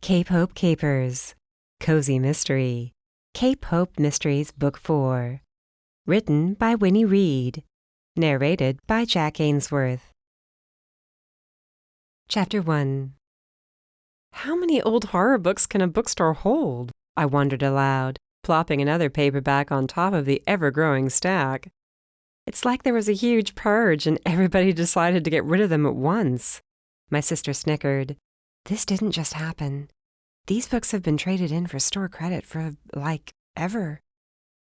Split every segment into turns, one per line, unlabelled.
Cape Hope Capers, Cozy Mystery, Cape Hope Mysteries Book 4. Written by Winnie Reed. Narrated by Jack Ainsworth. Chapter 1. How many old horror books can a bookstore hold? I wondered aloud, plopping another paperback on top of the ever-growing stack. It's like there was a huge purge and everybody decided to get rid of them at once. My sister snickered. This didn't just happen. These books have been traded in for store credit for, ever.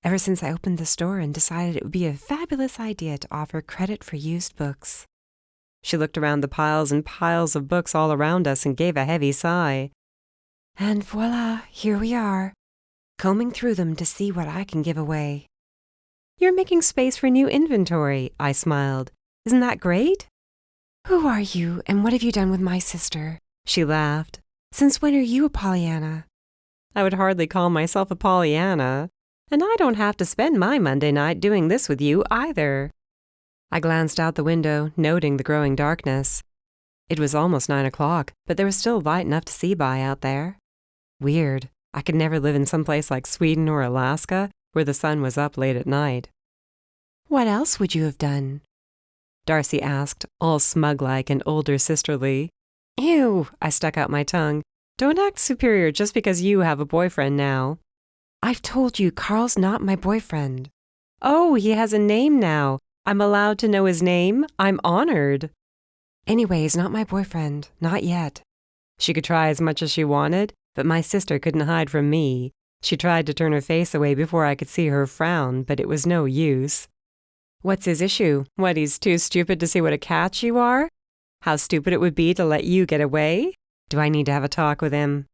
Ever since I opened the store and decided it would be a fabulous idea to offer credit for used books. She looked around the piles and piles of books all around us and gave a heavy sigh. And voila, here we are, combing through them to see what I can give away. You're making space for new inventory, I smiled. Isn't that great? Who are you, and what have you done with my sister? She laughed. Since when are you a Pollyanna? I would hardly call myself a Pollyanna, and I don't have to spend my Monday night doing this with you either. I glanced out the window, noting the growing darkness. It was almost 9 o'clock, but there was still light enough to see by out there. Weird. I could never live in some place like Sweden or Alaska, where the sun was up late at night. What else would you have done? Darcy asked, all smug-like and older sisterly. Ew, I stuck out my tongue. Don't act superior just because you have a boyfriend now. I've told you Carl's not my boyfriend. Oh, he has a name now. I'm allowed to know his name? I'm honored. Anyway, he's not my boyfriend. Not yet. She could try as much as she wanted, but my sister couldn't hide from me. She tried to turn her face away before I could see her frown, but it was no use. What's his issue? What, he's too stupid to see what a catch you are? How stupid it would be to let you get away? Do I need to have a talk with him?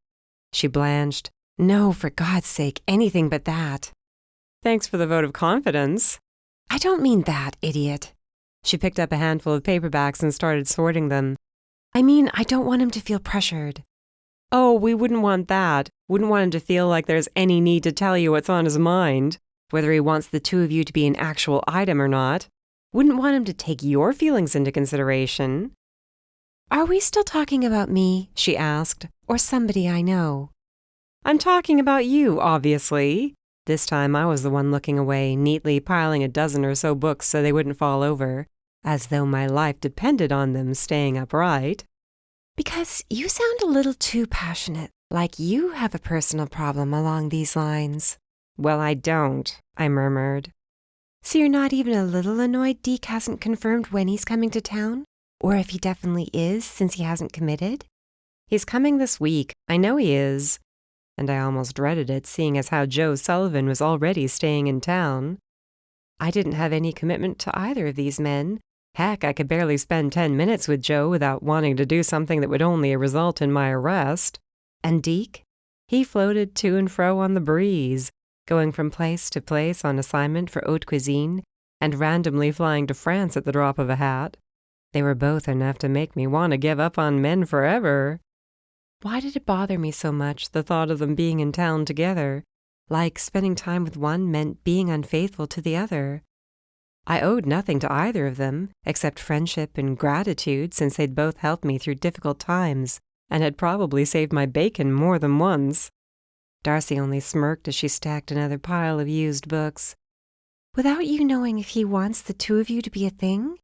She blanched. No, for God's sake, anything but that. Thanks for the vote of confidence. I don't mean that, idiot. She picked up a handful of paperbacks and started sorting them. I mean, I don't want him to feel pressured. Oh, we wouldn't want that. Wouldn't want him to feel like there's any need to tell you what's on his mind, whether he wants the two of you to be an actual item or not. Wouldn't want him to take your feelings into consideration. Are we still talking about me, she asked, or somebody I know? I'm talking about you, obviously. This time I was the one looking away, neatly piling a dozen or so books so they wouldn't fall over, as though my life depended on them staying upright. Because you sound a little too passionate, like you have a personal problem along these lines. Well, I don't, I murmured. So you're not even a little annoyed Deke hasn't confirmed when he's coming to town? Or if he definitely is, since he hasn't committed? He's coming this week. I know he is. And I almost dreaded it, seeing as how Joe Sullivan was already staying in town. I didn't have any commitment to either of these men. Heck, I could barely spend 10 minutes with Joe without wanting to do something that would only result in my arrest. And Deke? He floated to and fro on the breeze, going from place to place on assignment for haute cuisine, and randomly flying to France at the drop of a hat. They were both enough to make me want to give up on men forever. Why did it bother me so much, the thought of them being in town together? Like spending time with one meant being unfaithful to the other. I owed nothing to either of them, except friendship and gratitude, since they'd both helped me through difficult times, and had probably saved my bacon more than once. Darcy only smirked as she stacked another pile of used books. Without you knowing if he wants the two of you to be a thing?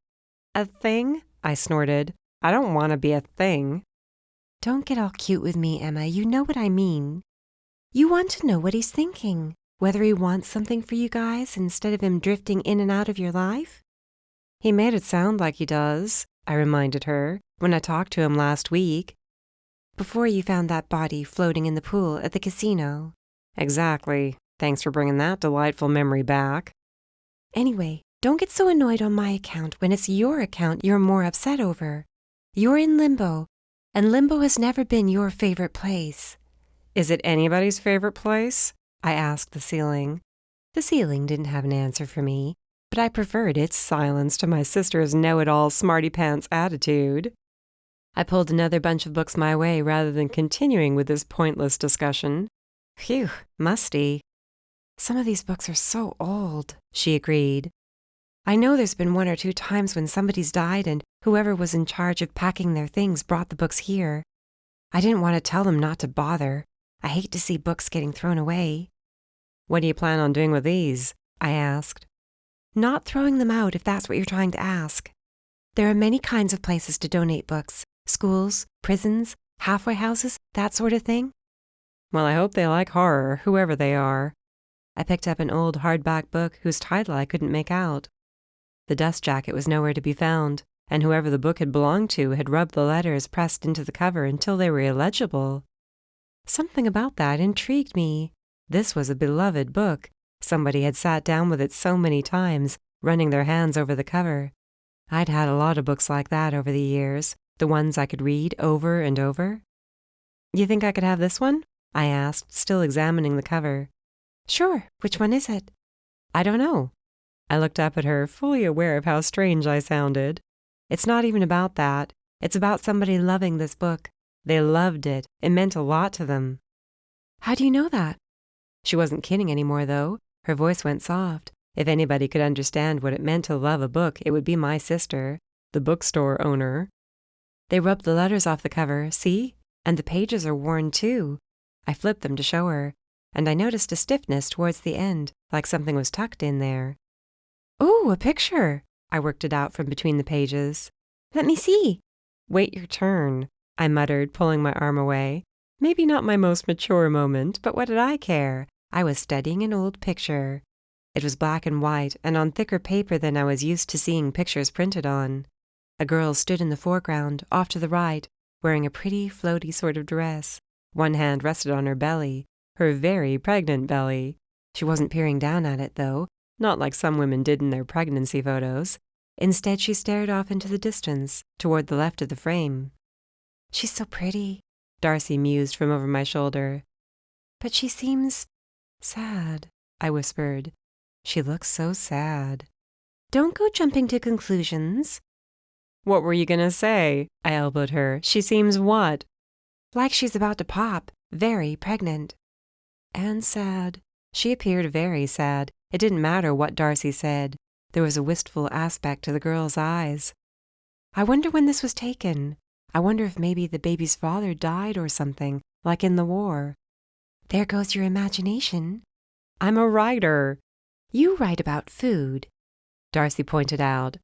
A thing? I snorted. I don't want to be a thing. Don't get all cute with me, Emma. You know what I mean. You want to know what he's thinking, whether he wants something for you guys instead of him drifting in and out of your life? He made it sound like he does, I reminded her, when I talked to him last week. Before you found that body floating in the pool at the casino. Exactly. Thanks for bringing that delightful memory back. Anyway, don't get so annoyed on my account when it's your account you're more upset over. You're in limbo, and limbo has never been your favorite place. Is it anybody's favorite place? I asked the ceiling. The ceiling didn't have an answer for me, but I preferred its silence to my sister's know-it-all smarty-pants attitude. I pulled another bunch of books my way rather than continuing with this pointless discussion. Phew, musty. Some of these books are so old, she agreed. I know there's been 1 or 2 times when somebody's died and whoever was in charge of packing their things brought the books here. I didn't want to tell them not to bother. I hate to see books getting thrown away. What do you plan on doing with these? I asked. Not throwing them out, if that's what you're trying to ask. There are many kinds of places to donate books. Schools, prisons, halfway houses, that sort of thing. Well, I hope they like horror, whoever they are. I picked up an old hardback book whose title I couldn't make out. The dust jacket was nowhere to be found, and whoever the book had belonged to had rubbed the letters pressed into the cover until they were illegible. Something about that intrigued me. This was a beloved book. Somebody had sat down with it so many times, running their hands over the cover. I'd had a lot of books like that over the years, the ones I could read over and over. You think I could have this one? I asked, still examining the cover. Sure. Which one is it? I don't know. I looked up at her, fully aware of how strange I sounded. It's not even about that. It's about somebody loving this book. They loved it. It meant a lot to them. How do you know that? She wasn't kidding anymore, though. Her voice went soft. If anybody could understand what it meant to love a book, it would be my sister, the bookstore owner. They rubbed the letters off the cover, see? And the pages are worn, too. I flipped them to show her, and I noticed a stiffness towards the end, like something was tucked in there. Ooh, a picture! I worked it out from between the pages. Let me see. Wait your turn, I muttered, pulling my arm away. Maybe not my most mature moment, but what did I care? I was studying an old picture. It was black and white, and on thicker paper than I was used to seeing pictures printed on. A girl stood in the foreground, off to the right, wearing a pretty, floaty sort of dress. One hand rested on her belly, her very pregnant belly. She wasn't peering down at it, though, not like some women did in their pregnancy photos. Instead, she stared off into the distance, toward the left of the frame. She's so pretty, Darcy mused from over my shoulder. But she seems sad, I whispered. She looks so sad. Don't go jumping to conclusions. What were you going to say? I elbowed her. She seems what? Like she's about to pop, very pregnant. And sad. She appeared very sad. It didn't matter what Darcy said. There was a wistful aspect to the girl's eyes. I wonder when this was taken. I wonder if maybe the baby's father died or something, like in the war. There goes your imagination. I'm a writer. You write about food, Darcy pointed out.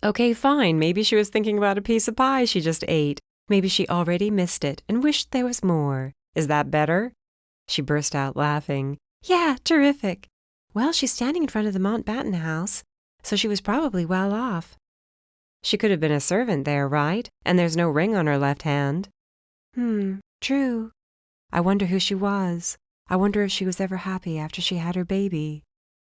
Okay, fine. Maybe she was thinking about a piece of pie she just ate. Maybe she already missed it and wished there was more. Is that better? She burst out laughing. Yeah, terrific. Well, she's standing in front of the Mountbatten house, so she was probably well off. She could have been a servant there, right? And there's no ring on her left hand. True. I wonder who she was. I wonder if she was ever happy after she had her baby.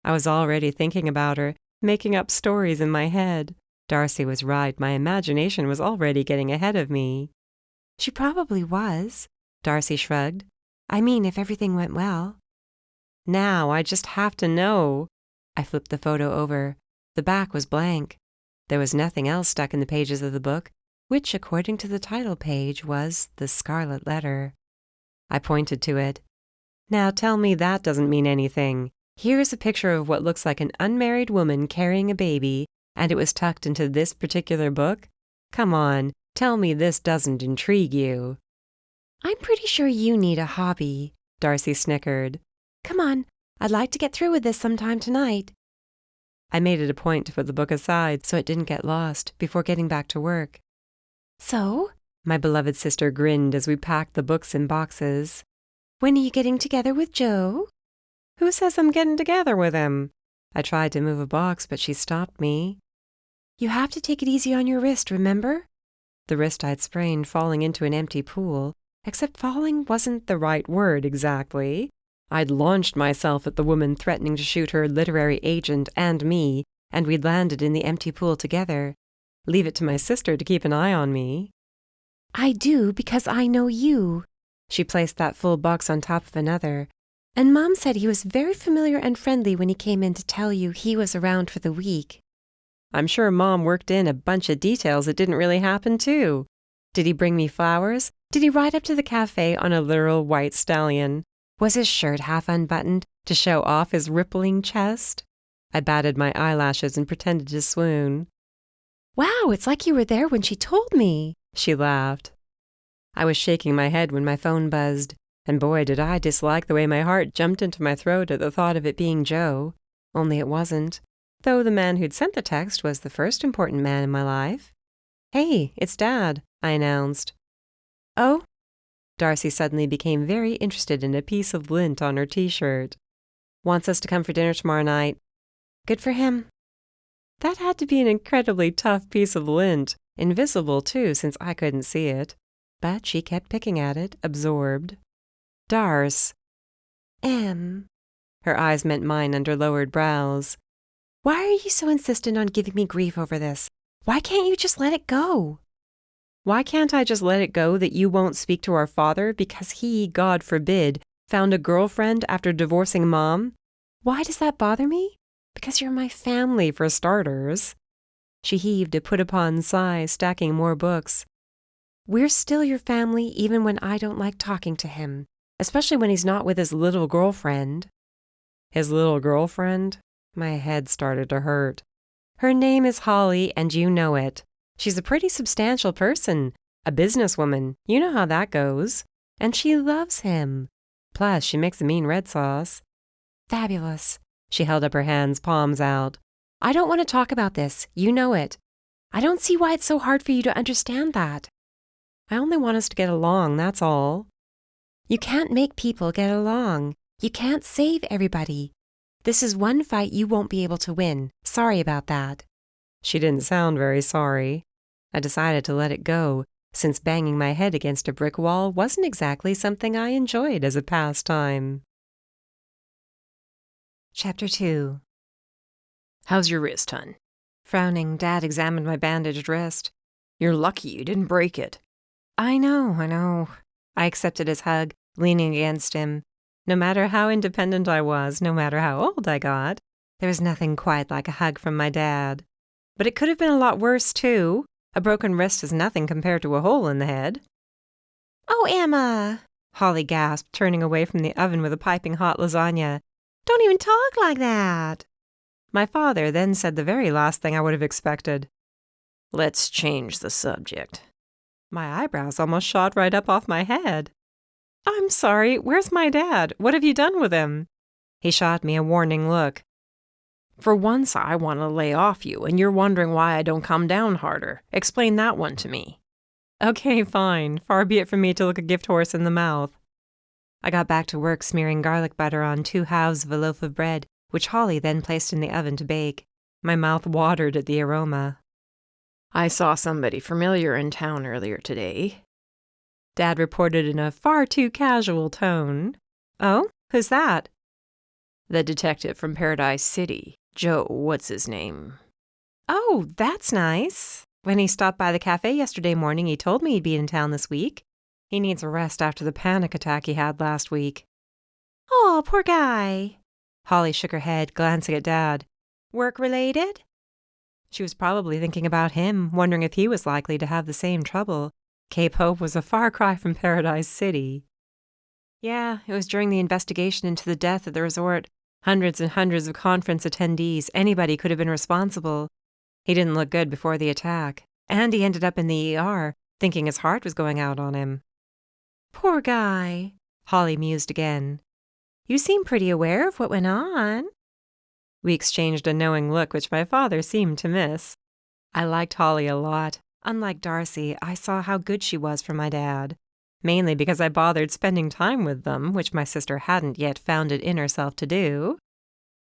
I was already thinking about her, making up stories in my head. Darcy was right. My imagination was already getting ahead of me. She probably was, Darcy shrugged. I mean, if everything went well. Now, I just have to know. I flipped the photo over. The back was blank. There was nothing else stuck in the pages of the book, which, according to the title page, was The Scarlet Letter. I pointed to it. Now tell me that doesn't mean anything. Here's a picture of what looks like an unmarried woman carrying a baby, and it was tucked into this particular book? Come on, tell me this doesn't intrigue you. I'm pretty sure you need a hobby, Darcy snickered. Come on, I'd like to get through with this sometime tonight. I made it a point to put the book aside so it didn't get lost before getting back to work. So? My beloved sister grinned as we packed the books in boxes. When are you getting together with Joe? Who says I'm getting together with him? I tried to move a box, but she stopped me. You have to take it easy on your wrist, remember? The wrist I'd sprained falling into an empty pool, except falling wasn't the right word exactly. I'd launched myself at the woman threatening to shoot her literary agent and me, and we'd landed in the empty pool together. Leave it to my sister to keep an eye on me. I do because I know you. She placed that full box on top of another. And Mom said he was very familiar and friendly when he came in to tell you he was around for the week. I'm sure Mom worked in a bunch of details that didn't really happen, too. Did he bring me flowers? Did he ride up to the cafe on a literal white stallion? Was his shirt half unbuttoned to show off his rippling chest? I batted my eyelashes and pretended to swoon. Wow, it's like you were there when she told me, she laughed. I was shaking my head when my phone buzzed, and boy did I dislike the way my heart jumped into my throat at the thought of it being Joe. Only it wasn't, though the man who'd sent the text was the first important man in my life. "Hey, it's Dad," I announced. "Oh?" Darcy suddenly became very interested in a piece of lint on her t-shirt. "Wants us to come for dinner tomorrow night." "Good for him." That had to be an incredibly tough piece of lint, invisible too since I couldn't see it. But she kept picking at it, absorbed. "Darce." Her eyes met mine under lowered brows. "Why are you so insistent on giving me grief over this? Why can't you just let it go?" "Why can't I just let it go that you won't speak to our father because he, God forbid, found a girlfriend after divorcing Mom? Why does that bother me? Because you're my family, for starters." She heaved a put-upon sigh, stacking more books. "We're still your family even when I don't like talking to him, especially when he's not with his little girlfriend." "His little girlfriend?" My head started to hurt. "Her name is Holly, and you know it. She's a pretty substantial person, a businesswoman. You know how that goes. And she loves him. Plus, she makes a mean red sauce." "Fabulous." She held up her hands, palms out. "I don't want to talk about this. You know it. I don't see why it's so hard for you to understand that." "I only want us to get along, that's all." "You can't make people get along. You can't save everybody. This is one fight you won't be able to win. Sorry about that." She didn't sound very sorry. I decided to let it go, since banging my head against a brick wall wasn't exactly something I enjoyed as a pastime. Chapter 2.
"How's your wrist, hun?"
Frowning, Dad examined my bandaged wrist.
"You're lucky you didn't break it."
I know. I accepted his hug, leaning against him. No matter how independent I was, no matter how old I got, there was nothing quite like a hug from my dad. But it could have been a lot worse, too. A broken wrist is nothing compared to a hole in the head. "Oh, Emma," Holly gasped, turning away from the oven with a piping hot lasagna. "Don't even talk like that." My father then said the very last thing I would have expected.
"Let's change the subject."
My eyebrows almost shot right up off my head. "I'm sorry, where's my dad? What have you done with him?" He shot me a warning look.
"For once I want to lay off you, and you're wondering why I don't come down harder. Explain that one to me."
Okay, fine. Far be it from me to look a gift horse in the mouth. I got back to work smearing garlic butter on 2 halves of a loaf of bread, which Holly then placed in the oven to bake. My mouth watered at the aroma.
"I saw somebody familiar in town earlier today,"
Dad reported in a far too casual tone. "Oh? Who's that?"
"The detective from Paradise City. Joe, what's his name?"
"Oh, that's nice. When he stopped by the cafe yesterday morning, he told me he'd be in town this week. He needs a rest after the panic attack he had last week." "Oh, poor guy." Holly shook her head, glancing at Dad. "Work-related?" She was probably thinking about him, wondering if he was likely to have the same trouble. Cape Hope was a far cry from Paradise City. "Yeah, it was during the investigation into the death at the resort. Hundreds and hundreds of conference attendees. Anybody could have been responsible. He didn't look good before the attack, and he ended up in the ER, thinking his heart was going out on him." "Poor guy," Holly mused again. "You seem pretty aware of what went on." We exchanged a knowing look which my father seemed to miss. I liked Holly a lot. Unlike Darcy, I saw how good she was for my dad. Mainly because I bothered spending time with them, which my sister hadn't yet found it in herself to do.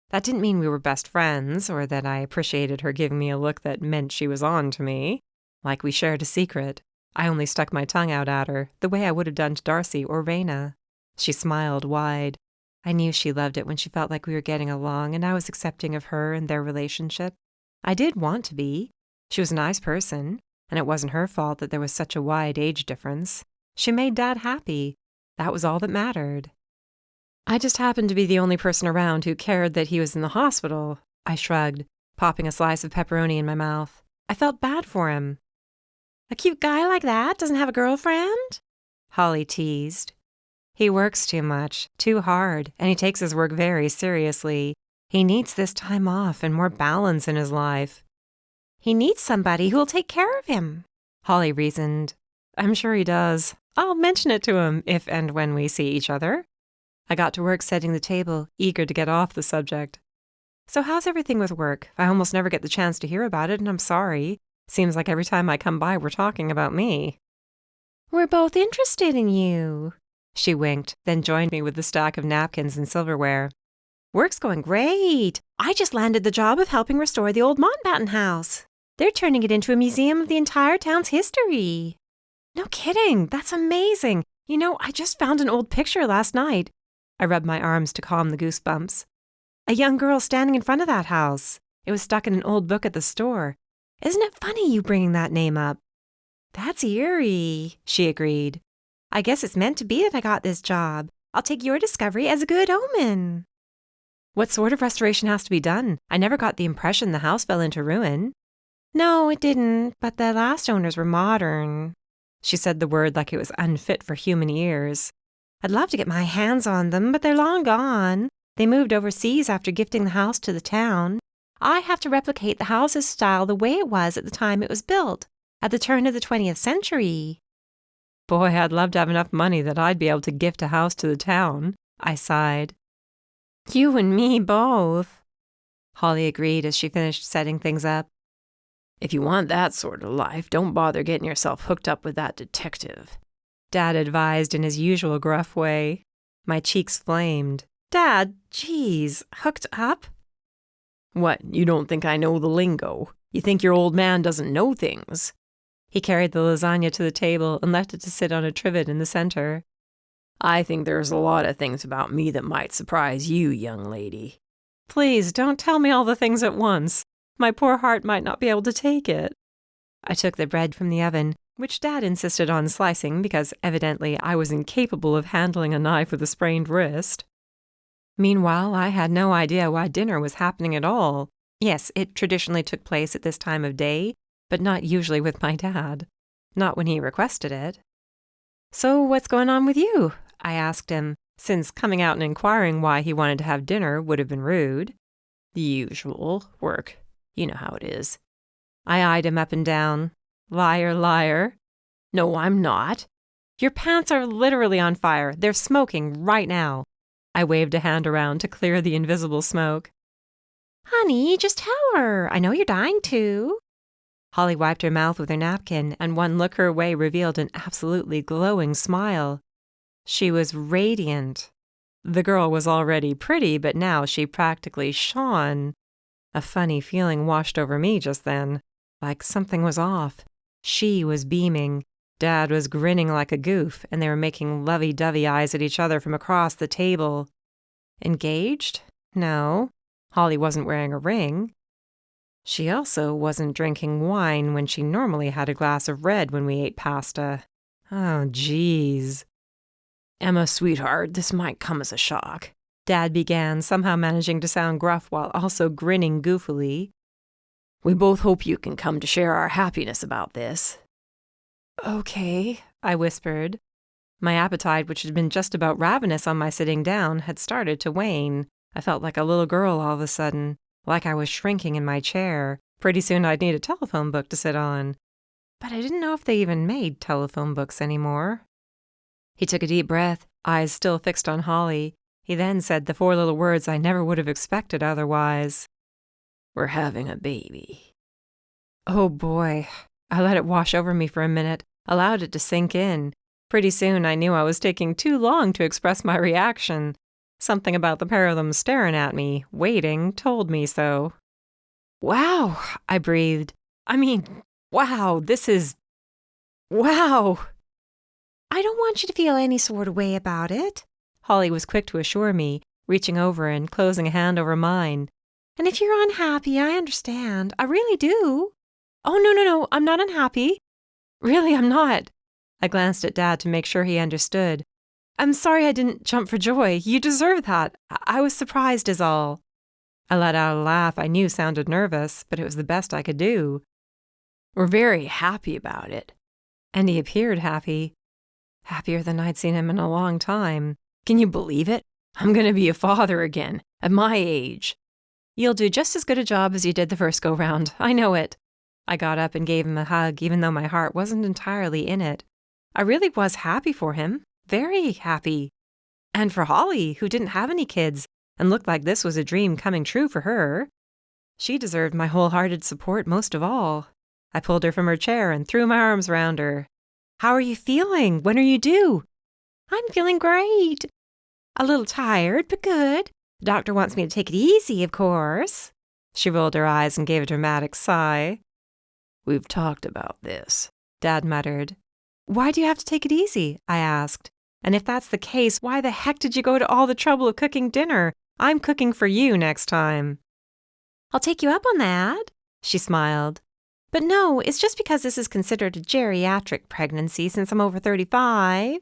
That didn't mean we were best friends, or that I appreciated her giving me a look that meant she was on to me. Like we shared a secret. I only stuck my tongue out at her, the way I would have done to Darcy or Raina. She smiled wide. I knew she loved it when she felt like we were getting along, and I was accepting of her and their relationship. I did want to be. She was a nice person, and it wasn't her fault that there was such a wide age difference. She made Dad happy. That was all that mattered. I just happened to be the only person around who cared that he was in the hospital. I shrugged, popping a slice of pepperoni in my mouth. I felt bad for him. "A cute guy like that doesn't have a girlfriend?" Holly teased. "He works too much, too hard, and he takes his work very seriously. He needs this time off and more balance in his life." "He needs somebody who'll take care of him," Holly reasoned. "I'm sure he does. I'll mention it to him if and when we see each other. I got to work setting the table, eager to get off the subject. So how's everything with work? I almost never get the chance to hear about it, and I'm sorry. Seems like every time I come by, we're talking about me. We're both interested in you. She winked, then joined me with the stack of napkins and silverware. Work's going great. I just landed the job of helping restore the old Mountbatten house. They're turning it into a museum of the entire town's history. No kidding. That's amazing. You know, I just found an old picture last night. I rubbed my arms to calm the goosebumps. A young girl standing in front of that house. It was stuck in an old book at the store. Isn't it funny you bringing that name up? That's eerie, she agreed. I guess it's meant to be that I got this job. I'll take your discovery as a good omen. What sort of restoration has to be done? I never got the impression the house fell into ruin. No, it didn't, but the last owners were modern. She said the word like it was unfit for human ears. I'd love to get my hands on them, but they're long gone. They moved overseas after gifting the house to the town. I have to replicate the house's style the way it was at the time it was built, at the turn of the 20th century. Boy, I'd love to have enough money that I'd be able to gift a house to the town, I sighed. You and me both, Holly agreed as she finished setting things up. If you want that sort of life, don't bother getting yourself hooked up with that detective, Dad advised in his usual gruff way. My cheeks flamed. Dad, geez, hooked up? What, you don't think I know the lingo? You think your old man doesn't know things? He carried the lasagna to the table and left it to sit on a trivet in the center. I think there's a lot of things about me that might surprise you, young lady. Please, don't tell me all the things at once. My poor heart might not be able to take it. I took the bread from the oven, which Dad insisted on slicing because evidently I was incapable of handling a knife with a sprained wrist. Meanwhile, I had no idea why dinner was happening at all. Yes, it traditionally took place at this time of day, but not usually with my dad. Not when he requested it. So what's going on with you? I asked him, since coming out and inquiring why he wanted to have dinner would have been rude. The usual. Work. You know how it is. I eyed him up and down. Liar, liar. No, I'm not. Your pants are literally on fire. They're smoking right now. I waved a hand around to clear the invisible smoke. Honey, just tell her. I know you're dying to. Holly wiped her mouth with her napkin, and one look her way revealed an absolutely glowing smile. She was radiant. The girl was already pretty, but now she practically shone. A funny feeling washed over me just then, like something was off. She was beaming. Dad was grinning like a goof, and they were making lovey-dovey eyes at each other from across the table. Engaged? No. Holly wasn't wearing a ring. She also wasn't drinking wine when she normally had a glass of red when we ate pasta. Oh, geez. Emma, sweetheart, this might come as a shock, Dad began, somehow managing to sound gruff while also grinning goofily. We both hope you can come to share our happiness about this. Okay, I whispered. My appetite, which had been just about ravenous on my sitting down, had started to wane. I felt like a little girl all of a sudden, like I was shrinking in my chair. Pretty soon I'd need a telephone book to sit on. But I didn't know if they even made telephone books anymore. He took a deep breath, eyes still fixed on Holly. He then said the four little words I never would have expected otherwise. We're having a baby. Oh boy. I let it wash over me for a minute, allowed it to sink in. Pretty soon I knew I was taking too long to express my reaction. Something about the pair of them staring at me, waiting, told me so. Wow, I breathed. Wow, this is... Wow! I don't want you to feel any sort of way about it, Holly was quick to assure me, reaching over and closing a hand over mine. And if you're unhappy, I understand. I really do. Oh, no, I'm not unhappy. Really, I'm not. I glanced at Dad to make sure he understood. I'm sorry I didn't jump for joy. You deserve that. I was surprised is all. I let out a laugh I knew sounded nervous, but it was the best I could do. We're very happy about it. And he appeared happy. Happier than I'd seen him in a long time. Can you believe it? I'm going to be a father again, at my age. You'll do just as good a job as you did the first go-round. I know it. I got up and gave him a hug, even though my heart wasn't entirely in it.
I really was happy for him. Very happy. And for Holly, who didn't have any kids and looked like this was a dream coming true for her. She deserved my wholehearted support most of all. I pulled her from her chair and threw my arms around her. How are you feeling? When are you due? I'm feeling great. A little tired, but good. The doctor wants me to take it easy, of course. She rolled her eyes and gave a dramatic sigh. We've talked about this, Dad muttered. Why do you have to take it easy? I asked. And if that's the case, why the heck did you go to all the trouble of cooking dinner? I'm cooking for you next time. I'll take you up on that, she smiled. But no, it's just because this is considered a geriatric pregnancy since I'm over 35.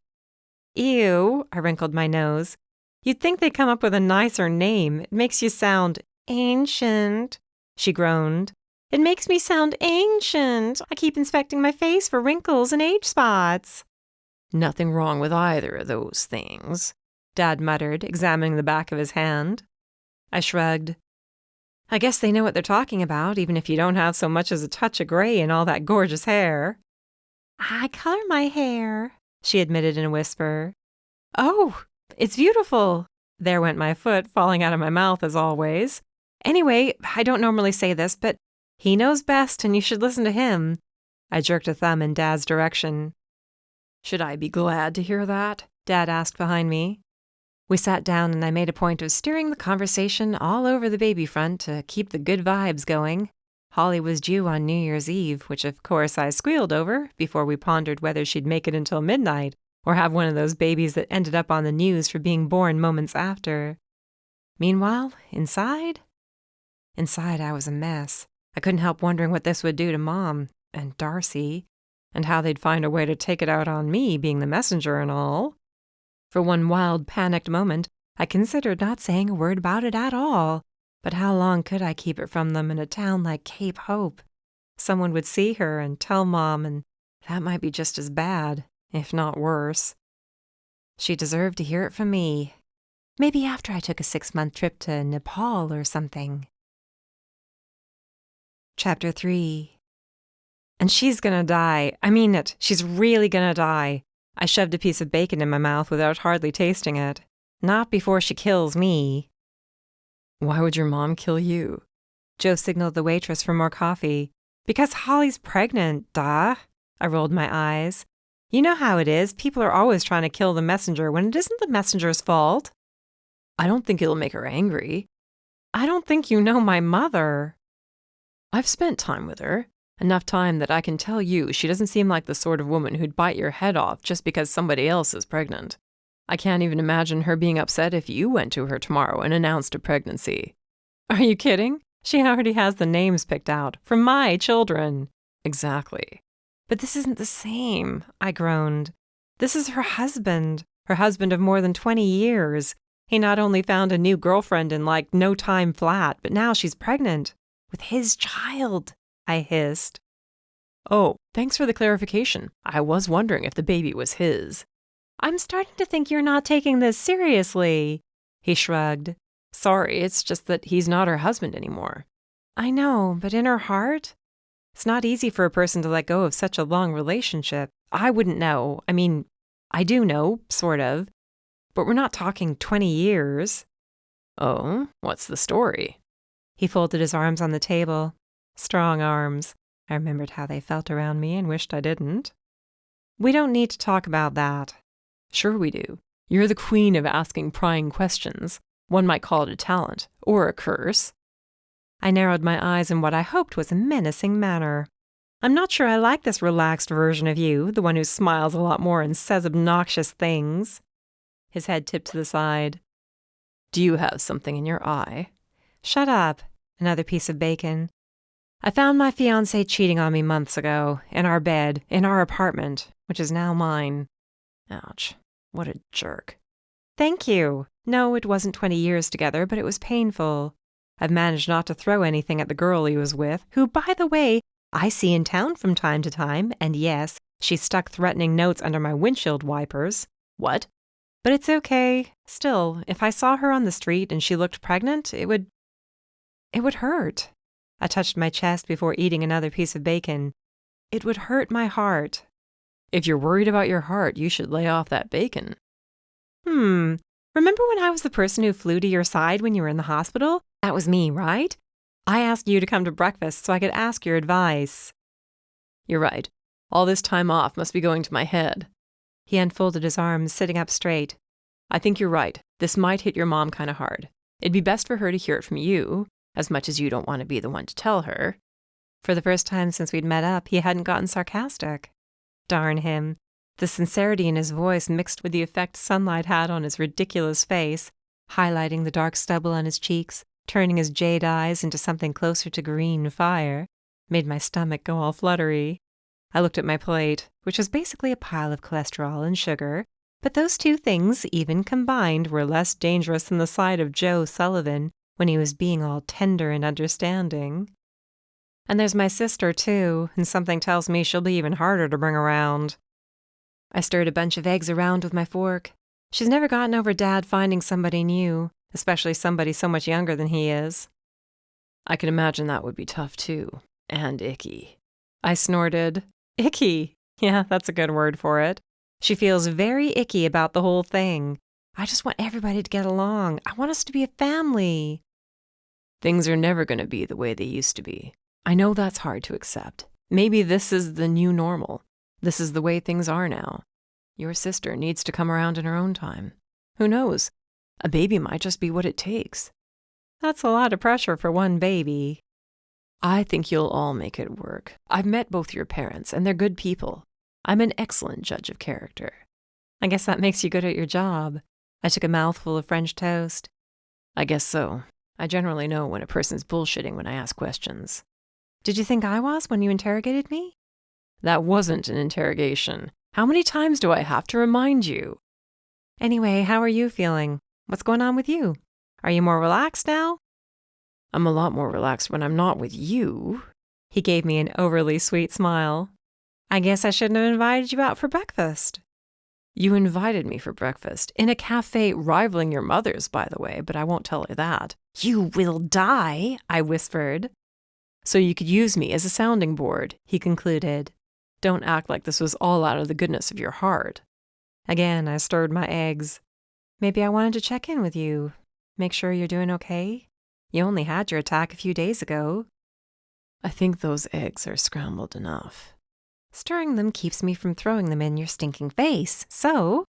Ew, I wrinkled my nose. You'd think they'd come up with a nicer name. It makes you sound ancient, she groaned. It makes me sound ancient. I keep inspecting my face for wrinkles and age spots. Nothing wrong with either of those things, Dad muttered, examining the back of his hand. I shrugged. I guess they know what they're talking about, even if you don't have so much as a touch of gray in all that gorgeous hair. I color my hair, she admitted in a whisper. Oh, it's beautiful. There went my foot, falling out of my mouth as always. Anyway, I don't normally say this, but he knows best and you should listen to him. I jerked a thumb in Dad's direction. Should I be glad to hear that? Dad asked behind me. We sat down and I made a point of steering the conversation all over the baby front to keep the good vibes going. Holly was due on New Year's Eve, which of course I squealed over before we pondered whether she'd make it until midnight or have one of those babies that ended up on the news for being born moments after. Meanwhile, inside I was a mess. I couldn't help wondering what this would do to Mom and Darcy, and how they'd find a way to take it out on me, being the messenger and all. For one wild, panicked moment, I considered not saying a word about it at all. But how long could I keep it from them in a town like Cape Hope? Someone would see her and tell Mom, and that might be just as bad, if not worse. She deserved to hear it from me. Maybe after I took a 6-month trip to Nepal or something. Chapter 3. And she's gonna die. I mean it. She's really gonna die. I shoved a piece of bacon in my mouth without hardly tasting it. Not before she kills me. Why would your mom kill you? Joe signaled the waitress for more coffee. Because Holly's pregnant, duh. I rolled my eyes. You know how it is. People are always trying to kill the messenger when it isn't the messenger's fault. I don't think it'll make her angry. I don't think you know my mother. I've spent time with her. Enough time that I can tell you she doesn't seem like the sort of woman who'd bite your head off just because somebody else is pregnant. I can't even imagine her being upset if you went to her tomorrow and announced a pregnancy. Are you kidding? She already has the names picked out for my children. Exactly. But this isn't the same, I groaned. This is her husband of more than 20 years. He not only found a new girlfriend in like no time flat, but now she's pregnant. With his child. I hissed. Oh, thanks for the clarification. I was wondering if the baby was his. I'm starting to think you're not taking this seriously. He shrugged. Sorry, it's just that he's not her husband anymore. I know, but in her heart? It's not easy for a person to let go of such a long relationship. I wouldn't know. I mean, I do know, sort of. But we're not talking 20 years. Oh, what's the story? He folded his arms on the table. Strong arms. I remembered how they felt around me and wished I didn't. We don't need to talk about that. Sure we do. You're the queen of asking prying questions. One might call it a talent, or a curse. I narrowed my eyes in what I hoped was a menacing manner. I'm not sure I like this relaxed version of you, the one who smiles a lot more and says obnoxious things. His head tipped to the side. Do you have something in your eye? Shut up. Another piece of bacon. I found my fiancé cheating on me months ago, in our bed, in our apartment, which is now mine. Ouch, what a jerk. Thank you. No, it wasn't 20 years together, but it was painful. I've managed not to throw anything at the girl he was with, who, by the way, I see in town from time to time, and yes, she stuck threatening notes under my windshield wipers. What? But it's okay. Still, if I saw her on the street and she looked pregnant, it would hurt. I touched my chest before eating another piece of bacon. It would hurt my heart.
If you're worried about your heart, you should lay off that bacon.
Remember when I was the person who flew to your side when you were in the hospital? That was me, right? I asked you to come to breakfast so I could ask your advice.
You're right. All this time off must be going to my head.
He unfolded his arms, sitting up straight.
I think you're right. This might hit your mom kind of hard. It'd be best for her to hear it from you, as much as you don't want to be the one to tell her.
For the first time since we'd met up, he hadn't gotten sarcastic. Darn him. The sincerity in his voice mixed with the effect sunlight had on his ridiculous face, highlighting the dark stubble on his cheeks, turning his jade eyes into something closer to green fire, made my stomach go all fluttery. I looked at my plate, which was basically a pile of cholesterol and sugar, but those two things, even combined, were less dangerous than the sight of Joe Sullivan when he was being all tender and understanding. And there's my sister, too, and something tells me she'll be even harder to bring around. I stirred a bunch of eggs around with my fork. She's never gotten over Dad finding somebody new, especially somebody so much younger than he is.
I can imagine that would be tough, too. And icky.
I snorted. Icky. Yeah, that's a good word for it. She feels very icky about the whole thing. I just want everybody to get along. I want us to be a family.
Things are never going to be the way they used to be. I know that's hard to accept. Maybe this is the new normal. This is the way things are now. Your sister needs to come around in her own time. Who knows? A baby might just be what it takes.
That's a lot of pressure for one baby.
I think you'll all make it work. I've met both your parents, and they're good people. I'm an excellent judge of character.
I guess that makes you good at your job. I took a mouthful of French toast.
I guess so. I generally know when a person's bullshitting when I ask questions.
Did you think I was when you interrogated me?
That wasn't an interrogation. How many times do I have to remind you?
Anyway, how are you feeling? What's going on with you? Are you more relaxed now?
I'm a lot more relaxed when I'm not with you.
He gave me an overly sweet smile. I guess I shouldn't have invited you out for breakfast.
You invited me for breakfast, in a cafe rivaling your mother's, by the way, but I won't tell her that.
You will die, I whispered.
So you could use me as a sounding board, he concluded. Don't act like this was all out of the goodness of your heart.
Again, I stirred my eggs. Maybe I wanted to check in with you. Make sure you're doing okay. You only had your attack a few days ago.
I think those eggs are scrambled enough.
Stirring them keeps me from throwing them in your stinking face, so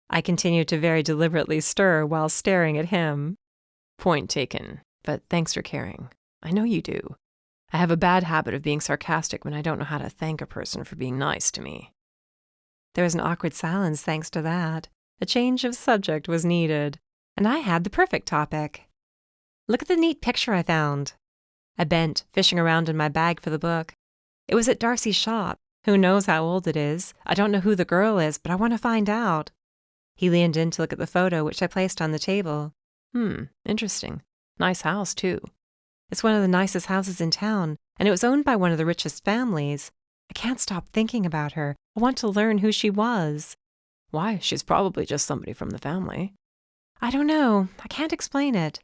I continued to very deliberately stir while staring at him.
Point taken, but thanks for caring. I know you do. I have a bad habit of being sarcastic when I don't know how to thank a person for being nice to me.
There was an awkward silence thanks to that. A change of subject was needed, and I had the perfect topic. Look at the neat picture I found. I bent, fishing around in my bag for the book. It was at Darcy's shop. Who knows how old it is? I don't know who the girl is, but I want to find out. He leaned in to look at the photo, which I placed on the table.
Interesting. Nice house, too.
It's one of the nicest houses in town, and it was owned by one of the richest families. I can't stop thinking about her. I want to learn who she was.
Why? She's probably just somebody from the family.
I don't know. I can't explain it.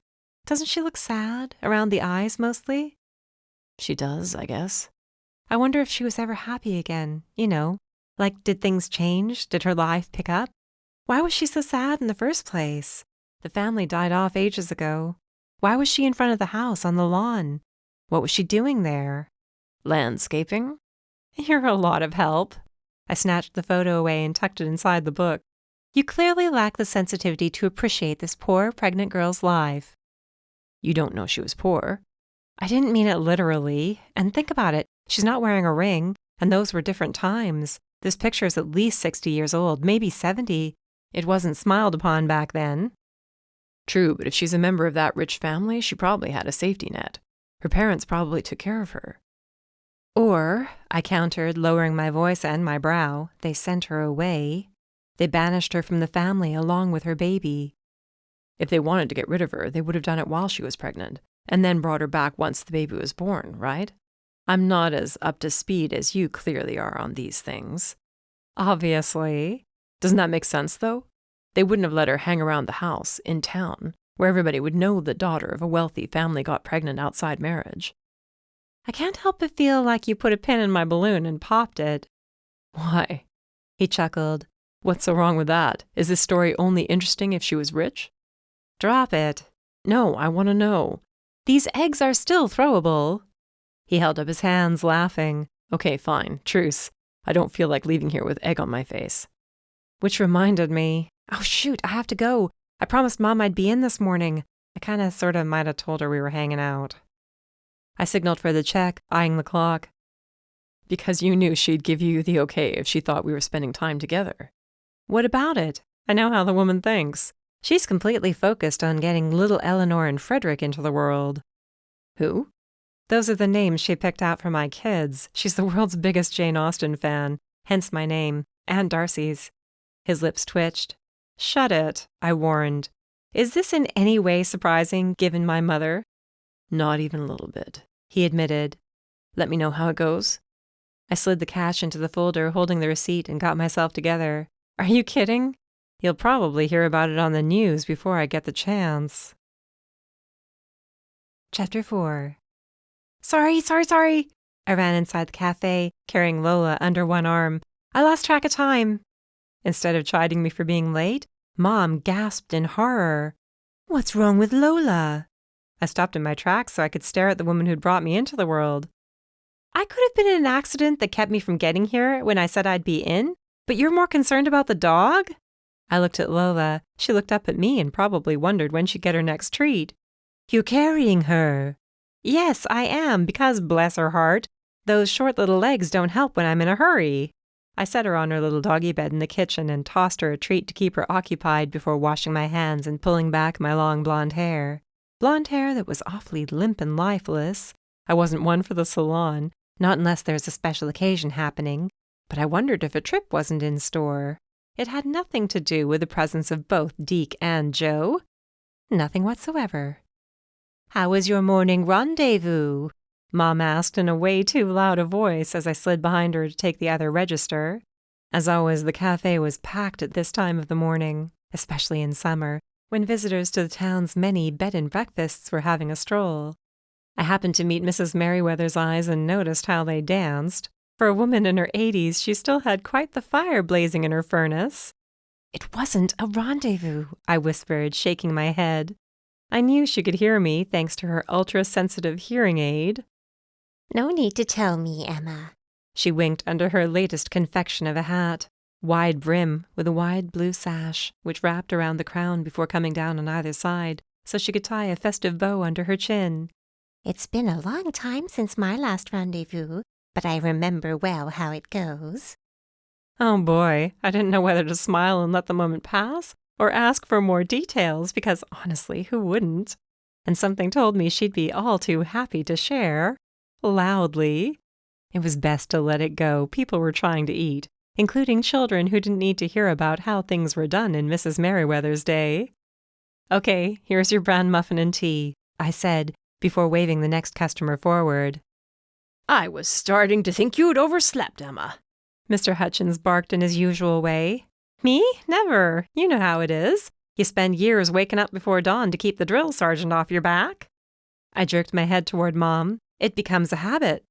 Doesn't she look sad? Around the eyes, mostly?
She does, I guess.
I wonder if she was ever happy again, you know. Like, did things change? Did her life pick up? Why was she so sad in the first place? The family died off ages ago. Why was she in front of the house on the lawn? What was she doing there?
Landscaping?
You're a lot of help. I snatched the photo away and tucked it inside the book. You clearly lack the sensitivity to appreciate this poor, pregnant girl's life.
You don't know she was poor.
I didn't mean it literally. And think about it. She's not wearing a ring, and those were different times. This picture is at least 60 years old, maybe 70. It wasn't smiled upon back then.
True, but if she's a member of that rich family, she probably had a safety net. Her parents probably took care of her.
Or, I countered, lowering my voice and my brow, they sent her away. They banished her from the family along with her baby.
If they wanted to get rid of her, they would have done it while she was pregnant, and then brought her back once the baby was born, right? I'm not as up to speed as you clearly are on these things.
Obviously.
Doesn't that make sense, though? They wouldn't have let her hang around the house, in town, where everybody would know the daughter of a wealthy family got pregnant outside marriage.
I can't help but feel like you put a pin in my balloon and popped it.
Why? He chuckled. What's so wrong with that? Is this story only interesting if she was rich? Drop it. No, I want to know. These eggs are still throwable. He held up his hands, laughing. Okay, fine. Truce. I don't feel like leaving here with egg on my face. Which reminded me. Oh, shoot, I have to go. I promised Mom I'd be in this morning. I sorta might have told her we were hanging out. I signaled for the check, eyeing the clock. Because you knew she'd give you the okay if she thought we were spending time together. What about it? I know how the woman thinks. She's completely focused on getting little Eleanor and Frederick into the world. Who? Those are the names she picked out for my kids. She's the world's biggest Jane Austen fan, hence my name, and Darcy's. His lips twitched. Shut it, I warned. Is this in any way surprising, given my mother? Not even a little bit, he admitted. Let me know how it goes. I slid the cash into the folder, holding the receipt, and got myself together. Are you kidding? You'll probably hear about it on the news before I get the chance. Chapter 4. Sorry. I ran inside the cafe, carrying Lola under one arm. I lost track of time. Instead of chiding me for being late, Mom gasped in horror. What's wrong with Lola? I stopped in my tracks so I could stare at the woman who'd brought me into the world. I could have been in an accident that kept me from getting here when I said I'd be in, but you're more concerned about the dog? I looked at Lola. She looked up at me and probably wondered when she'd get her next treat. You're carrying her. Yes, I am, because, bless her heart, those short little legs don't help when I'm in a hurry. I set her on her little doggy bed in the kitchen and tossed her a treat to keep her occupied before washing my hands and pulling back my long blonde hair. Blonde hair that was awfully limp and lifeless. I wasn't one for the salon, not unless there's a special occasion happening, but I wondered if a trip wasn't in store. It had nothing to do with the presence of both Deke and Joe. Nothing whatsoever. How was your morning rendezvous? Mom asked in a way too loud a voice as I slid behind her to take the other register. As always, the cafe was packed at this time of the morning, especially in summer, when visitors to the town's many bed and breakfasts were having a stroll. I happened to meet Mrs. Merriweather's eyes and noticed how they danced. For a woman in her 80s, she still had quite the fire blazing in her furnace. It wasn't a rendezvous, I whispered, shaking my head. I knew she could hear me thanks to her ultra-sensitive hearing aid.
No need to tell me, Emma.
She winked under her latest confection of a hat, wide brim with a wide blue sash, which wrapped around the crown before coming down on either side, so she could tie a festive bow under her chin.
It's been a long time since my last rendezvous, but I remember well how it goes.
Oh boy, I didn't know whether to smile and let the moment pass, or ask for more details, because honestly, who wouldn't? And something told me she'd be all too happy to share. Loudly. It was best to let it go. People were trying to eat, including children who didn't need to hear about how things were done in Mrs. Merriweather's day. Okay, here's your bran muffin and tea, I said, before waving the next customer forward. I was starting to think you'd overslept, Emma. Mr. Hutchins barked in his usual way. Me? Never. You know how it is. You spend years waking up before dawn to keep the drill sergeant off your back. I jerked my head toward Mom. It becomes a habit.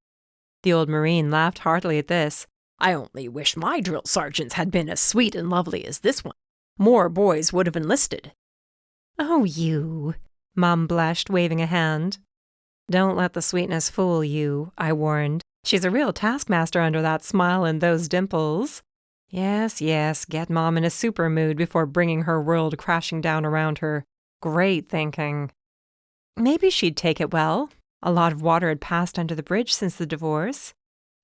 The old Marine laughed heartily at this. I only wish my drill sergeants had been as sweet and lovely as this one. More boys would have enlisted. Oh, you, Mom blushed, waving a hand. Don't let the sweetness fool you, I warned. She's a real taskmaster under that smile and those dimples. Yes, get Mom in a super mood before bringing her world crashing down around her. Great thinking. Maybe she'd take it well. A lot of water had passed under the bridge since the divorce.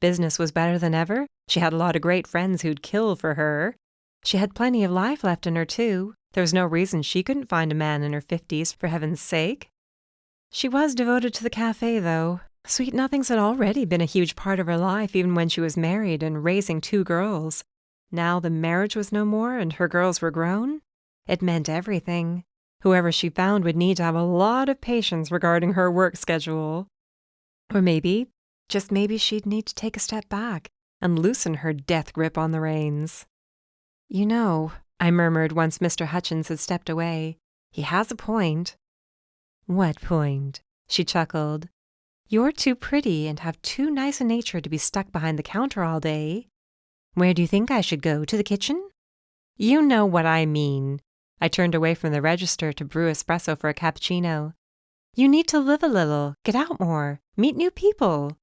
Business was better than ever. She had a lot of great friends who'd kill for her. She had plenty of life left in her, too. There was no reason she couldn't find a man in her 50s, for heaven's sake. She was devoted to the cafe, though. Sweet nothings had already been a huge part of her life, even when she was married and raising 2 girls. Now the marriage was no more and her girls were grown. It meant everything. Whoever she found would need to have a lot of patience regarding her work schedule. Or maybe, just maybe, she'd need to take a step back and loosen her death grip on the reins. You know, I murmured once Mr. Hutchins had stepped away, he has a point. What point? She chuckled. You're too pretty and have too nice a nature to be stuck behind the counter all day.
Where do you think I should go? To the kitchen? You know what I mean. I turned away from the register to brew espresso for a cappuccino. You need to live a little, get out more, meet new people.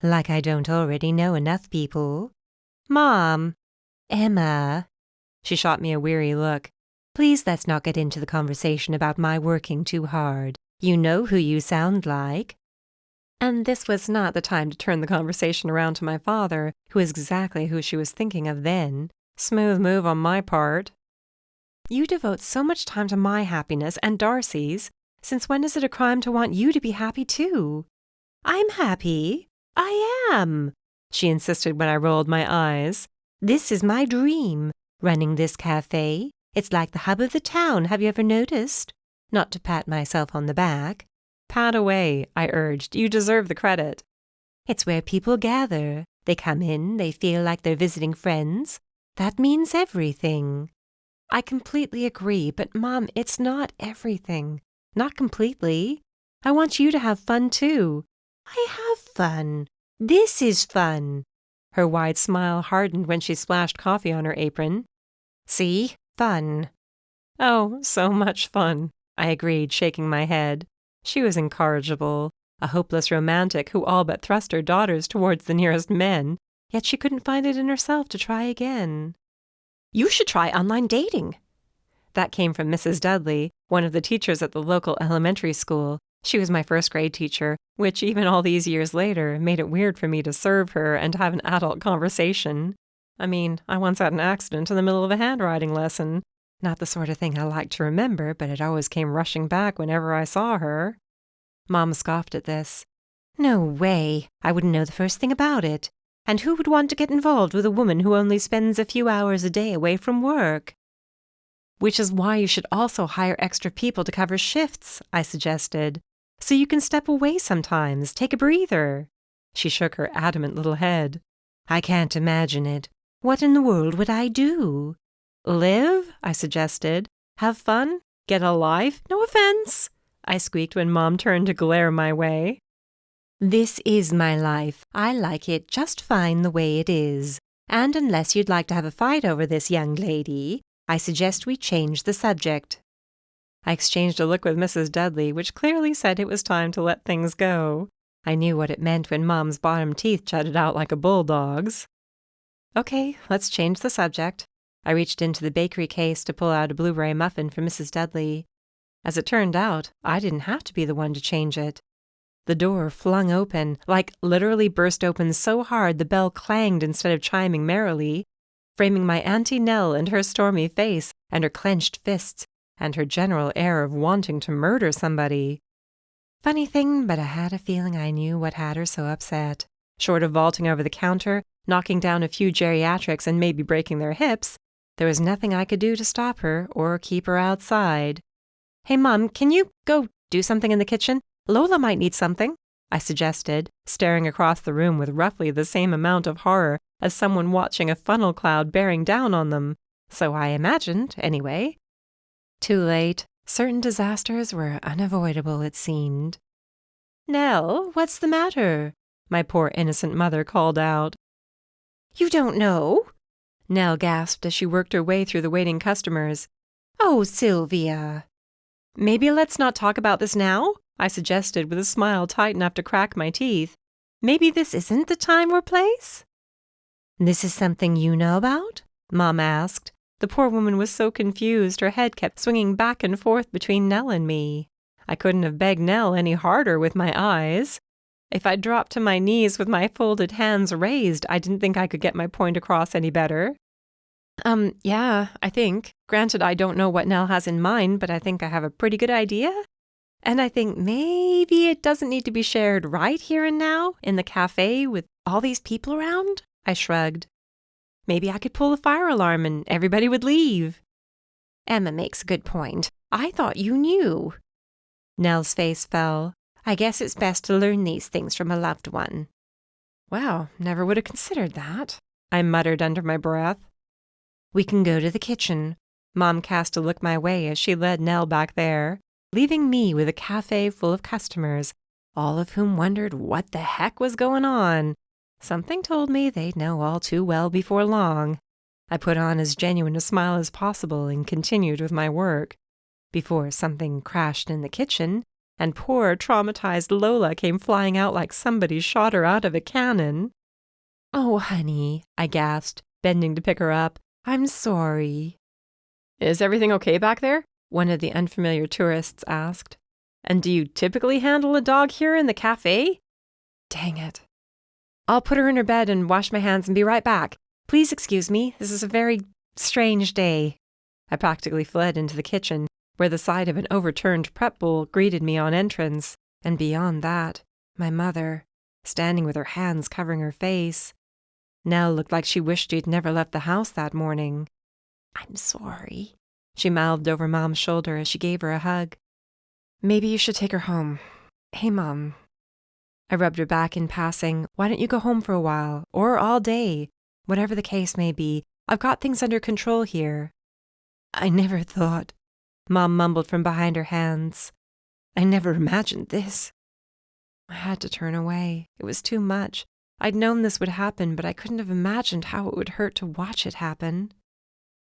Like I don't already know enough people. Mom. Emma. She shot me a weary look. Please let's not get into the conversation about my working too hard. You know who you sound like. And this was not the time to turn the conversation around to my father, who was exactly who she was thinking of then. Smooth move on my part. You devote so much time to my happiness and Darcy's. Since when is it a crime to want you to be happy too? I'm happy. I am, she insisted when I rolled my eyes. This is my dream, running this cafe. It's like the hub of the town, have you ever noticed? Not to pat myself on the back. Pat away, I urged. You deserve the credit. It's where people gather. They come in, they feel like they're visiting friends. That means everything. I completely agree, but Mom, it's not everything. Not completely. I want you to have fun too. I have fun. This is fun. Her wide smile hardened when she splashed coffee on her apron. See? Fun. Oh, so much fun, I agreed, shaking my head. She was incorrigible, a hopeless romantic who all but thrust her daughters towards the nearest men, yet she couldn't find it in herself to try again. You should try online dating. That came from Mrs. Dudley, one of the teachers at the local elementary school. She was my first-grade teacher, which even all these years later made it weird for me to serve her and have an adult conversation. I mean, I once had an accident in the middle of a handwriting lesson. Not the sort of thing I like to remember, but it always came rushing back whenever I saw her. Mom scoffed at this. No way. I wouldn't know the first thing about it. And who would want to get involved with a woman who only spends a few hours a day away from work? Which is why you should also hire extra people to cover shifts, I suggested. So you can step away sometimes, take a breather. She shook her adamant little head. I can't imagine it. What in the world would I do? Live, I suggested. Have fun? Get a life? No offense, I squeaked when Mom turned to glare my way. This is my life. I like it just fine the way it is. And unless you'd like to have a fight over this, young lady, I suggest we change the subject. I exchanged a look with Mrs. Dudley, which clearly said it was time to let things go. I knew what it meant when Mom's bottom teeth jutted out like a bulldog's. Okay, let's change the subject. I reached into the bakery case to pull out a blueberry muffin for Mrs. Dudley. As it turned out, I didn't have to be the one to change it. The door flung open, like literally burst open so hard the bell clanged instead of chiming merrily, framing my Auntie Nell and her stormy face and her clenched fists and her general air of wanting to murder somebody. Funny thing, but I had a feeling I knew what had her so upset. Short of vaulting over the counter, knocking down a few geriatrics and maybe breaking their hips, there was nothing I could do to stop her or keep her outside. Hey, Mom, can you go do something in the kitchen? Lola might need something, I suggested, staring across the room with roughly the same amount of horror as someone watching a funnel cloud bearing down on them. So I imagined, anyway. Too late. Certain disasters were unavoidable, it seemed. Nell, what's the matter? My poor innocent mother called out. You don't know? Nell gasped as she worked her way through the waiting customers. Oh, Sylvia. Maybe let's not talk about this now, I suggested with a smile tight enough to crack my teeth. Maybe this isn't the time or place? This is something you know about? Mom asked. The poor woman was so confused, her head kept swinging back and forth between Nell and me. I couldn't have begged Nell any harder with my eyes. If I dropped to my knees with my folded hands raised, I didn't think I could get my point across any better. Yeah, I think. Granted, I don't know what Nell has in mind, but I think I have a pretty good idea. And I think maybe it doesn't need to be shared right here and now, in the cafe with all these people around, I shrugged. Maybe I could pull the fire alarm and everybody would leave. Emma makes a good point. I thought you knew. Nell's face fell. I guess it's best to learn these things from a loved one. Wow, never would have considered that, I muttered under my breath. We can go to the kitchen. Mom cast a look my way as she led Nell back there, leaving me with a cafe full of customers, all of whom wondered what the heck was going on. Something told me they'd know all too well before long. I put on as genuine a smile as possible and continued with my work, before something crashed in the kitchen, and poor, traumatized Lola came flying out like somebody shot her out of a cannon. "Oh, honey," I gasped, bending to pick her up. "I'm sorry."
Is everything okay back there?
One of the unfamiliar tourists asked.
And do you typically handle a dog here in the cafe?
Dang it. "I'll put her in her bed and wash my hands and be right back. Please excuse me, this is a very strange day." I practically fled into the kitchen, where the sight of an overturned prep bowl greeted me on entrance, and beyond that, my mother, standing with her hands covering her face. Nell looked like she wished she'd never left the house that morning. "I'm sorry," she mouthed over Mom's shoulder as she gave her a hug. "Maybe you should take her home. Hey, Mom." I rubbed her back in passing. "Why don't you go home for a while, or all day? Whatever the case may be, I've got things under control here." "I never thought," Mom mumbled from behind her hands. "I never imagined this." I had to turn away. It was too much. I'd known this would happen, but I couldn't have imagined how it would hurt to watch it happen.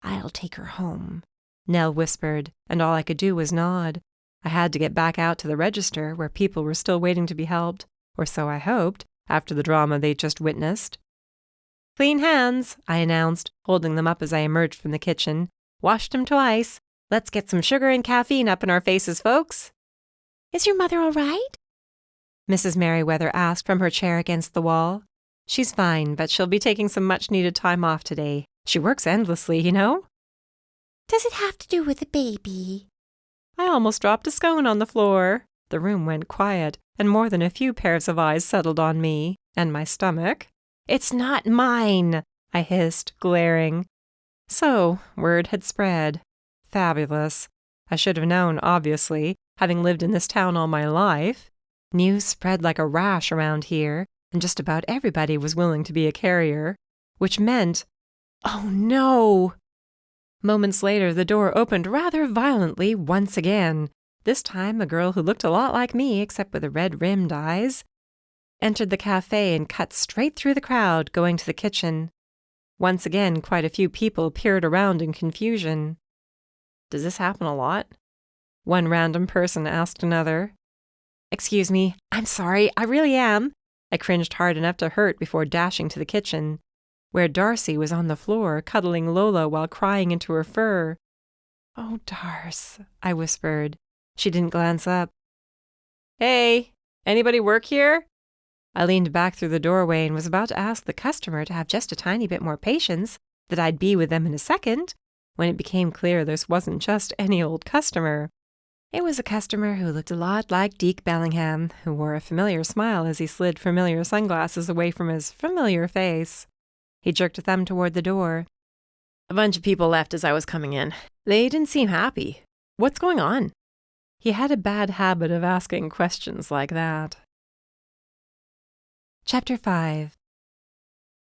"I'll take her home," Nell whispered, and all I could do was nod. I had to get back out to the register, where people were still waiting to be helped, or so I hoped, after the drama they'd just witnessed. "Clean hands," I announced, holding them up as I emerged from the kitchen. "Washed them twice. Let's get some sugar and caffeine up in our faces, folks."
"Is your mother all right?"
Mrs. Merriweather asked from her chair against the wall. "She's fine, but she'll be taking some much-needed time off today. She works endlessly, you know."
"Does it have to do with the baby?"
I almost dropped a scone on the floor. The room went quiet, and more than a few pairs of eyes settled on me, and my stomach. "It's not mine," I hissed, glaring. So, word had spread. Fabulous. I should have known, obviously, having lived in this town all my life. News spread like a rash around here, and just about everybody was willing to be a carrier, which meant, oh no! Moments later, the door opened rather violently once again. This time, a girl who looked a lot like me, except with the red-rimmed eyes, entered the cafe and cut straight through the crowd, going to the kitchen. Once again, quite a few people peered around in confusion.
Does this happen a lot?
One random person asked another. "Excuse me, I'm sorry, I really am." I cringed hard enough to hurt before dashing to the kitchen, where Darcy was on the floor, cuddling Lola while crying into her fur. "Oh, Darce," I whispered. She didn't glance up.
"Hey, anybody work here?"
I leaned back through the doorway and was about to ask the customer to have just a tiny bit more patience, that I'd be with them in a second, when it became clear this wasn't just any old customer. It was a customer who looked a lot like Deke Bellingham, who wore a familiar smile as he slid familiar sunglasses away from his familiar face. He jerked a thumb toward the door.
"A bunch of people left as I was coming in. They didn't seem happy. What's going on?"
He had a bad habit of asking questions like that. Chapter 5.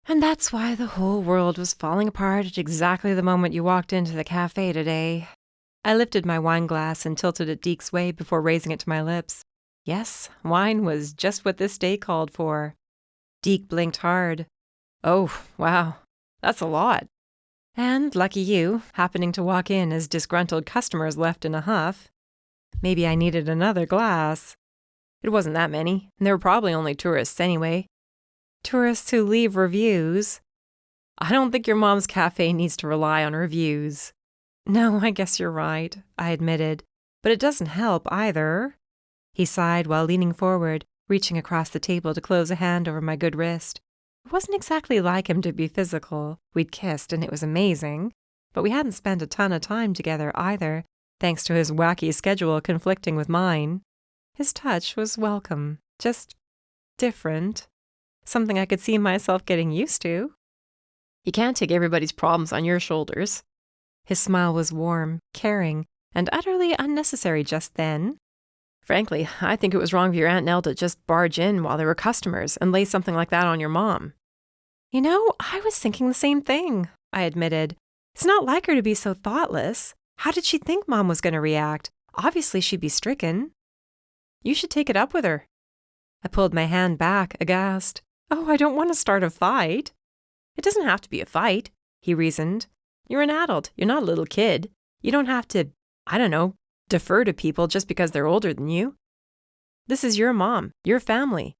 And that's why the whole world was falling apart at exactly the moment you walked into the cafe today. I lifted my wine glass and tilted it Deke's way before raising it to my lips. Yes, wine was just what this day called for. Deke blinked hard.
"Oh, wow. That's a lot."
And lucky you, happening to walk in as disgruntled customers left in a huff. Maybe I needed another glass.
It wasn't that many, and they were probably only tourists anyway.
Tourists who leave reviews.
I don't think your mom's cafe needs to rely on reviews.
No, I guess you're right, I admitted. But it doesn't help either. He sighed while leaning forward, reaching across the table to close a hand over my good wrist. It wasn't exactly like him to be physical. We'd kissed, and it was amazing. But we hadn't spent a ton of time together either, thanks to his wacky schedule conflicting with mine. His touch was welcome, just different. Something I could see myself getting used to.
You can't take everybody's problems on your shoulders.
His smile was warm, caring, and utterly unnecessary just then.
Frankly, I think it was wrong of your Aunt Nell to just barge in while there were customers and lay something like that on your mom.
You know, I was thinking the same thing, I admitted. It's not like her to be so thoughtless. How did she think Mom was going to react? Obviously she'd be stricken.
You should take it up with her.
I pulled my hand back, aghast. Oh, I don't want to start a fight. It doesn't have to be a fight, he reasoned. You're an adult. You're not a little kid. You don't have to, defer to people just because they're older than you. This is your mom, your family.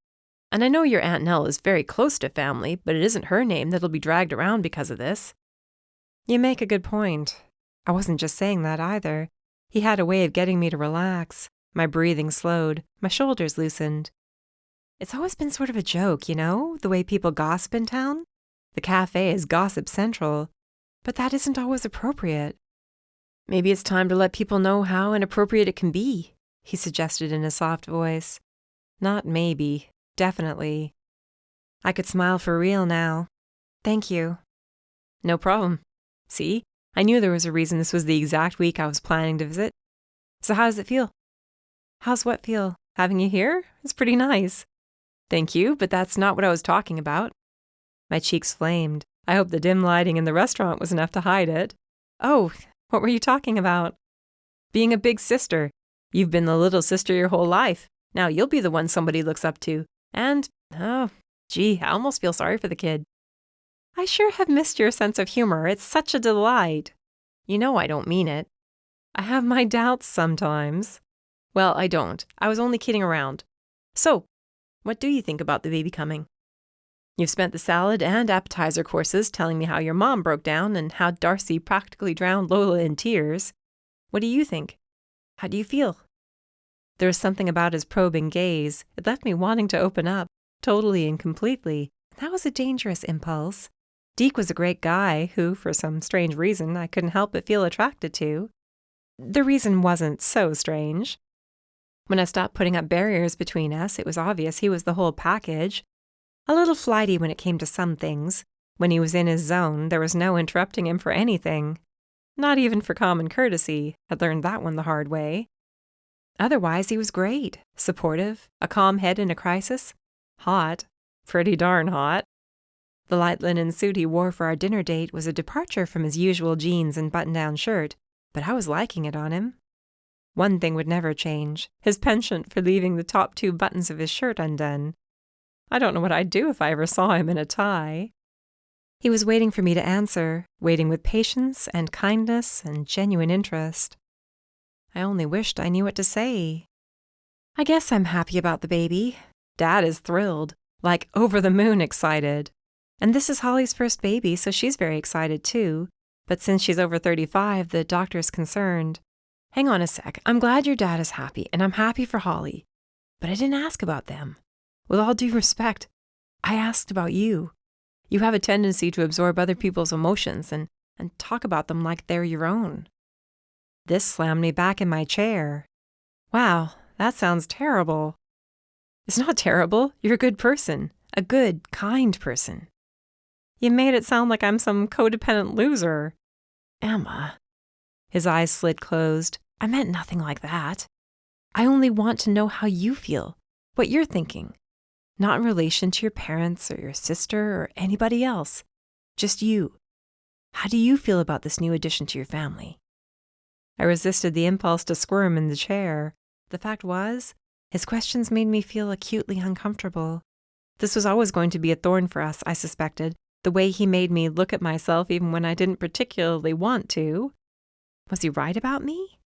And I know your Aunt Nell is very close to family, but it isn't her name that'll be dragged around because of this. You make a good point. I wasn't just saying that either. He had a way of getting me to relax. My breathing slowed. My shoulders loosened. It's always been sort of a joke, the way people gossip in town. The cafe is gossip central, but that isn't always appropriate. Maybe it's time to let people know how inappropriate it can be, he suggested in a soft voice. Not maybe, definitely. I could smile for real now. Thank you. No problem. See, I knew there was a reason this was the exact week I was planning to visit. So how does it feel? How's what feel? Having you here? It's pretty nice. Thank you, but that's not what I was talking about. My cheeks flamed. I hope the dim lighting in the restaurant was enough to hide it. Oh, what were you talking about? Being a big sister. You've been the little sister your whole life. Now you'll be the one somebody looks up to. And, I almost feel sorry for the kid. I sure have missed your sense of humor. It's such a delight. You know I don't mean it. I have my doubts sometimes. Well, I don't. I was only kidding around. So, what do you think about the baby coming? You've spent the salad and appetizer courses telling me how your mom broke down and how Darcy practically drowned Lola in tears. What do you think? How do you feel? There was something about his probing gaze. It left me wanting to open up, totally and completely. That was a dangerous impulse. Deke was a great guy who, for some strange reason, I couldn't help but feel attracted to. The reason wasn't so strange. When I stopped putting up barriers between us, it was obvious he was the whole package. A little flighty when it came to some things. When he was in his zone, there was no interrupting him for anything. Not even for common courtesy. I'd learned that one the hard way. Otherwise, he was great. Supportive. A calm head in a crisis. Hot. Pretty darn hot. The light linen suit he wore for our dinner date was a departure from his usual jeans and button-down shirt, but I was liking it on him. One thing would never change, his penchant for leaving the top 2 buttons of his shirt undone. I don't know what I'd do if I ever saw him in a tie. He was waiting for me to answer, waiting with patience and kindness and genuine interest. I only wished I knew what to say. I guess I'm happy about the baby. Dad is thrilled, like over the moon excited. And this is Holly's first baby, so she's very excited too. But since she's over 35, the doctor's concerned. Hang on a sec. I'm glad your dad is happy, and I'm happy for Holly. But I didn't ask about them. With all due respect, I asked about you. You have a tendency to absorb other people's emotions and talk about them like they're your own. This slammed me back in my chair. Wow, that sounds terrible. It's not terrible. You're a good person. A good, kind person. You made it sound like I'm some codependent loser. Emma. His eyes slid closed. I meant nothing like that. I only want to know how you feel, what you're thinking. Not in relation to your parents or your sister or anybody else. Just you. How do you feel about this new addition to your family? I resisted the impulse to squirm in the chair. The fact was, his questions made me feel acutely uncomfortable. This was always going to be a thorn for us, I suspected, the way he made me look at myself even when I didn't particularly want to. Was he right about me?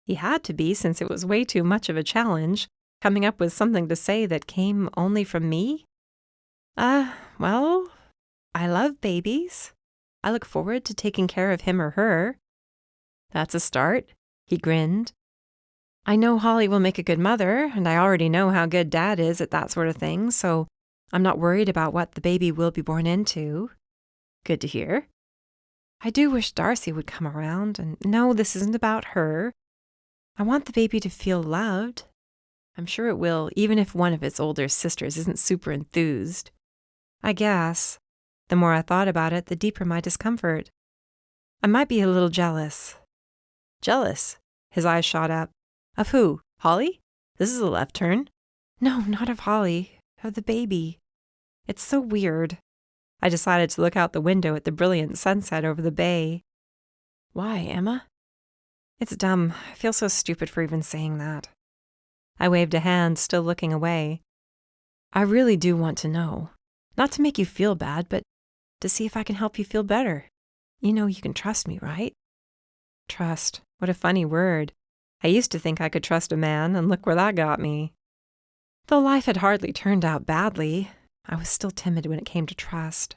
He had to be, since it was way too much of a challenge, coming up with something to say that came only from me. Well, I love babies. I look forward to taking care of him or her. That's a start, he grinned. I know Holly will make a good mother, and I already know how good Dad is at that sort of thing, so I'm not worried about what the baby will be born into. Good to hear. I do wish Darcy would come around, and no, this isn't about her. I want the baby to feel loved. I'm sure it will, even if one of its older sisters isn't super enthused. I guess. The more I thought about it, the deeper my discomfort. I might be a little jealous. Jealous? His eyes shot up. Of who? Holly? This is a left turn. No, not of Holly. Of the baby. It's so weird. I decided to look out the window at the brilliant sunset over the bay. Why, Emma? It's dumb. I feel so stupid for even saying that. I waved a hand, still looking away. I really do want to know. Not to make you feel bad, but to see if I can help you feel better. You know you can trust me, right? Trust. What a funny word. I used to think I could trust a man, and look where that got me. Though life had hardly turned out badly, I was still timid when it came to trust.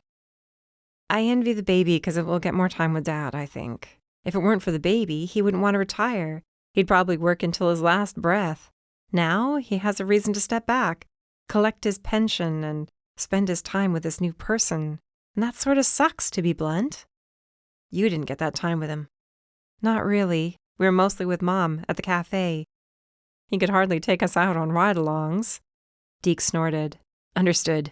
I envy the baby because it will get more time with Dad, I think. If it weren't for the baby, he wouldn't want to retire. He'd probably work until his last breath. Now he has a reason to step back, collect his pension, and spend his time with this new person. And that sort of sucks, to be blunt. You didn't get that time with him. Not really. We were mostly with Mom at the cafe. He could hardly take us out on ride-alongs. Deke snorted. Understood.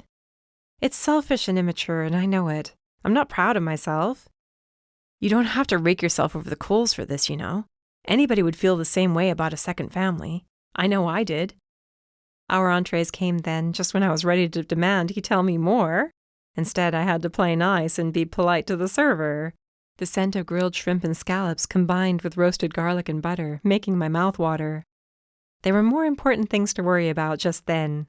It's selfish and immature, and I know it. I'm not proud of myself. You don't have to rake yourself over the coals for this, you know. Anybody would feel the same way about a second family. I know I did. Our entrees came then, just when I was ready to demand he tell me more. Instead, I had to play nice and be polite to the server. The scent of grilled shrimp and scallops combined with roasted garlic and butter, making my mouth water. There were more important things to worry about just then.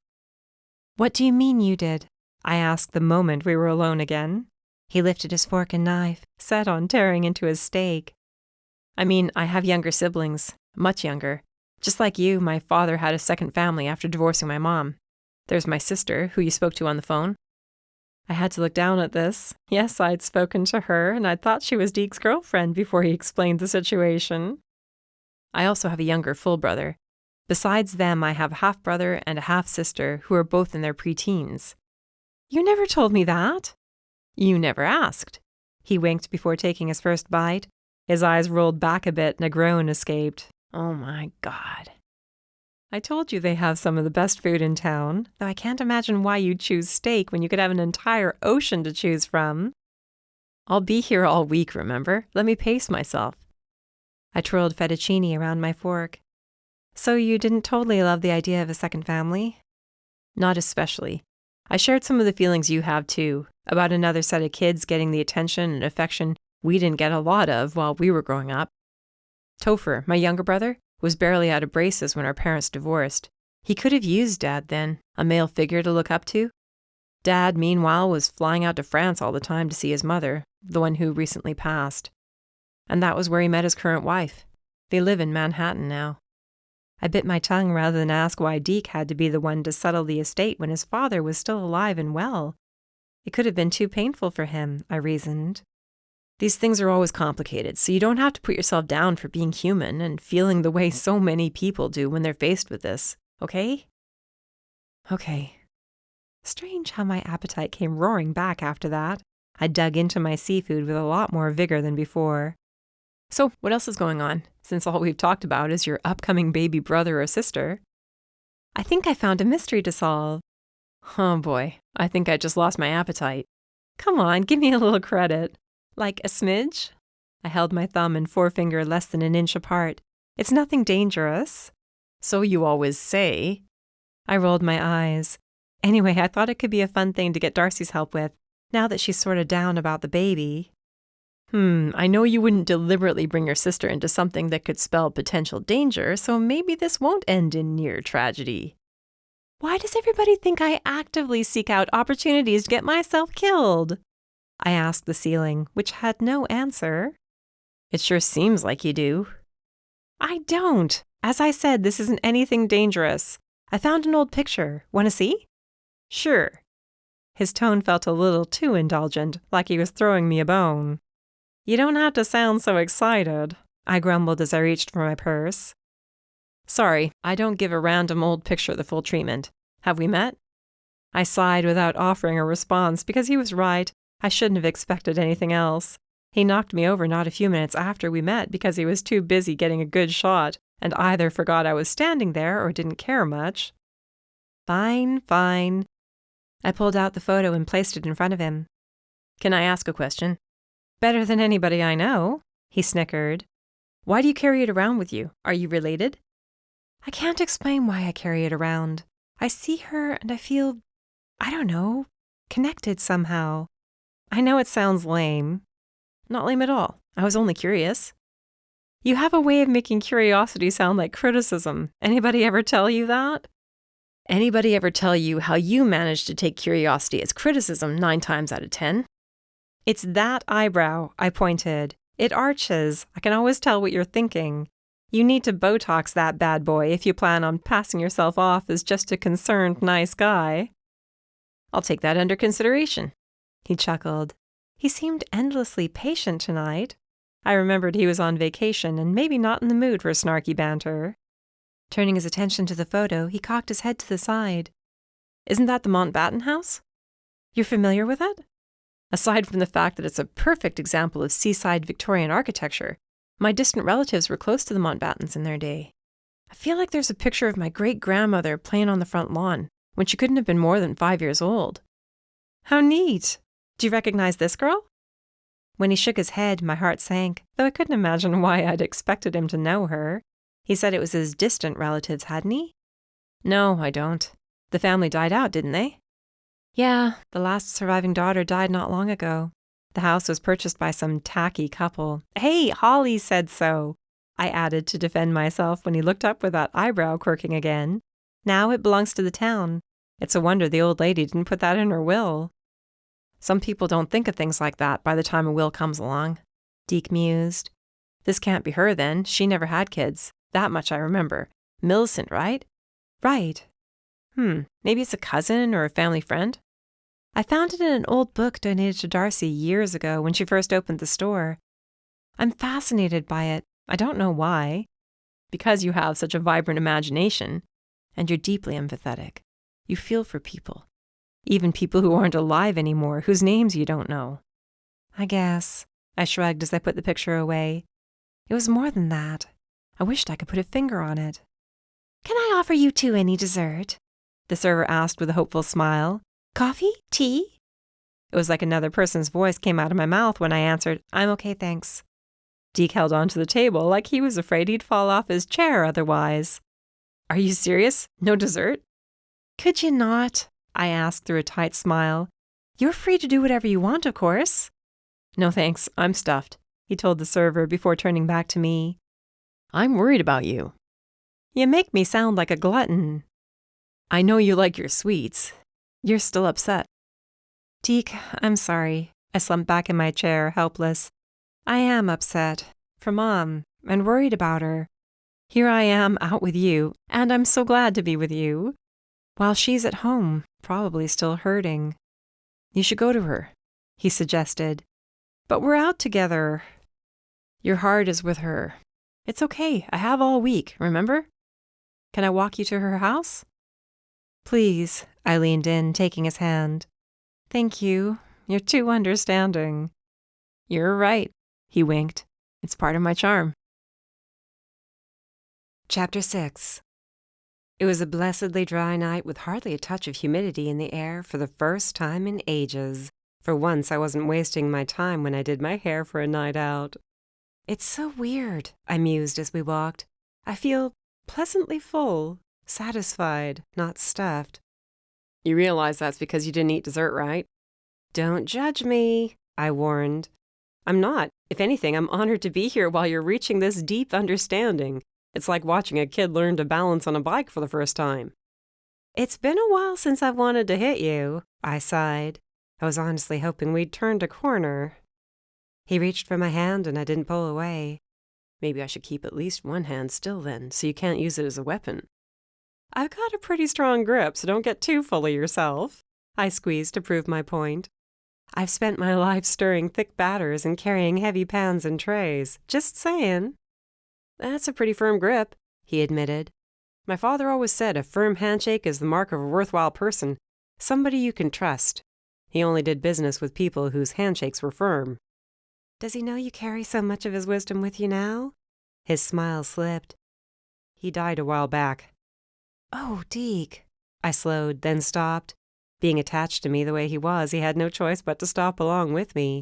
What do you mean you did? I asked the moment we were alone again. He lifted his fork and knife, set on tearing into his steak. I mean, I have younger siblings, much younger. Just like you, my father had a second family after divorcing my mom. There's my sister, who you spoke to on the phone. I had to look down at this. Yes, I'd spoken to her, and I'd thought she was Deke's girlfriend before he explained the situation. I also have a younger full brother. Besides them, I have a half-brother and a half-sister who are both in their preteens. You never told me that. You never asked. He winked before taking his first bite. His eyes rolled back a bit and a groan escaped. Oh my God. I told you they have some of the best food in town, though I can't imagine why you'd choose steak when you could have an entire ocean to choose from. I'll be here all week, remember? Let me pace myself. I twirled fettuccine around my fork. So you didn't totally love the idea of a second family? Not especially. I shared some of the feelings you have too, about another set of kids getting the attention and affection we didn't get a lot of while we were growing up. Topher, my younger brother, was barely out of braces when our parents divorced. He could have used Dad then, a male figure to look up to. Dad, meanwhile, was flying out to France all the time to see his mother, the one who recently passed. And that was where he met his current wife. They live in Manhattan now. I bit my tongue rather than ask why Deke had to be the one to settle the estate when his father was still alive and well. It could have been too painful for him, I reasoned. These things are always complicated, so you don't have to put yourself down for being human and feeling the way so many people do when they're faced with this, okay? Okay. Strange how my appetite came roaring back after that. I dug into my seafood with a lot more vigor than before. So, what else is going on, since all we've talked about is your upcoming baby brother or sister? I think I found a mystery to solve. Oh boy, I think I just lost my appetite. Come on, give me a little credit. Like a smidge? I held my thumb and forefinger less than an inch apart. It's nothing dangerous. So you always say. I rolled my eyes. Anyway, I thought it could be a fun thing to get Darcy's help with, now that she's sort of down about the baby. I know you wouldn't deliberately bring your sister into something that could spell potential danger, so maybe this won't end in near tragedy. Why does everybody think I actively seek out opportunities to get myself killed? I asked the ceiling, which had no answer. It sure seems like you do. I don't. As I said, this isn't anything dangerous. I found an old picture. Want to see? Sure. His tone felt a little too indulgent, like he was throwing me a bone. You don't have to sound so excited, I grumbled as I reached for my purse. Sorry, I don't give a random old picture the full treatment. Have we met? I sighed without offering a response because he was right. I shouldn't have expected anything else. He knocked me over not a few minutes after we met because he was too busy getting a good shot and either forgot I was standing there or didn't care much. Fine. I pulled out the photo and placed it in front of him. Can I ask a question? Better than anybody I know, he snickered. Why do you carry it around with you? Are you related? I can't explain why I carry it around. I see her and I feel, I don't know, connected somehow. I know it sounds lame. Not lame at all. I was only curious. You have a way of making curiosity sound like criticism. Anybody ever tell you that? Anybody ever tell you how you manage to take curiosity as criticism 9 times out of 10?
It's that eyebrow, I pointed. It arches. I can always tell what you're thinking. You need to Botox that bad boy if you plan on passing yourself off as just a concerned, nice guy.
I'll take that under consideration.
He chuckled. He seemed endlessly patient tonight. I remembered he was on vacation and maybe not in the mood for snarky banter. Turning his attention to the photo, he cocked his head to the side.
Isn't that the Mountbatten house?
You're familiar with it?
Aside from the fact that it's a perfect example of seaside Victorian architecture, my distant relatives were close to the Mountbattens in their day. I feel like there's a picture of my great-grandmother playing on the front lawn when she couldn't have been more than 5 years old.
How neat! Do you recognize this girl? When he shook his head, my heart sank, though I couldn't imagine why I'd expected him to know her. He said it was his distant relatives, hadn't he?
No, I don't. The family died out, didn't they?
Yeah, the last surviving daughter died not long ago. The house was purchased by some tacky couple. Hey, Holly said so, I added to defend myself when he looked up with that eyebrow quirking again. Now it belongs to the town. It's a wonder the old lady didn't put that in her will.
Some people don't think of things like that by the time a will comes along,
Deke mused.
This can't be her then. She never had kids. That much I remember. Millicent, right?
Right.
Maybe it's a cousin or a family friend?
I found it in an old book donated to Darcy years ago when she first opened the store. I'm fascinated by it. I don't know why.
Because you have such a vibrant imagination, and you're deeply empathetic. You feel for people. Even people who aren't alive anymore, whose names you don't know.
I guess. I shrugged as I put the picture away. It was more than that. I wished I could put a finger on it.
Can I offer you two any dessert?
The server asked with a hopeful smile. Coffee? Tea? It was like another person's voice came out of my mouth when I answered, I'm okay, thanks. Deke held onto the table like he was afraid he'd fall off his chair otherwise.
Are you serious? No dessert?
Could you not? I asked through a tight smile. You're free to do whatever you want, of course.
No thanks, I'm stuffed,
he told the server before turning back to me.
I'm worried about you.
You make me sound like a glutton.
I know you like your sweets. You're still upset.
Deke, I'm sorry. I slumped back in my chair, helpless. I am upset. For Mom, and worried about her. Here I am, out with you, and I'm so glad to be with you. While she's at home, probably still hurting.
You should go to her,
he suggested. But we're out together.
Your heart is with her. It's okay, I have all week, remember? Can I walk you to her house?
Please, I leaned in, taking his hand. Thank you. You're too understanding.
You're right, he winked. It's part of my charm.
Chapter 6. It was a blessedly dry night with hardly a touch of humidity in the air for the first time in ages. For once, I wasn't wasting my time when I did my hair for a night out. It's so weird, I mused as we walked. I feel pleasantly full, satisfied, not stuffed.
You realize that's because you didn't eat dessert, right?
Don't judge me, I warned.
I'm not. If anything, I'm honored to be here while you're reaching this deep understanding. It's like watching a kid learn to balance on a bike for the first time.
It's been a while since I've wanted to hit you, I sighed. I was honestly hoping we'd turned a corner. He reached for my hand and I didn't pull away.
Maybe I should keep at least one hand still then, so you can't use it as a weapon.
I've got a pretty strong grip, so don't get too full of yourself. I squeezed to prove my point. I've spent my life stirring thick batters and carrying heavy pans and trays. Just saying.
That's a pretty firm grip, he admitted. My father always said a firm handshake is the mark of a worthwhile person, somebody you can trust. He only did business with people whose handshakes were firm.
Does he know you carry so much of his wisdom with you now? His smile slipped.
He died a while back.
Oh, Deke. I slowed, then stopped. Being attached to me the way he was, he had no choice but to stop along with me.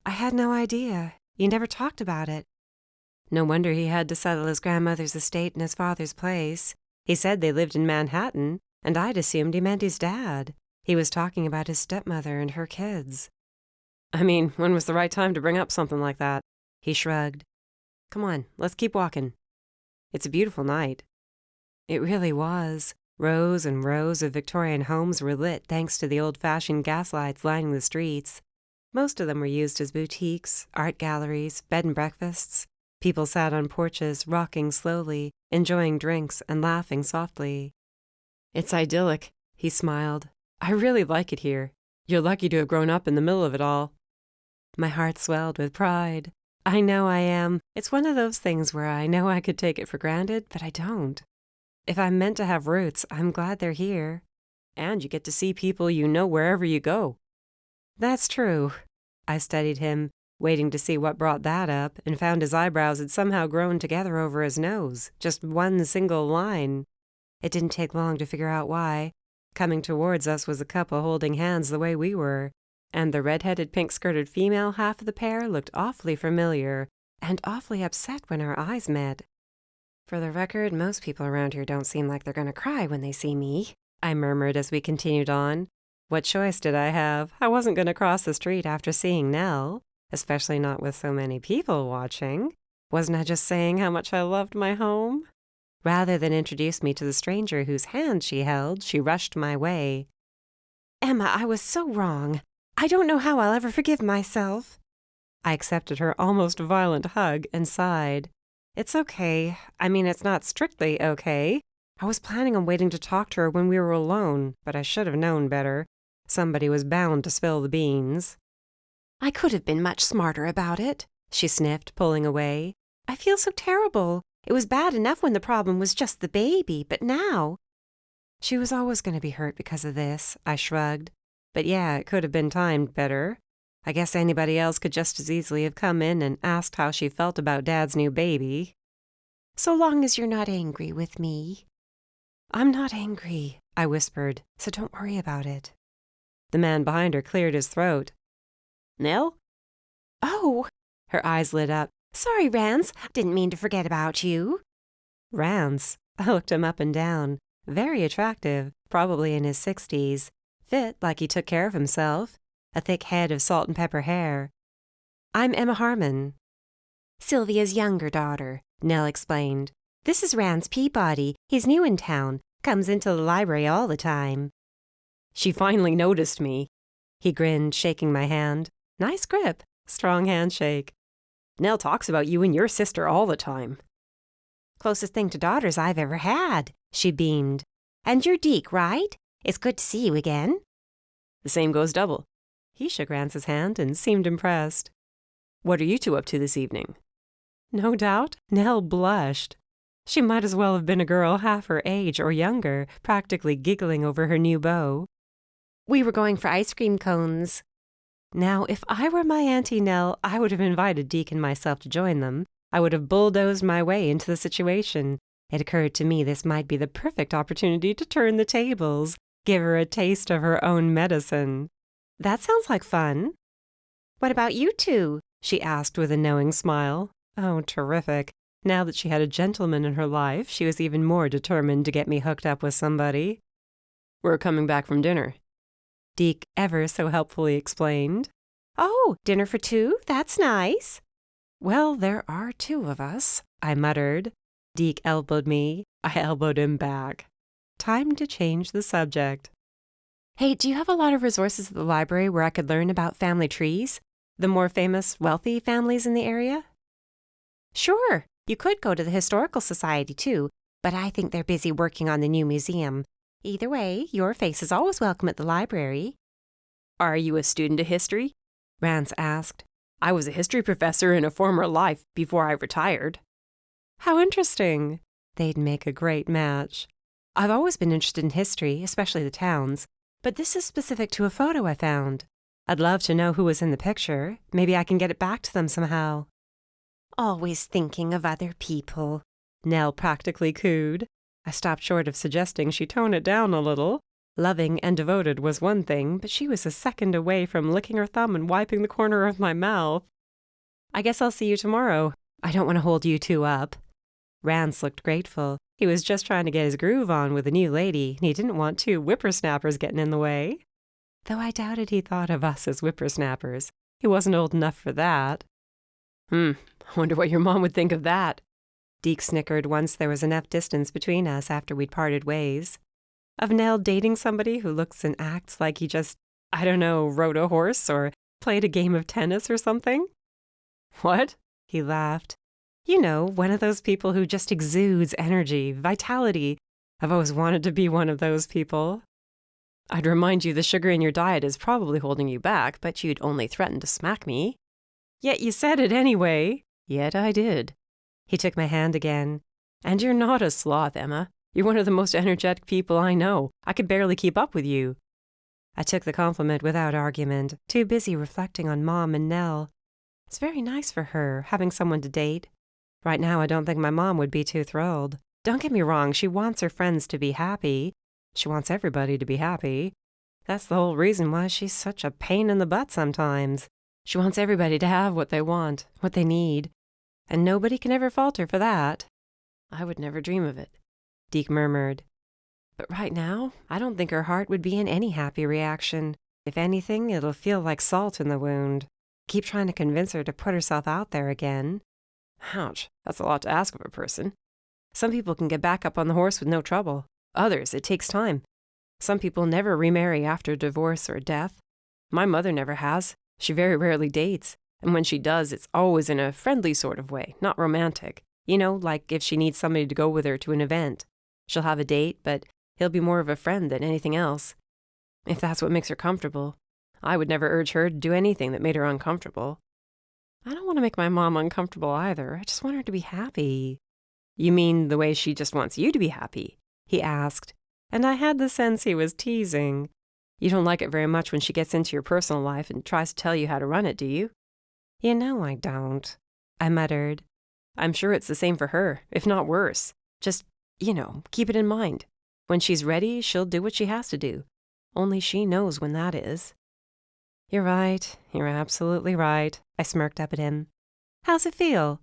I had no idea. You never talked about it. No wonder he had to settle his grandmother's estate in his father's place. He said they lived in Manhattan, and I'd assumed he meant his dad. He was talking about his stepmother and her kids.
I mean, when was the right time to bring up something like that?
He shrugged.
Come on, let's keep walking. It's a beautiful night.
It really was. Rows and rows of Victorian homes were lit thanks to the old-fashioned gaslights lining the streets. Most of them were used as boutiques, art galleries, bed and breakfasts. People sat on porches, rocking slowly, enjoying drinks and laughing softly. "It's idyllic," he smiled. "I really like it here. You're lucky to have grown up in the middle of it all." My heart swelled with pride. I know I am. It's one of those things where I know I could take it for granted, but I don't. If I'm meant to have roots, I'm glad they're here. And you get to see people you know wherever you go. That's true. I studied him, waiting to see what brought that up, and found his eyebrows had somehow grown together over his nose, just one single line. It didn't take long to figure out why. Coming towards us was a couple holding hands the way we were, and the red-headed, pink-skirted female half of the pair looked awfully familiar and awfully upset when our eyes met. "For the record, most people around here don't seem like they're going to cry when they see me," I murmured as we continued on. What choice did I have? I wasn't going to cross the street after seeing Nell, especially not with so many people watching. Wasn't I just saying how much I loved my home? Rather than introduce me to the stranger whose hand she held, she rushed my way. "Emma, I was so wrong. I don't know how I'll ever forgive myself." I accepted her almost violent hug and sighed. "It's okay. I mean, it's not strictly okay. I was planning on waiting to talk to her when we were alone, but I should have known better. Somebody was bound to spill the beans." "I could have been much smarter about it," she sniffed, pulling away. "I feel so terrible. It was bad enough when the problem was just the baby, but now—" "She was always going to be hurt because of this," I shrugged. "But yeah, it could have been timed better. I guess anybody else could just as easily have come in and asked how she felt about Dad's new baby." "So long as you're not angry with me." "I'm not angry," I whispered, "so don't worry about it." The man behind her cleared his throat. "Nell?" "Oh!" Her eyes lit up. "Sorry, Rance. Didn't mean to forget about you." Rance? I looked him up and down. Very attractive, probably in his 60s. Fit, like he took care of himself. A thick head of salt and pepper hair. "I'm Emma Harmon." "Sylvia's younger daughter," Nell explained. "This is Rance Peabody. He's new in town. Comes into the library all the time." "She finally noticed me." He grinned, shaking my hand. Nice grip. Strong handshake. "Nell talks about you and your sister all the time." "Closest thing to daughters I've ever had," she beamed. "And you're Deke, right? It's good to see you again." "The same goes double." He shook Rance's hand and seemed impressed. "What are you two up to this evening?" No doubt, Nell blushed. She might as well have been a girl half her age or younger, practically giggling over her new beau.
"We were going for ice cream cones."
Now, if I were my Auntie Nell, I would have invited Deke and myself to join them. I would have bulldozed my way into the situation. It occurred to me this might be the perfect opportunity to turn the tables, give her a taste of her own medicine. That sounds like fun.
"What about you two?"
she asked with a knowing smile. Oh, terrific. Now that she had a gentleman in her life, she was even more determined to get me hooked up with somebody. "We're coming back from dinner," Deke ever so helpfully explained.
"Oh, dinner for two? That's nice."
"Well, there are two of us," I muttered. Deke elbowed me. I elbowed him back. Time to change the subject. "Hey, do you have a lot of resources at the library where I could learn about family trees? The more famous, wealthy families in the area?"
"Sure. You could go to the Historical Society, too, but I think they're busy working on the new museum. Either way, your face is always welcome at the library."
"Are you a student of history?" Rance asked. "I was a history professor in a former life before I retired." "How interesting." They'd make a great match. "I've always been interested in history, especially the towns, but this is specific to a photo I found. I'd love to know who was in the picture. Maybe I can get it back to them somehow."
"Always thinking of other people,"
Nell practically cooed. I stopped short of suggesting she tone it down a little. Loving and devoted was one thing, but she was a second away from licking her thumb and wiping the corner of my mouth. "I guess I'll see you tomorrow. I don't want to hold you two up." Rance looked grateful. He was just trying to get his groove on with a new lady, and he didn't want two whippersnappers getting in the way. Though I doubted he thought of us as whippersnappers. He wasn't old enough for that. I wonder what your mom would think of that." Deke snickered once there was enough distance between us after we'd parted ways. Of Nell dating somebody who looks and acts like he just, I don't know, rode a horse or played a game of tennis or something? What? He laughed. You know, one of those people who just exudes energy, vitality. I've always wanted to be one of those people. I'd remind you the sugar in your diet is probably holding you back, but you'd only threaten to smack me. Yet you said it anyway. Yet I did. He took my hand again. And you're not a sloth, Emma. You're one of the most energetic people I know. I could barely keep up with you. I took the compliment without argument, too busy reflecting on Mom and Nell. It's very nice for her, having someone to date. Right now, I don't think my mom would be too thrilled. Don't get me wrong, she wants her friends to be happy. She wants everybody to be happy. That's the whole reason why she's such a pain in the butt sometimes. She wants everybody to have what they want, what they need. And nobody can ever fault her for that. I would never dream of it, Deke murmured. But right now, I don't think her heart would be in any happy reaction. If anything, it'll feel like salt in the wound. Keep trying to convince her to put herself out there again. Ouch, that's a lot to ask of a person. Some people can get back up on the horse with no trouble. Others, it takes time. Some people never remarry after divorce or death. My mother never has. She very rarely dates. And when she does, it's always in a friendly sort of way, not romantic. You know, like if she needs somebody to go with her to an event. She'll have a date, but he'll be more of a friend than anything else. If that's what makes her comfortable. I would never urge her to do anything that made her uncomfortable. I don't want to make my mom uncomfortable either. I just want her to be happy. You mean the way she just wants you to be happy? He asked, and I had the sense he was teasing. You don't like it very much when she gets into your personal life and tries to tell you how to run it, do you? You know I don't, I muttered. I'm sure it's the same for her, if not worse. Just, keep it in mind. When she's ready, she'll do what she has to do. Only she knows when that is. You're right. You're absolutely right. I smirked up at him. How's it feel?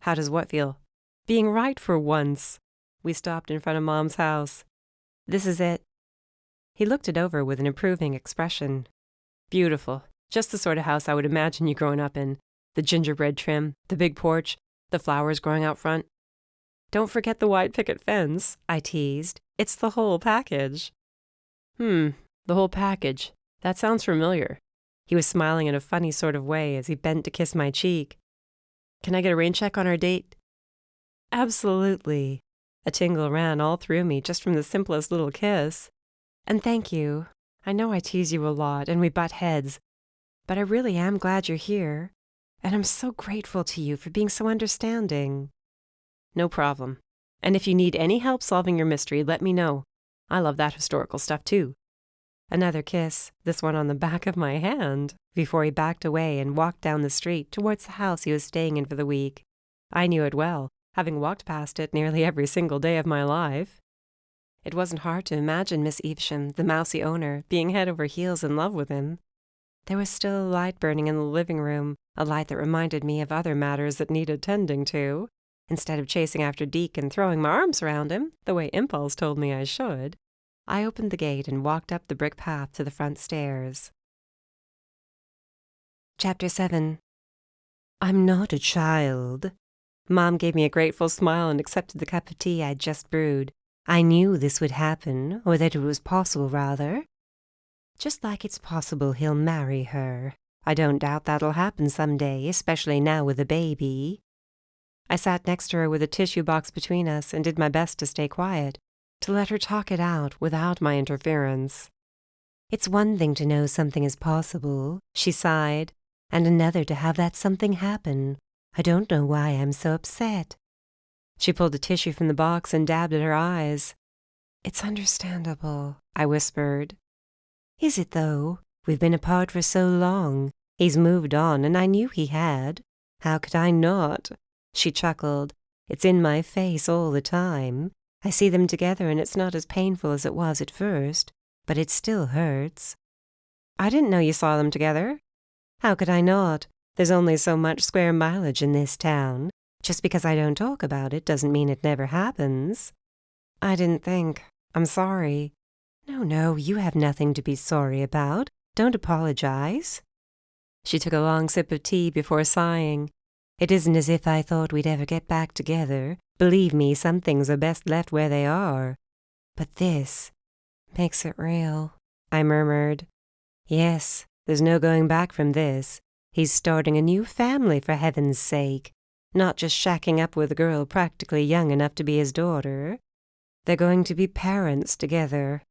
How does what feel? Being right for once. We stopped in front of Mom's house. This is it. He looked it over with an approving expression. Beautiful. Just the sort of house I would imagine you growing up in. The gingerbread trim, the big porch, the flowers growing out front. Don't forget the white picket fence, I teased. It's the whole package. The whole package. That sounds familiar. He was smiling in a funny sort of way as he bent to kiss my cheek. Can I get a rain check on our date? Absolutely. A tingle ran all through me just from the simplest little kiss. And thank you. I know I tease you a lot and we butt heads, but I really am glad you're here. And I'm so grateful to you for being so understanding. No problem. And if you need any help solving your mystery, let me know. I love that historical stuff too. Another kiss, this one on the back of my hand, before he backed away and walked down the street towards the house he was staying in for the week. I knew it well, having walked past it nearly every single day of my life. It wasn't hard to imagine Miss Evesham, the mousy owner, being head over heels in love with him. There was still a light burning in the living room, a light that reminded me of other matters that needed tending to. Instead of chasing after Deke and throwing my arms around him, the way impulse told me I should, I opened the gate and walked up the brick path to the front stairs. Chapter 7. I'm not a child. Mom gave me a grateful smile and accepted the cup of tea I'd just brewed. I knew this would happen, or that it was possible, rather. Just like it's possible he'll marry her. I don't doubt that'll happen someday, especially now with a baby. I sat next to her with a tissue box between us and did my best to stay quiet, to let her talk it out without my interference. It's one thing to know something is possible, she sighed, and another to have that something happen. I don't know why I'm so upset. She pulled a tissue from the box and dabbed at her eyes. It's understandable, I whispered. Is it, though? We've been apart for so long. He's moved on, and I knew he had. How could I not? She chuckled. It's in my face all the time. I see them together, and it's not as painful as it was at first, but it still hurts. I didn't know you saw them together. How could I not? There's only so much square mileage in this town. Just because I don't talk about it doesn't mean it never happens. I didn't think. I'm sorry. No, you have nothing to be sorry about. Don't apologize. She took a long sip of tea before sighing. It isn't as if I thought we'd ever get back together. Believe me, some things are best left where they are. But this, Makes it real, I murmured. Yes, there's no going back from this. He's starting a new family, for heaven's sake. Not just shacking up with a girl practically young enough to be his daughter. They're going to be parents together.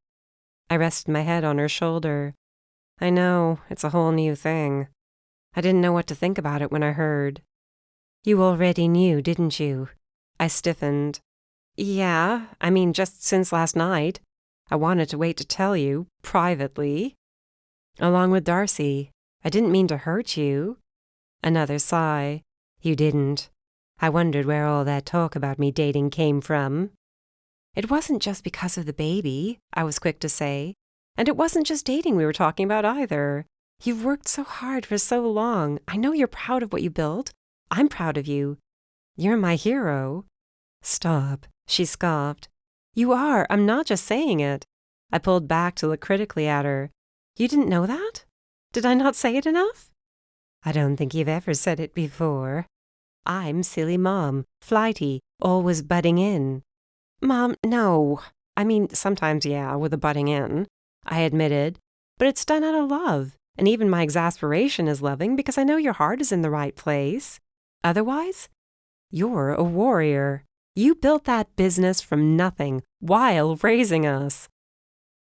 I rested my head on her shoulder. I know, it's a whole new thing. I didn't know what to think about it when I heard. You already knew, didn't you? I stiffened. Yeah, I mean, just since last night. I wanted to wait to tell you, privately. Along with Darcy. I didn't mean to hurt you. Another sigh. You didn't. I wondered where all that talk about me dating came from. It wasn't just because of the baby, I was quick to say. And it wasn't just dating we were talking about either. You've worked so hard for so long. I know you're proud of what you built. I'm proud of you. You're my hero. Stop, she scoffed. You are. I'm not just saying it. I pulled back to look critically at her. You didn't know that? Did I not say it enough? I don't think you've ever said it before. I'm silly Mom, flighty, always butting in. Mom, no. I mean, sometimes, yeah, with a butting in, I admitted. But it's done out of love, and even my exasperation is loving because I know your heart is in the right place. Otherwise, you're a warrior. You built that business from nothing while raising us.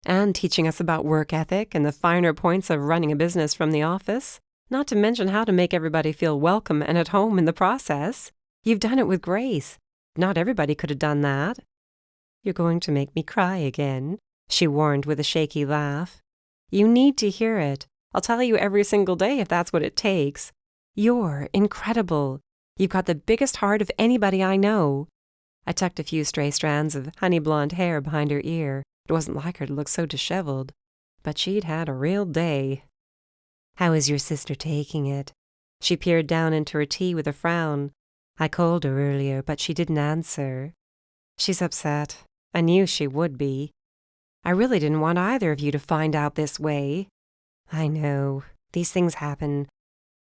And teaching us about work ethic and the finer points of running a business from the office, not to mention how to make everybody feel welcome and at home in the process. You've done it with grace. Not everybody could have done that. You're going to make me cry again, she warned with a shaky laugh. You need to hear it. I'll tell you every single day if that's what it takes. You're incredible. You've got the biggest heart of anybody I know. I tucked a few stray strands of honey blonde hair behind her ear. It wasn't like her to look so disheveled. But she'd had a real day. How is your sister taking it? She peered down into her tea with a frown. I called her earlier, but she didn't answer. She's upset. I knew she would be. I really didn't want either of you to find out this way. I know. These things happen.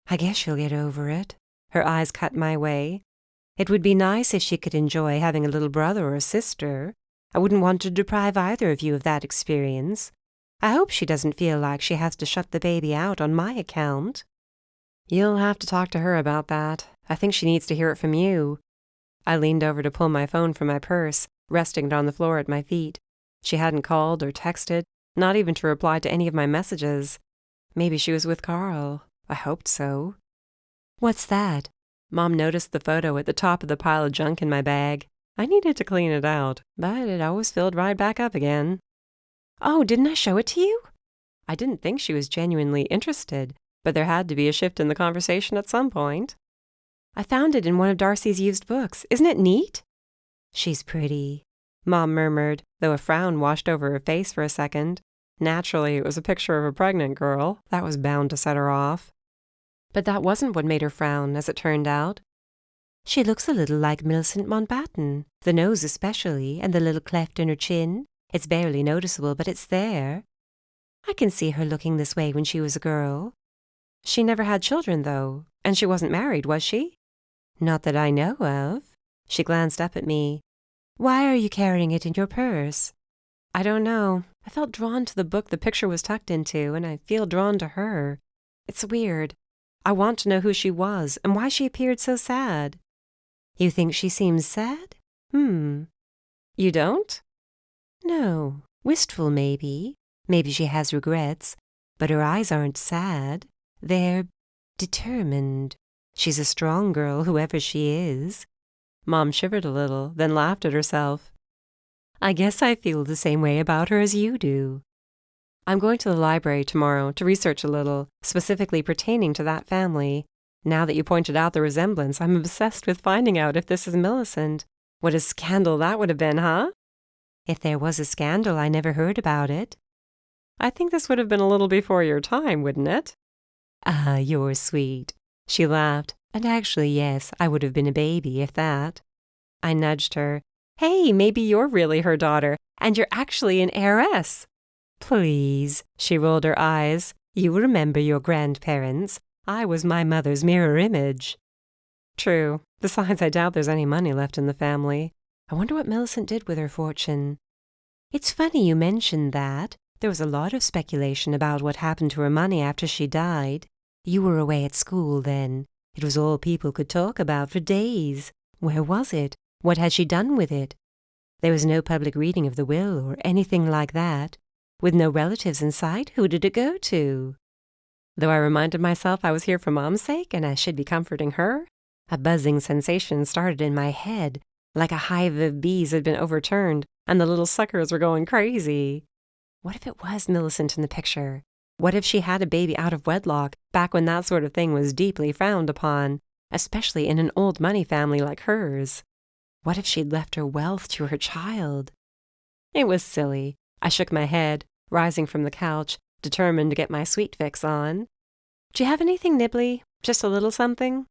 I guess she'll get over it. Her eyes cut my way. It would be nice if she could enjoy having a little brother or a sister. I wouldn't want to deprive either of you of that experience. I hope she doesn't feel like she has to shut the baby out on my account. You'll have to talk to her about that. I think she needs to hear it from you. I leaned over to pull my phone from my purse, resting it on the floor at my feet. She hadn't called or texted, not even to reply to any of my messages. Maybe she was with Carl. I hoped so. What's that? Mom noticed the photo at the top of the pile of junk in my bag. I needed to clean it out, but it always filled right back up again. Oh, didn't I show it to you? I didn't think she was genuinely interested, but there had to be a shift in the conversation at some point. I found it in one of Darcy's used books. Isn't it neat? She's pretty, Mom murmured, though a frown washed over her face for a second. Naturally, it was a picture of a pregnant girl. That was bound to set her off. But that wasn't what made her frown, as it turned out. She looks a little like Millicent Mountbatten, the nose especially, and the little cleft in her chin. It's barely noticeable, but it's there. I can see her looking this way when she was a girl. She never had children, though, and she wasn't married, was she? Not that I know of. She glanced up at me. Why are you carrying it in your purse? I don't know. I felt drawn to the book the picture was tucked into, and I feel drawn to her. It's weird. I want to know who she was and why she appeared so sad. You think she seems sad? You don't? No. Wistful, maybe. Maybe she has regrets. But her eyes aren't sad. They're determined. She's a strong girl, whoever she is. Mom shivered a little, then laughed at herself. I guess I feel the same way about her as you do. I'm going to the library tomorrow to research a little, specifically pertaining to that family. Now that you pointed out the resemblance, I'm obsessed with finding out if this is Millicent. What a scandal that would have been, huh? If there was a scandal, I never heard about it. I think this would have been a little before your time, wouldn't it? Ah, you're sweet. She laughed. And actually, yes, I would have been a baby, if that. I nudged her. Hey, maybe you're really her daughter, and you're actually an heiress. Please, she rolled her eyes. You remember your grandparents. I was my mother's mirror image. True. Besides, I doubt there's any money left in the family. I wonder what Millicent did with her fortune.
It's funny you mentioned that. There was a lot of speculation about what happened to her money after she died. You were away at school then. It was all people could talk about for days. Where was it? What had she done with it? There was no public reading of the will or anything like that. With no relatives in sight, who did it go to? Though I reminded myself I was here for Mom's sake and I should be comforting her, a buzzing sensation started in my head, like a hive of bees had been overturned and the little suckers were going crazy. What if it was Millicent in the picture? What if she had a baby out of wedlock back when that sort of thing was deeply frowned upon, especially in an old money family like hers? What if she'd left her wealth to her child? It was silly. I shook my head, rising from the couch, determined to get my sweet fix on. "Do you have anything nibbly? Just a little something?"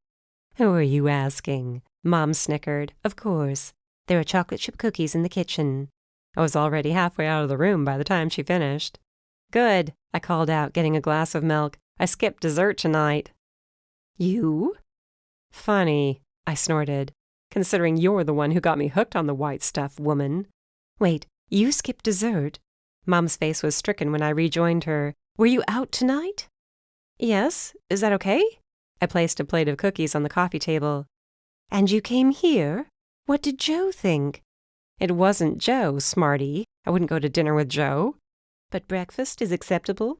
"Who are you asking?" Mom snickered. "Of course. There are chocolate chip cookies in the kitchen." I was already halfway out of the room by the time she finished. "Good," I called out, getting a glass of milk. "I skipped dessert tonight." "You?" "Funny," I snorted, "considering you're the one who got me hooked on the white stuff, woman." "Wait, you skipped dessert?" Mom's face was stricken when I rejoined her. "Were you out tonight?" "Yes. Is that okay?" I placed a plate of cookies on the coffee table. "And you came here? What did Joe think?" "It wasn't Joe, smarty. I wouldn't go to dinner with Joe." "But breakfast is acceptable?"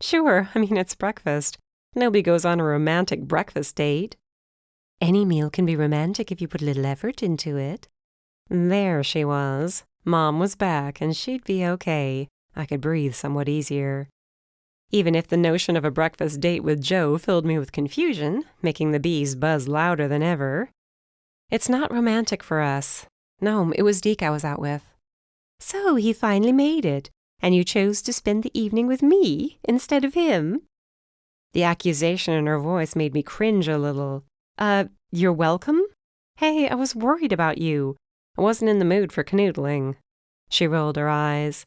"Sure. I mean, it's breakfast. Nobody goes on a romantic breakfast date." "Any meal can be romantic if you put a little effort into it." There she was. Mom was back, and she'd be okay. I could breathe somewhat easier. Even if the notion of a breakfast date with Joe filled me with confusion, making the bees buzz louder than ever. "It's not romantic for us. No, it was Deke I was out with." "So he finally made it, and you chose to spend the evening with me instead of him?" The accusation in her voice made me cringe a little. You're welcome? Hey, I was worried about you. I wasn't in the mood for canoodling." She rolled her eyes.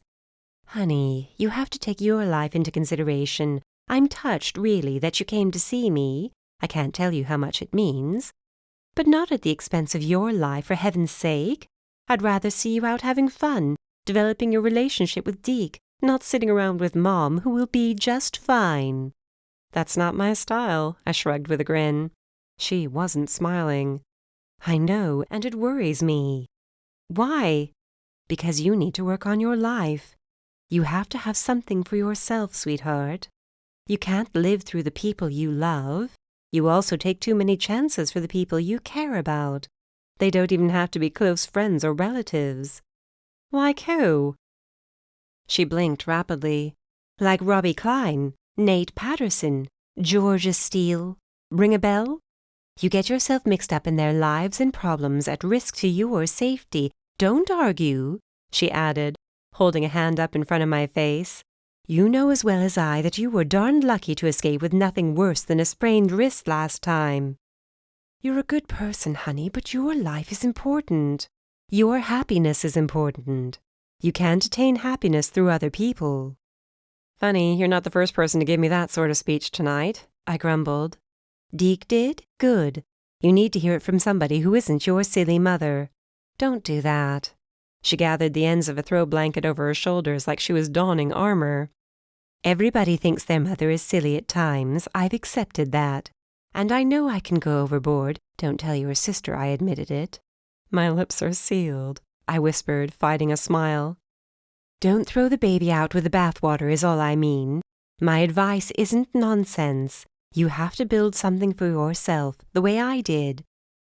"Honey, you have to take your life into consideration. I'm touched, really, that you came to see me. I can't tell you how much it means. But not at the expense of your life, for heaven's sake. I'd rather see you out having fun, developing your relationship with Deke, not sitting around with Mom, who will be just fine." "That's not my style," I shrugged with a grin. She wasn't smiling. "I know, and it worries me." "Why?" "Because you need to work on your life. You have to have something for yourself, sweetheart. You can't live through the people you love. You also take too many chances for the people you care about. They don't even have to be close friends or relatives." "Like who?" She blinked rapidly. "Like Robbie Klein, Nate Patterson, Georgia Steele. Ring a bell? You get yourself mixed up in their lives and problems at risk to your safety. Don't argue," she added, holding a hand up in front of my face. "You know as well as I that you were darned lucky to escape with nothing worse than a sprained wrist last time. You're a good person, honey, but your life is important. Your happiness is important. You can't attain happiness through other people." "Funny, you're not the first person to give me that sort of speech tonight," I grumbled. "Deke did? Good. You need to hear it from somebody who isn't your silly mother. Don't do that." She gathered the ends of a throw blanket over her shoulders like she was donning armor. "Everybody thinks their mother is silly at times. I've accepted that. And I know I can go overboard. Don't tell your sister I admitted it." "My lips are sealed," I whispered, fighting a smile. "Don't throw the baby out with the bathwater is all I mean. My advice isn't nonsense. You have to build something for yourself, the way I did.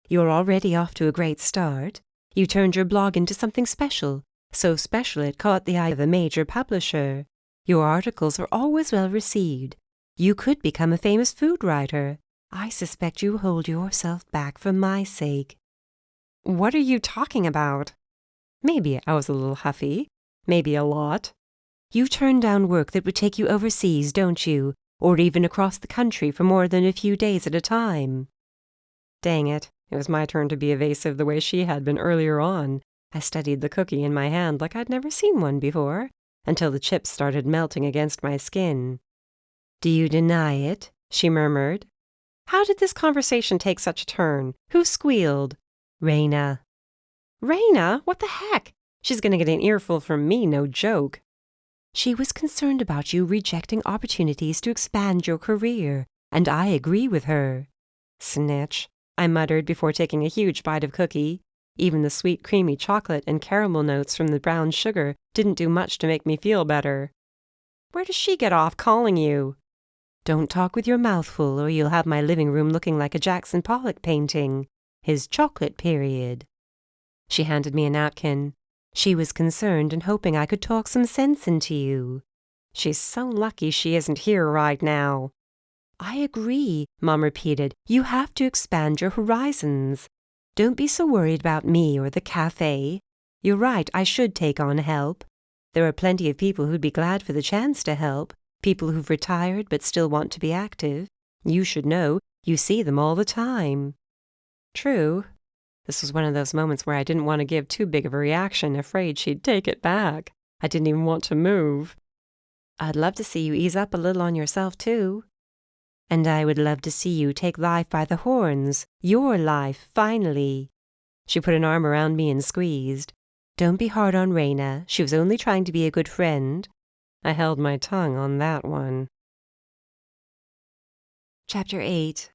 You're already off to a great start. You turned your blog into something special, so special it caught the eye of a major publisher. Your articles are always well received. You could become a famous food writer. I suspect you hold yourself back for my sake." "What are you talking about?" Maybe I was a little huffy. Maybe a lot. "You turn down work that would take you overseas, don't you? Or even across the country for more than a few days at a time." Dang it. It was my turn to be evasive the way she had been earlier on. I studied the cookie in my hand like I'd never seen one before, until the chips started melting against my skin. "Do you deny it?" she murmured. How did this conversation take such a turn? Who squealed? "Raina." "Raina? What the heck?
She's going to get an earful from me, no joke.
She was concerned about you rejecting opportunities to expand your career, and I agree with her.
Snitch, I muttered before taking a huge bite of cookie. Even the sweet creamy chocolate and caramel notes from the brown sugar didn't do much to make me feel better. Where does she get off calling you?
Don't talk with your mouth full, or you'll have my living room looking like a Jackson Pollock painting. His chocolate period.
She handed me a napkin.
She was concerned and hoping I could talk some sense into you.
She's so lucky she isn't here right now.
I agree, Mom repeated. You have to expand your horizons. Don't be so worried about me or the cafe. You're right, I should take on help. There are plenty of people who'd be glad for the chance to help, people who've retired but still want to be active. You should know, you see them all the time.
True. This was one of those moments where I didn't want to give too big of a reaction, afraid she'd take it back. I didn't even want to move.
I'd love to see you ease up a little on yourself, too. And I would love to see you take life by the horns. Your life, finally. She put an arm around me and squeezed. Don't be hard on Raina. She was only trying to be a good friend.
I held my tongue on that one.
Chapter 8.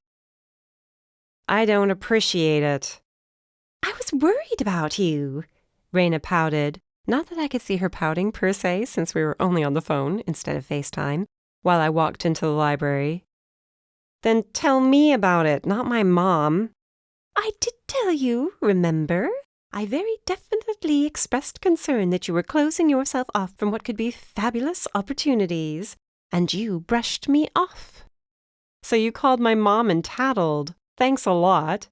I don't appreciate it.
I was worried about you,
Raina pouted. Not that I could see her pouting per se, since we were only on the phone instead of FaceTime, while I walked into the library. Then tell me about it, not my mom.
I did tell you, remember? I very definitely expressed concern that you were closing yourself off from what could be fabulous opportunities, and you brushed me off.
So you called my mom and tattled. Thanks a lot.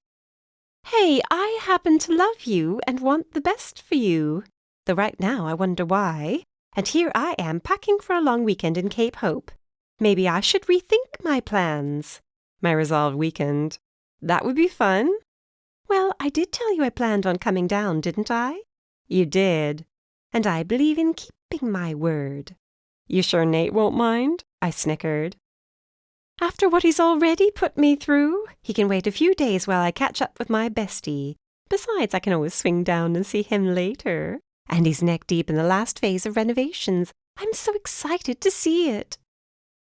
Hey, I happen to love you and want the best for you. Though right now I wonder why. And here I am packing for a long weekend in Cape Hope. Maybe I should rethink my plans.
My resolve weakened. That would be fun.
Well, I did tell you I planned on coming down, didn't I?
You did.
And I believe in keeping my word.
You sure Nate won't mind? I snickered.
After what he's already put me through, he can wait a few days while I catch up with my bestie. Besides, I can always swing down and see him later. And he's neck-deep in the last phase of renovations. I'm so excited to see it.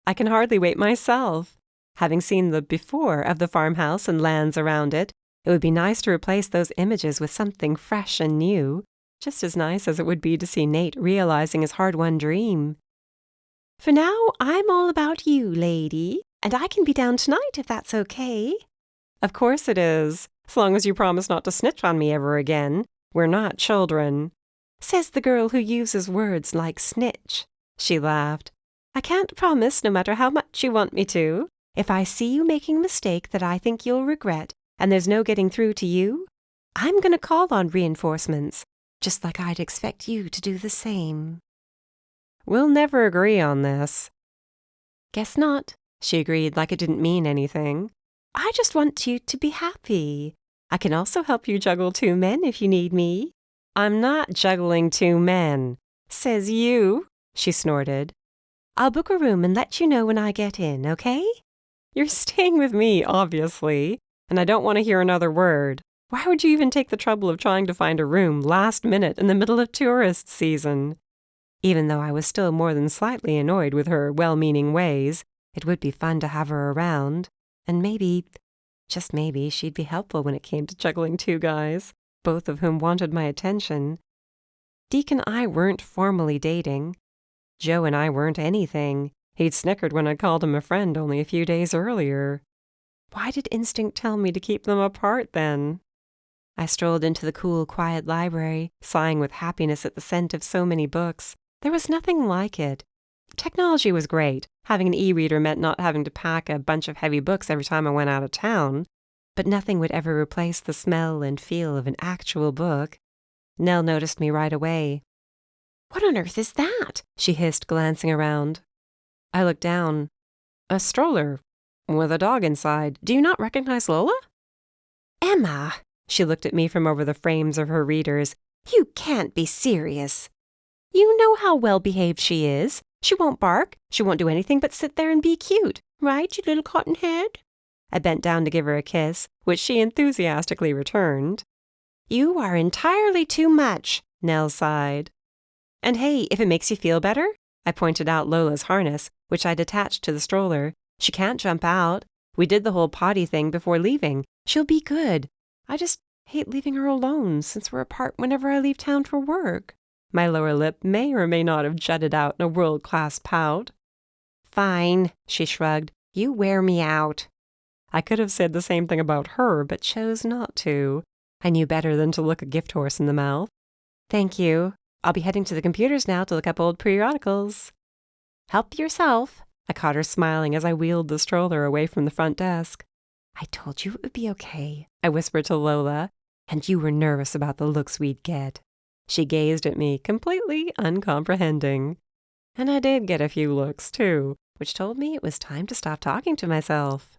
I can hardly wait myself. Having seen the before of the farmhouse and lands around it, it would be nice to replace those images with something fresh and new, just as nice as it would be to see Nate realizing his hard-won dream.
For now, I'm all about you, lady, and I can be down tonight if that's okay.
Of course it is, as long as you promise not to snitch on me ever again. We're not children.
Says the girl who uses words like snitch.
She laughed.
I can't promise, no matter how much you want me to. If I see you making a mistake that I think you'll regret, and there's no getting through to you, I'm going to call on reinforcements, just like I'd expect you to do the same.
We'll never agree on this.
Guess not,
she agreed like it didn't mean anything.
I just want you to be happy. I can also help you juggle 2 men if you need me.
I'm not juggling 2 men.
Says you, she snorted. I'll book a room and let you know when I get in, okay?
You're staying with me, obviously, and I don't want to hear another word. Why would you even take the trouble of trying to find a room last minute in the middle of tourist season? Even though I was still more than slightly annoyed with her well-meaning ways, it would be fun to have her around, and maybe, just maybe, she'd be helpful when it came to juggling 2 guys, both of whom wanted my attention. Deke and I weren't formally dating. Joe and I weren't anything. He'd snickered when I called him a friend only a few days earlier. Why did instinct tell me to keep them apart then? I strolled into the cool, quiet library, sighing with happiness at the scent of so many books. There was nothing like it. Technology was great. Having an e-reader meant not having to pack a bunch of heavy books every time I went out of town. But nothing would ever replace the smell and feel of an actual book. Nell noticed me right away.
What on earth is that? She hissed, glancing around.
I looked down. A stroller, with a dog inside. Do you not recognize Lola?
Emma, she looked at me from over the frames of her readers. You can't be serious. You know how well-behaved she is. She won't bark. She won't do anything but sit there and be cute. Right, you little cotton head?
I bent down to give her a kiss, which she enthusiastically returned.
You are entirely too much.
Nell sighed. And hey, if it makes you feel better, I pointed out Lola's harness, which I'd attached to the stroller. She can't jump out. We did the whole potty thing before leaving. She'll be good. I just hate leaving her alone since we're apart whenever I leave town for work. My lower lip may or may not have jutted out in a world-class pout. Fine, she shrugged. You wear me out. I could have said the same thing about her, but chose not to. I knew better than to look a gift horse in the mouth. Thank you. I'll be heading to the computers now to look up old periodicals. Help yourself. I caught her smiling as I wheeled the stroller away from the front desk. I told you it would be okay, I whispered to Lola, and you were nervous about the looks we'd get. She gazed at me, completely uncomprehending. And I did get a few looks, too, which told me it was time to stop talking to myself.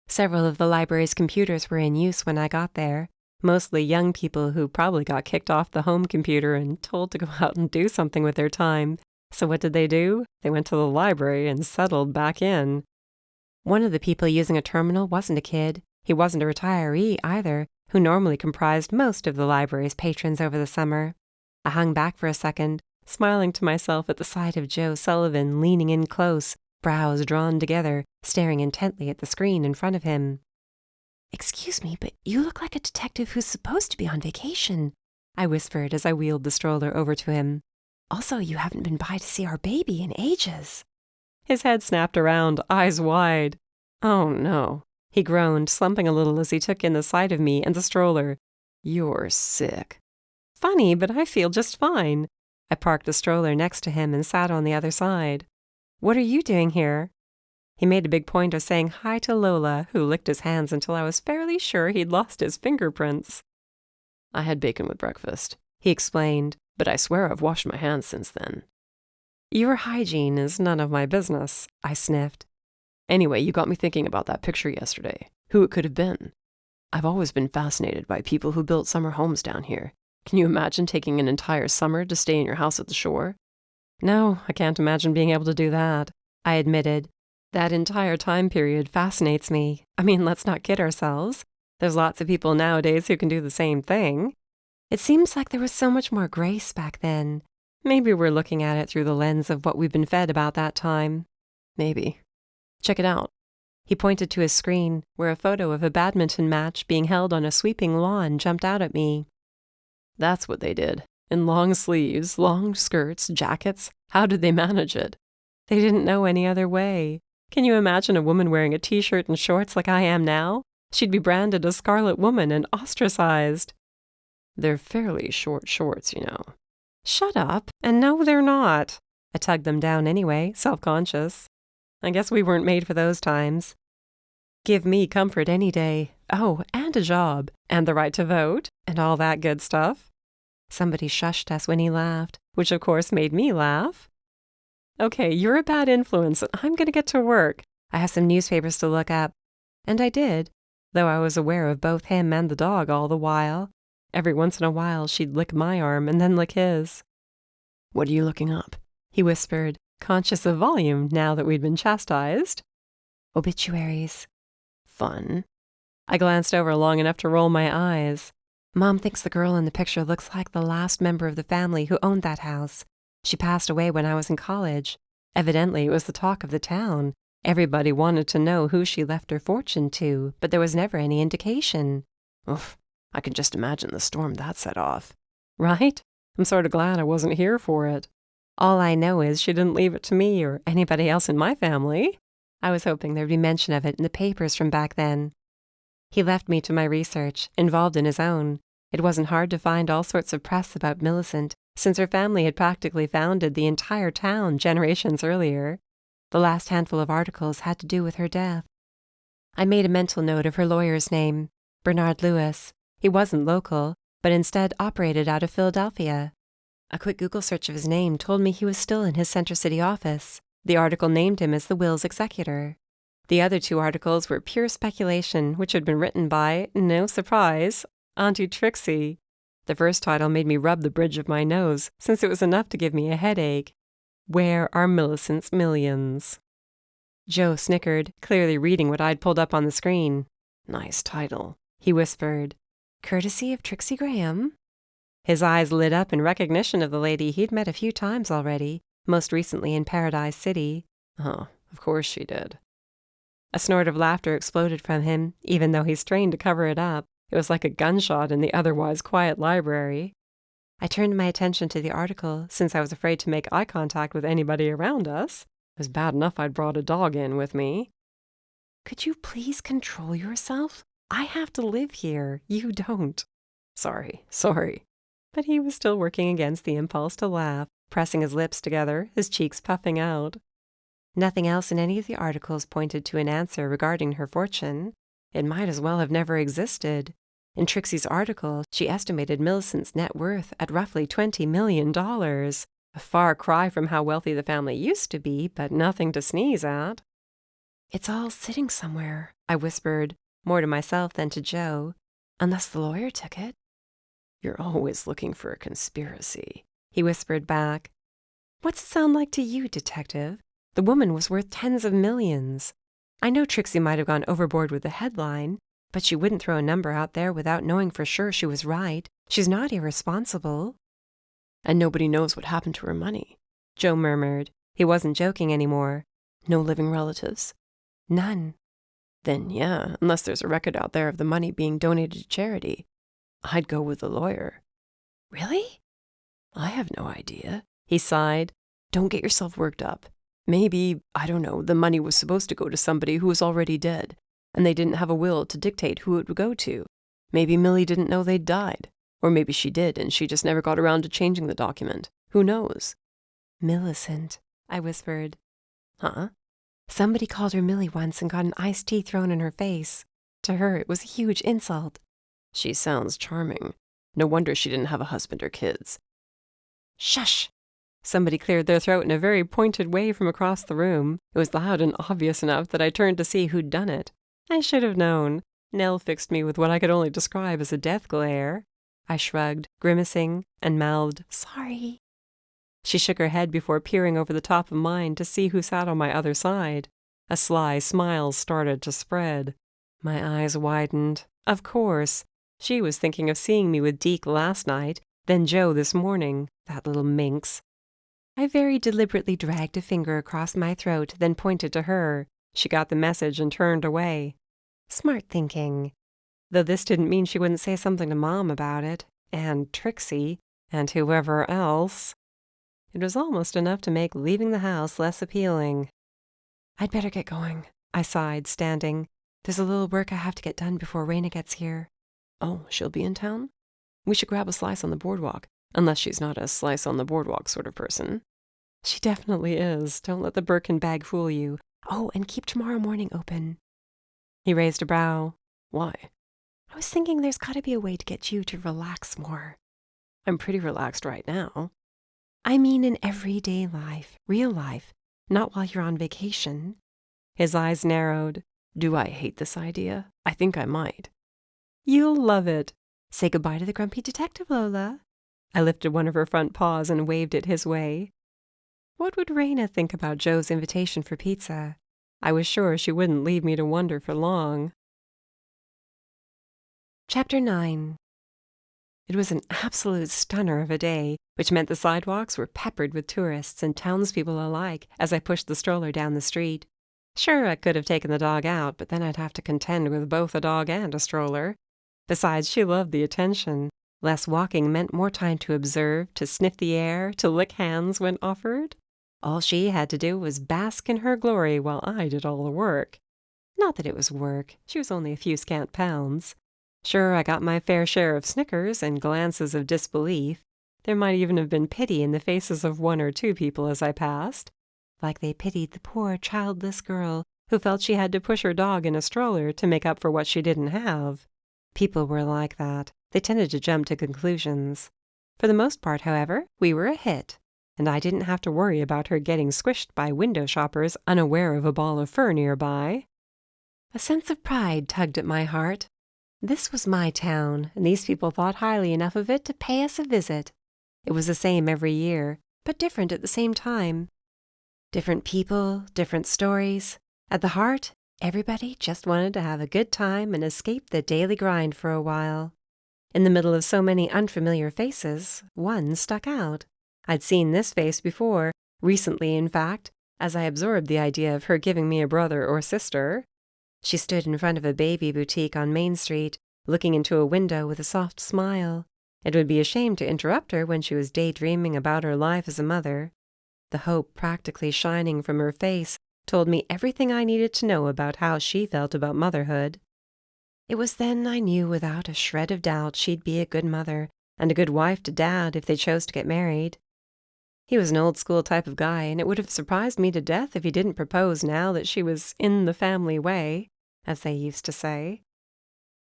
Several of the library's computers were in use when I got there, mostly young people who probably got kicked off the home computer and told to go out and do something with their time. So what did they do? They went to the library and settled back in. One of the people using a terminal wasn't a kid. He wasn't a retiree either, who normally comprised most of the library's patrons over the summer. I hung back for a second, smiling to myself at the sight of Joe Sullivan leaning in close, brows drawn together, staring intently at the screen in front of him. Excuse me, but you look like a detective who's supposed to be on vacation, I whispered as I wheeled the stroller over to him. Also, you haven't been by to see our baby in ages. His head snapped around, eyes wide. Oh, no. He groaned, slumping a little as he took in the sight of me and the stroller. You're sick. Funny, but I feel just fine. I parked the stroller next to him and sat on the other side. What are you doing here? He made a big point of saying hi to Lola, who licked his hands until I was fairly sure he'd lost his fingerprints. I had bacon with breakfast, he explained, but I swear I've washed my hands since then. Your hygiene is none of my business, I sniffed. Anyway, you got me thinking about that picture yesterday, who it could have been. I've always been fascinated by people who built summer homes down here. Can you imagine taking an entire summer to stay in your house at the shore? No, I can't imagine being able to do that, I admitted. That entire time period fascinates me. I mean, let's not kid ourselves. There's lots of people nowadays who can do the same thing. It seems like there was so much more grace back then. Maybe we're looking at it through the lens of what we've been fed about that time. Maybe. Check it out. He pointed to his screen, where a photo of a badminton match being held on a sweeping lawn jumped out at me. That's what they did. In long sleeves, long skirts, jackets. How did they manage it? They didn't know any other way. Can you imagine a woman wearing a t-shirt and shorts like I am now? She'd be branded a scarlet woman and ostracized. They're fairly short shorts, you know. Shut up. And no, they're not. I tugged them down anyway, self-conscious. I guess we weren't made for those times. Give me comfort any day. Oh, and a job, and the right to vote, and all that good stuff. Somebody shushed us when he laughed, which of course made me laugh. Okay, you're a bad influence, and I'm going to get to work. I have some newspapers to look up. And I did, though I was aware of both him and the dog all the while. Every once in a while, she'd lick my arm and then lick his. What are you looking up? He whispered, conscious of volume now that we'd been chastised. Obituaries. Fun. I glanced over long enough to roll my eyes. Mom thinks the girl in the picture looks like the last member of the family who owned that house. She passed away when I was in college. Evidently, it was the talk of the town. Everybody wanted to know who she left her fortune to, but there was never any indication. Oof, I can just imagine the storm that set off. Right? I'm sort of glad I wasn't here for it. All I know is she didn't leave it to me or anybody else in my family. I was hoping there'd be mention of it in the papers from back then. He left me to my research, involved in his own. It wasn't hard to find all sorts of press about Millicent, since her family had practically founded the entire town generations earlier. The last handful of articles had to do with her death. I made a mental note of her lawyer's name, Bernard Lewis. He wasn't local, but instead operated out of Philadelphia. A quick Google search of his name told me he was still in his Center City office. The article named him as the will's executor. The other two articles were pure speculation, which had been written by, no surprise, Auntie Trixie. The first title made me rub the bridge of my nose, since it was enough to give me a headache. Where are Millicent's millions? Joe snickered, clearly reading what I'd pulled up on the screen. Nice title, he whispered. Courtesy of Trixie Graham.
His eyes lit up in recognition of the lady he'd met a few times already, most recently in Paradise City.
Oh, of course she did.
A snort of laughter exploded from him, even though he strained to cover it up. It was like a gunshot in the otherwise quiet library. I turned my attention to the article, since I was afraid to make eye contact with anybody around us. It was bad enough I'd brought a dog in with me.
Could you please control yourself? I have to live here. You don't. Sorry.
But he was still working against the impulse to laugh, pressing his lips together, his cheeks puffing out. Nothing else in any of the articles pointed to an answer regarding her fortune. It might as well have never existed. In Trixie's article, she estimated Millicent's net worth at roughly $20 million. A far cry from how wealthy the family used to be, but nothing to sneeze at.
It's all sitting somewhere, I whispered,
more to myself than to Joe.
Unless the lawyer took it. You're always looking for a conspiracy,
he whispered back.
What's it sound like to you, detective? The woman was worth tens of millions.
I know Trixie might have gone overboard with the headline, but she wouldn't throw a number out there without knowing for sure she was right. She's not irresponsible.
And nobody knows what happened to her money,
Joe murmured. He wasn't joking anymore.
No living relatives?
None.
Then yeah, unless there's a record out there of the money being donated to charity. I'd go with the lawyer.
Really?
I have no idea, he sighed. Don't get yourself worked up. Maybe, I don't know, the money was supposed to go to somebody who was already dead, and they didn't have a will to dictate who it would go to. Maybe Millie didn't know they'd died. Or maybe she did, and she just never got around to changing the document. Who knows?
Millicent, I whispered.
Huh?
Somebody called her Millie once and got an iced tea thrown in her face. To her, it was a huge insult.
She sounds charming. No wonder she didn't have a husband or kids.
Shush! Somebody cleared their throat in a very pointed way from across the room. It was loud and obvious enough that I turned to see who'd done it. I should have known. Nell fixed me with what I could only describe as a death glare. I shrugged, grimacing, and mouthed, "Sorry." She shook her head before peering over the top of mine to see who sat on my other side. A sly smile started to spread. My eyes widened. Of course. She was thinking of seeing me with Deke last night, then Joe this morning, that little minx. I very deliberately dragged a finger across my throat, then pointed to her. She got the message and turned away. Smart thinking. Though this didn't mean she wouldn't say something to Mom about it, and Trixie, and whoever else. It was almost enough to make leaving the house less appealing. I'd better get going, I sighed, standing. There's a little work I have to get done before Raina gets here.
Oh, she'll be in town? We should grab a slice on the boardwalk, unless she's not a slice on the boardwalk sort of person.
She definitely is. Don't let the Birkin bag fool you. Oh, and keep tomorrow morning open. He raised a brow.
Why?
I was thinking there's got to be a way to get you to relax more.
I'm pretty relaxed right now.
I mean in everyday life, real life, not while you're on vacation. His eyes narrowed.
Do I hate this idea? I think I might.
You'll love it. Say goodbye to the grumpy detective, Lola. I lifted one of her front paws and waved it his way. What would Raina think about Joe's invitation for pizza? I was sure she wouldn't leave me to wonder for long. Chapter 9. It was an absolute stunner of a day, which meant the sidewalks were peppered with tourists and townspeople alike as I pushed the stroller down the street. Sure, I could have taken the dog out, but then I'd have to contend with both a dog and a stroller. Besides, she loved the attention. Less walking meant more time to observe, to sniff the air, to lick hands when offered. All she had to do was bask in her glory while I did all the work. Not that it was work. She was only a few scant pounds. Sure, I got my fair share of snickers and glances of disbelief. There might even have been pity in the faces of one or two people as I passed, like they pitied the poor childless girl who felt she had to push her dog in a stroller to make up for what she didn't have. People were like that. They tended to jump to conclusions. For the most part, however, we were a hit, and I didn't have to worry about her getting squished by window shoppers unaware of a ball of fur nearby. A sense of pride tugged at my heart. This was my town, and these people thought highly enough of it to pay us a visit. It was the same every year, but different at the same time. Different people, different stories. At the heart, everybody just wanted to have a good time and escape the daily grind for a while.
In the middle of so many unfamiliar faces, one stuck out. I'd seen this face before, recently in fact, as I absorbed the idea of her giving me a brother or sister. She stood in front of a baby boutique on Main Street, looking into a window with a soft smile. It would be a shame to interrupt her when she was daydreaming about her life as a mother. The hope practically shining from her face told me everything I needed to know about how she felt about motherhood. It was then I knew without a shred of doubt she'd be a good mother and a good wife to Dad if they chose to get married. He was an old-school type of guy, and it would have surprised me to death if he didn't propose now that she was in the family way, as they used to say.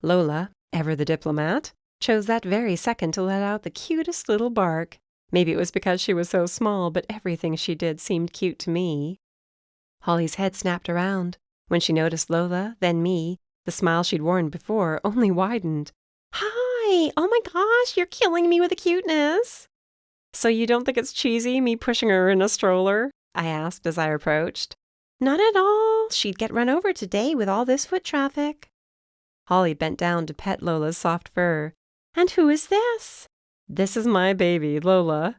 Lola, ever the diplomat, chose that very second to let out the cutest little bark. Maybe it was because she was so small, but everything she did seemed cute to me. Holly's head snapped around. When she noticed Lola, then me, the smile she'd worn before only widened. "Hi! Oh my gosh, you're killing me with the cuteness!" "So you don't think it's cheesy, me pushing her in a stroller?" I asked as I approached. "Not at all. She'd get run over today with all this foot traffic." Holly bent down to pet Lola's soft fur. "And who is this?" "This is my baby, Lola."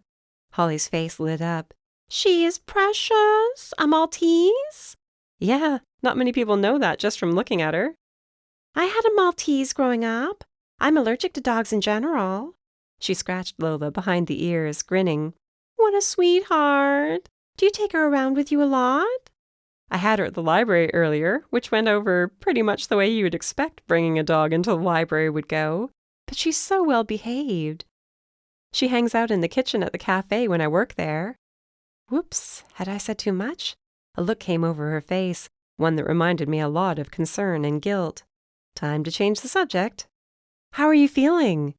Holly's face lit up. "She is precious. A Maltese?" "Yeah, not many people know that just from looking at her." "I had a Maltese growing up. I'm allergic to dogs in general." She scratched Lola behind the ears, grinning. "What a sweetheart. Do you take her around with you a lot?" "I had her at the library earlier, which went over pretty much the way you would expect bringing a dog into the library would go. But she's so well behaved. She hangs out in the kitchen at the cafe when I work there." Whoops, had I said too much? A look came over her face, one that reminded me a lot of concern and guilt. Time to change the subject. "How are you feeling?"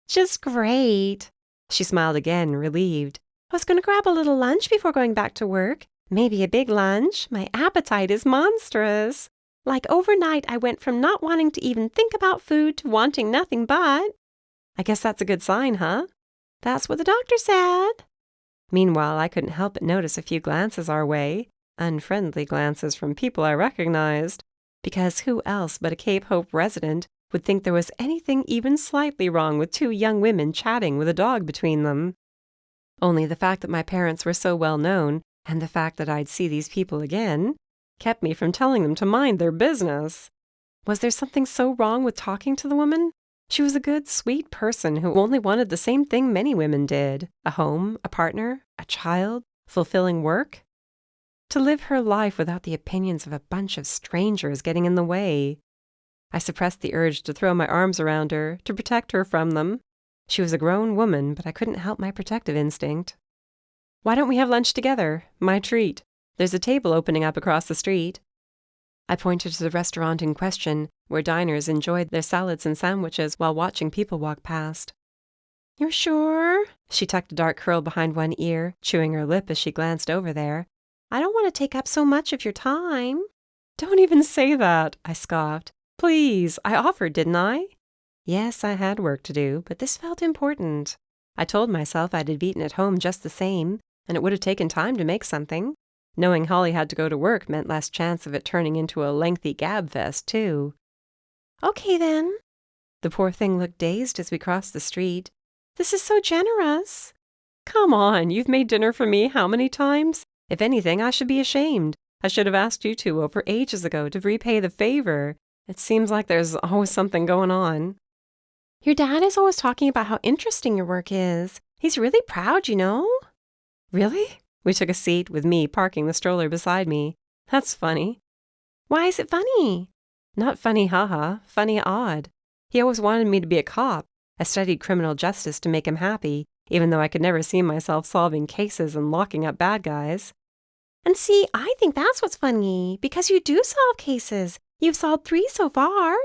"Just great." She smiled again, relieved. "I was going to grab a little lunch before going back to work. Maybe a big lunch. My appetite is monstrous. Like overnight, I went from not wanting to even think about food to wanting nothing but." "I guess that's a good sign, huh?" "That's what the doctor said." Meanwhile, I couldn't help but notice a few glances our way, unfriendly glances from people I recognized, because who else but a Cape Hope resident would think there was anything even slightly wrong with two young women chatting with a dog between them? Only the fact that my parents were so well known, and the fact that I'd see these people again, kept me from telling them to mind their business. Was there something so wrong with talking to the woman? She was a good, sweet person who only wanted the same thing many women did: a home, a partner, a child, fulfilling work. To live her life without the opinions of a bunch of strangers getting in the way. I suppressed the urge to throw my arms around her, to protect her from them. She was a grown woman, but I couldn't help my protective instinct. "Why don't we have lunch together? My treat. There's a table opening up across the street." I pointed to the restaurant in question, where diners enjoyed their salads and sandwiches while watching people walk past. "You're sure?" She tucked a dark curl behind one ear, chewing her lip as she glanced over there. "I don't want to take up so much of your time." "Don't even say that," I scoffed. "Please, I offered, didn't I?" Yes, I had work to do, but this felt important. I told myself I'd have eaten at home just the same, and it would have taken time to make something. Knowing Holly had to go to work meant less chance of it turning into a lengthy gab fest, too. "Okay, then." The poor thing looked dazed as we crossed the street. "This is so generous." "Come on, you've made dinner for me how many times? If anything, I should be ashamed. I should have asked you two over ages ago to repay the favor. It seems like there's always something going on." "Your dad is always talking about how interesting your work is. He's really proud, you know." "Really?" We took a seat, with me parking the stroller beside me. "That's funny." "Why is it funny?" "Not funny, haha. Funny odd. He always wanted me to be a cop. I studied criminal justice to make him happy, even though I could never see myself solving cases and locking up bad guys." "And see, I think that's what's funny, because you do solve cases. You've solved 3 so far."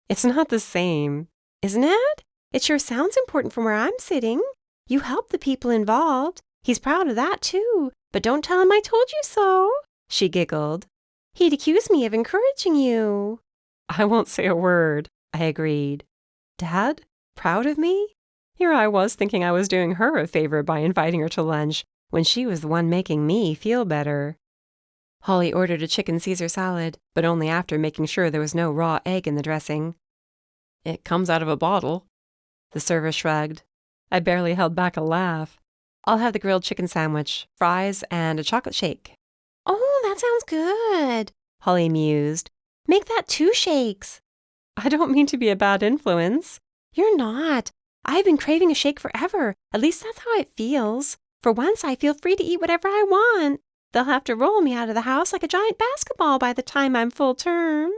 "It's not the same." "Isn't it? It sure sounds important from where I'm sitting. You help the people involved. He's proud of that, too. But don't tell him I told you so." She giggled. "He'd accuse me of encouraging you." "I won't say a word," I agreed. Dad? Proud of me? Here I was thinking I was doing her a favor by inviting her to lunch, when she was the one making me feel better. Holly ordered a chicken Caesar salad, but only after making sure there was no raw egg in the dressing. "It comes out of a bottle." The server shrugged. I barely held back a laugh. I'll have the grilled chicken sandwich, fries, and a chocolate shake.
Oh, that sounds good, Holly mused. Make that 2 shakes.
I don't mean to be a bad influence.
You're not. I've been craving a shake forever. At least that's how it feels. For once, I feel free to eat whatever I want. They'll have to roll me out of the house like a giant basketball by the time I'm full term.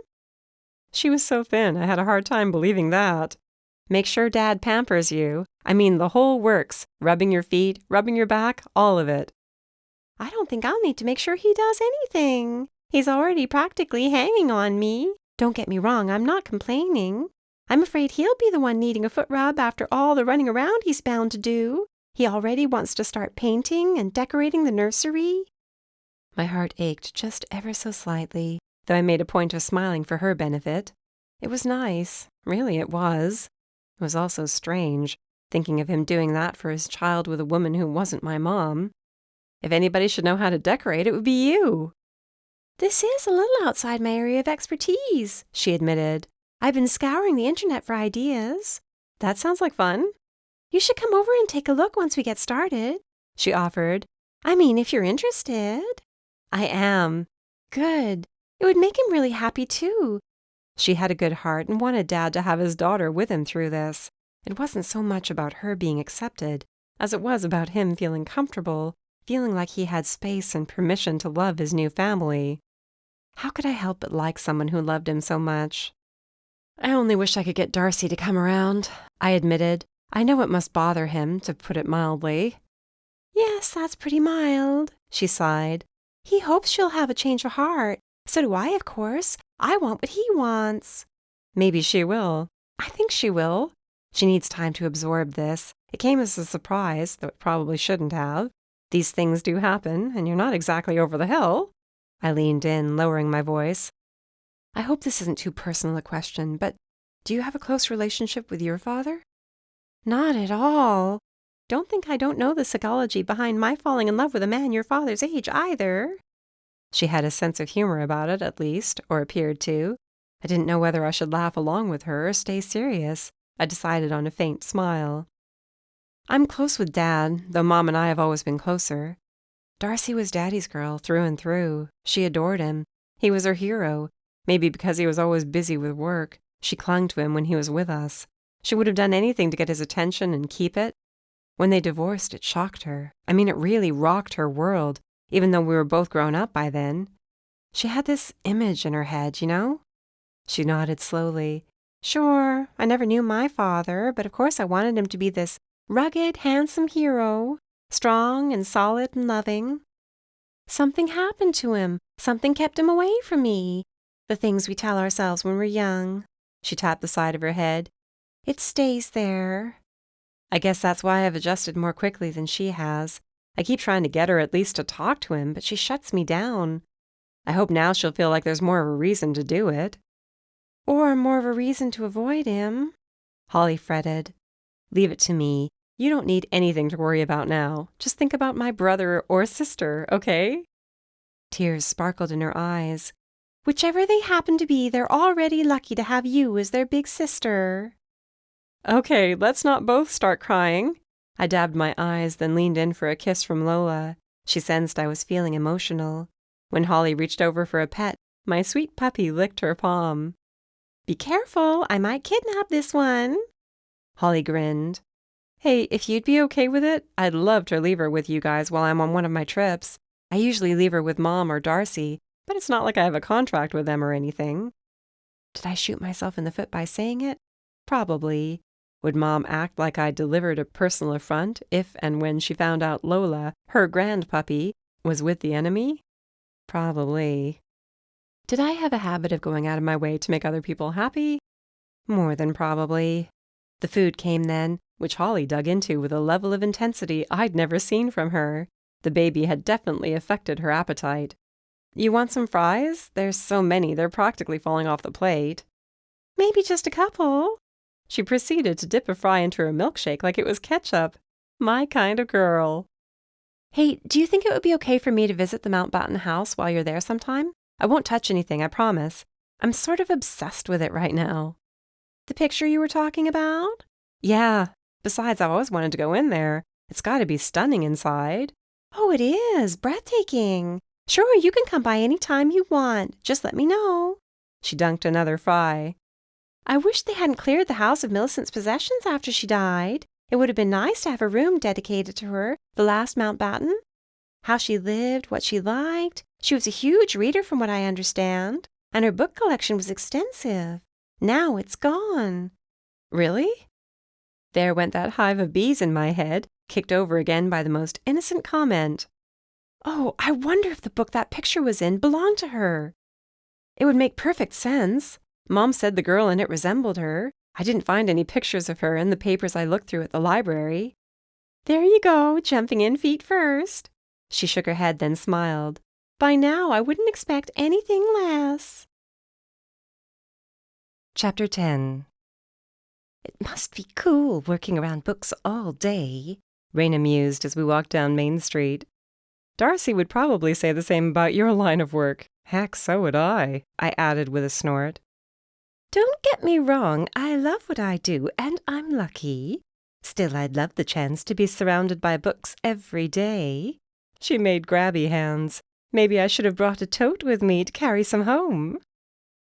She was so thin, I had a hard time believing that. Make sure Dad pampers you. I mean, the whole works. Rubbing your feet, rubbing your back, all of it.
I don't think I'll need to make sure he does anything. He's already practically hanging on me. Don't get me wrong, I'm not complaining. I'm afraid he'll be the one needing a foot rub after all the running around he's bound to do. He already wants to start painting and decorating the nursery.
My heart ached just ever so slightly, though I made a point of smiling for her benefit. It was nice. Really, it was. It was also strange, thinking of him doing that for his child with a woman who wasn't my mom. If anybody should know how to decorate, it would be you.
This is a little outside my area of expertise, she admitted. I've been scouring the internet for ideas.
That sounds like fun.
You should come over and take a look once we get started, she offered. I mean, if you're interested.
I am.
Good. It would make him really happy, too.
She had a good heart and wanted Dad to have his daughter with him through this. It wasn't so much about her being accepted as it was about him feeling comfortable, feeling like he had space and permission to love his new family. How could I help but like someone who loved him so much? I only wish I could get Darcy to come around, I admitted. I know it must bother him, to put it mildly.
Yes, that's pretty mild, she sighed. He hopes she'll have a change of heart. So do I, of course. I want what he wants.
Maybe she will. I think she will. She needs time to absorb this. It came as a surprise, though it probably shouldn't have. These things do happen, and you're not exactly over the hill. I leaned in, lowering my voice. I hope this isn't too personal a question, but do you have a close relationship with your father?
Not at all. Don't think I don't know the psychology behind my falling in love with a man your father's age either.
She had a sense of humor about it, at least, or appeared to. I didn't know whether I should laugh along with her or stay serious. I decided on a faint smile. I'm close with Dad, though Mom and I have always been closer. Darcy was Daddy's girl through and through. She adored him. He was her hero. Maybe because he was always busy with work. She clung to him when he was with us. She would have done anything to get his attention and keep it. When they divorced, it shocked her. I mean, it really rocked her world, even though we were both grown up by then. She had this image in her head, you know? She nodded slowly. Sure, I never knew my father, but of course I wanted him to be this rugged, handsome hero, strong and solid and loving. Something happened to him. Something kept him away from me. The things we tell ourselves when we're young. She tapped the side of her head. It stays there. I guess that's why I've adjusted more quickly than she has. I keep trying to get her at least to talk to him, but she shuts me down. I hope now she'll feel like there's more of a reason to do it.
Or more of a reason to avoid him,
Holly fretted. Leave it to me. You don't need anything to worry about now. Just think about my brother or sister, okay? Tears sparkled in her eyes.
Whichever they happen to be, they're already lucky to have you as their big sister.
Okay, let's not both start crying. I dabbed my eyes, then leaned in for a kiss from Lola. She sensed I was feeling emotional. When Holly reached over for a pet, my sweet puppy licked her palm.
Be careful, I might kidnap this one.
Holly grinned. Hey, if you'd be okay with it, I'd love to leave her with you guys while I'm on one of my trips. I usually leave her with Mom or Darcy, but it's not like I have a contract with them or anything. Did I shoot myself in the foot by saying it? Probably. Would Mom act like I delivered a personal affront if and when she found out Lola, her grandpuppy, was with the enemy? Probably. Did I have a habit of going out of my way to make other people happy? More than probably. The food came then, which Holly dug into with a level of intensity I'd never seen from her. The baby had definitely affected her appetite. You want some fries? There's so many, they're practically falling off the plate.
Maybe just a couple.
She proceeded to dip a fry into her milkshake like it was ketchup. My kind of girl. Hey, do you think it would be okay for me to visit the Mountbatten house while you're there sometime? I won't touch anything, I promise. I'm sort of obsessed with it right now.
The picture you were talking about?
Yeah, besides, I've always wanted to go in there. It's got to be stunning inside.
Oh, it is. Breathtaking. Sure, you can come by any time you want. Just let me know.
She dunked another fry.
I wish they hadn't cleared the house of Millicent's possessions after she died. It would have been nice to have a room dedicated to her, the last Mountbatten. How she lived, what she liked. She was a huge reader from what I understand, and her book collection was extensive. Now it's gone.
Really? There went that hive of bees in my head, kicked over again by the most innocent comment.
Oh, I wonder if the book that picture was in belonged to her.
It would make perfect sense. Mom said the girl in it resembled her. I didn't find any pictures of her in the papers I looked through at the library.
There you go, jumping in feet first.
She shook her head, then smiled.
By now, I wouldn't expect anything less.
Chapter 10.
It must be cool working around books all day,
Raina mused as we walked down Main Street. Darcy would probably say the same about your line of work. Heck, so would I added with a snort.
Don't get me wrong, I love what I do, and I'm lucky. Still, I'd love the chance to be surrounded by books every day.
She made grabby hands. Maybe I should have brought a tote with me to carry some home.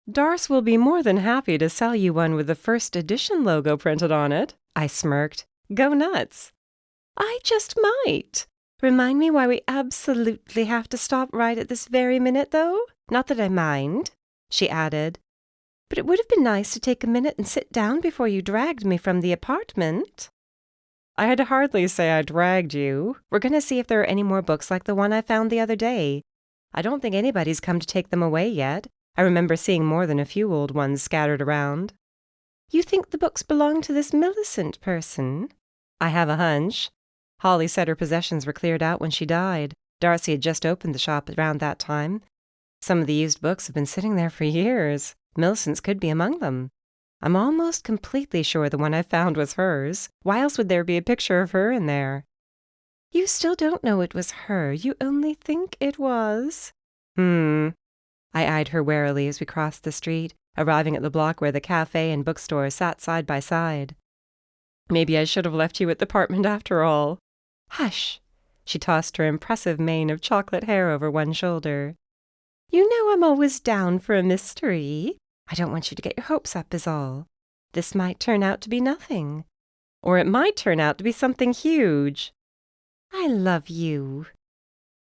Darce will be more than happy to sell you one with the first edition logo printed on it, I smirked. Go nuts.
I just might. Remind me why we absolutely have to stop right at this very minute, though? Not that I mind, she added. But it would have been nice to take a minute and sit down before you dragged me from the apartment.
I had to hardly say I dragged you. We're going to see if there are any more books like the one I found the other day. I don't think anybody's come to take them away yet. I remember seeing more than a few old ones scattered around.
You think the books belong to this Millicent person?
I have a hunch. Holly said her possessions were cleared out when she died. Darcy had just opened the shop around that time. Some of the used books have been sitting there for years. Millicent's could be among them. I'm almost completely sure the one I found was hers. Why else would there be a picture of her in there?
You still don't know it was her. You only think it was.
I eyed her warily as we crossed the street, arriving at the block where the cafe and bookstore sat side by side. Maybe I should have left you at the apartment after all.
Hush!
She tossed her impressive mane of chocolate hair over one shoulder.
You know I'm always down for a mystery. I don't want you to get your hopes up is all. This might turn out to be nothing.
Or it might turn out to be something huge.
I love you.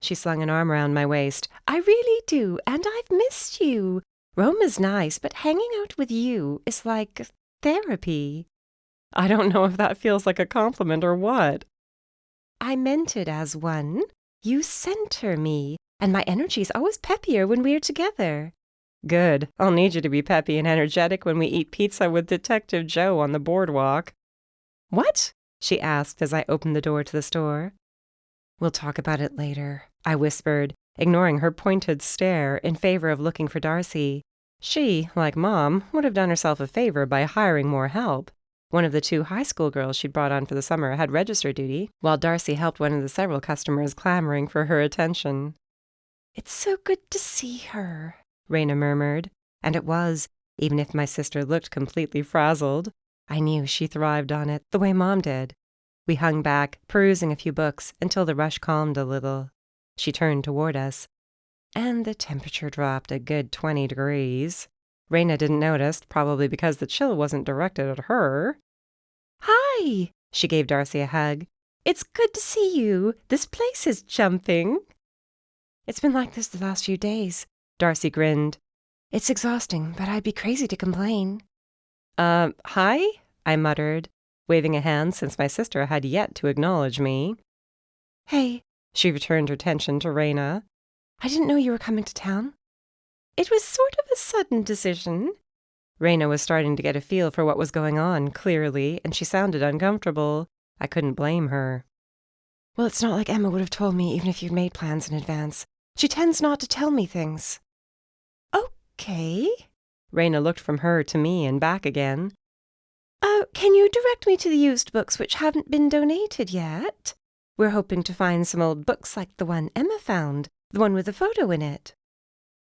She slung an arm around my waist. I really do, and I've missed you. Rome is nice, but hanging out with you is like therapy.
I don't know if that feels like a compliment or what.
I meant it as one. You center me, and my energy's always peppier when we're together.
Good. I'll need you to be peppy and energetic when we eat pizza with Detective Joe on the boardwalk.
What?
She asked as I opened the door to the store. We'll talk about it later, I whispered, ignoring her pointed stare in favor of looking for Darcy. She, like Mom, would have done herself a favor by hiring more help. One of the 2 high school girls she'd brought on for the summer had register duty, while Darcy helped one of the several customers clamoring for her attention.
It's so good to see her,
Raina murmured, and it was, even if my sister looked completely frazzled. I knew she thrived on it, the way Mom did. We hung back, perusing a few books, until the rush calmed a little. She turned toward us, and the temperature dropped a good 20 degrees. Raina didn't notice, probably because the chill wasn't directed at her.
Hi!
She gave Darcy a hug.
It's good to see you. This place is jumping.
It's been like this the last few days. Darcy grinned.
It's exhausting, but I'd be crazy to complain.
Hi? I muttered, waving a hand since my sister had yet to acknowledge me.
Hey,
she returned her attention to Raina.
I didn't know you were coming to town. It was sort of a sudden decision.
Raina was starting to get a feel for what was going on, clearly, and she sounded uncomfortable. I couldn't blame her.
Well, it's not like Emma would have told me even if you'd made plans in advance. She tends not to tell me things. Okay.
Raina looked from her to me and back again.
Can you direct me to the used books which haven't been donated yet? We're hoping to find some old books like the one Emma found, the one with a photo in it.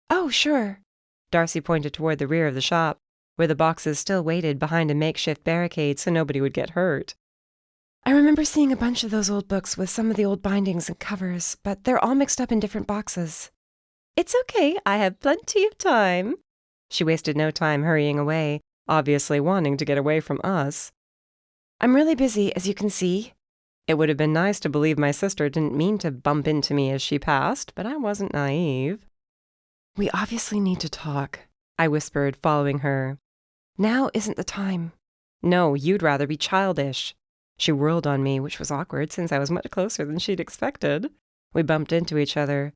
Oh, sure.
Darcy pointed toward the rear of the shop, where the boxes still waited behind a makeshift barricade so nobody would get hurt.
I remember seeing a bunch of those old books with some of the old bindings and covers, but they're all mixed up in different boxes.
It's okay, I have plenty of time. She wasted no time hurrying away, obviously wanting to get away from us.
I'm really busy, as you can see.
It would have been nice to believe my sister didn't mean to bump into me as she passed, but I wasn't naive.
We obviously need to talk,
I whispered, following her.
Now isn't the time.
No, you'd rather be childish. She whirled on me, which was awkward since I was much closer than she'd expected. We bumped into each other.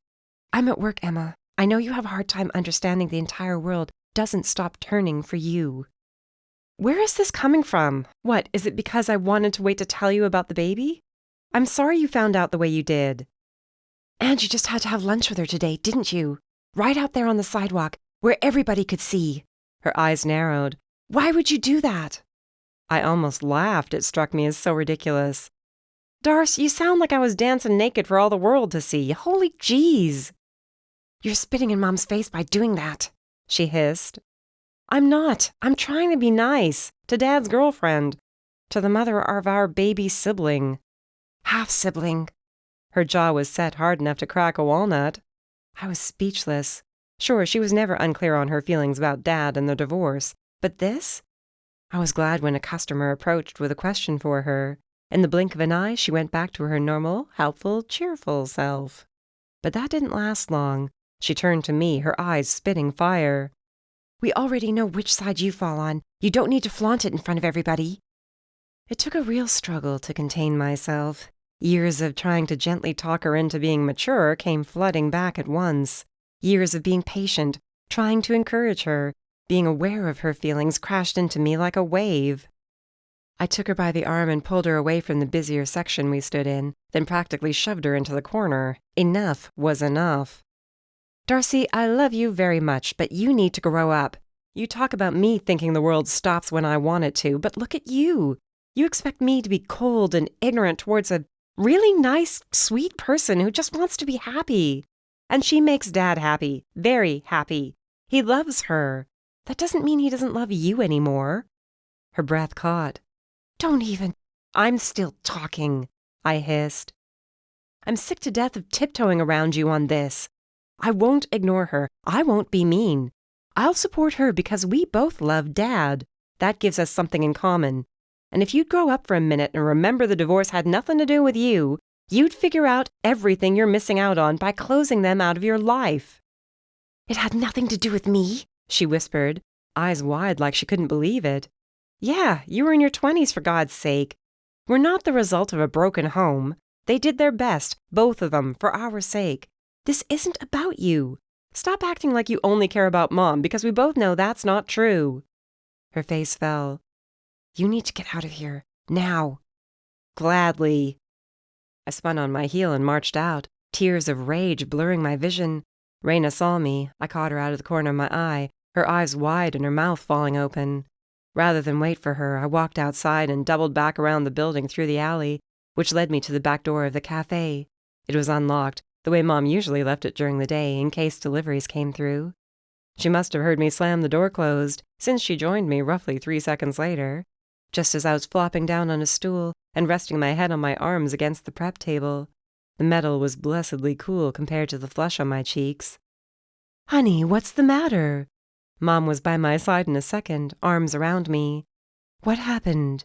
I'm at work, Emma. I know you have a hard time understanding the entire world doesn't stop turning for you.
Where is this coming from? What, is it because I wanted to wait to tell you about the baby? I'm sorry you found out the way you did.
And you just had to have lunch with her today, didn't you? Right out there on the sidewalk, where everybody could see.
Her eyes narrowed.
Why would you do that?
I almost laughed. It struck me as so ridiculous. Darce, you sound like I was dancing naked for all the world to see. Holy jeez.
You're spitting in Mom's face by doing that,
she hissed. I'm not. I'm trying to be nice. To Dad's girlfriend. To the mother of our baby sibling.
Half-sibling.
Her jaw was set hard enough to crack a walnut. I was speechless. Sure, she was never unclear on her feelings about Dad and the divorce. But this? I was glad when a customer approached with a question for her. In the blink of an eye, she went back to her normal, helpful, cheerful self. But that didn't last long. She turned to me, her eyes spitting fire.
We already know which side you fall on. You don't need to flaunt it in front of everybody.
It took a real struggle to contain myself. Years of trying to gently talk her into being mature came flooding back at once. Years of being patient, trying to encourage her, being aware of her feelings crashed into me like a wave. I took her by the arm and pulled her away from the busier section we stood in, then practically shoved her into the corner. Enough was enough. Darcy, I love you very much, but you need to grow up. You talk about me thinking the world stops when I want it to, but look at you. You expect me to be cold and ignorant towards a really nice, sweet person who just wants to be happy. And she makes Dad happy, very happy. He loves her. That doesn't mean he doesn't love you anymore. Her breath caught.
Don't even.
I'm still talking, I hissed. I'm sick to death of tiptoeing around you on this. I won't ignore her. I won't be mean. I'll support her because we both love Dad. That gives us something in common. And if you'd grow up for a minute and remember the divorce had nothing to do with you, you'd figure out everything you're missing out on by closing them out of your life.
It had nothing to do with me,
she whispered, eyes wide like she couldn't believe it. Yeah, you were in your 20s for God's sake. We're not the result of a broken home. They did their best, both of them, for our sake. This isn't about you. Stop acting like you only care about Mom, because we both know that's not true. Her face fell.
You need to get out of here. Now.
Gladly. I spun on my heel and marched out, tears of rage blurring my vision. Raina saw me. I caught her out of the corner of my eye, her eyes wide and her mouth falling open. Rather than wait for her, I walked outside and doubled back around the building through the alley, which led me to the back door of the cafe. It was unlocked, the way Mom usually left it during the day in case deliveries came through. She must have heard me slam the door closed, since she joined me roughly 3 seconds later, just as I was flopping down on a stool and resting my head on my arms against the prep table. The metal was blessedly cool compared to the flush on my cheeks. Honey, what's the matter? Mom was by my side in a second, arms around me. What happened?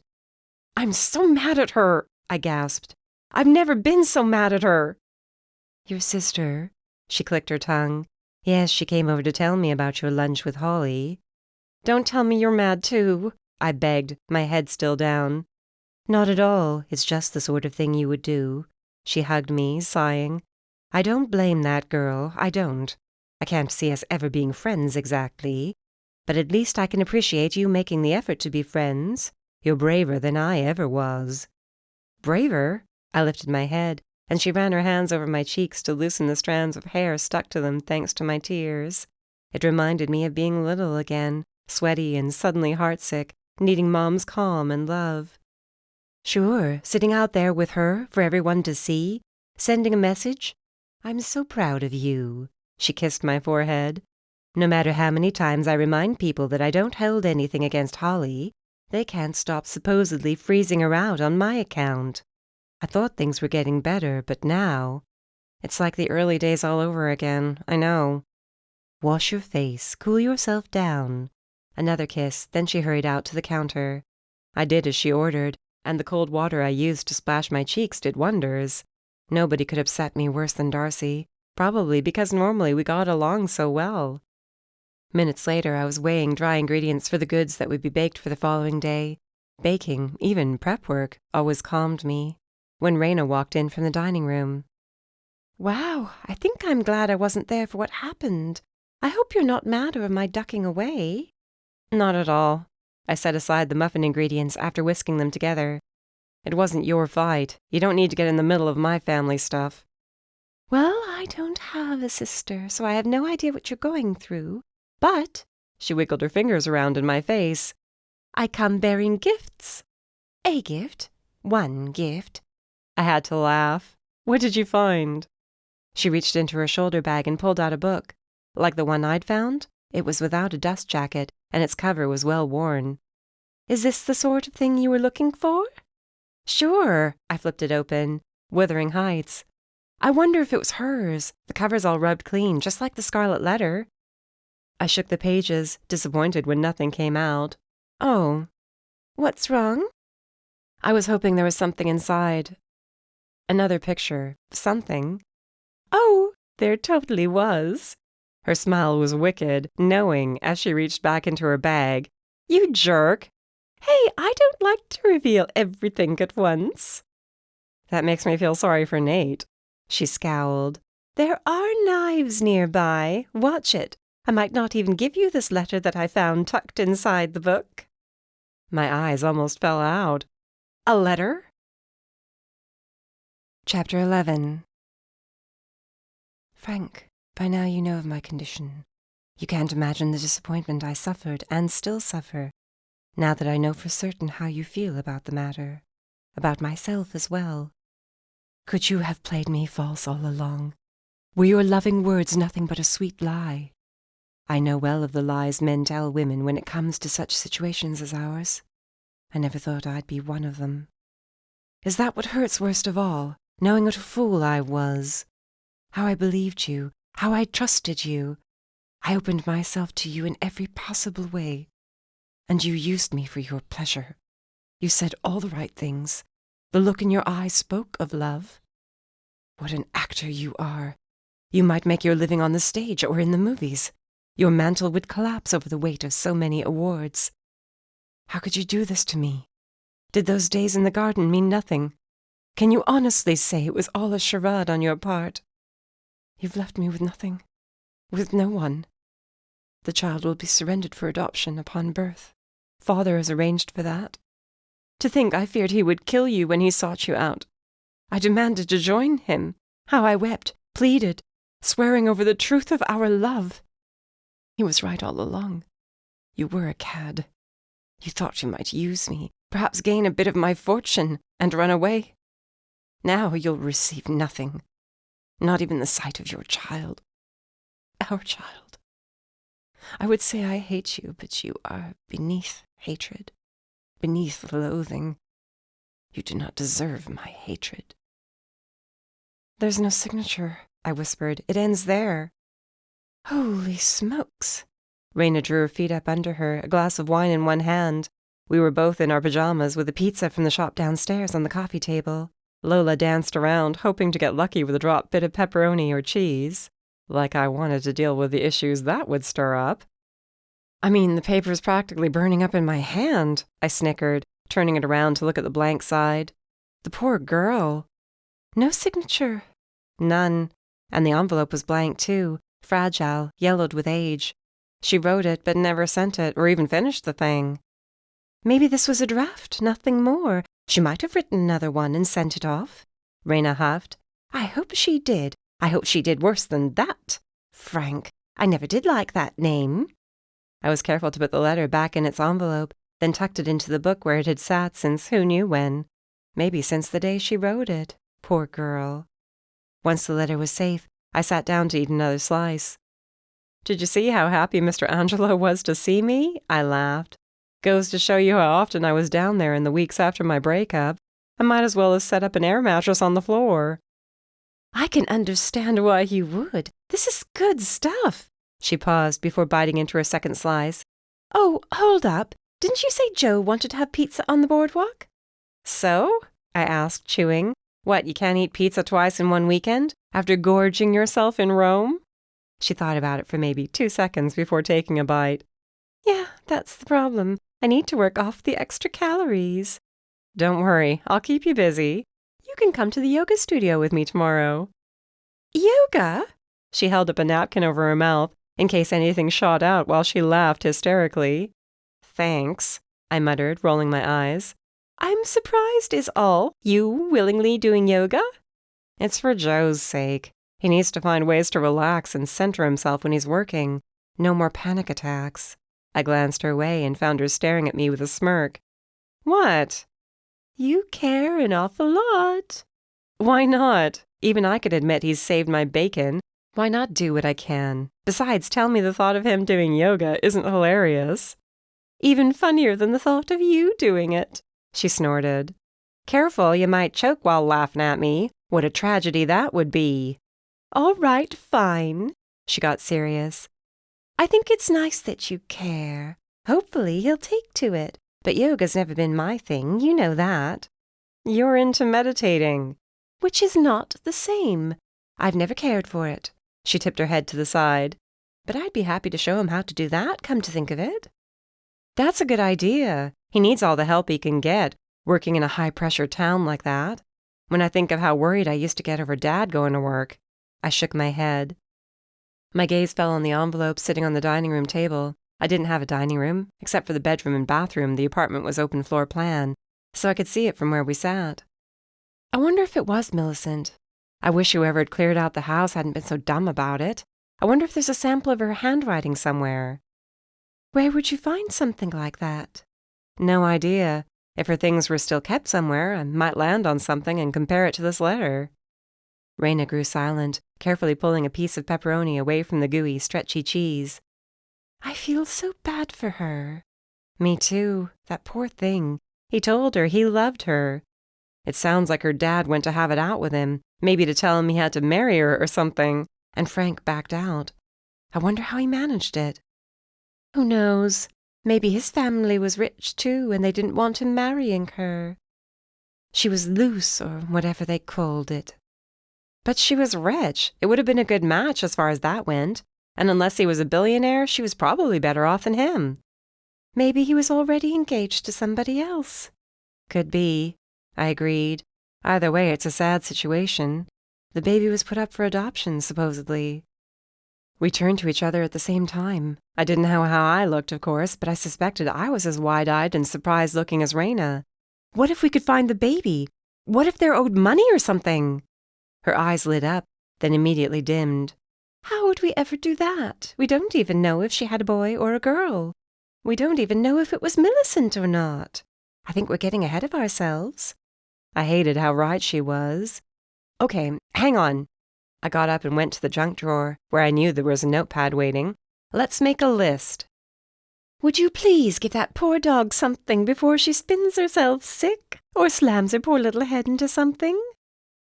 I'm so mad at her, I gasped. I've never been so mad at her. Your sister? She clicked her tongue. Yes, she came over to tell me about your lunch with Holly. Don't tell me you're mad too, I begged, my head still down. Not at all. It's just the sort of thing you would do. She hugged me, sighing. I don't blame that girl. I don't. I can't see us ever being friends exactly. But at least I can appreciate you making the effort to be friends. You're braver than I ever was. Braver? I lifted my head, and she ran her hands over my cheeks to loosen the strands of hair stuck to them thanks to my tears. It reminded me of being little again, sweaty and suddenly heartsick, needing Mom's calm and love. Sure, sitting out there with her for everyone to see, sending a message. I'm so proud of you. She kissed my forehead.
No matter how many times I remind people that I don't hold anything against Holly, they can't stop supposedly freezing her out on my account. I thought things were getting better, but now... It's like the early days all over again, I know. Wash your face, cool yourself down. Another kiss, then she hurried out to the counter. I did as she ordered, and the cold water I used to splash my cheeks did wonders. Nobody could upset me worse than Darcy, probably because normally we got along so well. Minutes later, I was weighing dry ingredients for the goods that would be baked for the following day. Baking, even prep work, always calmed me. When Raina walked in from the dining room. "Wow, I think I'm glad I wasn't there for what happened. I hope you're not mad over my ducking away." "Not at all." I set aside the muffin ingredients after whisking them together. "It wasn't your fight. You don't need to get in the middle of my family stuff." "Well, I don't have a sister, so I have no idea what you're going through. But," she wiggled her fingers around in my face, "I come bearing gifts." "A gift? One gift?"
I had to laugh. "What did you find?"
She reached into her shoulder bag and pulled out a book. Like the one I'd found, it was without a dust jacket, and its cover was well worn. "Is this the sort of thing you were looking for?" "Sure." I flipped it open. Wuthering Heights. I wonder if it was hers. The cover's all rubbed clean, just like the scarlet letter. I shook the pages, disappointed when nothing came out. "Oh. What's wrong?" I was hoping there was something inside. Another picture. Something. Oh, there totally was. Her smile was wicked, knowing, as she reached back into her bag. "You jerk! Hey, I don't like to reveal everything at once."
That makes me feel sorry for Nate.
She scowled. "There are knives nearby. Watch it. I might not even give you this letter that I found tucked inside the book."
My eyes almost fell out.
A letter? Chapter 11. Frank, by now you know of my condition. You can't imagine the disappointment I suffered and still suffer, now that I know for certain how you feel about the matter, about myself as well. Could you have played me false all along? Were your loving words nothing but a sweet lie? I know well of the lies men tell women when it comes to such situations as ours. I never thought I'd be one of them. Is that what hurts worst of all, knowing what a fool I was? How I believed you, how I trusted you. I opened myself to you in every possible way, and you used me for your pleasure. You said all the right things. The look in your eyes spoke of love. What an actor you are. You might make your living on the stage or in the movies. Your mantle would collapse over the weight of so many awards. How could you do this to me? Did those days in the garden mean nothing? Can you honestly say it was all a charade on your part? You've left me with nothing, with no one. The child will be surrendered for adoption upon birth. Father has arranged for that. To think I feared he would kill you when he sought you out. I demanded to join him. How I wept, pleaded, swearing over the truth of our love. He was right all along. You were a cad. You thought you might use me, perhaps gain a bit of my fortune, and run away. Now you'll receive nothing. Not even the sight of your child. Our child. I would say I hate you, but you are beneath hatred, beneath loathing. You do not deserve my hatred. There's no signature, I whispered. It ends there. Holy smokes. Raina drew her feet up under her, a glass of wine in one hand. We were both in our pajamas with a pizza from the shop downstairs on the coffee table. Lola danced around, hoping to get lucky with a drop bit of pepperoni or cheese. Like I wanted to deal with the issues that would stir up. "I mean, the paper's practically burning up in my hand," I snickered, turning it around to look at the blank side. The poor girl. No signature. None. And the envelope was blank, too, fragile, yellowed with age. She wrote it, but never sent it, or even finished the thing. Maybe this was a draft, nothing more. She might have written another one and sent it off. Raina huffed. I hope she did. I hope she did worse than that. Frank, I never did like that name. I was careful to put the letter back in its envelope, then tucked it into the book where it had sat since who knew when. Maybe since the day she wrote it. Poor girl. Once the letter was safe, I sat down to eat another slice.
Did you see how happy Mr. Angelo was to see me? I laughed. Goes to show you how often I was down there in the weeks after my breakup. I might as well have set up an air mattress on the floor.
I can understand why you would. This is good stuff. She paused before biting into her second slice. Oh, hold up. Didn't you say Joe wanted to have pizza on the boardwalk?
So? I asked, chewing. What, you can't eat pizza twice in one weekend, after gorging yourself in Rome? She thought about it for maybe 2 seconds before taking a bite.
Yeah, that's the problem. I need to work off the extra calories.
Don't worry, I'll keep you busy. You can come to the yoga studio with me tomorrow.
Yoga?
She held up a napkin over her mouth, in case anything shot out while she laughed hysterically. Thanks, I muttered, rolling my eyes.
I'm surprised is all. You willingly doing yoga?
It's for Joe's sake. He needs to find ways to relax and center himself when he's working. No more panic attacks. I glanced her way and found her staring at me with a smirk. What?
You care an awful lot.
Why not? Even I could admit he's saved my bacon. Why not do what I can? Besides, tell me the thought of him doing yoga isn't hilarious.
Even funnier than the thought of you doing it,
she snorted. Careful, you might choke while laughing at me. What a tragedy that would be.
All right, fine.
She got serious.
I think it's nice that you care. Hopefully he'll take to it.
But yoga's never been my thing, you know that. You're into meditating.
Which is not the same. I've never cared for it.
She tipped her head to the side.
But I'd be happy to show him how to do that, come to think of it.
That's a good idea. He needs all the help he can get, working in a high-pressure town like that. When I think of how worried I used to get over Dad going to work, I shook my head. My gaze fell on the envelope sitting on the dining room table. I didn't have a dining room. Except for the bedroom and bathroom, the apartment was open floor plan, so I could see it from where we sat. I wonder if it was Millicent. I wish whoever had cleared out the house hadn't been so dumb about it. I wonder if there's a sample of her handwriting somewhere.
Where would you find something like that?
No idea. If her things were still kept somewhere, I might land on something and compare it to this letter. Raina grew silent, carefully pulling a piece of pepperoni away from the gooey, stretchy cheese.
I feel so bad for her.
Me too. That poor thing. He told her he loved her. It sounds like her dad went to have it out with him, maybe to tell him he had to marry her or something, and Frank backed out. I wonder how he managed it.
Who knows? Maybe his family was rich too, and they didn't want him marrying her.
She was loose, or whatever they called it. But she was rich. It would have been a good match as far as that went. And unless he was a billionaire, she was probably better off than him.
Maybe he was already engaged to somebody else.
Could be, I agreed. Either way, it's a sad situation. The baby was put up for adoption, supposedly. We turned to each other at the same time. I didn't know how I looked, of course, but I suspected I was as wide-eyed and surprised-looking as Raina. What if we could find the baby? What if they're owed money or something? Her eyes lit up, then immediately dimmed.
How would we ever do that? We don't even know if she had a boy or a girl. We don't even know if it was Millicent or not. I think we're getting ahead of ourselves.
I hated how right she was. Okay, hang on. I got up and went to the junk drawer, where I knew there was a notepad waiting. Let's make a list.
Would you please give that poor dog something before she spins herself sick or slams her poor little head into something?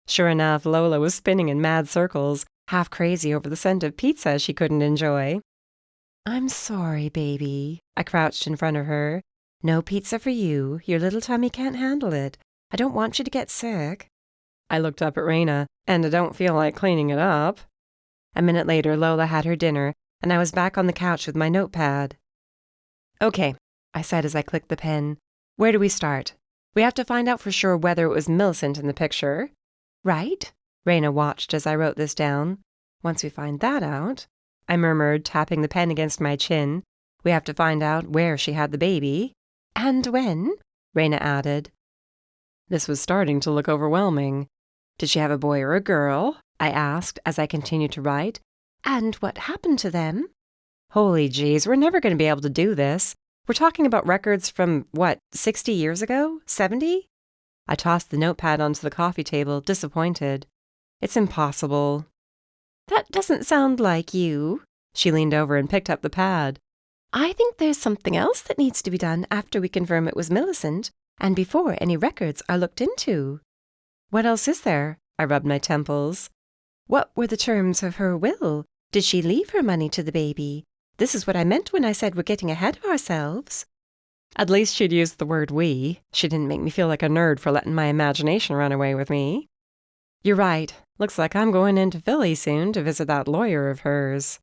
Sure enough, Lola was spinning in mad circles, half crazy over the scent of pizza she couldn't enjoy.
I'm sorry, baby.
I crouched in front of her. No pizza for you. Your little tummy can't handle it. I don't want you to get sick. I looked up at Raina, and I don't feel like cleaning it up. A minute later, Lola had her dinner, and I was back on the couch with my notepad. Okay, I said as I clicked the pen. Where do we start? We have to find out for sure whether it was Millicent in the picture.
Right?
Raina watched as I wrote this down. Once we find that out, I murmured, tapping the pen against my chin, we have to find out where she had the baby.
And when?
Raina added. This was starting to look overwhelming. Did she have a boy or a girl? I asked as I continued to write.
And what happened to them?
Holy jeez, we're never going to be able to do this. We're talking about records from, 60 years ago? 70? I tossed the notepad onto the coffee table, disappointed. It's impossible.
That doesn't sound like you.
She leaned over and picked up the pad.
I think there's something else that needs to be done after we confirm it was Millicent, and before any records are looked into.
What else is there? I rubbed my temples.
What were the terms of her will? Did she leave her money to the baby? This is what I meant when I said we're getting ahead of ourselves.
At least she'd used the word we. She didn't make me feel like a nerd for letting my imagination run away with me. You're right. Looks like I'm going into Philly soon to visit that lawyer of hers.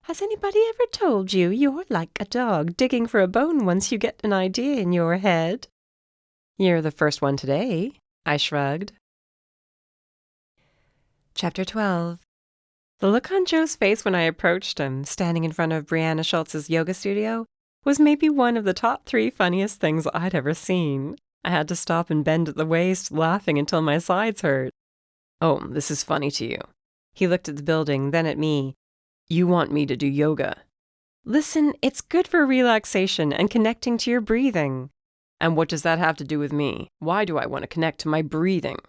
Has anybody ever told you you're like a dog digging for a bone once you get an idea in your head?
You're the first one today, I shrugged.
Chapter 12.
The look on Joe's face when I approached him, standing in front of Brianna Schultz's yoga studio, was maybe one of the top 3 funniest things I'd ever seen. I had to stop and bend at the waist, laughing until my sides hurt. Oh, this is funny to you. He looked at the building, then at me. You want me to do yoga. Listen, it's good for relaxation and connecting to your breathing. And what does that have to do with me? Why do I want to connect to my breathing?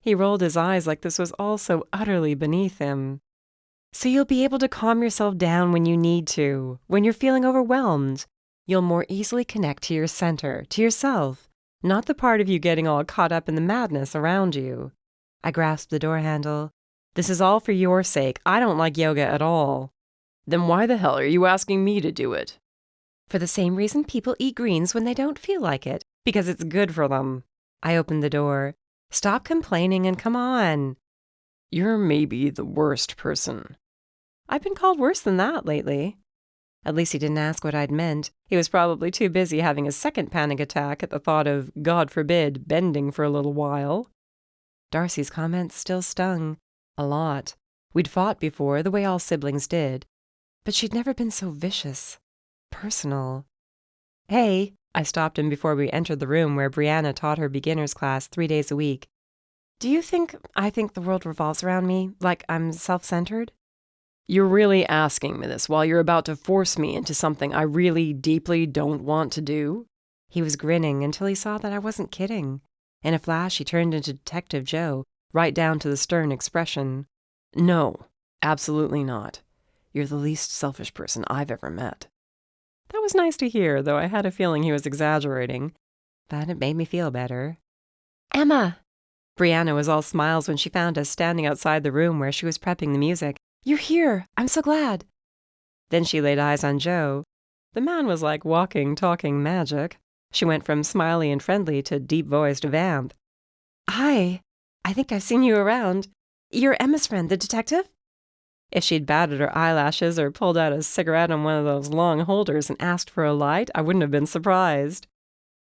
He rolled his eyes like this was all so utterly beneath him. So you'll be able to calm yourself down when you need to, when you're feeling overwhelmed. You'll more easily connect to your center, to yourself, not the part of you getting all caught up in the madness around you. I grasped the door handle. This is all for your sake. I don't like yoga at all. Then why the hell are you asking me to do it?
For the same reason people eat greens when they don't feel like it.
Because it's good for them. I opened the door. Stop complaining and come on. You're maybe the worst person. I've been called worse than that lately. At least he didn't ask what I'd meant. He was probably too busy having a second panic attack at the thought of, God forbid, bending for a little while. Darcy's comments still stung. A lot. We'd fought before, the way all siblings did. But she'd never been so vicious. Personal. Hey, I stopped him before we entered the room where Brianna taught her beginner's class 3 days a week. Do you think I think the world revolves around me, like I'm self-centered? You're really asking me this while you're about to force me into something I really deeply don't want to do? He was grinning until he saw that I wasn't kidding. In a flash, he turned into Detective Joe, right down to the stern expression. No, absolutely not. You're the least selfish person I've ever met. That was nice to hear, though I had a feeling he was exaggerating. But it made me feel better.
Emma!
Brianna was all smiles when she found us standing outside the room where she was prepping the music. You're here! I'm so glad! Then she laid eyes on Joe. The man was like walking, talking magic. She went from smiley and friendly to deep-voiced vamp. Hi! I think I've seen you around. You're Emma's friend, the detective? If she'd batted her eyelashes or pulled out a cigarette on one of those long holders and asked for a light, I wouldn't have been surprised.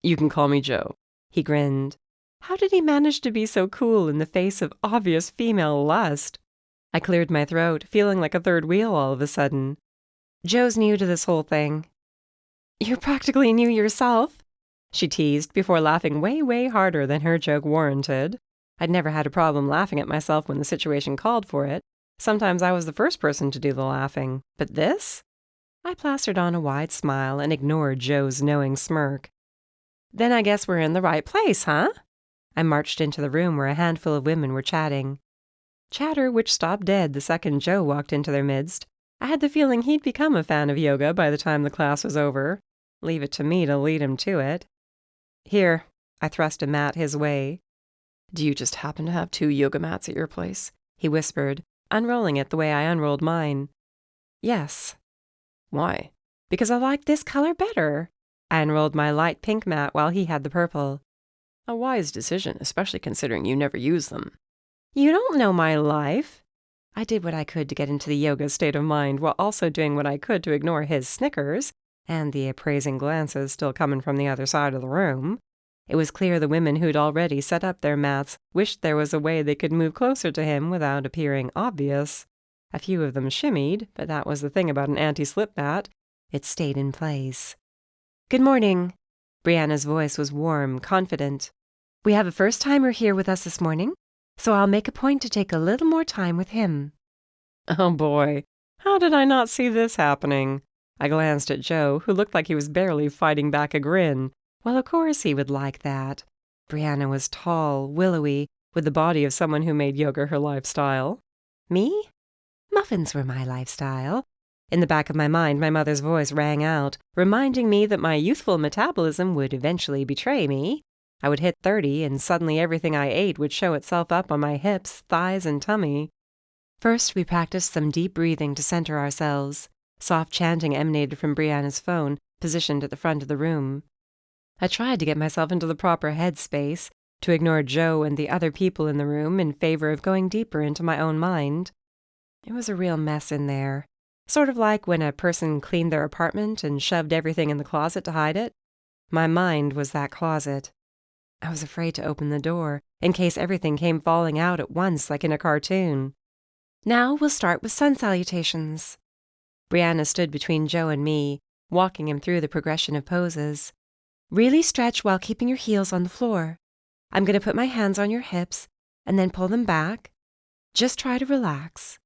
You can call me Joe. He grinned. How did he manage to be so cool in the face of obvious female lust? I cleared my throat, feeling like a third wheel all of a sudden. Joe's new to this whole thing. You're practically new yourself, she teased before laughing way, way harder than her joke warranted. I'd never had a problem laughing at myself when the situation called for it. Sometimes I was the first person to do the laughing. But this? I plastered on a wide smile and ignored Joe's knowing smirk. Then I guess we're in the right place, huh? I marched into the room where a handful of women were chatting. Chatter which stopped dead the second Joe walked into their midst. I had the feeling he'd become a fan of yoga by the time the class was over. Leave it to me to lead him to it. Here, I thrust a mat his way. Do you just happen to have 2 yoga mats at your place? He whispered, unrolling it the way I unrolled mine. Yes. Why? Because I like this color better. I unrolled my light pink mat while he had the purple. A wise decision, especially considering you never use them. You don't know my life. I did what I could to get into the yoga state of mind while also doing what I could to ignore his snickers and the appraising glances still coming from the other side of the room. It was clear the women who'd already set up their mats wished there was a way they could move closer to him without appearing obvious. A few of them shimmied, but that was the thing about an anti-slip mat. It stayed in place. Good morning. Brianna's voice was warm, confident. We have a first-timer here with us this morning, so I'll make a point to take a little more time with him. Oh boy, how did I not see this happening? I glanced at Joe, who looked like he was barely fighting back a grin. Well, of course he would like that. Brianna was tall, willowy, with the body of someone who made yoga her lifestyle. Me? Muffins were my lifestyle. In the back of my mind, my mother's voice rang out, reminding me that my youthful metabolism would eventually betray me. I would hit 30, and suddenly everything I ate would show itself up on my hips, thighs, and tummy. First, we practiced some deep breathing to center ourselves. Soft chanting emanated from Brianna's phone, positioned at the front of the room. I tried to get myself into the proper headspace, to ignore Joe and the other people in the room in favor of going deeper into my own mind. It was a real mess in there, sort of like when a person cleaned their apartment and shoved everything in the closet to hide it. My mind was that closet. I was afraid to open the door, in case everything came falling out at once like in a cartoon. Now we'll start with sun salutations. Brianna stood between Joe and me, walking him through the progression of poses. Really stretch while keeping your heels on the floor. I'm going to put my hands on your hips and then pull them back. Just try to relax.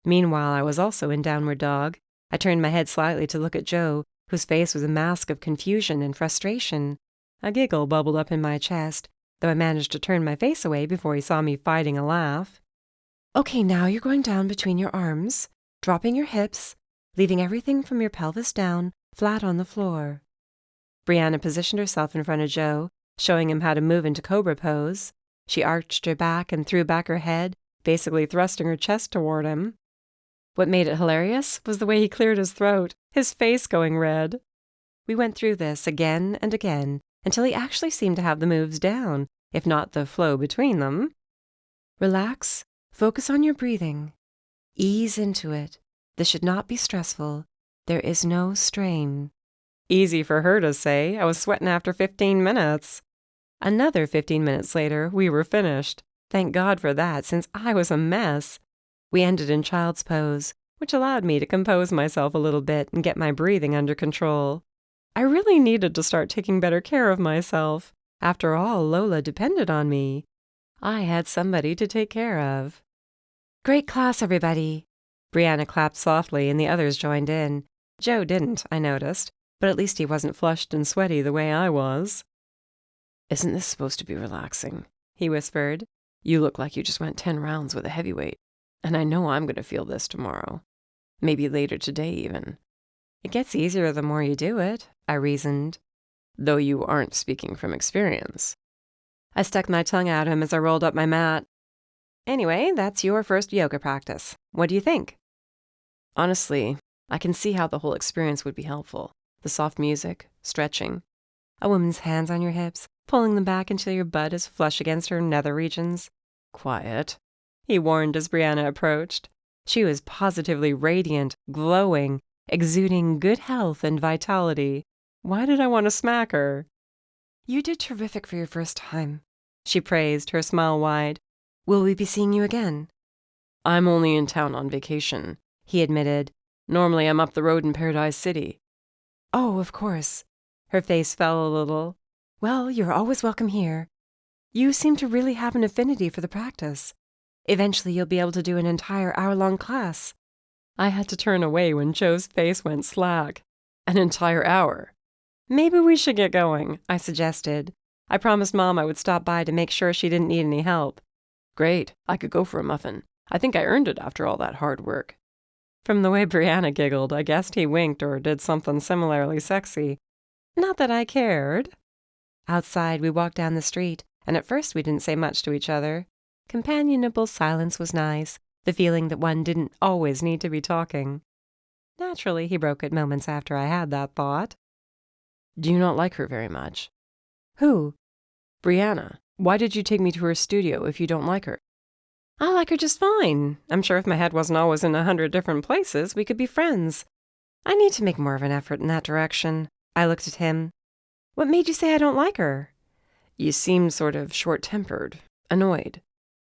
Meanwhile, I was also in downward dog. I turned my head slightly to look at Joe, whose face was a mask of confusion and frustration. A giggle bubbled up in my chest, though I managed to turn my face away before he saw me fighting a laugh. Okay, now you're going down between your arms, dropping your hips, leaving everything from your pelvis down, flat on the floor. Brianna positioned herself in front of Joe, showing him how to move into cobra pose. She arched her back and threw back her head, basically thrusting her chest toward him. What made it hilarious was the way he cleared his throat, his face going red. We went through this again and again, until he actually seemed to have the moves down, if not the flow between them. Relax, focus on your breathing. Ease into it. This should not be stressful. There is no strain. Easy for her to say. I was sweating after 15 minutes. Another 15 minutes later, we were finished. Thank God for that, since I was a mess. We ended in child's pose, which allowed me to compose myself a little bit and get my breathing under control. I really needed to start taking better care of myself. After all, Lola depended on me. I had somebody to take care of. Great class, everybody. Brianna clapped softly and the others joined in. Joe didn't, I noticed, but at least he wasn't flushed and sweaty the way I was. Isn't this supposed to be relaxing? He whispered. You look like you just went 10 rounds with a heavyweight, and I know I'm going to feel this tomorrow. Maybe later today even. It gets easier the more you do it, I reasoned. Though you aren't speaking from experience. I stuck my tongue at him as I rolled up my mat. Anyway, that's your first yoga practice. What do you think? Honestly, I can see how the whole experience would be helpful. The soft music, stretching, a woman's hands on your hips, pulling them back until your butt is flush against her nether regions. Quiet, he warned as Brianna approached. She was positively radiant, glowing, exuding good health and vitality. Why did I want to smack her? You did terrific for your first time, she praised, her smile wide. Will we be seeing you again? I'm only in town on vacation, he admitted. Normally I'm up the road in Paradise City. Oh, of course. Her face fell a little. Well, you're always welcome here. You seem to really have an affinity for the practice. Eventually you'll be able to do an entire hour-long class. I had to turn away when Joe's face went slack. An entire hour. Maybe we should get going, I suggested. I promised Mom I would stop by to make sure she didn't need any help. Great, I could go for a muffin. I think I earned it after all that hard work. From the way Brianna giggled, I guessed he winked or did something similarly sexy. Not that I cared. Outside, we walked down the street, and at first we didn't say much to each other. Companionable silence was nice, the feeling that one didn't always need to be talking. Naturally, he broke it moments after I had that thought. Do you not like her very much? Who? Brianna. Why did you take me to her studio if you don't like her? I like her just fine. I'm sure if my head wasn't always in 100 different places, we could be friends. I need to make more of an effort in that direction. I looked at him. What made you say I don't like her? You seemed sort of short-tempered, annoyed.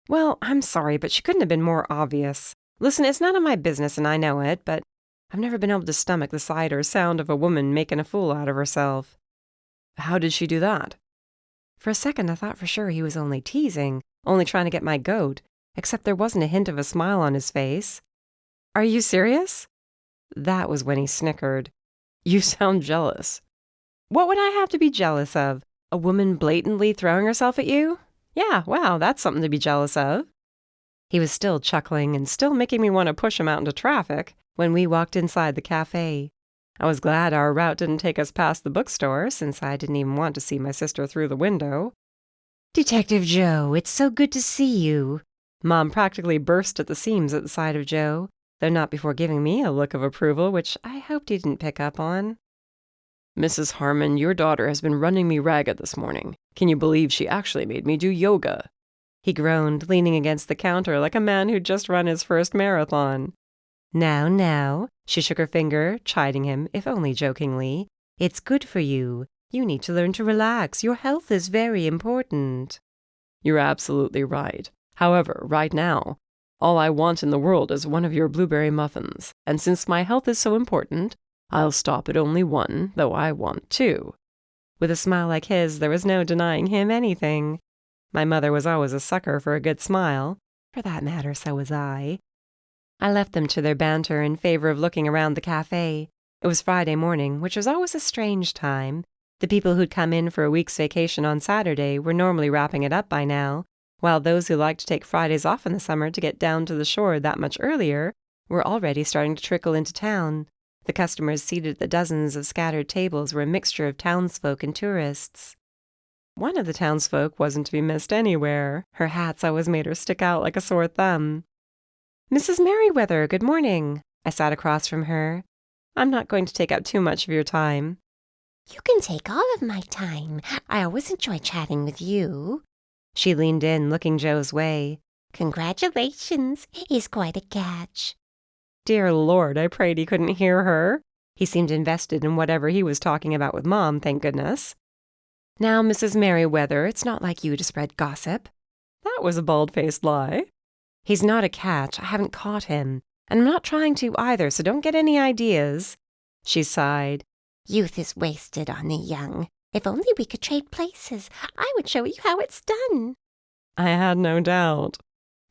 Well, I'm sorry, but she couldn't have been more obvious. Listen, it's none of my business and I know it, but I've never been able to stomach the sight or sound of a woman making a fool out of herself. How did she do that? For a second, I thought for sure he was only teasing, only trying to get my goat, except there wasn't a hint of a smile on his face. Are you serious? That was when he snickered. You sound jealous. What would I have to be jealous of? A woman blatantly throwing herself at you? Yeah, wow, that's something to be jealous of. He was still chuckling and still making me want to push him out into traffic when we walked inside the cafe. I was glad our route didn't take us past the bookstore, since I didn't even want to see my sister through the window.
"Detective Joe, it's so good to see you."
Mom practically burst at the seams at the sight of Joe, though not before giving me a look of approval, which I hoped he didn't pick up on. "Mrs. Harmon, your daughter has been running me ragged this morning. Can you believe she actually made me do yoga?" He groaned, leaning against the counter like a man who'd just run his first marathon.
Now, she shook her finger, chiding him, if only jokingly. "It's good for you. You need to learn to relax. Your health is very important."
"You're absolutely right. However, right now, all I want in the world is one of your blueberry muffins, and since my health is so important, I'll stop at only one, though I want two." With a smile like his, there was no denying him anything. My mother was always a sucker for a good smile. For that matter, so was I. I left them to their banter in favor of looking around the cafe. It was Friday morning, which was always a strange time. The people who'd come in for a week's vacation on Saturday were normally wrapping it up by now, while those who liked to take Fridays off in the summer to get down to the shore that much earlier were already starting to trickle into town. The customers seated at the dozens of scattered tables were a mixture of townsfolk and tourists. One of the townsfolk wasn't to be missed anywhere. Her hats always made her stick out like a sore thumb. "Mrs. Merriweather, good morning." I sat across from her. "I'm not going to take up too much of your time."
"You can take all of my time. I always enjoy chatting with you."
She leaned in, looking Joe's way.
"Congratulations. He's quite a catch."
Dear Lord, I prayed he couldn't hear her. He seemed invested in whatever he was talking about with Mom, thank goodness. "Now, Mrs. Merriweather, it's not like you to spread gossip." That was a bald-faced lie. "He's not a catch. I haven't caught him. And I'm not trying to either, so don't get any ideas." She sighed.
"Youth is wasted on the young. If only we could trade places, I would show you how it's done."
I had no doubt.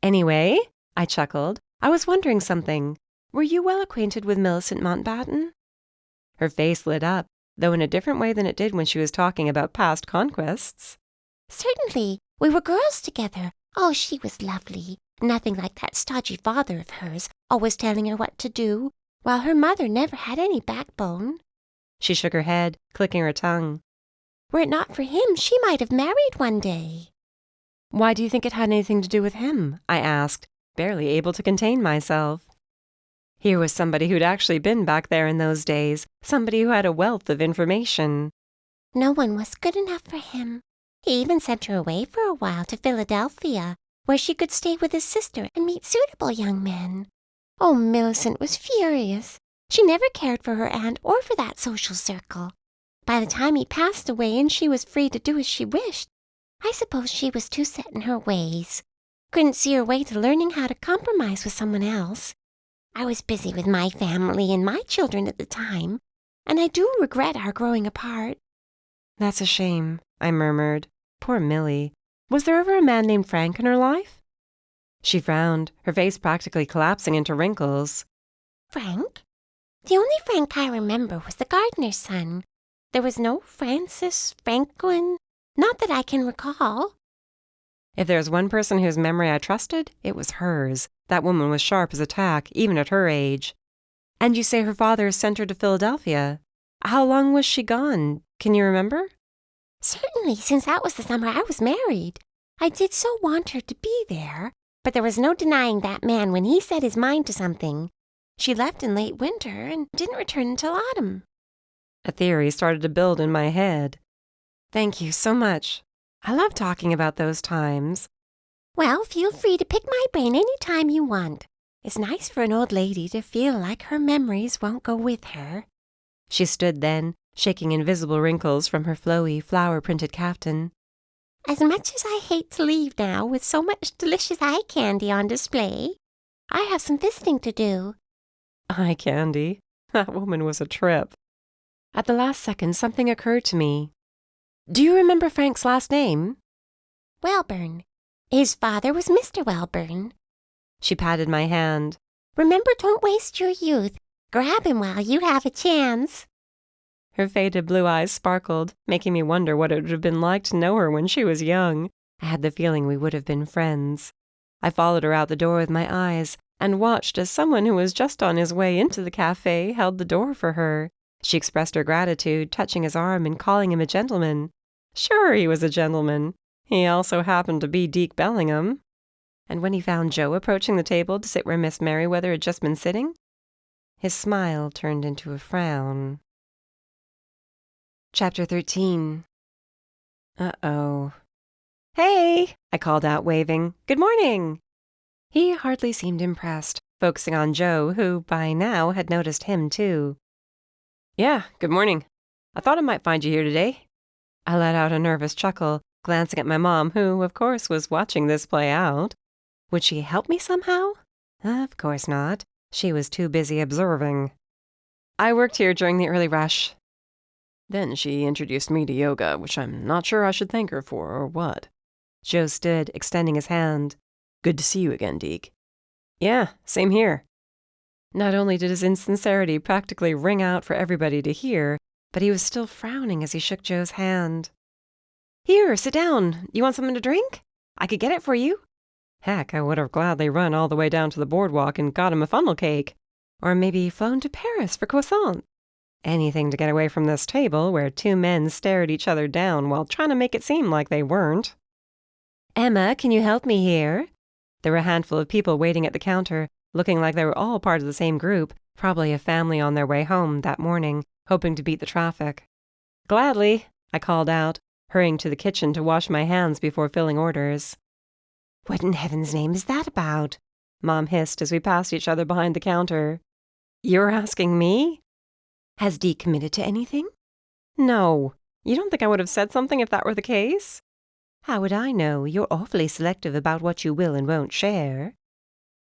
"Anyway," I chuckled, "I was wondering something. Were you well acquainted with Millicent Mountbatten?" Her face lit up, though in a different way than it did when she was talking about past conquests.
"Certainly. We were girls together. Oh, she was lovely. Nothing like that stodgy father of hers, always telling her what to do, while her mother never had any backbone."
She shook her head, clicking her tongue.
"Were it not for him, she might have married one day."
"Why do you think it had anything to do with him?" I asked, barely able to contain myself. Here was somebody who'd actually been back there in those days, somebody who had a wealth of information.
"No one was good enough for him. He even sent her away for a while to Philadelphia, where she could stay with his sister and meet suitable young men. Oh, Millicent was furious. She never cared for her aunt or for that social circle. By the time he passed away and she was free to do as she wished, I suppose she was too set in her ways. Couldn't see her way to learning how to compromise with someone else. I was busy with my family and my children at the time, and I do regret our growing apart."
"That's a shame," I murmured. "Poor Millie. Was there ever a man named Frank in her life?" She frowned, her face practically collapsing into wrinkles.
"Frank? The only Frank I remember was the gardener's son. There was no Francis, Franklin, not that I can recall."
If there was one person whose memory I trusted, it was hers. That woman was sharp as a tack, even at her age. "And you say her father sent her to Philadelphia. How long was she gone? Can you remember?"
"Certainly, since that was the summer I was married. I did so want her to be there, but there was no denying that man when he set his mind to something. She left in late winter and didn't return until autumn."
A theory started to build in my head. "Thank you so much. I love talking about those times."
"Well, feel free to pick my brain any time you want. It's nice for an old lady to feel like her memories won't go with her."
She stood then, shaking invisible wrinkles from her flowy, flower-printed caftan.
"As much as I hate to leave now with so much delicious eye candy on display, I have some visiting to do."
Eye candy? That woman was a trip. At the last second, something occurred to me. "Do you remember Frank's last name?"
"Welburn. His father was Mr. Welburn."
She patted my hand.
"Remember, don't waste your youth. Grab him while you have a chance."
Her faded blue eyes sparkled, making me wonder what it would have been like to know her when she was young. I had the feeling we would have been friends. I followed her out the door with my eyes and watched as someone who was just on his way into the cafe held the door for her. She expressed her gratitude, touching his arm and calling him a gentleman. Sure, he was a gentleman. He also happened to be Deke Bellingham. And when he found Joe approaching the table to sit where Miss Merriweather had just been sitting, his smile turned into a frown. Chapter 13. Uh-oh. Hey, I called out, waving. Good morning. He hardly seemed impressed, focusing on Joe, who by now had noticed him too. Yeah, good morning. I thought I might find you here today. I let out a nervous chuckle, glancing at my mom, who, of course, was watching this play out. Would she help me somehow? Of course not. She was too busy observing. I worked here during the early rush. Then she introduced me to yoga, which I'm not sure I should thank her for or what. Joe stood, extending his hand. Good to see you again, Deke. Yeah, same here. Not only did his insincerity practically ring out for everybody to hear, but he was still frowning as he shook Joe's hand. Here, sit down. You want something to drink? I could get it for you. Heck, I would have gladly run all the way down to the boardwalk and got him a funnel cake. Or maybe flown to Paris for croissants. Anything to get away from this table where two men stared each other down while trying to make it seem like they weren't. Emma, can you help me here? There were a handful of people waiting at the counter, looking like they were all part of the same group, probably a family on their way home that morning, hoping to beat the traffic. Gladly, I called out, hurrying to the kitchen to wash my hands before filling orders. What in heaven's name is that about? Mom hissed as we passed each other behind the counter. You're asking me? Has Deke committed to anything? No. You don't think I would have said something if that were the case? How would I know? You're awfully selective about what you will and won't share.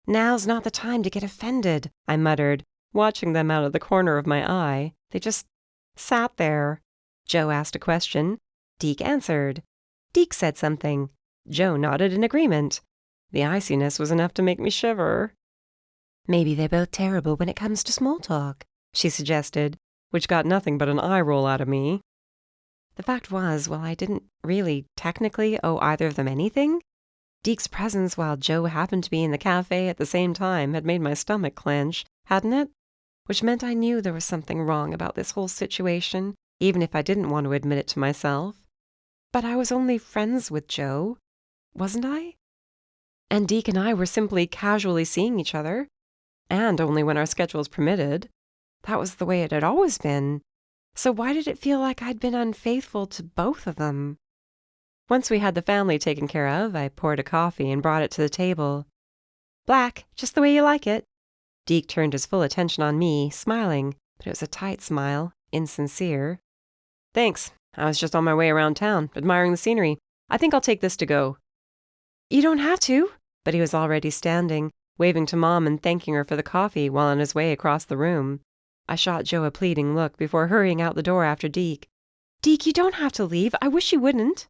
Now's not the time to get offended, I muttered, watching them out of the corner of my eye. They just sat there. Joe asked a question. Deke answered. Deke said something. Joe nodded in agreement. The iciness was enough to make me shiver. Maybe they're both terrible when it comes to small talk, she suggested, which got nothing but an eye roll out of me. The fact was, while I didn't really technically owe either of them anything, Deke's presence while Joe happened to be in the cafe at the same time had made my stomach clench, hadn't it? Which meant I knew there was something wrong about this whole situation, even if I didn't want to admit it to myself. But I was only friends with Joe, wasn't I? And Deke and I were simply casually seeing each other, and only when our schedules permitted. That was the way it had always been. So why did it feel like I'd been unfaithful to both of them? Once we had the family taken care of, I poured a coffee and brought it to the table. Black, just the way you like it. Deke turned his full attention on me, smiling, but it was a tight smile, insincere. Thanks. I was just on my way around town, admiring the scenery. I think I'll take this to go. You don't have to. But he was already standing, waving to Mom and thanking her for the coffee while on his way across the room. I shot Joe a pleading look before hurrying out the door after Deke. Deke, you don't have to leave. I wish you wouldn't.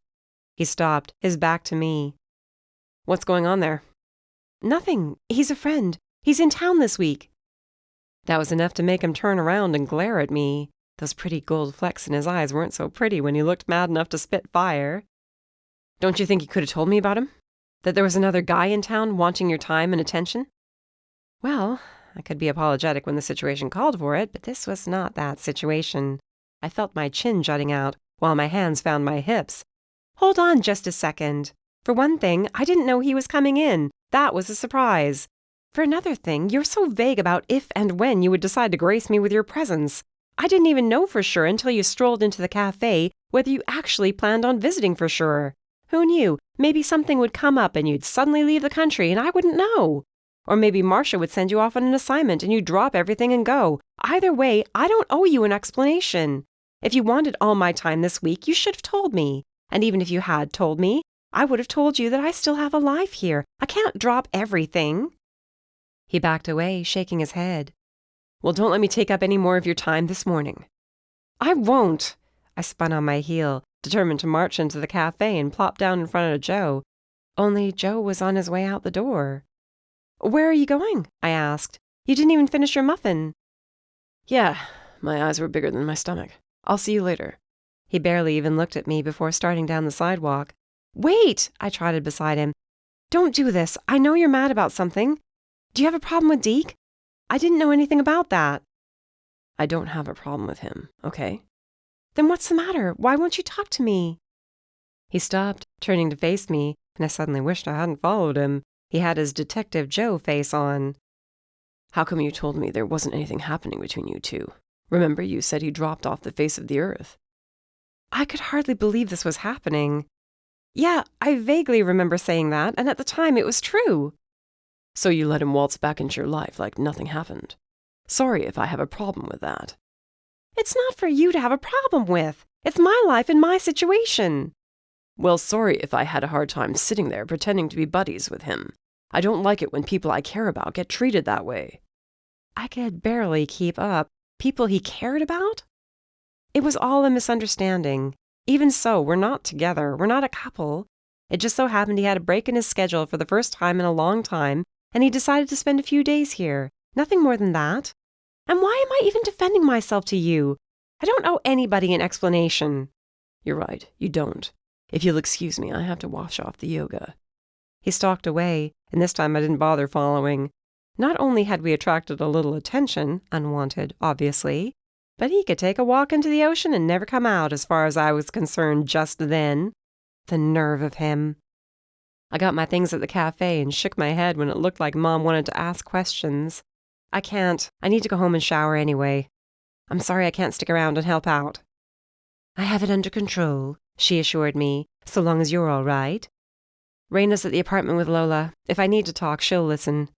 He stopped, his back to me. What's going on there? Nothing. He's a friend. He's in town this week. That was enough to make him turn around and glare at me. Those pretty gold flecks in his eyes weren't so pretty when he looked mad enough to spit fire. Don't you think you could have told me about him? That there was another guy in town wanting your time and attention? Well, I could be apologetic when the situation called for it, but this was not that situation. I felt my chin jutting out, while my hands found my hips. Hold on just a second. For one thing, I didn't know he was coming in. That was a surprise. For another thing, you're so vague about if and when you would decide to grace me with your presence. I didn't even know for sure until you strolled into the cafe whether you actually planned on visiting for sure. Who knew? Maybe something would come up and you'd suddenly leave the country and I wouldn't know. Or maybe Marcia would send you off on an assignment and you'd drop everything and go. Either way, I don't owe you an explanation. If you wanted all my time this week, you should have told me. And even if you had told me, I would have told you that I still have a life here. I can't drop everything. He backed away, shaking his head. Well, don't let me take up any more of your time this morning. I won't. I spun on my heel, determined to march into the cafe and plop down in front of Joe. Only Joe was on his way out the door. Where are you going? I asked. You didn't even finish your muffin. Yeah, my eyes were bigger than my stomach. I'll see you later. He barely even looked at me before starting down the sidewalk. Wait! I trotted beside him.
Don't do this. I know you're mad about something. Do you have a problem with Deke? I didn't know anything about that.
I don't have a problem with him, okay?
Then what's the matter? Why won't you talk to me?
He stopped, turning to face me, and I suddenly wished I hadn't followed him. He had his Detective Joe face on. How come you told me there wasn't anything happening between you two? Remember, you said he dropped off the face of the earth.
I could hardly believe this was happening. Yeah, I vaguely remember saying that, and at the time it was true.
So you let him waltz back into your life like nothing happened. Sorry if I have a problem with that.
It's not for you to have a problem with. It's my life and my situation.
Well, sorry if I had a hard time sitting there pretending to be buddies with him. I don't like it when people I care about get treated that way.
I could barely keep up. People he cared about? It was all a misunderstanding. Even so, we're not together. We're not a couple. It just so happened he had a break in his schedule for the first time in a long time, and he decided to spend a few days here. Nothing more than that. And why am I even defending myself to you? I don't owe anybody an explanation.
You're right, you don't. If you'll excuse me, I have to wash off the yoga.
He stalked away, and this time I didn't bother following. Not only had we attracted a little attention, unwanted, obviously, but he could take a walk into the ocean and never come out as far as I was concerned just then. The nerve of him. I got my things at the cafe and shook my head when it looked like Mom wanted to ask questions. I can't. I need to go home and shower anyway. I'm sorry I can't stick around and help out.
I have it under control, she assured me, so long as you're all right.
Raina's at the apartment with Lola. If I need to talk, she'll listen.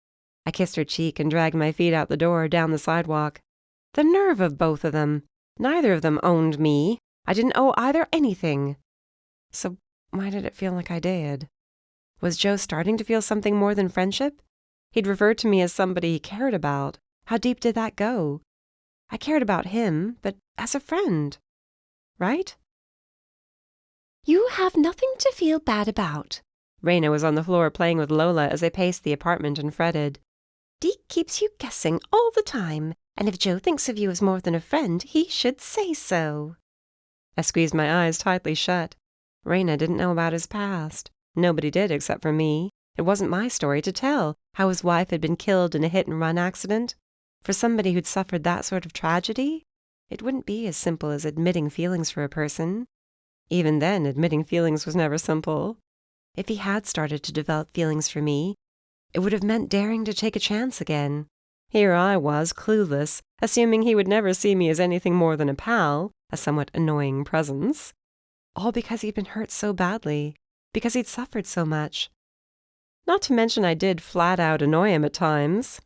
I kissed her cheek and dragged my feet out the door down the sidewalk. The nerve of both of them. Neither of them owned me. I didn't owe either anything. So why did it feel like I did? Was Joe starting to feel something more than friendship? He'd referred to me as somebody he cared about. How deep did that go? I cared about him, but as a friend. Right?
You have nothing to feel bad about.
Raina was on the floor playing with Lola as they paced the apartment and fretted.
Deke keeps you guessing all the time, and if Joe thinks of you as more than a friend, he should say so.
I squeezed my eyes tightly shut. Raina didn't know about his past. Nobody did except for me. It wasn't my story to tell, how his wife had been killed in a hit-and-run accident. For somebody who'd suffered that sort of tragedy, it wouldn't be as simple as admitting feelings for a person. Even then, admitting feelings was never simple. If he had started to develop feelings for me, it would have meant daring to take a chance again. Here I was, clueless, assuming he would never see me as anything more than a pal, a somewhat annoying presence. All because he'd been hurt so badly, because he'd suffered so much. Not to mention I did flat-out annoy him at times.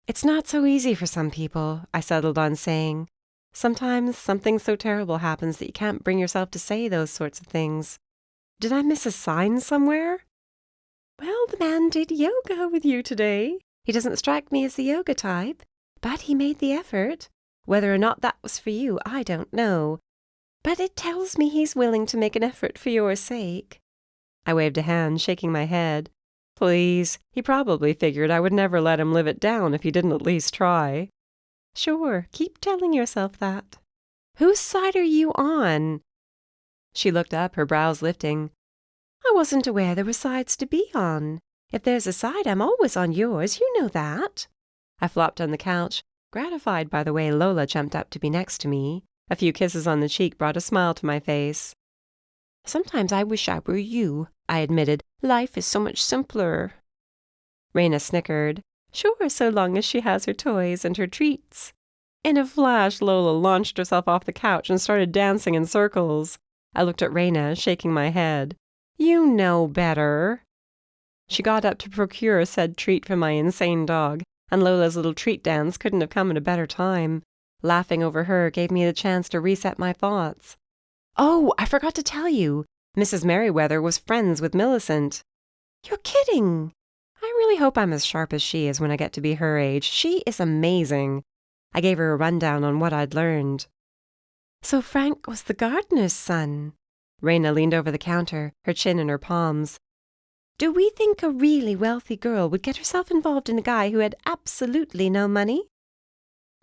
It's not so easy for some people, I settled on saying. Sometimes something so terrible happens that you can't bring yourself to say those sorts of things. Did I miss a sign somewhere? Well, the man did yoga with you today. He doesn't strike me as the yoga type, but he made the effort. Whether or not that was for you, I don't know. But it tells me he's willing to make an effort for your sake. I waved a hand, shaking my head. Please, he probably figured I would never let him live it down if he didn't at least try. Sure, keep telling yourself that. Whose side are you on? She looked up, her brows lifting. I wasn't aware there were sides to be on. If there's a side, I'm always on yours, you know that. I flopped on the couch, gratified by the way Lola jumped up to be next to me. A few kisses on the cheek brought a smile to my face. Sometimes I wish I were you, I admitted. Life is so much simpler. Raina snickered. Sure, so long as she has her toys and her treats. In a flash, Lola launched herself off the couch and started dancing in circles. I looked at Raina, shaking my head. You know better. She got up to procure said treat for my insane dog, and Lola's little treat dance couldn't have come at a better time. Laughing over her gave me the chance to reset my thoughts. Oh, I forgot to tell you. Mrs. Merriweather was friends with Millicent. You're kidding. I really hope I'm as sharp as she is when I get to be her age. She is amazing. I gave her a rundown on what I'd learned. So Frank was the gardener's son. Raina leaned over the counter, her chin in her palms. Do we think a really wealthy girl would get herself involved in a guy who had absolutely no money?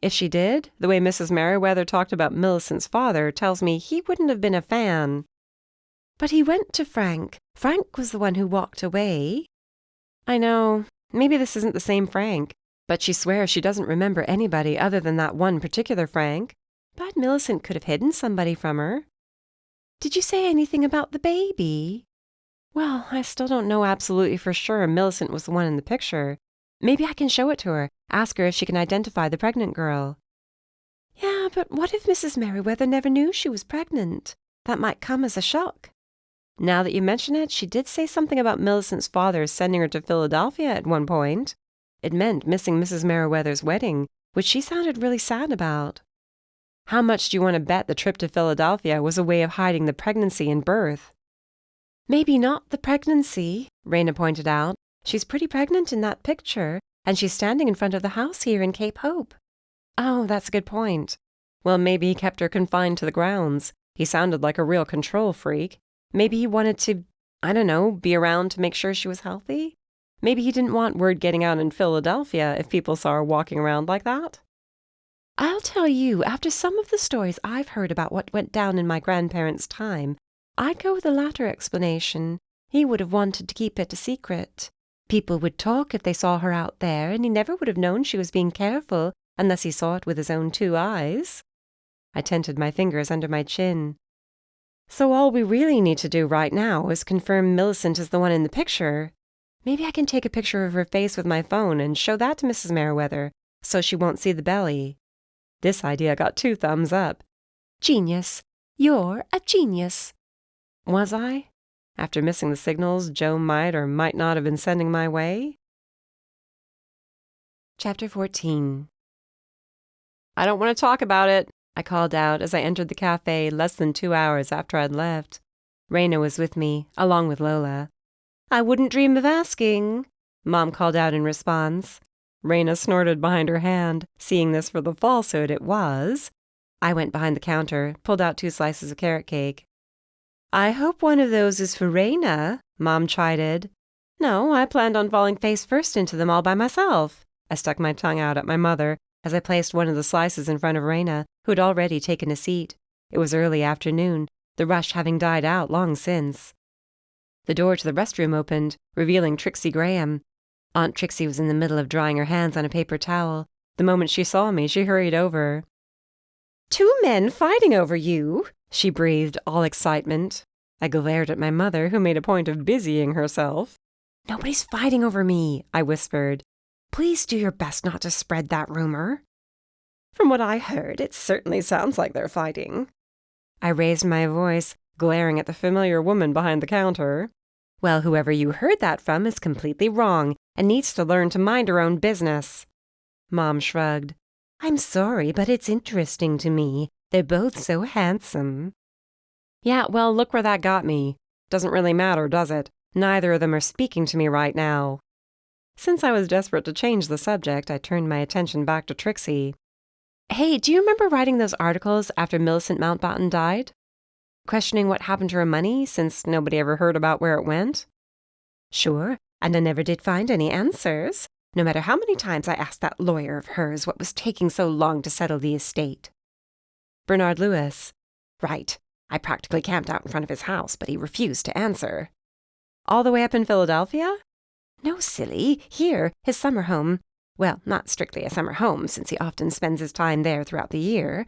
If she did, the way Mrs. Merriweather talked about Millicent's father tells me he wouldn't have been a fan.
But he went to Frank. Frank was the one who walked away.
I know. Maybe this isn't the same Frank, but she swears she doesn't remember anybody other than that one particular Frank. But Millicent could have hidden somebody from her.
Did you say anything about the baby?
Well, I still don't know absolutely for sure Millicent was the one in the picture. Maybe I can show it to her, ask her if she can identify the pregnant girl.
Yeah, but what if Mrs. Merriweather never knew she was pregnant? That might come as a shock.
Now that you mention it, she did say something about Millicent's father sending her to Philadelphia at one point. It meant missing Mrs. Merriweather's wedding, which she sounded really sad about. How much do you want to bet the trip to Philadelphia was a way of hiding the pregnancy and birth?
Maybe not the pregnancy, Raina pointed out. She's pretty pregnant in that picture, and she's standing in front of the house here in Cape Hope.
Oh, that's a good point. Well, maybe he kept her confined to the grounds. He sounded like a real control freak. Maybe he wanted to, I don't know, be around to make sure she was healthy? Maybe he didn't want word getting out in Philadelphia if people saw her walking around like that?
I'll tell you, after some of the stories I've heard about what went down in my grandparents' time, I'd go with the latter explanation. He would have wanted to keep it a secret. People would talk if they saw her out there, and he never would have known she was being careful unless he saw it with his own 2 eyes.
I tented my fingers under my chin. So all we really need to do right now is confirm Millicent is the one in the picture. Maybe I can take a picture of her face with my phone and show that to Mrs. Merriweather, so she won't see the belly. This idea got 2 thumbs up.
Genius. You're a genius.
Was I? After missing the signals Joe might or might not have been sending my way?
Chapter 14.
I don't want to talk about it, I called out as I entered the cafe less than 2 hours after I'd left. Raina was with me, along with Lola.
I wouldn't dream of asking,
Mom called out in response. Raina snorted behind her hand, seeing this for the falsehood it was. I went behind the counter, pulled out 2 slices of carrot cake.
I hope one of those is for Raina, Mom chided.
No, I planned on falling face first into them all by myself. I stuck my tongue out at my mother as I placed one of the slices in front of Raina, who had already taken a seat. It was early afternoon, the rush having died out long since. The door to the restroom opened, revealing Trixie Graham. Aunt Trixie was in the middle of drying her hands on a paper towel. The moment she saw me, she hurried over.
2 men fighting over you,
she breathed, all excitement. I glared at my mother, who made a point of busying herself.
Nobody's fighting over me, I whispered.
Please do your best not to spread that rumor.
From what I heard, it certainly sounds like they're fighting.
I raised my voice, glaring at the familiar woman behind the counter.
Well, whoever you heard that from is completely wrong and needs to learn to mind her own business.
Mom shrugged.
I'm sorry, but it's interesting to me. They're both so handsome.
Yeah, well, look where that got me. Doesn't really matter, does it? Neither of them are speaking to me right now. Since I was desperate to change the subject, I turned my attention back to Trixie. Hey, do you remember writing those articles after Millicent Mountbatten died? Questioning what happened to her money, since nobody ever heard about where it went?
Sure, and I never did find any answers, no matter how many times I asked that lawyer of hers what was taking so long to settle the estate.
Bernard Lewis.
Right. I practically camped out in front of his house, but he refused to answer.
All the way up in Philadelphia?
No, silly. Here, his summer home. Well, not strictly a summer home, since he often spends his time there throughout the year.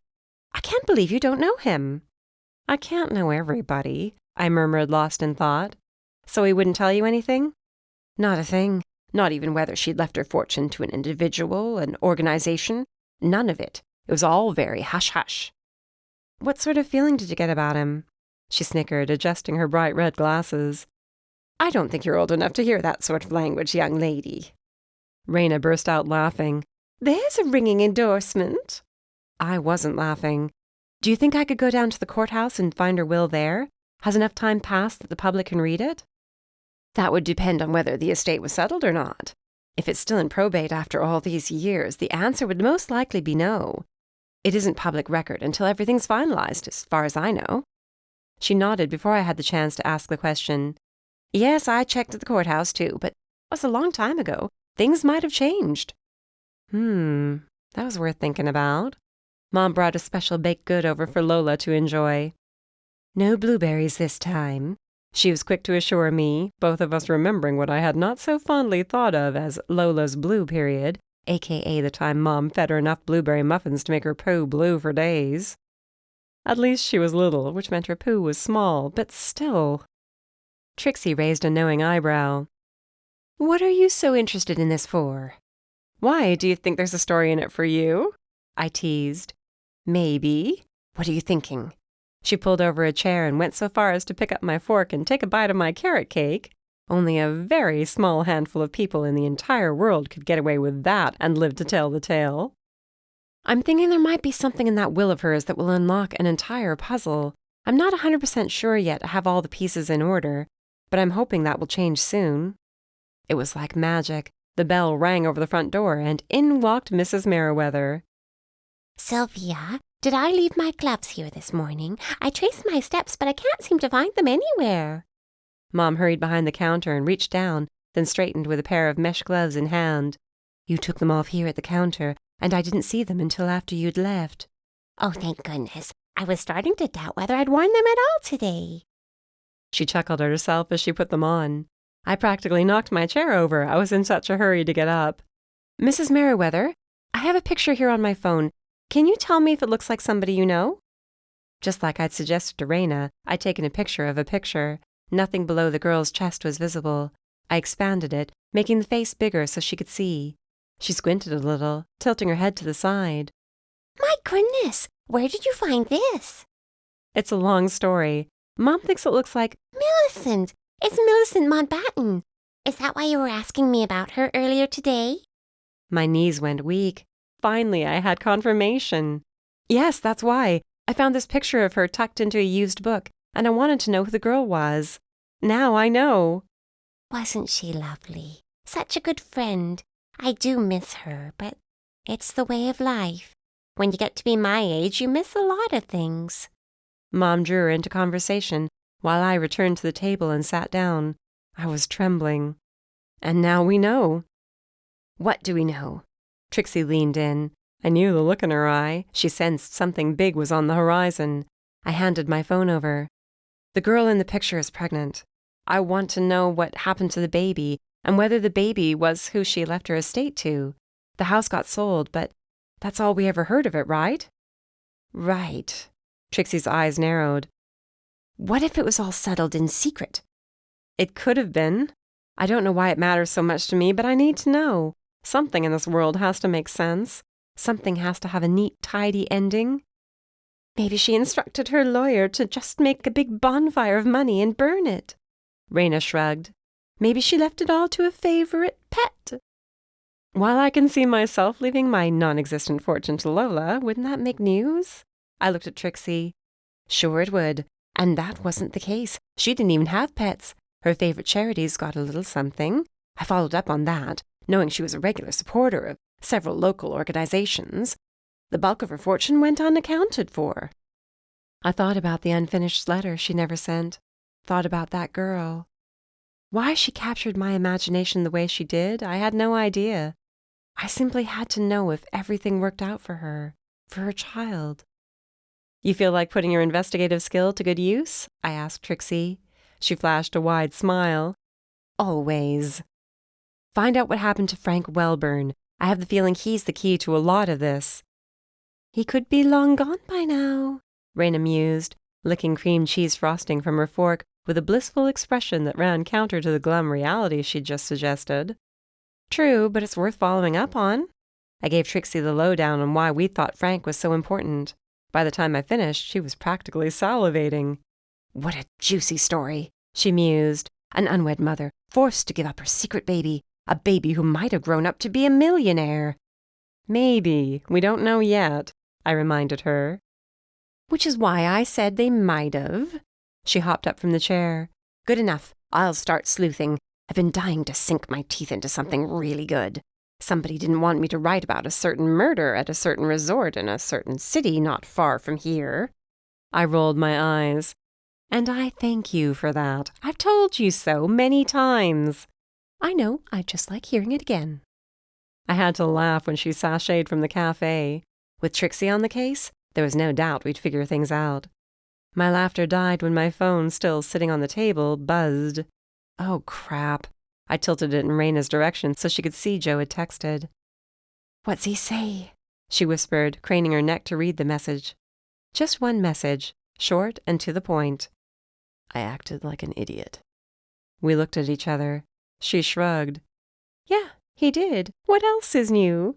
I can't believe you don't know him.
I can't know everybody, I murmured, lost in thought. So he wouldn't tell you anything?
Not a thing. Not even whether she'd left her fortune to an individual, an organization. None of it. It was all very hush-hush.
What sort of feeling did you get about him? She snickered, adjusting her bright red glasses.
I don't think you're old enough to hear that sort of language, young lady.
Raina burst out laughing.
There's a ringing endorsement.
I wasn't laughing. Do you think I could go down to the courthouse and find her will there? Has enough time passed that the public can read it?
That would depend on whether the estate was settled or not. If it's still in probate after all these years, the answer would most likely be no. It isn't public record until everything's finalized, as far as I know.
She nodded before I had the chance to ask the question.
Yes, I checked at the courthouse too, but it was a long time ago. Things might have changed.
That was worth thinking about. Mom brought a special baked good over for Lola to enjoy.
No blueberries this time,
she was quick to assure me, both of us remembering what I had not so fondly thought of as Lola's blue period, a.k.a. the time Mom fed her enough blueberry muffins to make her poo blue for days. At least she was little, which meant her poo was small, but still.
Trixie raised a knowing eyebrow. What are you so interested in this for?
Why, do you think there's a story in it for you? I teased.
Maybe. What are you thinking?
She pulled over a chair and went so far as to pick up my fork and take a bite of my carrot cake. Only a very small handful of people in the entire world could get away with that and live to tell the tale.
I'm thinking there might be something in that will of hers that will unlock an entire puzzle. I'm not 100% sure yet I have all the pieces in order, but I'm hoping that will change soon.
It was like magic. The bell rang over the front door, and in walked Mrs. Merriweather.
Sylvia, did I leave my gloves here this morning? I traced my steps, but I can't seem to find them anywhere.
Mom hurried behind the counter and reached down, then straightened with a pair of mesh gloves in hand.
You took them off here at the counter, and I didn't see them until after you'd left.
Oh, thank goodness. I was starting to doubt whether I'd worn them at all today.
She chuckled at herself as she put them on. I practically knocked my chair over. I was in such a hurry to get up.
Mrs. Merriweather, I have a picture here on my phone. Can you tell me if it looks like somebody you know?
Just like I'd suggested to Raina, I'd taken a picture of a picture. Nothing below the girl's chest was visible. I expanded it, making the face bigger so she could see. She squinted a little, tilting her head to the side.
My goodness, where did you find this?
It's a long story. Mom thinks it looks like
Millicent. It's Millicent Mountbatten. Is that why you were asking me about her earlier today?
My knees went weak. Finally, I had confirmation. Yes, that's why. I found this picture of her tucked into a used book, and I wanted to know who the girl was. Now I know.
Wasn't she lovely? Such a good friend. I do miss her, but it's the way of life. When you get to be my age, you miss a lot of things.
Mom drew her into conversation, while I returned to the table and sat down. I was trembling. And now we know.
What do we know?
Trixie leaned in. I knew the look in her eye. She sensed something big was on the horizon. I handed my phone over. The girl in the picture is pregnant. I want to know what happened to the baby and whether the baby was who she left her estate to. The house got sold, but that's all we ever heard of it, right?
Right.
Trixie's eyes narrowed.
What if it was all settled in secret?
It could have been. I don't know why it matters so much to me, but I need to know. Something in this world has to make sense. Something has to have a neat, tidy ending. Maybe she instructed her lawyer to just make a big bonfire of money and burn it. Raina shrugged. Maybe she left it all to a favorite pet. While I can see myself leaving my non-existent fortune to Lola, wouldn't that make news? I looked at Trixie.
Sure it would. And that wasn't the case. She didn't even have pets. Her favorite charities got a little something. I followed up on that, knowing she was a regular supporter of several local organizations. The bulk of her fortune went unaccounted for.
I thought about the unfinished letter she never sent. Thought about that girl. Why she captured my imagination the way she did, I had no idea. I simply had to know if everything worked out for her child. You feel like putting your investigative skill to good use? I asked Trixie. She flashed a wide smile. Always. Find out what happened to Frank Welburn. I have the feeling he's the key to a lot of this. He could be long gone by now, Raina mused, licking cream cheese frosting from her fork with a blissful expression that ran counter to the glum reality she'd just suggested. True, but it's worth following up on. I gave Trixie the lowdown on why we thought Frank was so important. By the time I finished, she was practically salivating.
What a juicy story, she mused. An unwed mother forced to give up her secret baby, a baby who might have grown up to be a millionaire.
Maybe. We don't know yet, I reminded her.
Which is why I said they might have.
She hopped up from the chair.
Good enough. I'll start sleuthing. I've been dying to sink my teeth into something really good. Somebody didn't want me to write about a certain murder at a certain resort in a certain city not far from here.
I rolled my eyes. And I thank you for that. I've told you so many times.
I know. I just like hearing it again.
I had to laugh when she sashayed from the cafe. With Trixie on the case, there was no doubt we'd figure things out. My laughter died when my phone, still sitting on the table, buzzed. Oh, crap. I tilted it in Raina's direction so she could see Joe had texted.
"What's he say?"
she whispered, craning her neck to read the message. Just one message, short and to the point. I acted like an idiot. We looked at each other. She shrugged. Yeah, he did. What else is new?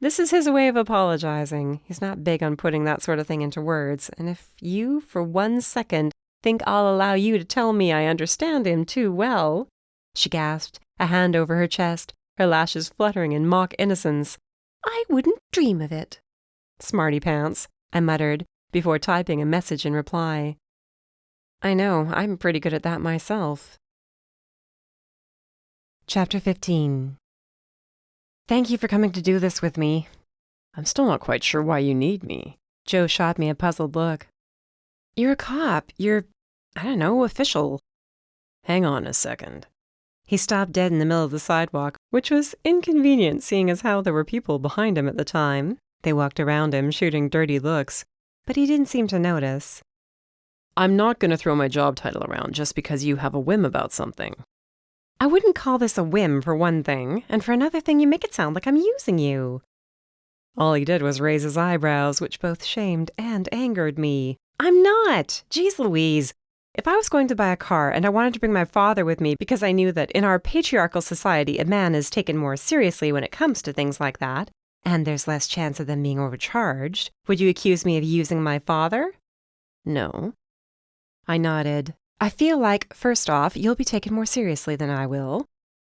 This is his way of apologizing. He's not big on putting that sort of thing into words, and if you, for 1 second, think I'll allow you to tell me I understand him too well, she gasped, a hand over her chest, her lashes fluttering in mock innocence. I wouldn't dream of it. Smarty pants, I muttered, before typing a message in reply. I know, I'm pretty good at that myself.
Chapter 15.
Thank you for coming to do this with me. I'm still not quite sure why you need me. Joe shot me a puzzled look. You're a cop. You're, I don't know, official. Hang on a second. He stopped dead in the middle of the sidewalk, which was inconvenient seeing as how there were people behind him at the time. They walked around him, shooting dirty looks, but he didn't seem to notice. I'm not going to throw my job title around just because you have a whim about something. I wouldn't call this a whim, for one thing, and for another thing you make it sound like I'm using you. All he did was raise his eyebrows, which both shamed and angered me. I'm not! Jeez Louise! If I was going to buy a car and I wanted to bring my father with me because I knew that in our patriarchal society a man is taken more seriously when it comes to things like that, and there's less chance of them being overcharged, would you accuse me of using my father? No. I nodded. I feel like, first off, you'll be taken more seriously than I will.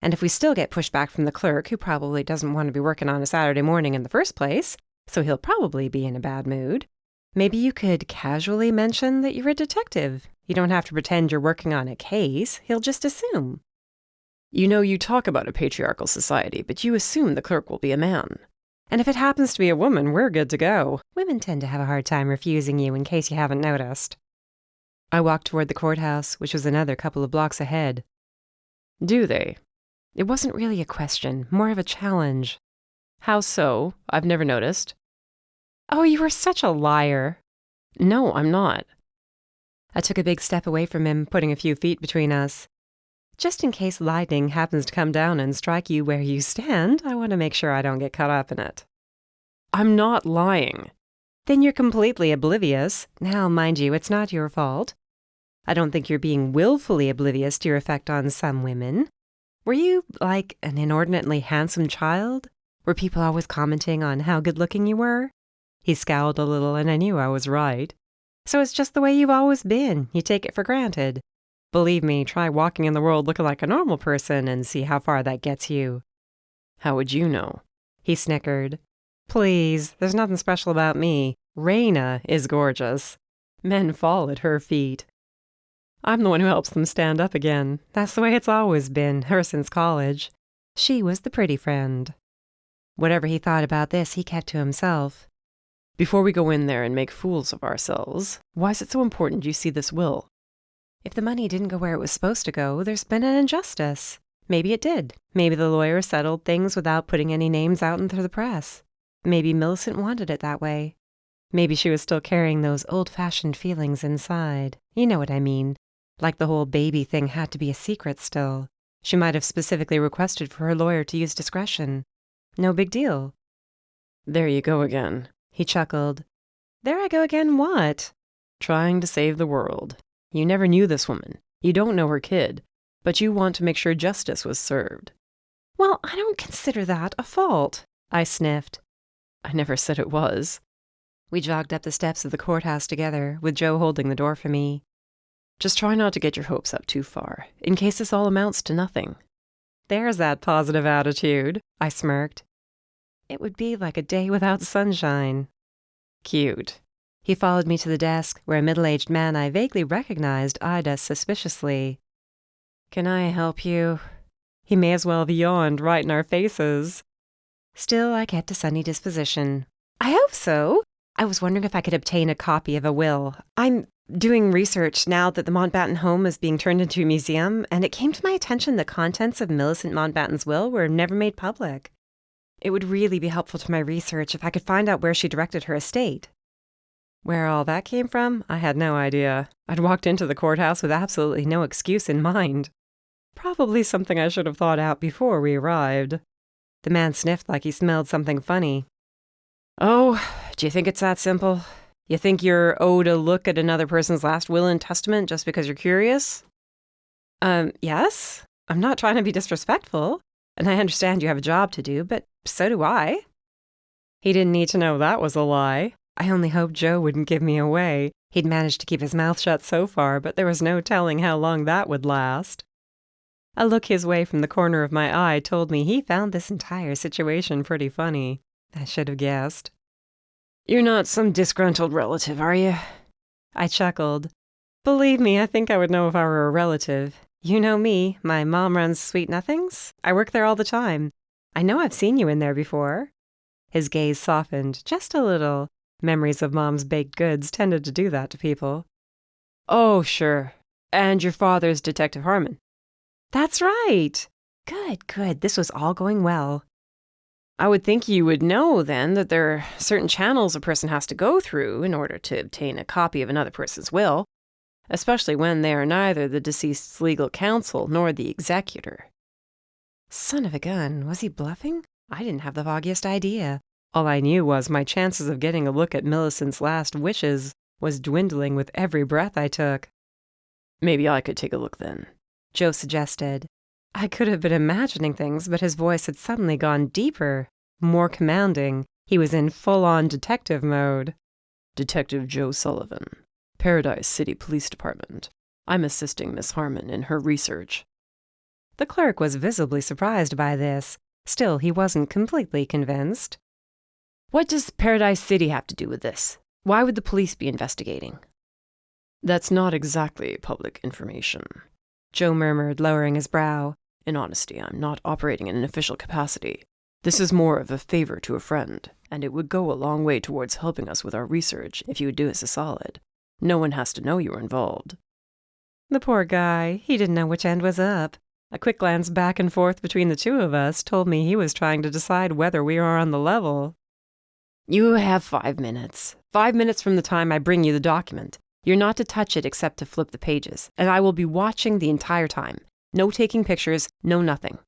And if we still get pushback from the clerk, who probably doesn't want to be working on a Saturday morning in the first place, so he'll probably be in a bad mood, maybe you could casually mention that you're a detective. You don't have to pretend you're working on a case. He'll just assume. You know, you talk about a patriarchal society, but you assume the clerk will be a man. And if it happens to be a woman, we're good to go. Women tend to have a hard time refusing you, in case you haven't noticed. I walked toward the courthouse, which was another couple of blocks ahead. Do they? It wasn't really a question, more of a challenge. How so? I've never noticed. Oh, you are such a liar. No, I'm not. I took a big step away from him, putting a few feet between us. Just in case lightning happens to come down and strike you where you stand, I want to make sure I don't get caught up in it. I'm not lying. Then you're completely oblivious. Now, mind you, it's not your fault. I don't think you're being willfully oblivious to your effect on some women. Were you, like, an inordinately handsome child? Were people always commenting on how good-looking you were? He scowled a little, and I knew I was right. So it's just the way you've always been. You take it for granted. Believe me, try walking in the world looking like a normal person and see how far that gets you. How would you know? He snickered. Please, there's nothing special about me. Raina is gorgeous. Men fall at her feet. I'm the one who helps them stand up again. That's the way it's always been, ever since college. She was the pretty friend. Whatever he thought about this, he kept to himself. Before we go in there and make fools of ourselves, why is it so important you see this will? If the money didn't go where it was supposed to go, there's been an injustice. Maybe it did. Maybe the lawyer settled things without putting any names out into the press. Maybe Millicent wanted it that way. Maybe she was still carrying those old-fashioned feelings inside. You know what I mean. Like the whole baby thing had to be a secret still. She might have specifically requested for her lawyer to use discretion. No big deal. There you go again. He chuckled. There I go again what? Trying to save the world. You never knew this woman. You don't know her kid. But you want to make sure justice was served. Well, I don't consider that a fault. I sniffed. I never said it was. We jogged up the steps of the courthouse together, with Joe holding the door for me. Just try not to get your hopes up too far, in case this all amounts to nothing. There's that positive attitude, I smirked. It would be like a day without sunshine. Cute. He followed me to the desk, where a middle-aged man I vaguely recognized eyed us suspiciously. Can I help you? He may as well have yawned right in our faces. Still, I kept a sunny disposition. I hope so. I was wondering if I could obtain a copy of a will. I'm doing research now that the Mountbatten home is being turned into a museum, and it came to my attention the contents of Millicent Mountbatten's will were never made public. It would really be helpful to my research if I could find out where she directed her estate. Where all that came from, I had no idea. I'd walked into the courthouse with absolutely no excuse in mind. Probably something I should have thought out before we arrived. The man sniffed like he smelled something funny. Oh, do you think it's that simple? You think you're owed a look at another person's last will and testament just because you're curious? Yes. I'm not trying to be disrespectful, and I understand you have a job to do, but so do I. He didn't need to know that was a lie. I only hoped Joe wouldn't give me away. He'd managed to keep his mouth shut so far, but there was no telling how long that would last. A look his way from the corner of my eye told me he found this entire situation pretty funny. I should have guessed. You're not some disgruntled relative, are you? I chuckled. Believe me, I think I would know if I were a relative. You know me, my mom runs Sweet Nothings. I work there all the time. I know I've seen you in there before. His gaze softened just a little. Memories of Mom's baked goods tended to do that to people. Oh, sure. And your father's Detective Harmon. That's right. Good. This was all going well. I would think you would know, then, that there are certain channels a person has to go through in order to obtain a copy of another person's will, especially when they are neither the deceased's legal counsel nor the executor. Son of a gun, was he bluffing? I didn't have the foggiest idea. All I knew was my chances of getting a look at Millicent's last wishes was dwindling with every breath I took. Maybe I could take a look then, Joe suggested. I could have been imagining things, but his voice had suddenly gone deeper, more commanding. He was in full-on detective mode. Detective Joe Sullivan, Paradise City Police Department. I'm assisting Miss Harmon in her research. The clerk was visibly surprised by this. Still, he wasn't completely convinced. What does Paradise City have to do with this? Why would the police be investigating? That's not exactly public information, Joe murmured, lowering his brow. In honesty, I'm not operating in an official capacity. This is more of a favor to a friend, and it would go a long way towards helping us with our research if you would do us a solid. No one has to know you were involved. The poor guy, he didn't know which end was up. A quick glance back and forth between the two of us told me he was trying to decide whether we were on the level. You have 5 minutes. 5 minutes from the time I bring you the document. You're not to touch it except to flip the pages, and I will be watching the entire time. No taking pictures, no nothing.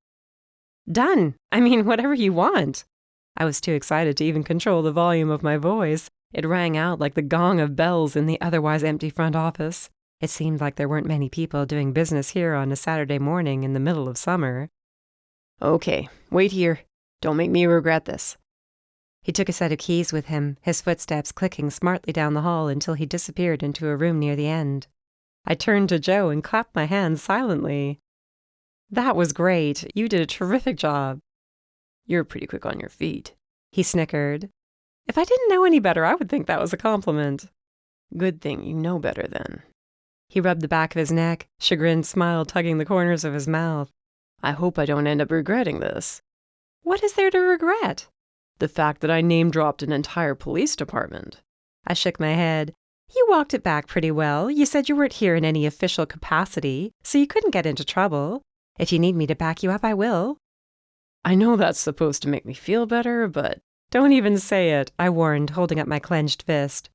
Done. I mean, whatever you want. I was too excited to even control the volume of my voice. It rang out like the gong of bells in the otherwise empty front office. It seemed like there weren't many people doing business here on a Saturday morning in the middle of summer. Okay, wait here. Don't make me regret this. He took a set of keys with him, his footsteps clicking smartly down the hall until he disappeared into a room near the end. I turned to Joe and clapped my hands silently. That was great. You did a terrific job. You're pretty quick on your feet, he snickered. If I didn't know any better, I would think that was a compliment. Good thing you know better, then. He rubbed the back of his neck, chagrined smile tugging the corners of his mouth. I hope I don't end up regretting this. What is there to regret? The fact that I name-dropped an entire police department. I shook my head. You walked it back pretty well. You said you weren't here in any official capacity, so you couldn't get into trouble. If you need me to back you up, I will. I know that's supposed to make me feel better, but don't even say it, I warned, holding up my clenched fist.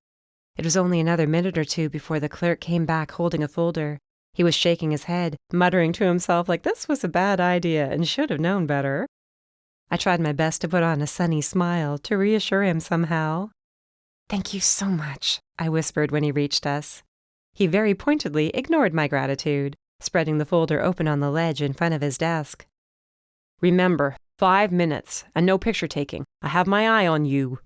It was only another minute or two before the clerk came back holding a folder. He was shaking his head, muttering to himself like this was a bad idea and should have known better. I tried my best to put on a sunny smile to reassure him somehow. Thank you so much, I whispered when he reached us. He very pointedly ignored my gratitude, spreading the folder open on the ledge in front of his desk. Remember, 5 minutes, and no picture taking. I have my eye on you.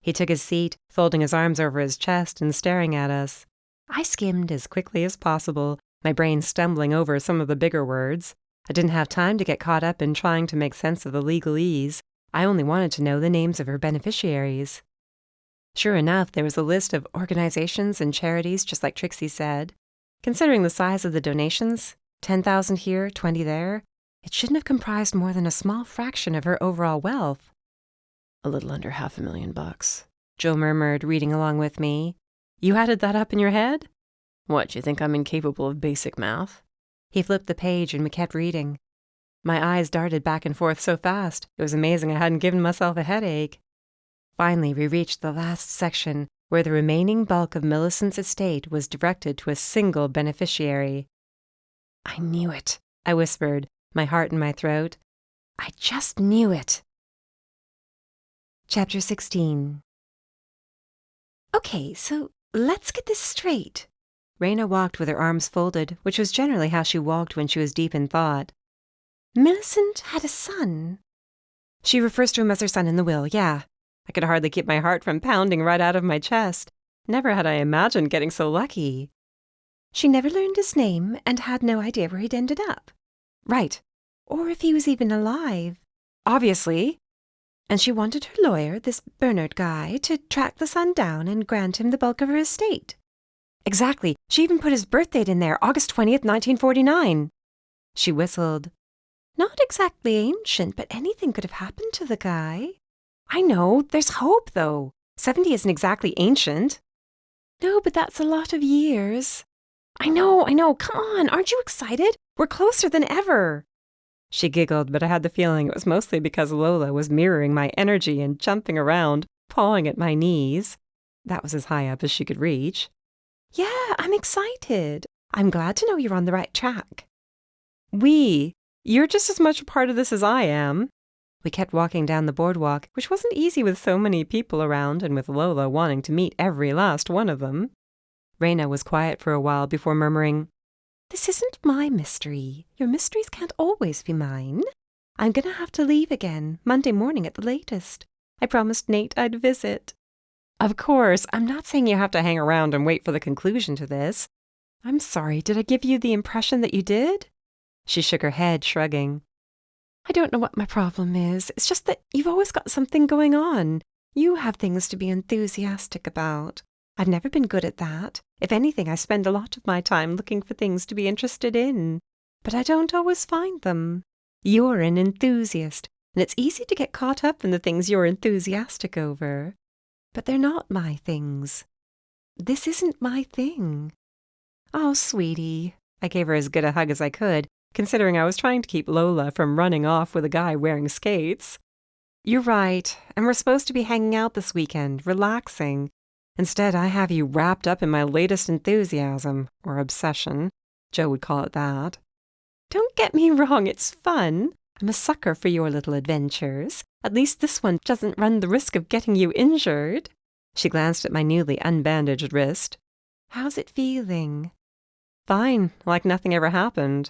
He took his seat, folding his arms over his chest and staring at us. I skimmed as quickly as possible, my brain stumbling over some of the bigger words. I didn't have time to get caught up in trying to make sense of the legalese. I only wanted to know the names of her beneficiaries. Sure enough, there was a list of organizations and charities, just like Trixie said. Considering the size of the donations, 10,000 here, 20 there, it shouldn't have comprised more than a small fraction of her overall wealth. A little under $500,000, Joe murmured, reading along with me. You added that up in your head? What, you think I'm incapable of basic math? He flipped the page and we kept reading. My eyes darted back and forth so fast, it was amazing I hadn't given myself a headache. Finally, we reached the last section,
where the remaining bulk of Millicent's estate was directed to a single beneficiary. "I knew it," I whispered, my heart in my throat. "I just knew it."
Chapter 16.
"Okay, so let's get this straight." Raina walked with her arms folded, which was generally how she walked when she was deep in thought. "Millicent had a son." "She refers to him as her son in the will, yeah." I could hardly keep my heart from pounding right out of my chest. Never had I imagined getting so lucky.
"She never learned his name and had no idea where he'd ended up.
Right.
Or if he was even alive.
Obviously.
And she wanted her lawyer, this Bernard guy, to track the son down and grant him the bulk of her estate."
Exactly. She even put his birth date in there, August 20th, 1949. She whistled.
"Not exactly ancient, but anything could have happened to the guy."
"I know. There's hope, though. 70 isn't exactly ancient."
"No, but that's a lot of years."
I know. Come on, aren't you excited? We're closer than ever." She giggled, but I had the feeling it was mostly because Lola was mirroring my energy and jumping around, pawing at my knees. That was as high up as she could reach.
"Yeah, I'm excited. I'm glad to know you're on the right track."
You're just as much a part of this as I am." We kept walking down the boardwalk, which wasn't easy with so many people around and with Lola wanting to meet every last one of them. Raina was quiet for a while before murmuring,
"This isn't my mystery. Your mysteries can't always be mine. I'm going to have to leave again, Monday morning at the latest. I promised Nate I'd visit."
"Of course, I'm not saying you have to hang around and wait for the conclusion to this. I'm sorry, did I give you the impression that you did?" She shook her head, shrugging.
"I don't know what my problem is. It's just that you've always got something going on. You have things to be enthusiastic about. I've never been good at that. If anything, I spend a lot of my time looking for things to be interested in. But I don't always find them. You're an enthusiast, and it's easy to get caught up in the things you're enthusiastic over. But they're not my things. This isn't my thing."
"Oh, sweetie." I gave her as good a hug as I could, considering I was trying to keep Lola from running off with a guy wearing skates. "You're right, and we're supposed to be hanging out this weekend, relaxing. Instead, I have you wrapped up in my latest enthusiasm, or obsession. Joe would call it that."
"Don't get me wrong, it's fun. I'm a sucker for your little adventures. At least this one doesn't run the risk of getting you injured."
She glanced at my newly unbandaged wrist.
"How's it feeling?"
"Fine, like nothing ever happened.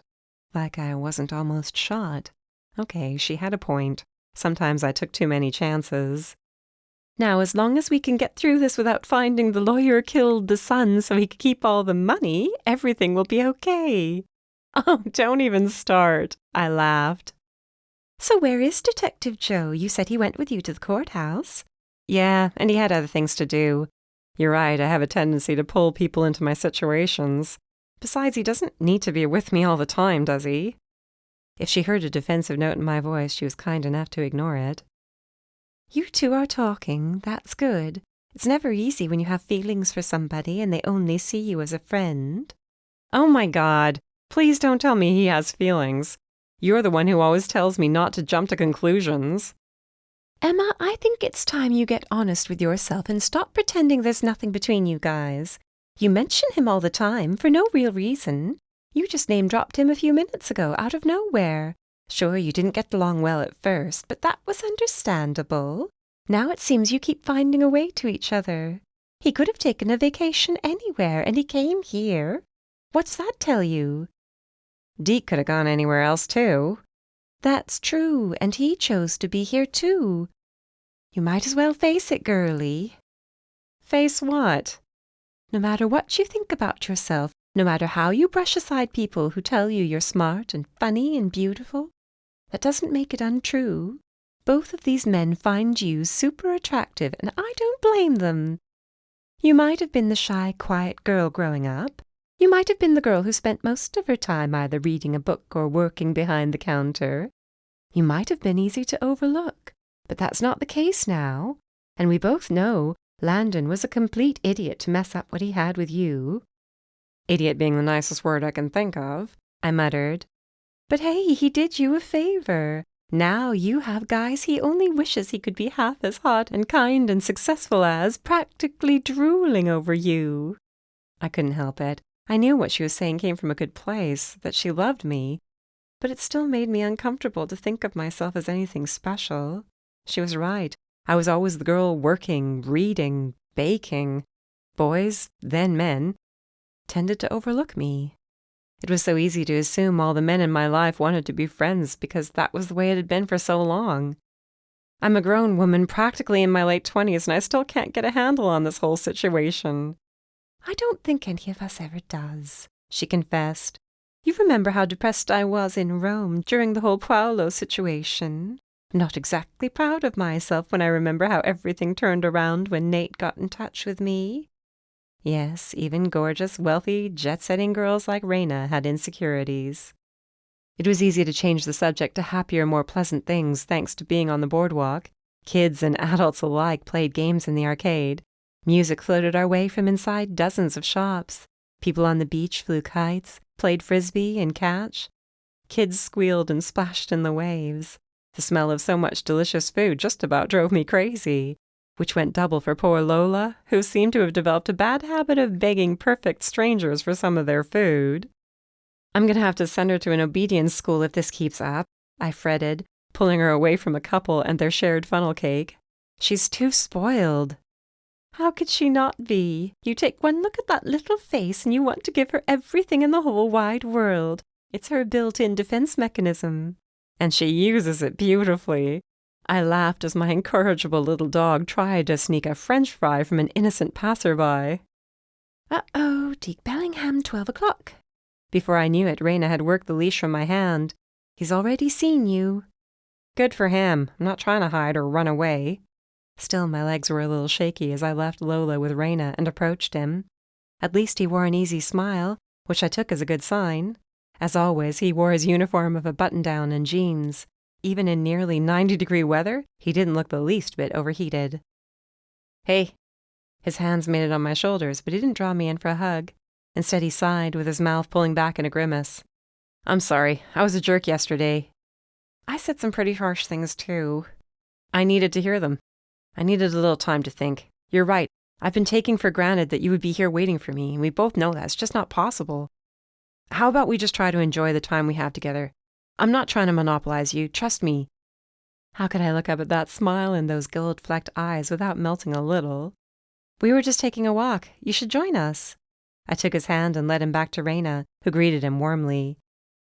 Like I wasn't almost shot." Okay, she had a point. Sometimes I took too many chances.
"Now, as long as we can get through this without finding the lawyer killed the son so he could keep all the money, everything will be okay."
"Oh, don't even start," I laughed.
"So where is Detective Joe? You said he went with you to the courthouse."
"Yeah, and he had other things to do. You're right, I have a tendency to pull people into my situations. Besides, he doesn't need to be with me all the time, does he?" If she heard a defensive note in my voice, she was kind enough to ignore it.
"You two are talking. That's good. It's never easy when you have feelings for somebody and they only see you as a friend."
"Oh my God, please don't tell me he has feelings. You're the one who always tells me not to jump to conclusions."
"Emma, I think it's time you get honest with yourself and stop pretending there's nothing between you guys. You mention him all the time for no real reason. You just name-dropped him a few minutes ago, out of nowhere. Sure, you didn't get along well at first, but that was understandable. Now it seems you keep finding a way to each other. He could have taken a vacation anywhere, and he came here. What's that tell you?"
"Deke could have gone anywhere else, too."
"That's true, and he chose to be here, too. You might as well face it, girlie."
"Face what?"
"No matter what you think about yourself, no matter how you brush aside people who tell you you're smart and funny and beautiful, that doesn't make it untrue. Both of these men find you super attractive, and I don't blame them. You might have been the shy, quiet girl growing up. You might have been the girl who spent most of her time either reading a book or working behind the counter. You might have been easy to overlook, but that's not the case now. And we both know Landon was a complete idiot to mess up what he had with you."
"Idiot being the nicest word I can think of," I muttered.
"But hey, he did you a favor. Now you have guys he only wishes he could be half as hot and kind and successful as, practically drooling over you." I couldn't help it. I knew what she was saying came from a good place, that she loved me, but it still made me uncomfortable to think of myself as anything special. She was right. I was always the girl working, reading, baking. Boys, then men, tended to overlook me. It was so easy to assume all the men in my life wanted to be friends because that was the way it had been for so long. I'm a grown woman practically in my late 20s, and I still can't get a handle on this whole situation. "I don't think any of us ever does," she confessed. "You remember how depressed I was in Rome during the whole Paolo situation? I'm not exactly proud of myself when I remember how everything turned around when Nate got in touch with me." Yes, even gorgeous, wealthy, jet-setting girls like Raina had insecurities. It was easy to change the subject to happier, more pleasant things thanks to being on the boardwalk. Kids and adults alike played games in the arcade. Music floated our way from inside dozens of shops. People on the beach flew kites, played frisbee and catch. Kids squealed and splashed in the waves. The smell of so much delicious food just about drove me crazy, which went double for poor Lola, who seemed to have developed a bad habit of begging perfect strangers for some of their food. "I'm going to have to send her to an obedience school if this keeps up," I fretted, pulling her away from a couple and their shared funnel cake. "She's too spoiled." "How could she not be? You take one look at that little face and you want to give her everything in the whole wide world. It's her built-in defense mechanism. And she uses it beautifully." I laughed as my incorrigible little dog tried to sneak a French fry from an innocent passerby. "Uh-oh, Deke Bellingham, 12 o'clock. Before I knew it, Raina had worked the leash from my hand. "He's already seen you." Good for him. I'm not trying to hide or run away. Still, my legs were a little shaky as I left Lola with Raina and approached him. At least he wore an easy smile, which I took as a good sign. As always, he wore his uniform of a button-down and jeans. Even in nearly 90-degree weather, he didn't look the least bit overheated. "Hey." His hands made it on my shoulders, but he didn't draw me in for a hug. Instead, he sighed, with his mouth pulling back in a grimace. "I'm sorry. I was a jerk yesterday." I said some pretty harsh things, too. I needed to hear them. I needed a little time to think. You're right. I've been taking for granted that you would be here waiting for me, and we both know that's just not possible. How about we just try to enjoy the time we have together? I'm not trying to monopolize you. Trust me." How could I look up at that smile and those gold-flecked eyes without melting a little? "We were just taking a walk. You should join us." I took his hand and led him back to Raina, who greeted him warmly.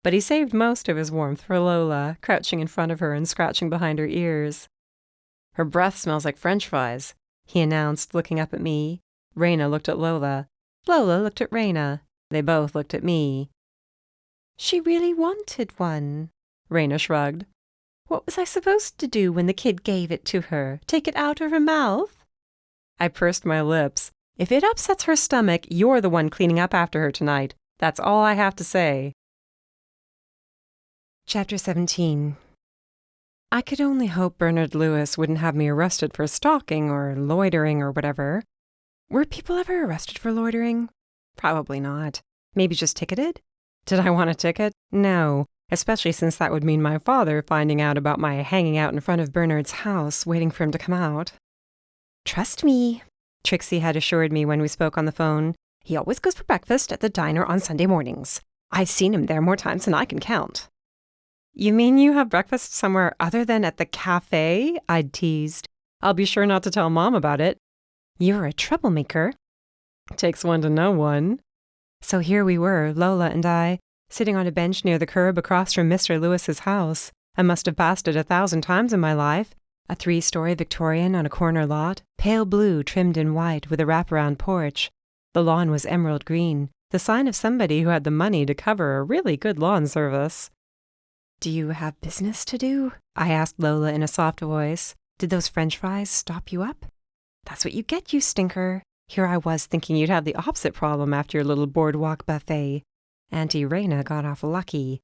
But he saved most of his warmth for Lola, crouching in front of her and scratching behind her ears. "Her breath smells like French fries," he announced, looking up at me. Raina looked at Lola. Lola looked at Raina. They both looked at me. "She really wanted one," Raina shrugged. "What was I supposed to do when the kid gave it to her? Take it out of her mouth?" I pursed my lips. "If it upsets her stomach, you're the one cleaning up after her tonight. That's all I have to say." Chapter 17. I could only hope Bernard Lewis wouldn't have me arrested for stalking or loitering or whatever. Were people ever arrested for loitering? Probably not. Maybe just ticketed? Did I want a ticket? No, especially since that would mean my father finding out about my hanging out in front of Bernard's house, waiting for him to come out. "Trust me," Trixie had assured me when we spoke on the phone. "He always goes for breakfast at the diner on Sunday mornings. I've seen him there more times than I can count." "You mean you have breakfast somewhere other than at the cafe?" I'd teased. "I'll be sure not to tell Mom about it." "You're a troublemaker." "Takes one to know one." So here we were, Lola and I, sitting on a bench near the curb across from Mr. Lewis's house. I must have passed it 1,000 times in my life. A 3-story Victorian on a corner lot, pale blue trimmed in white with a wraparound porch. The lawn was emerald green, the sign of somebody who had the money to cover a really good lawn service. "Do you have business to do?" I asked Lola in a soft voice. "Did those French fries stop you up?" "That's what you get, you stinker." Here I was thinking you'd have the opposite problem after your little boardwalk buffet. Auntie Raina got off lucky.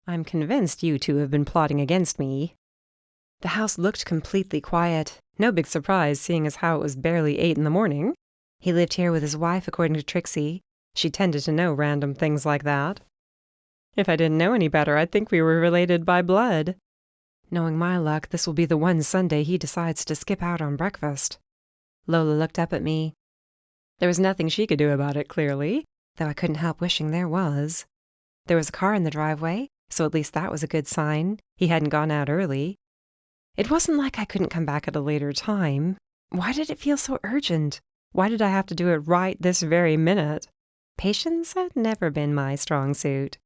I'm convinced you two have been plotting against me. The house looked completely quiet. No big surprise, seeing as how it was barely 8 in the morning. He lived here with his wife, according to Trixie. She tended to know random things like that. If I didn't know any better, I'd think we were related by blood.
Knowing my luck, this will be the one Sunday he decides to skip out on breakfast. Lola looked up at me. There was nothing she could do about it, clearly, though I couldn't help wishing there was. There was a car in the driveway, so at least that was a good sign. He hadn't gone out early. It wasn't like I couldn't come back at a later time. Why did it feel so urgent? Why did I have to do it right this very minute? Patience had never been my strong suit.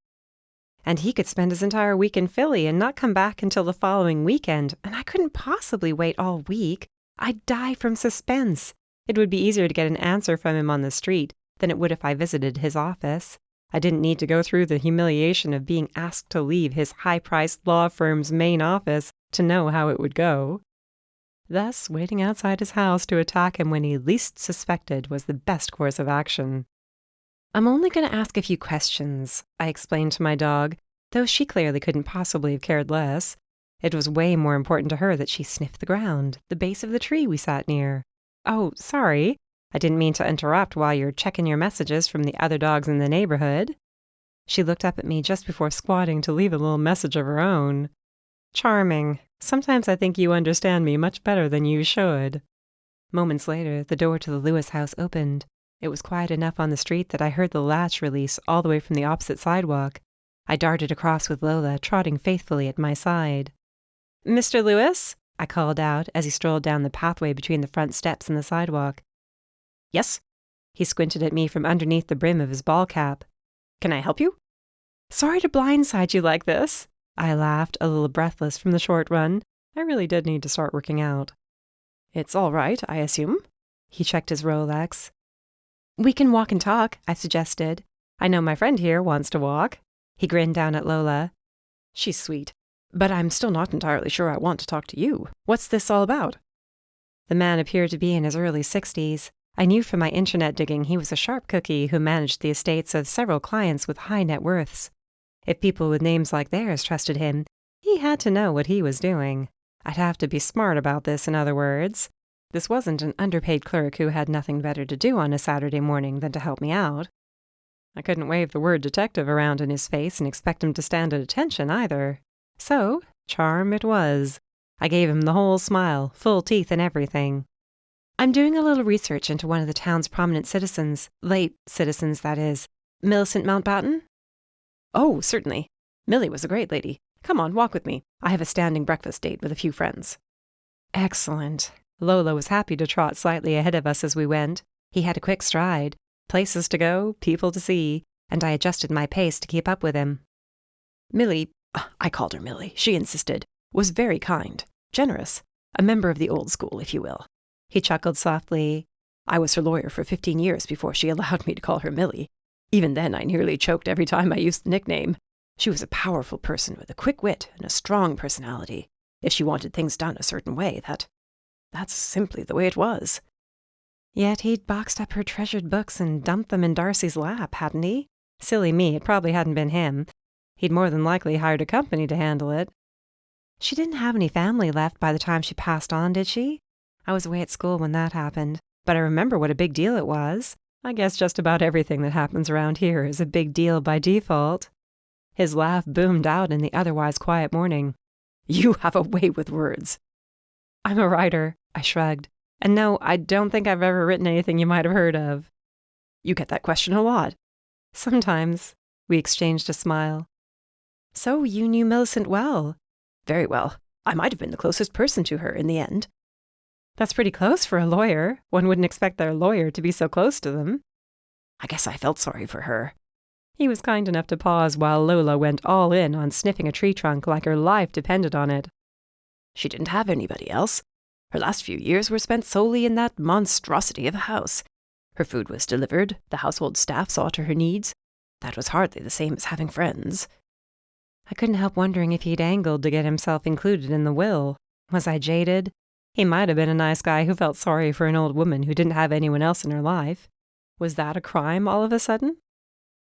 And he could spend his entire week in Philly and not come back until the following weekend, and I couldn't possibly wait all week. I'd die from suspense. It would be easier to get an answer from him on the street than it would if I visited his office. I didn't need to go through the humiliation of being asked to leave his high-priced law firm's main office to know how it would go. Thus, waiting outside his house to attack him when he least suspected was the best course of action. I'm only going to ask a few questions, I explained to my dog, though she clearly couldn't possibly have cared less. It was way more important to her that she sniffed the ground, the base of the tree we sat near. Oh, sorry. I didn't mean to interrupt while you're checking your messages from the other dogs in the neighborhood. She looked up at me just before squatting to leave a little message of her own. Charming. Sometimes I think you understand me much better than you should. Moments later, the door to the Lewis house opened. It was quiet enough on the street that I heard the latch release all the way from the opposite sidewalk. I darted across with Lola, trotting faithfully at my side. Mr. Lewis? I called out as he strolled down the pathway between the front steps and the sidewalk. Yes? He squinted at me from underneath the brim of his ball cap. Can I help you? Sorry to blindside you like this. I laughed, a little breathless from the short run. I really did need to start working out. It's all right, I assume. He checked his Rolex. We can walk and talk, I suggested. I know my friend here wants to walk. He grinned down at Lola. She's sweet, but I'm still not entirely sure I want to talk to you. What's this all about? The man appeared to be in his early 60s. I knew from my internet digging he was a sharp cookie who managed the estates of several clients with high net worths. If people with names like theirs trusted him, he had to know what he was doing. I'd have to be smart about this, in other words. This wasn't an underpaid clerk who had nothing better to do on a Saturday morning than to help me out. I couldn't wave the word detective around in his face and expect him to stand at attention either. So, charm it was. I gave him the whole smile, full teeth and everything. I'm doing a little research into one of the town's prominent citizens, late citizens, that is. Millicent Mountbatten? Oh, certainly. Millie was a great lady. Come on, walk with me. I have a standing breakfast date with a few friends. Excellent. Lola was happy to trot slightly ahead of us as we went. He had a quick stride, places to go, people to see, and I adjusted my pace to keep up with him. Millie, I called her Millie, she insisted, was very kind, generous, a member of the old school, if you will. He chuckled softly. I was her lawyer for 15 years before she allowed me to call her Millie. Even then, I nearly choked every time I used the nickname. She was a powerful person with a quick wit and a strong personality. If she wanted things done a certain way, that's simply the way it was. Yet he'd boxed up her treasured books and dumped them in Darcy's lap, hadn't he? Silly me, it probably hadn't been him. He'd more than likely hired a company to handle it. She didn't have any family left by the time she passed on, did she? I was away at school when that happened, but I remember what a big deal it was. I guess just about everything that happens around here is a big deal by default. His laugh boomed out in the otherwise quiet morning. You have a way with words. I'm a writer, I shrugged. And no, I don't think I've ever written anything you might have heard of. You get that question a lot. Sometimes. We exchanged a smile. So you knew Millicent well. Very well. I might have been the closest person to her in the end. That's pretty close for a lawyer. One wouldn't expect their lawyer to be so close to them. I guess I felt sorry for her. He was kind enough to pause while Lola went all in on sniffing a tree trunk like her life depended on it. She didn't have anybody else. Her last few years were spent solely in that monstrosity of a house. Her food was delivered, the household staff saw to her needs. That was hardly the same as having friends. I couldn't help wondering if he'd angled to get himself included in the will. Was I jaded? He might have been a nice guy who felt sorry for an old woman who didn't have anyone else in her life. Was that a crime all of a sudden?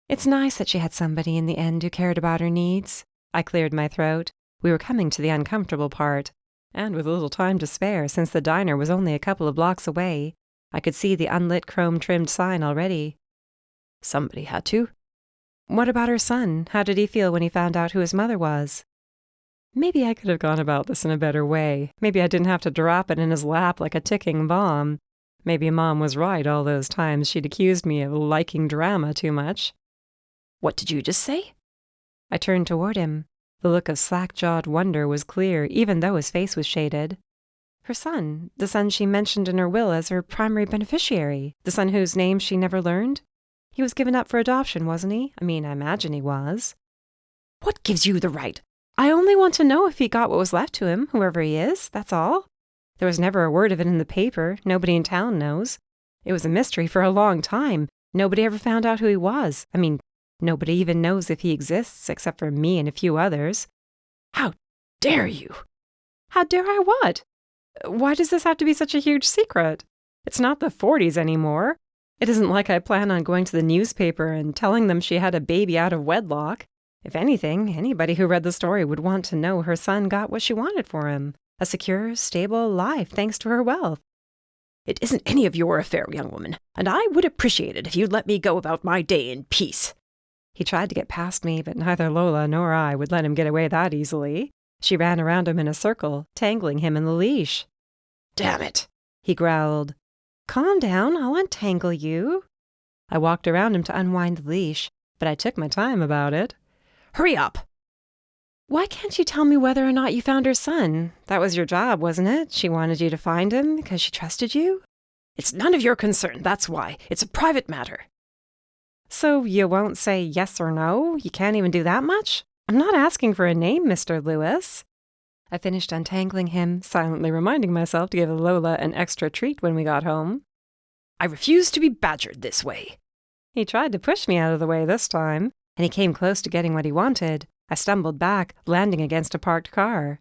It's nice that she had somebody in the end who cared about her needs. I cleared my throat. We were coming to the uncomfortable part, and with a little time to spare since the diner was only a couple of blocks away. I could see the unlit chrome-trimmed sign already. Somebody had to. What about her son? How did he feel when he found out who his mother was?
Maybe I could have gone about this in a better way. Maybe I didn't have to drop it in his lap like a ticking bomb. Maybe Mom was right all those times she'd accused me of liking drama too much. What did you just say? I turned toward him. The look of slack-jawed wonder was clear, even though his face was shaded. Her son, the son she mentioned in her will as her primary beneficiary, the son whose name she never learned. He was given up for adoption, wasn't he? I imagine he was. What gives you the right? I only want to know if he got what was left to him, whoever he is, that's all. There was never a word of it in the paper. Nobody in town knows. It was a mystery for a long time. Nobody ever found out who he was. Nobody even knows if he exists, except for me and a few others. How dare you? How dare I what? Why does this have to be such a huge secret? It's not the 40s anymore. It isn't like I plan on going to the newspaper and telling them she had a baby out of wedlock. If anything, anybody who read the story would want to know her son got what she wanted for him. A secure, stable life thanks to her wealth. It isn't any of your affair, young woman, and I would appreciate it if you'd let me go about my day in peace. He tried to get past me, but neither Lola nor I would let him get away that easily. She ran around him in a circle, tangling him in the leash. Damn it, he growled. Calm down, I'll untangle you. I walked around him to unwind the leash, but I took my time about it. Hurry up! Why can't you tell me whether or not you found her son? That was your job, wasn't it? She wanted you to find him because she trusted you? It's none of your concern, that's why. It's a private matter. So you won't say yes or no? You can't even do that much? I'm not asking for a name, Mr. Lewis. I finished untangling him, silently reminding myself to give Lola an extra treat when we got home. I refuse to be badgered this way. He tried to push me out of the way this time, and he came close to getting what he wanted. I stumbled back, landing against a parked car.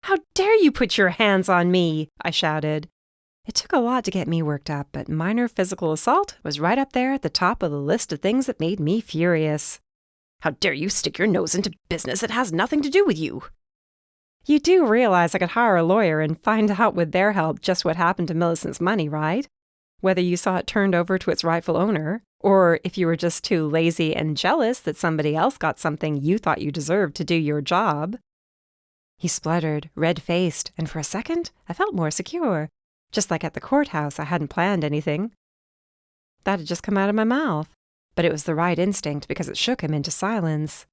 How dare you put your hands on me? I shouted. It took a lot to get me worked up, but minor physical assault was right up there at the top of the list of things that made me furious. How dare you stick your nose into business that has nothing to do with you? You do realize I could hire a lawyer and find out with their help just what happened to Millicent's money, right? Whether you saw it turned over to its rightful owner, or if you were just too lazy and jealous that somebody else got something you thought you deserved to do your job. He spluttered, red-faced, and for a second I felt more secure. Just like at the courthouse, I hadn't planned anything. That had just come out of my mouth. But it was the right instinct because it shook him into silence.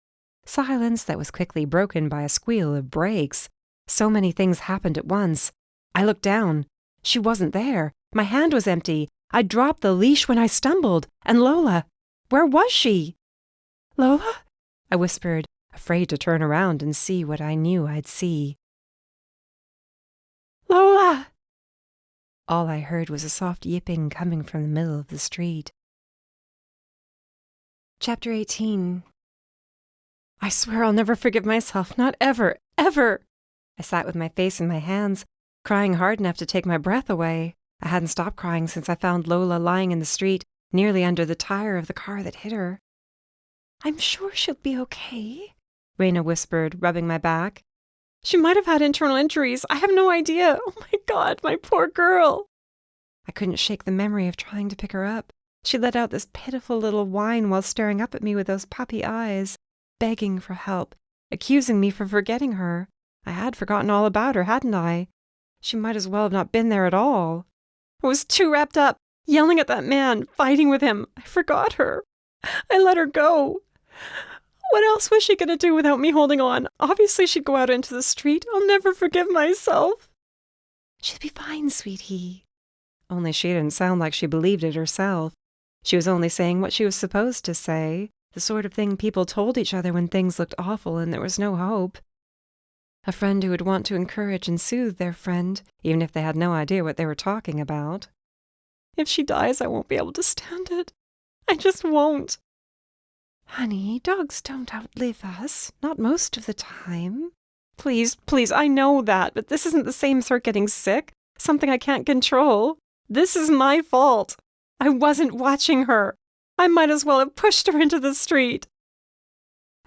Silence that was quickly broken by a squeal of brakes. So many things happened at once. I looked down. She wasn't there. My hand was empty. I dropped the leash when I stumbled. And Lola, where was she? Lola? I whispered, afraid to turn around and see what I knew I'd see. Lola! All I heard was a soft yipping coming from the middle of the street. Chapter 18. I swear I'll never forgive myself, not ever, ever. I sat with my face in my hands, crying hard enough to take my breath away. I hadn't stopped crying since I found Lola lying in the street, nearly under the tire of the car that hit her. I'm sure she'll be okay, Raina whispered, rubbing my back. She might have had internal injuries. I have no idea. Oh my God, my poor girl. I couldn't shake the memory of trying to pick her up. She let out this pitiful little whine while staring up at me with those puppy eyes, begging for help, accusing me for forgetting her. I had forgotten all about her, hadn't I? She might as well have not been there at all. I was too wrapped up, yelling at that man, fighting with him. I forgot her. I let her go. What else was she going to do without me holding on? Obviously she'd go out into the street. I'll never forgive myself. She'll be fine, sweetie. Only she didn't sound like she believed it herself. She was only saying what she was supposed to say, the sort of thing people told each other when things looked awful and there was no hope. A friend who would want to encourage and soothe their friend, even if they had no idea what they were talking about. If she dies, I won't be able to stand it. I just won't. Honey, dogs don't outlive us, not most of the time. Please, please, I know that, but this isn't the same as her getting sick, something I can't control. This is my fault. I wasn't watching her. I might as well have pushed her into the street.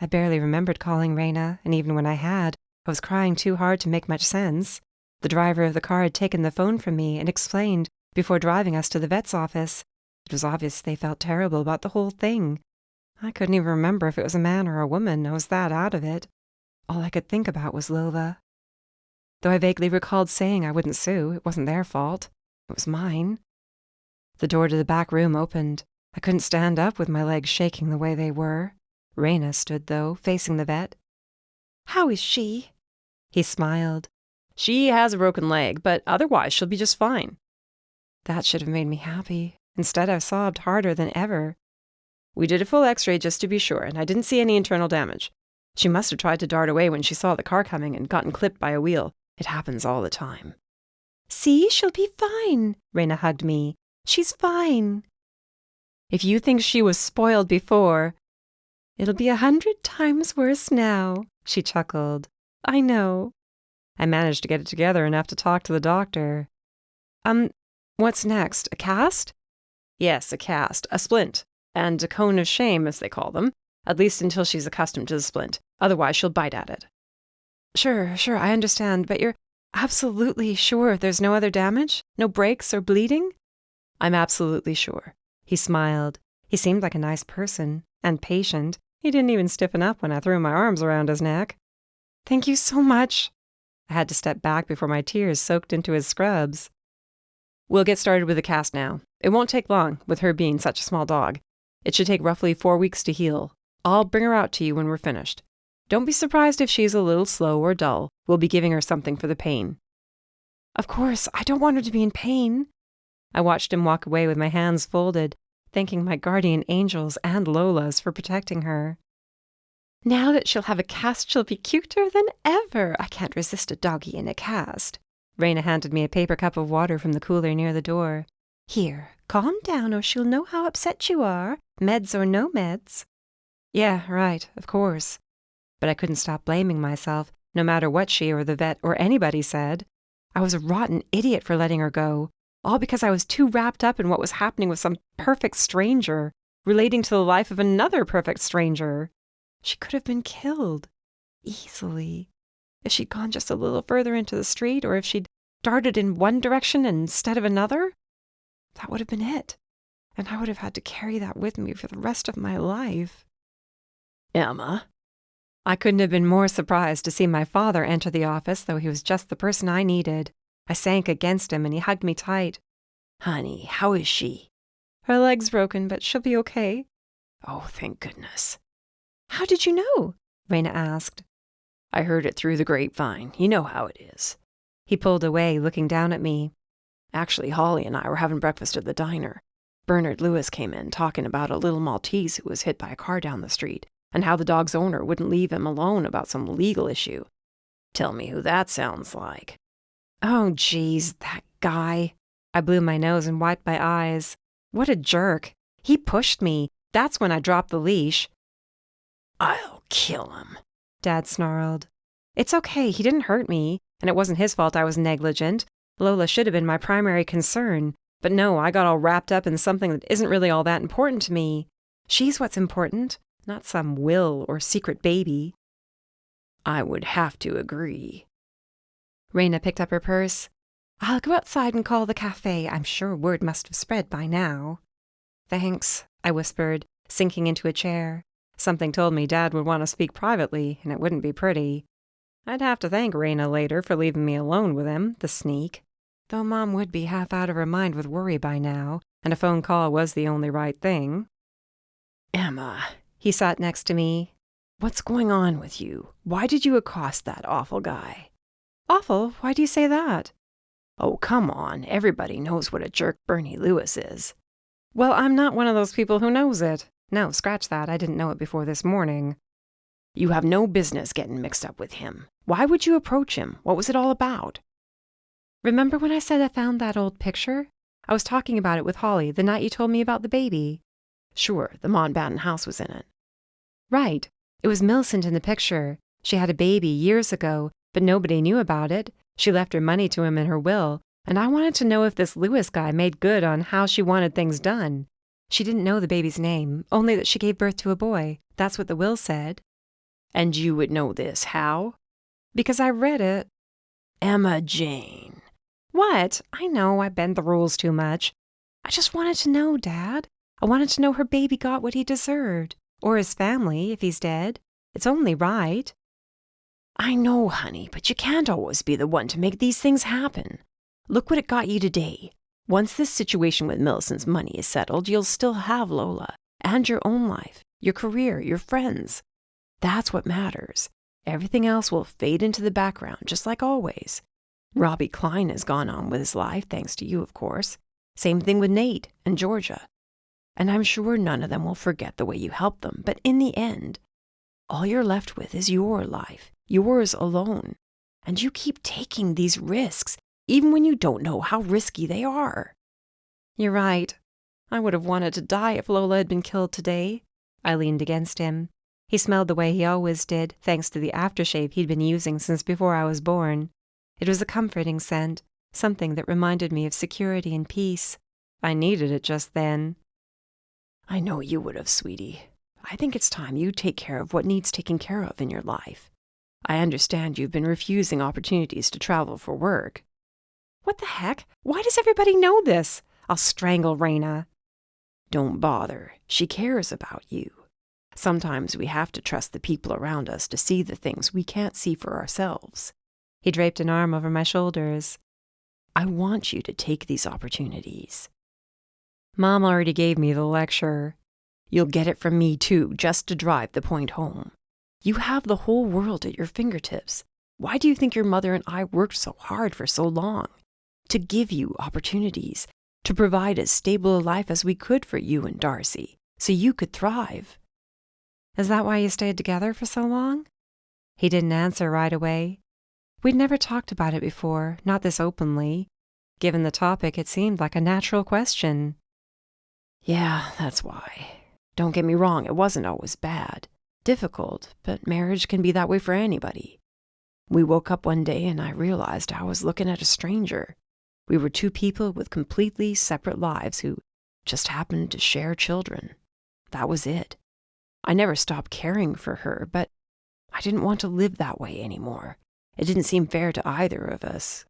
I barely remembered calling Raina, and even when I had, I was crying too hard to make much sense. The driver of the car had taken the phone from me and explained, before driving us to the vet's office. It was obvious they felt terrible about the whole thing. I couldn't even remember if it was a man or a woman. I was that out of it.
All I could think about was Lola. Though I vaguely recalled saying I wouldn't sue, it wasn't their fault. It was mine. The door to the back room opened. I couldn't stand up with my legs shaking the way they were. Raina stood, though, facing the vet. "How is she?" He smiled. "She has a broken leg, but otherwise she'll be just fine." That should have made me happy. Instead, I sobbed harder than ever. "We did a full x-ray just to be sure, and I didn't see any internal damage. She must have tried to dart away when she saw the car coming and gotten clipped by a wheel. It happens all the time."
"See, she'll be fine." Raina hugged me. "She's fine."
"If you think she was spoiled before—"
"It'll be 100 times worse now," she chuckled. "I know."
I managed to get it together enough to talk to the doctor. What's next? A cast?" "Yes, a cast. A splint. And a cone of shame, as they call them. At least until she's accustomed to the splint. Otherwise, she'll bite at it." Sure, I understand, but you're absolutely sure there's no other damage? No breaks or bleeding?" "I'm absolutely sure." He smiled. He seemed like a nice person, and patient. He didn't even stiffen up when I threw my arms around his neck. "Thank you so much." I had to step back before my tears soaked into his scrubs. "We'll get started with the cast now. It won't take long, with her being such a small dog. It should take roughly 4 weeks to heal. I'll bring her out to you when we're finished. Don't be surprised if she's a little slow or dull. We'll be giving her something for the pain." "Of course, I don't want her to be in pain." I watched him walk away with my hands folded, thanking my guardian angels and Lola's for protecting her. "Now that she'll have a cast, she'll be cuter than ever. I can't resist a doggy in a cast." Raina handed me a paper cup of water from the cooler near the door.
"Here, calm down or she'll know how upset you are, meds or no meds."
Yeah, right, of course. But I couldn't stop blaming myself, no matter what she or the vet or anybody said. I was a rotten idiot for letting her go, all because I was too wrapped up in what was happening with some perfect stranger, relating to the life of another perfect stranger. She could have been killed. Easily. If she'd gone just a little further into the street, or if she'd darted in one direction instead of another, that would have been it. And I would have had to carry that with me for the rest of my life. "Emma?" I couldn't have been more surprised to see my father enter the office, though he was just the person I needed. I sank against him, and he hugged me tight. "Honey, how is she?" "Her leg's broken, but she'll be okay." "Oh, thank goodness."
"How did you know?" Raina asked.
"I heard it through the grapevine. You know how it is." He pulled away, looking down at me. "Actually, Holly and I were having breakfast at the diner. Bernard Lewis came in, talking about a little Maltese who was hit by a car down the street, and how the dog's owner wouldn't leave him alone about some legal issue. Tell me who that sounds like." "Oh, geez, that guy." I blew my nose and wiped my eyes. What a jerk. He pushed me. That's when I dropped the leash. "I'll kill him," Dad snarled. "It's okay, he didn't hurt me, and it wasn't his fault I was negligent. Lola should have been my primary concern. But no, I got all wrapped up in something that isn't really all that important to me. She's what's important, not some will or secret baby." "I would have to agree." Raina picked up her purse. "I'll go outside and call the cafe. I'm sure word must have spread by now." "Thanks," I whispered, sinking into a chair. Something told me Dad would want to speak privately, and it wouldn't be pretty. I'd have to thank Raina later for leaving me alone with him, the sneak. Though Mom would be half out of her mind with worry by now, and a phone call was the only right thing. "Emma," he sat next to me. "What's going on with you? Why did you accost that awful guy?" "Awful? Why do you say that?" "Oh, come on. Everybody knows what a jerk Bernie Lewis is." "Well, I'm not one of those people who knows it. No, scratch that. I didn't know it before this morning." "You have no business getting mixed up with him. Why would you approach him? What was it all about?" "Remember when I said I found that old picture? I was talking about it with Holly the night you told me about the baby." "Sure, the Mountbatten house was in it." "Right. It was Millicent in the picture. She had a baby years ago, but nobody knew about it. She left her money to him in her will, and I wanted to know if this Lewis guy made good on how she wanted things done. She didn't know the baby's name, only that she gave birth to a boy. That's what the will said." "And you would know this how?" "Because I read it." "Emma Jane." "What? I know I bend the rules too much. I just wanted to know, Dad. I wanted to know her baby got what he deserved. Or his family, if he's dead. It's only right."
I know, honey, but you can't always be the one to make these things happen. Look what it got you today. Once this situation with Millicent's money is settled, you'll still have Lola and your own life, your career, your friends. That's what matters. Everything else will fade into the background, just like always. Robbie Klein has gone on with his life, thanks to you, of course. Same thing with Nate and Georgia. And I'm sure none of them will forget the way you helped them, but in the end, all you're left with is your life, yours alone. And you keep taking these risks, even when you don't know how risky they are.
You're right. I would have wanted to die if Lola had been killed today. I leaned against him. He smelled the way he always did, thanks to the aftershave he'd been using since before I was born. It was a comforting scent, something that reminded me of security and peace. I needed it just then.
I know you would have, sweetie. I think it's time you take care of what needs taking care of in your life. I understand you've been refusing opportunities to travel for work.
What the heck? Why does everybody know this? I'll strangle Raina.
Don't bother. She cares about you. Sometimes we have to trust the people around us to see the things we can't see for ourselves.
He draped an arm over my shoulders.
I want you to take these opportunities.
Mom already gave me the lecture.
You'll get it from me, too, just to drive the point home. You have the whole world at your fingertips. Why do you think your mother and I worked so hard for so long? To give you opportunities, to provide as stable a life as we could for you and Darcy, so you could thrive.
Is that why you stayed together for so long? He didn't answer right away. We'd never talked about it before, not this openly. Given the topic, it seemed like a natural question.
Yeah, that's why. Don't get me wrong, it wasn't always bad. Difficult, but marriage can be that way for anybody. We woke up one day and I realized I was looking at a stranger. We were two people with completely separate lives who just happened to share children. That was it. I never stopped caring for her, but I didn't want to live that way anymore. It didn't seem fair to either of us.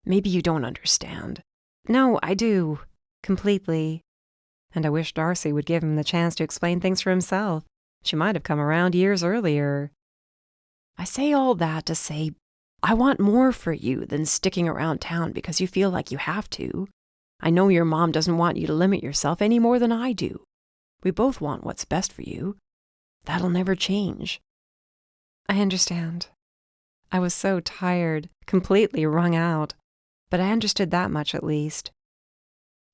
Maybe you don't understand.
No, I do. Completely. And I wish Darcy would give him the chance to explain things for himself. She might have come around years earlier.
I say all that to say, I want more for you than sticking around town because you feel like you have to. I know your mom doesn't want you to limit yourself any more than I do. We both want what's best for you. That'll never change.
I understand. I was so tired, completely wrung out, but I understood that much at least.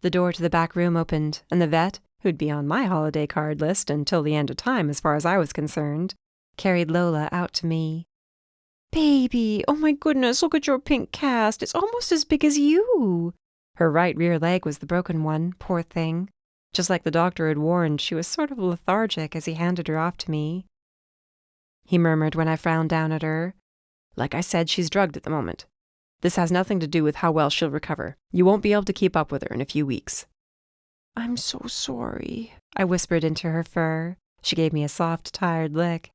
The door to the back room opened, and the vet, who'd be on my holiday card list until the end of time as far as I was concerned, carried Lola out to me. Baby, oh my goodness, look at your pink cast. It's almost as big as you. Her right rear leg was the broken one, poor thing. Just like the doctor had warned, she was sort of lethargic as he handed her off to me. He murmured when I frowned down at her.
Like I said, she's drugged at the moment. This has nothing to do with how well she'll recover. You won't be able to keep up with her in a few weeks.
I'm so sorry, I whispered into her fur. She gave me a soft, tired lick.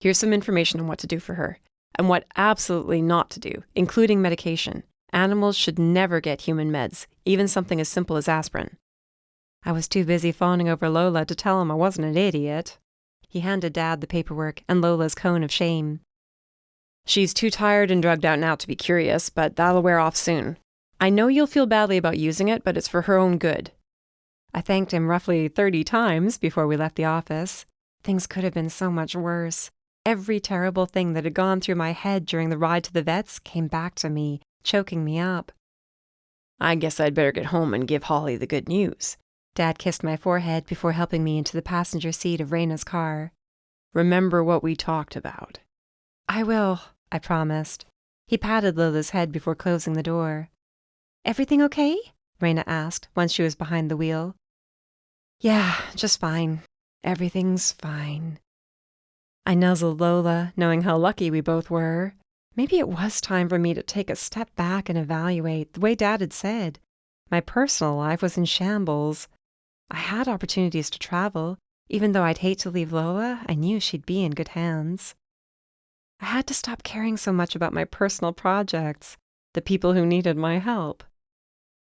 Here's some information on what to do for her, and what absolutely not to do, including medication. Animals should never get human meds, even something as simple as aspirin.
I was too busy fawning over Lola to tell him I wasn't an idiot. He handed Dad the paperwork and Lola's cone of shame.
She's too tired and drugged out now to be curious, but that'll wear off soon. I know you'll feel badly about using it, but it's for her own good.
I thanked him roughly 30 times before we left the office. Things could have been so much worse. Every terrible thing that had gone through my head during the ride to the vet's came back to me, choking me up.
I guess I'd better get home and give Holly the good news.
Dad kissed my forehead before helping me into the passenger seat of Raina's car.
Remember what we talked about.
I will, I promised. He patted Lola's head before closing the door. Everything okay? Raina asked once she was behind the wheel. Yeah, just fine. Everything's fine. I nuzzled Lola, knowing how lucky we both were. Maybe it was time for me to take a step back and evaluate, the way Dad had said. My personal life was in shambles. I had opportunities to travel. Even though I'd hate to leave Lola, I knew she'd be in good hands. I had to stop caring so much about my personal projects, the people who needed my help.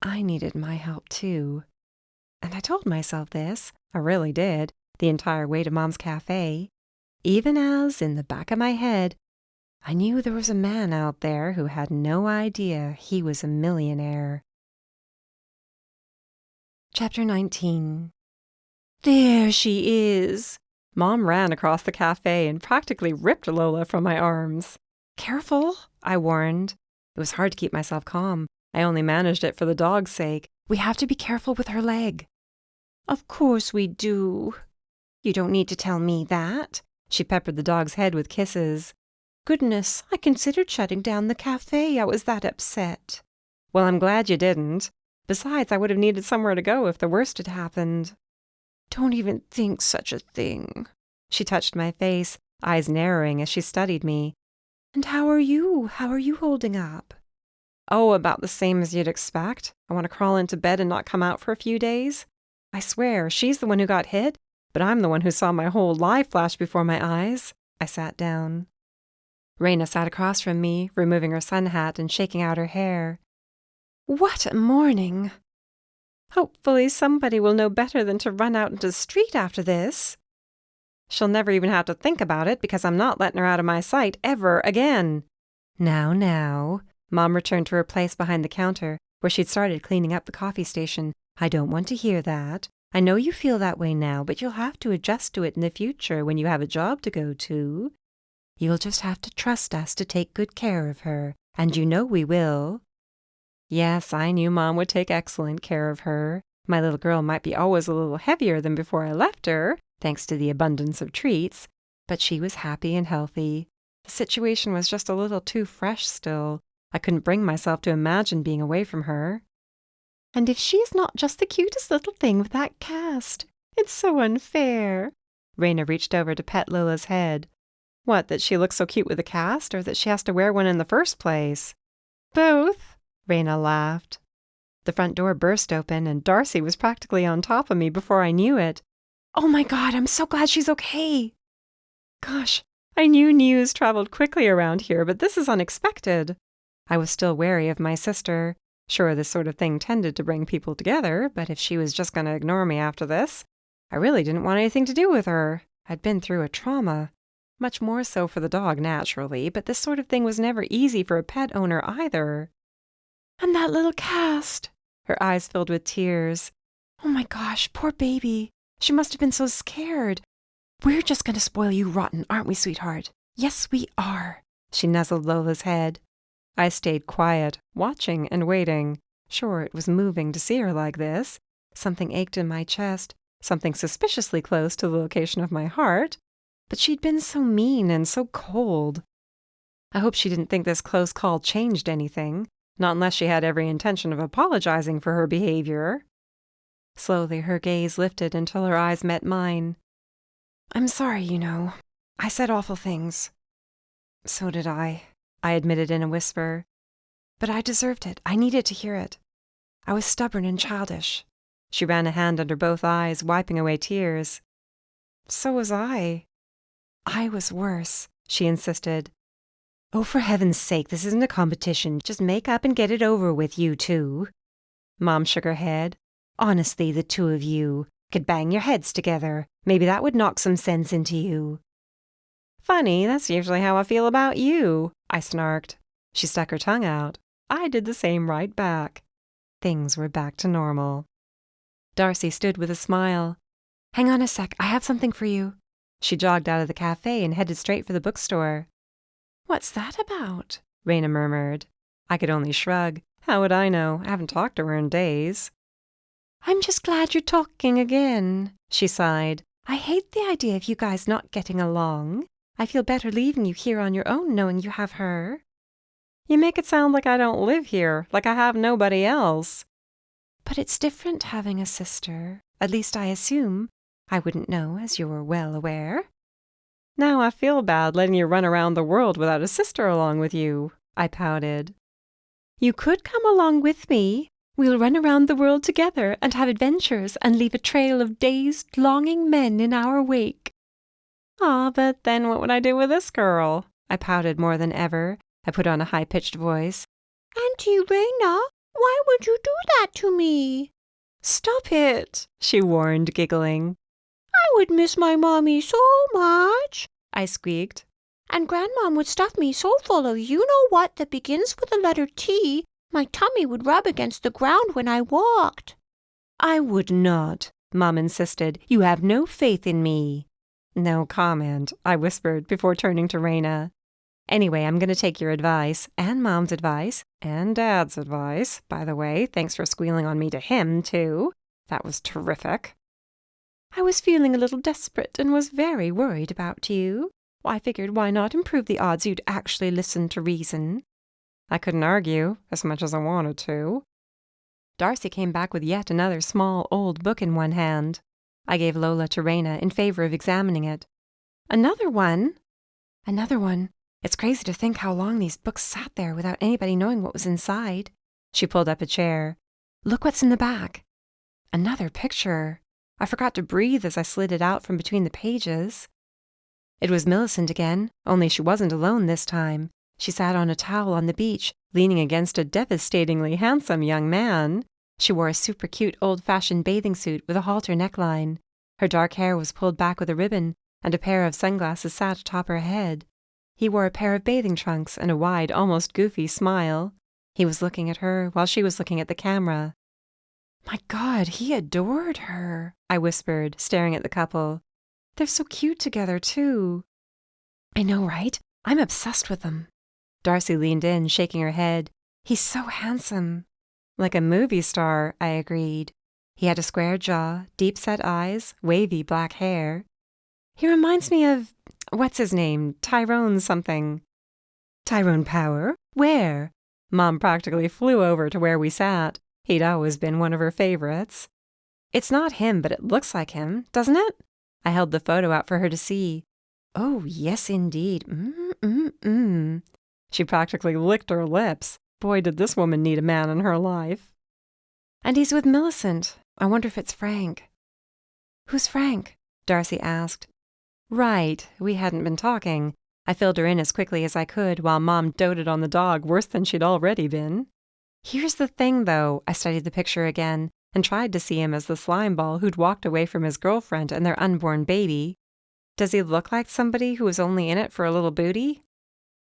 I needed my help too. And I told myself this, I really did, the entire way to Mom's cafe, even as, in the back of my head,
I knew there was a man out there who had no idea he was a millionaire. Chapter 19. There she is!
Mom ran across the cafe and practically ripped Lola from my arms. Careful, I warned. It was hard to keep myself calm. I only managed it for the dog's sake. We have to be careful with her leg.
Of course we do. You don't need to tell me that.
She peppered the dog's head with kisses.
Goodness, I considered shutting down the cafe. I was that upset.
Well, I'm glad you didn't. Besides, I would have needed somewhere to go if the worst had happened.
Don't even think such a thing.
She touched my face, eyes narrowing as she studied me.
And how are you? How are you holding up?
Oh, about the same as you'd expect. I want to crawl into bed and not come out for a few days. I swear, she's the one who got hit, but I'm the one who saw my whole life flash before my eyes. I sat down. Raina sat across from me, removing her sun hat and shaking out her hair.
What a morning!
Hopefully somebody will know better than to run out into the street after this. She'll never even have to think about it because I'm not letting her out of my sight ever again.
Now. Mom returned to her place behind the counter, where she'd started cleaning up the coffee station. I don't want to hear that. I know you feel that way now, but you'll have to adjust to it in the future when you have a job to go to. You'll just have to trust us to take good care of her, and you know we will.
Yes, I knew Mom would take excellent care of her. My little girl might be always a little heavier than before I left her, thanks to the abundance of treats, but she was happy and healthy. The situation was just a little too fresh still. I couldn't bring myself to imagine being away from her.
And if she's not just the cutest little thing with that cast, it's so unfair.
Raina reached over to pet Lola's head. What, that she looks so cute with a cast, or that she has to wear one in the first place?
Both,
Raina laughed. The front door burst open, and Darcy was practically on top of me before I knew it.
Oh my God, I'm so glad she's okay.
Gosh, I knew news traveled quickly around here, but this is unexpected. I was still wary of my sister. Sure, this sort of thing tended to bring people together, but if she was just going to ignore me after this, I really didn't want anything to do with her. I'd been through a trauma. Much more so for the dog, naturally, but this sort of thing was never easy for a pet owner either.
And that little cast.
Her eyes filled with tears.
Oh my gosh, poor baby. She must have been so scared. We're just going to spoil you rotten, aren't we, sweetheart? Yes, we are.
She nuzzled Lola's head. I stayed quiet, watching and waiting. Sure, it was moving to see her like this. Something ached in my chest, something suspiciously close to the location of my heart. But she'd been so mean and so cold. I hope she didn't think this close call changed anything, not unless she had every intention of apologizing for her behavior. Slowly, her gaze lifted until her eyes met mine.
I'm sorry, you know. I said awful things.
So did I admitted in a whisper.
But I deserved it. I needed to hear it. I was stubborn and childish.
She ran a hand under both eyes, wiping away tears. So was I.
I was worse,
she insisted.
Oh, for heaven's sake, this isn't a competition. Just make up and get it over with, you two.
Mom shook her head.
Honestly, the two of you could bang your heads together. Maybe that would knock some sense into you.
Funny, that's usually how I feel about you, I snarked. She stuck her tongue out. I did the same right back. Things were back to normal. Darcy stood with a smile.
Hang on a sec, I have something for you.
She jogged out of the cafe and headed straight for the bookstore.
What's that about?
Raina murmured. I could only shrug. How would I know? I haven't talked to her in days.
I'm just glad you're talking again, she sighed. I hate the idea of you guys not getting along. I feel better leaving you here on your own knowing you have her.
You make it sound like I don't live here, like I have nobody else.
But it's different having a sister. At least I assume. I wouldn't know, as you're well aware.
Now I feel bad letting you run around the world without a sister along with you, I pouted.
You could come along with me. We'll run around the world together and have adventures and leave a trail of dazed, longing men in our wake.
Ah, but then what would I do with this girl? I pouted more than ever. I put on a high-pitched voice.
Auntie Raina, why would you do that to me?
Stop it, she warned, giggling.
I would miss my mommy so much,
I squeaked.
And Grandmom would stuff me so full of you-know-what that begins with the letter T, my tummy would rub against the ground when I walked.
I would not, Mom insisted. You have no faith in me.
No comment, I whispered before turning to Raina. Anyway, I'm going to take your advice, and Mom's advice, and Dad's advice. By the way, thanks for squealing on me to him, too. That was terrific.
I was feeling a little desperate and was very worried about you. I figured why not improve the odds you'd actually listen to reason.
I couldn't argue, as much as I wanted to. Darcy came back with yet another small old book in one hand. I gave Lola to Raina in favor of examining it.
Another one? Another one. It's crazy to think how long these books sat there without anybody knowing what was inside.
She pulled up a chair.
Look what's in the back. Another picture. I forgot to breathe as I slid it out from between the pages.
It was Millicent again, only she wasn't alone this time. She sat on a towel on the beach, leaning against a devastatingly handsome young man. She wore a super cute old-fashioned bathing suit with a halter neckline. Her dark hair was pulled back with a ribbon, and a pair of sunglasses sat atop her head. He wore a pair of bathing trunks and a wide, almost goofy smile. He was looking at her while she was looking at the camera.
My God, he adored her, I whispered, staring at the couple. They're so cute together, too. I know, right? I'm obsessed with them.
Darcy leaned in, shaking her head.
He's so handsome.
Like a movie star, I agreed. He had a square jaw, deep-set eyes, wavy black hair. He reminds me of, what's his name, Tyrone something.
Tyrone Power? Where?
Mom practically flew over to where we sat. He'd always been one of her favorites. It's not him, but it looks like him, doesn't it? I held the photo out for her to see.
Oh, yes, indeed.
She practically licked her lips. Boy, did this woman need a man in her life.
And he's with Millicent. I wonder if it's Frank. Who's Frank? Darcy asked.
Right, we hadn't been talking. I filled her in as quickly as I could while Mom doted on the dog worse than she'd already been. Here's the thing, though. I studied the picture again and tried to see him as the slime ball who'd walked away from his girlfriend and their unborn baby. Does he look like somebody who was only in it for a little booty?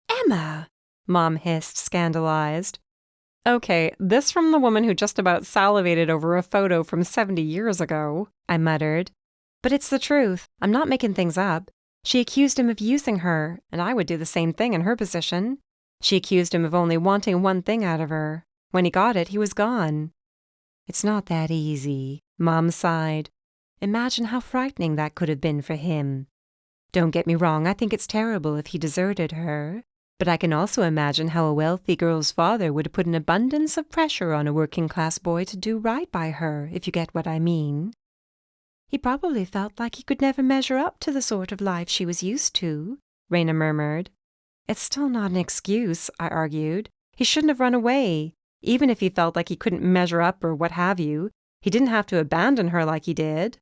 Emma!
Mom hissed, scandalized. Okay, this from the woman who just about salivated over a photo from 70 years ago, I muttered. But it's the truth. I'm not making things up. She accused him of using her, and I would do the same thing in her position. She accused him of only wanting one thing out of her. When he got it, he was gone.
It's not that easy, Mom sighed. Imagine how frightening that could have been for him. Don't get me wrong, I think it's terrible if he deserted her. But I can also imagine how a wealthy girl's father would put an abundance of pressure on a working-class boy to do right by her, if you get what I mean. He probably felt like he could never measure up to the sort of life she was used to, Raina murmured.
It's still not an excuse, I argued. He shouldn't have run away. Even if he felt like he couldn't measure up or what have you, he didn't have to abandon her like he did.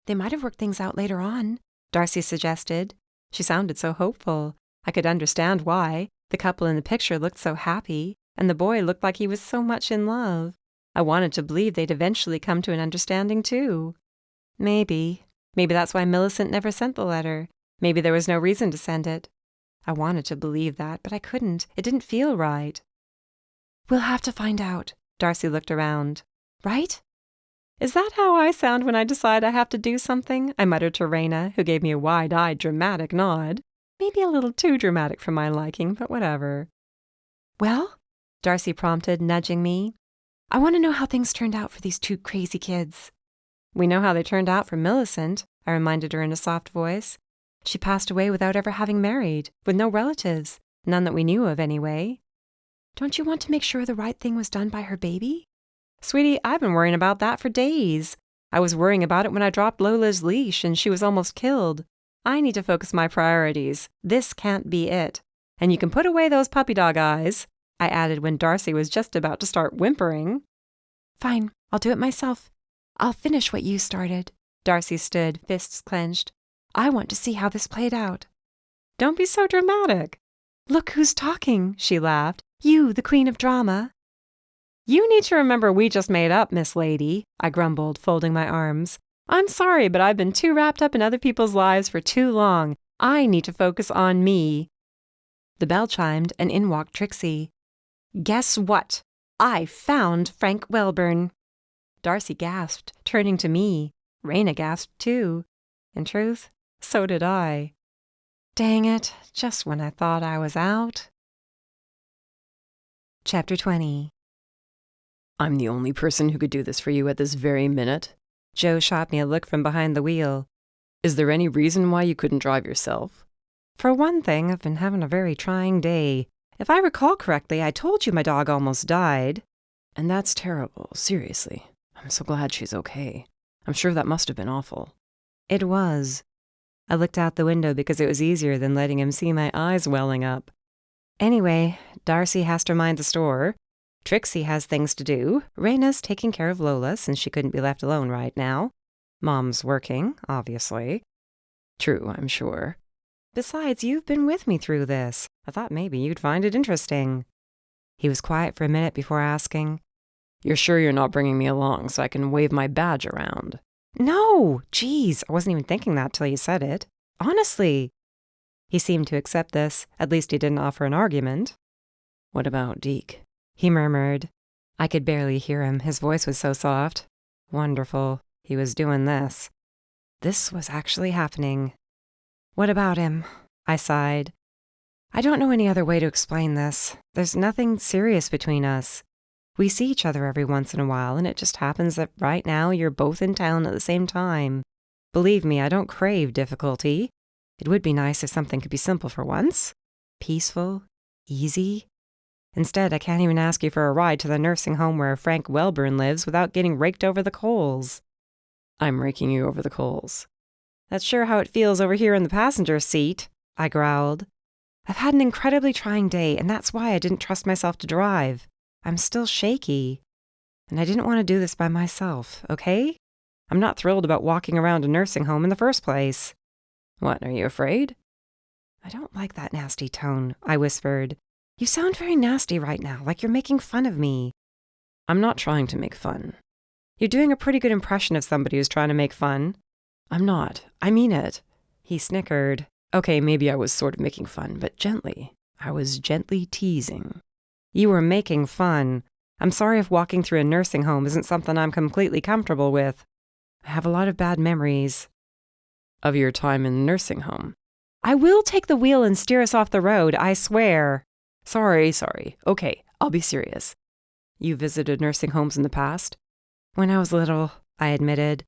They might have worked things out later on,
Darcy suggested. She sounded so hopeful. I could understand why. The couple in the picture looked so happy, and the boy looked like he was so much in love. I wanted to believe they'd eventually come to an understanding, too. Maybe that's why Millicent never sent the letter. Maybe there was no reason to send it. I wanted to believe that, but I couldn't. It didn't feel right.
We'll have to find out.
Darcy looked around.
Right?
Is that how I sound when I decide I have to do something? I muttered to Raina, who gave me a wide-eyed, dramatic nod. Maybe a little too dramatic for my liking, but whatever.
Well, Darcy prompted, nudging me. I want to know how things turned out for these two crazy kids.
We know how they turned out for Millicent, I reminded her in a soft voice. She passed away without ever having married, with no relatives, none that we knew of anyway.
Don't you want to make sure the right thing was done by her baby?
Sweetie, I've been worrying about that for days. I was worrying about it when I dropped Lola's leash and she was almost killed. I need to focus my priorities. This can't be it. And you can put away those puppy dog eyes, I added when Darcy was just about to start whimpering.
Fine, I'll do it myself. I'll finish what you started.
Darcy stood, fists clenched.
I want to see how this played out.
Don't be so dramatic.
Look who's talking, she laughed. You, the queen of drama.
You need to remember we just made up, Miss Lady, I grumbled, folding my arms. I'm sorry, but I've been too wrapped up in other people's lives for too long.
I need to focus on me. The bell chimed, and in walked Trixie. Guess what? I found Frank Welburn. Darcy gasped, turning to me. Raina gasped too. In truth, so did I. Dang it, just when I thought I was out.
Chapter 20.
I'm the only person who could do this for you at this very minute.
Joe shot me a look from behind the wheel.
Is there any reason why you couldn't drive yourself?
For one thing, I've been having a very trying day. If I recall correctly, I told you my dog almost died.
And that's terrible, seriously. I'm so glad she's okay. I'm sure that must have been awful.
It was. I looked out the window because it was easier than letting him see my eyes welling up. Anyway, Darcy has to mind the store. Trixie has things to do. Raina's taking care of Lola since she couldn't be left alone right now. Mom's working, obviously.
True, I'm sure.
Besides, you've been with me through this. I thought maybe you'd find it interesting. He was quiet for a minute before asking,
You're sure you're not bringing me along so I can wave my badge around?
No! Geez, I wasn't even thinking that till you said it. Honestly. He seemed to accept this. At least he didn't offer an argument.
What about Deke?
He murmured. I could barely hear him. His voice was so soft. Wonderful. He was doing this. This was actually happening. What about him? I sighed. I don't know any other way to explain this. There's nothing serious between us. We see each other every once in a while, and it just happens that right now you're both in town at the same time. Believe me, I don't crave difficulty. It would be nice if something could be simple for once. Peaceful. Easy. Instead, I can't even ask you for a ride to the nursing home where Frank Welburn lives without getting raked over the coals.
I'm raking you over the coals.
That's sure how it feels over here in the passenger seat, I growled. I've had an incredibly trying day, and that's why I didn't trust myself to drive. I'm still shaky. And I didn't want to do this by myself, okay? I'm not thrilled about walking around a nursing home in the first place.
What, are you afraid?
I don't like that nasty tone, I whispered. You sound very nasty right now, like you're making fun of me.
I'm not trying to make fun.
You're doing a pretty good impression of somebody who's trying to make fun.
I'm not. I mean it.
He snickered.
Okay, maybe I was sort of making fun, but gently. I was gently teasing.
You were making fun. I'm sorry if walking through a nursing home isn't something I'm completely comfortable with. I have a lot of bad memories.
Of your time in the nursing home?
I will take the wheel and steer us off the road, I swear.
Sorry. Okay, I'll be serious. You visited nursing homes in the past?
When I was little, I admitted.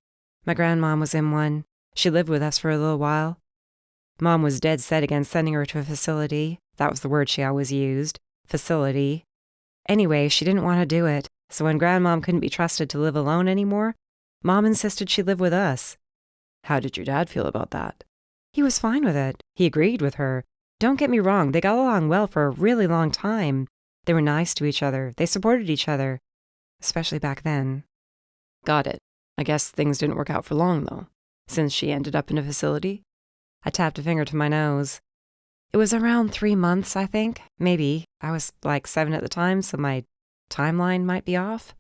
My grandmom was in one. She lived with us for a little while. Mom was dead set against sending her to a facility. That was the word she always used. Facility. Anyway, she didn't want to do it, so when Grandmom couldn't be trusted to live alone anymore, Mom insisted she live with us.
How did your dad feel about that?
He was fine with it. He agreed with her. Don't get me wrong, they got along well for a really long time. They were nice to each other. They supported each other. Especially back then.
Got it. I guess things didn't work out for long, though, since she ended up in a facility.
I tapped a finger to my nose. It was around 3 months, I think. Maybe. I was like 7 at the time, so my timeline might be off.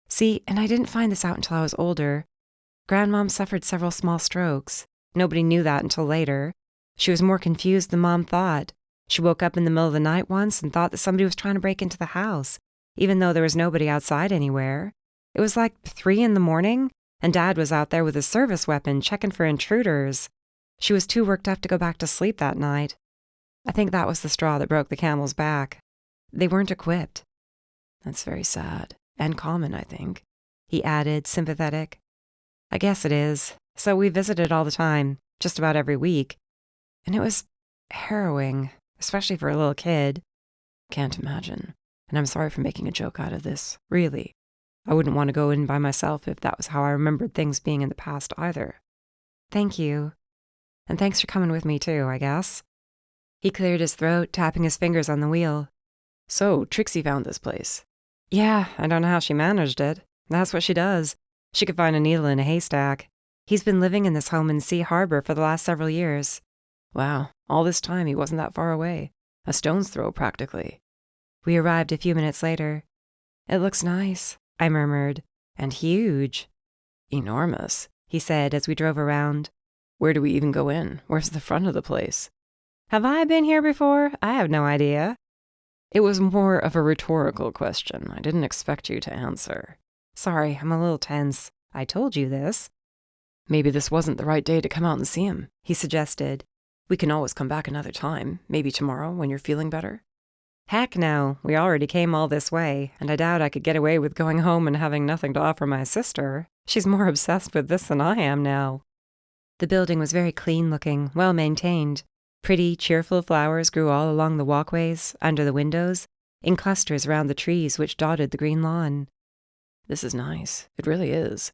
See, and I didn't find this out until I was older. Grandmom suffered several small strokes. Nobody knew that until later. She was more confused than Mom thought. She woke up in the middle of the night once and thought that somebody was trying to break into the house, even though there was nobody outside anywhere. It was like 3 in the morning, and Dad was out there with a service weapon checking for intruders. She was too worked up to go back to sleep that night. I think that was the straw that broke the camel's back. They weren't equipped.
That's very sad. And common, I think.
He added, sympathetic. I guess it is. So we visited all the time, just about every week. And it was harrowing, especially for a little kid.
Can't imagine. And I'm sorry for making a joke out of this. Really. I wouldn't want to go in by myself if that was how I remembered things being in the past either.
Thank you. And thanks for coming with me too, I guess. He cleared his throat, tapping his fingers on the wheel.
So, Trixie found this place.
Yeah, I don't know how she managed it. That's what she does. She could find a needle in a haystack. He's been living in this home in Sea Harbor for the last several years.
Wow, all this time he wasn't that far away. A stone's throw, practically.
We arrived a few minutes later. It looks nice, I murmured. And huge.
Enormous,
he said as we drove around.
Where do we even go in? Where's the front of the place? Have I been here before? I have no idea. It was more of a rhetorical question. I didn't expect you to answer. Sorry, I'm a little tense. I told you this. Maybe this wasn't the right day to come out and see him, he suggested. We can always come back another time, maybe tomorrow when you're feeling better. Heck no, we already came all this way, and I doubt I could get away with going home and having nothing to offer my sister. She's more obsessed with this than I am now. The building was very clean-looking, well-maintained. Pretty, cheerful flowers grew all along the walkways, under the windows, in clusters around the trees which dotted the green lawn. This is nice. It really is.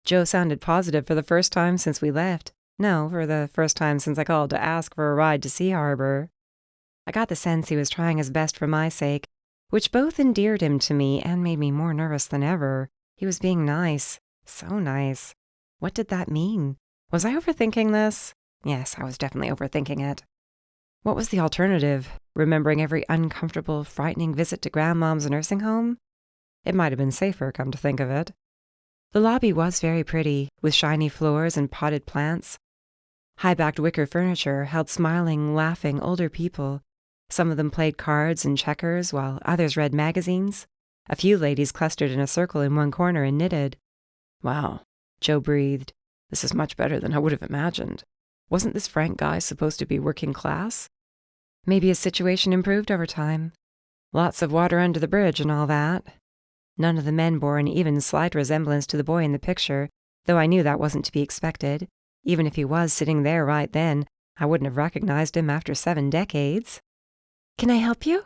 Joe sounded positive for the first time since we left. No, for the first time since I called to ask for a ride to Sea Harbor. I got the sense he was trying his best for my sake, which both endeared him to me and made me more nervous than ever. He was being nice. So nice. What did that mean? Was I overthinking this? Yes, I was definitely overthinking it. What was the alternative? Remembering every uncomfortable, frightening visit to Grandmom's nursing home? It might have been safer, come to think of it. The lobby was very pretty, with shiny floors and potted plants. High-backed wicker furniture held smiling, laughing older people. Some of them played cards and checkers, while others read magazines. A few ladies clustered in a circle in one corner and knitted. Wow, Joe breathed. This is much better than I would have imagined. Wasn't this Frank guy supposed to be working class? Maybe his situation improved over time. Lots of water under the bridge and all that. None of the men bore an even slight resemblance to the boy in the picture, though I knew that wasn't to be expected. Even if he was sitting there right then, I wouldn't have recognized him after 7 decades. Can I help you?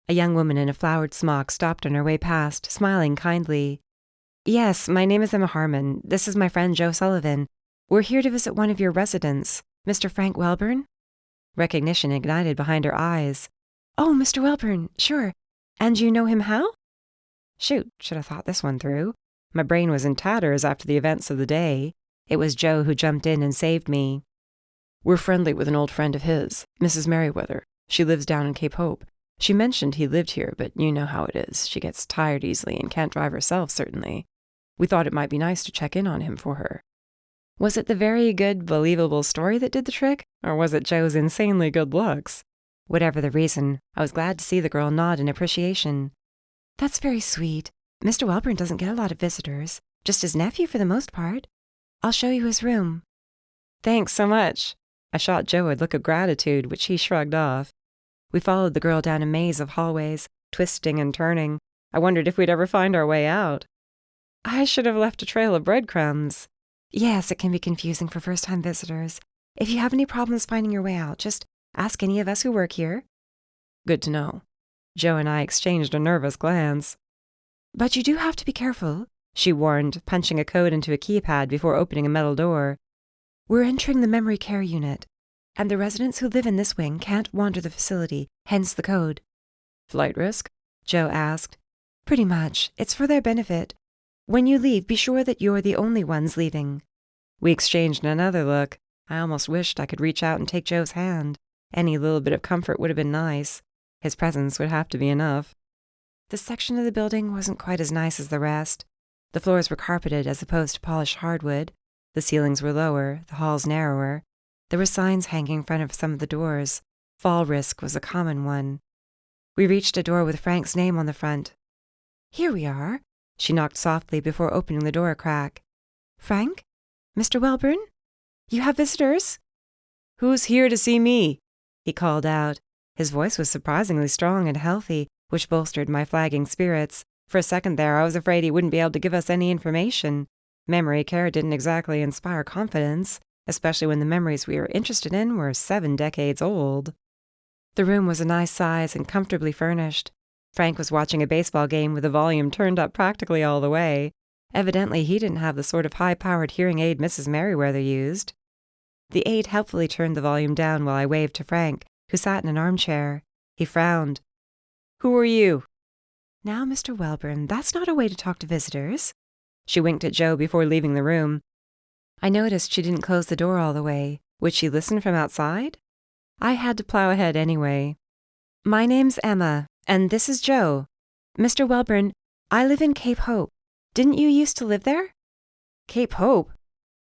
A young woman in a flowered smock stopped on her way past, smiling kindly. Yes, my name is Emma Harmon. This is my friend Joe Sullivan. We're here to visit one of your residents, Mr. Frank Welburn. Recognition ignited behind her eyes. Oh, Mr. Welburn, sure. And you know him how? Shoot, should have thought this one through. My brain was in tatters after the events of the day. It was Joe who jumped in and saved me. We're friendly with an old friend of his, Mrs. Merriweather. She lives down in Cape Hope. She mentioned he lived here, but you know how it is. She gets tired easily and can't drive herself, certainly. We thought it might be nice to check in on him for her. Was it the very good, believable story that did the trick, or was it Joe's insanely good looks? Whatever the reason, I was glad to see the girl nod in appreciation. That's very sweet. Mr. Welburn doesn't get a lot of visitors, just his nephew for the most part. I'll show you his room. Thanks so much. I shot Joe a look of gratitude, which he shrugged off. We followed the girl down a maze of hallways, twisting and turning. I wondered if we'd ever find our way out. I should have left a trail of breadcrumbs. Yes, it can be confusing for first-time visitors. If you have any problems finding your way out, just ask any of us who work here. Good to know. Joe and I exchanged a nervous glance. But you do have to be careful, she warned, punching a code into a keypad before opening a metal door. We're entering the memory care unit, and the residents who live in this wing can't wander the facility, hence the code. Flight risk? Joe asked. Pretty much. It's for their benefit. When you leave, be sure that you're the only ones leaving. We exchanged another look. I almost wished I could reach out and take Joe's hand. Any little bit of comfort would have been nice. His presence would have to be enough. This section of the building wasn't quite as nice as the rest. The floors were carpeted as opposed to polished hardwood. The ceilings were lower, the halls narrower. There were signs hanging in front of some of the doors. Fall risk was a common one. We reached a door with Frank's name on the front. Here we are, she knocked softly before opening the door a crack. Frank? Mr. Welburn? You have visitors? Who's here to see me? He called out. His voice was surprisingly strong and healthy, which bolstered my flagging spirits. For a second there, I was afraid he wouldn't be able to give us any information. Memory care didn't exactly inspire confidence, especially when the memories we were interested in were 7 decades old. The room was a nice size and comfortably furnished. Frank was watching a baseball game with the volume turned up practically all the way. Evidently, he didn't have the sort of high-powered hearing aid Mrs. Merriweather used. The aide helpfully turned the volume down while I waved to Frank, who sat in an armchair. He frowned. Who are you? Now, Mr. Welburn, that's not a way to talk to visitors. She winked at Joe before leaving the room. I noticed she didn't close the door all the way. Would she listen from outside? I had to plow ahead anyway. My name's Emma, and this is Joe. Mr. Welburn, I live in Cape Hope. Didn't you used to live there? Cape Hope?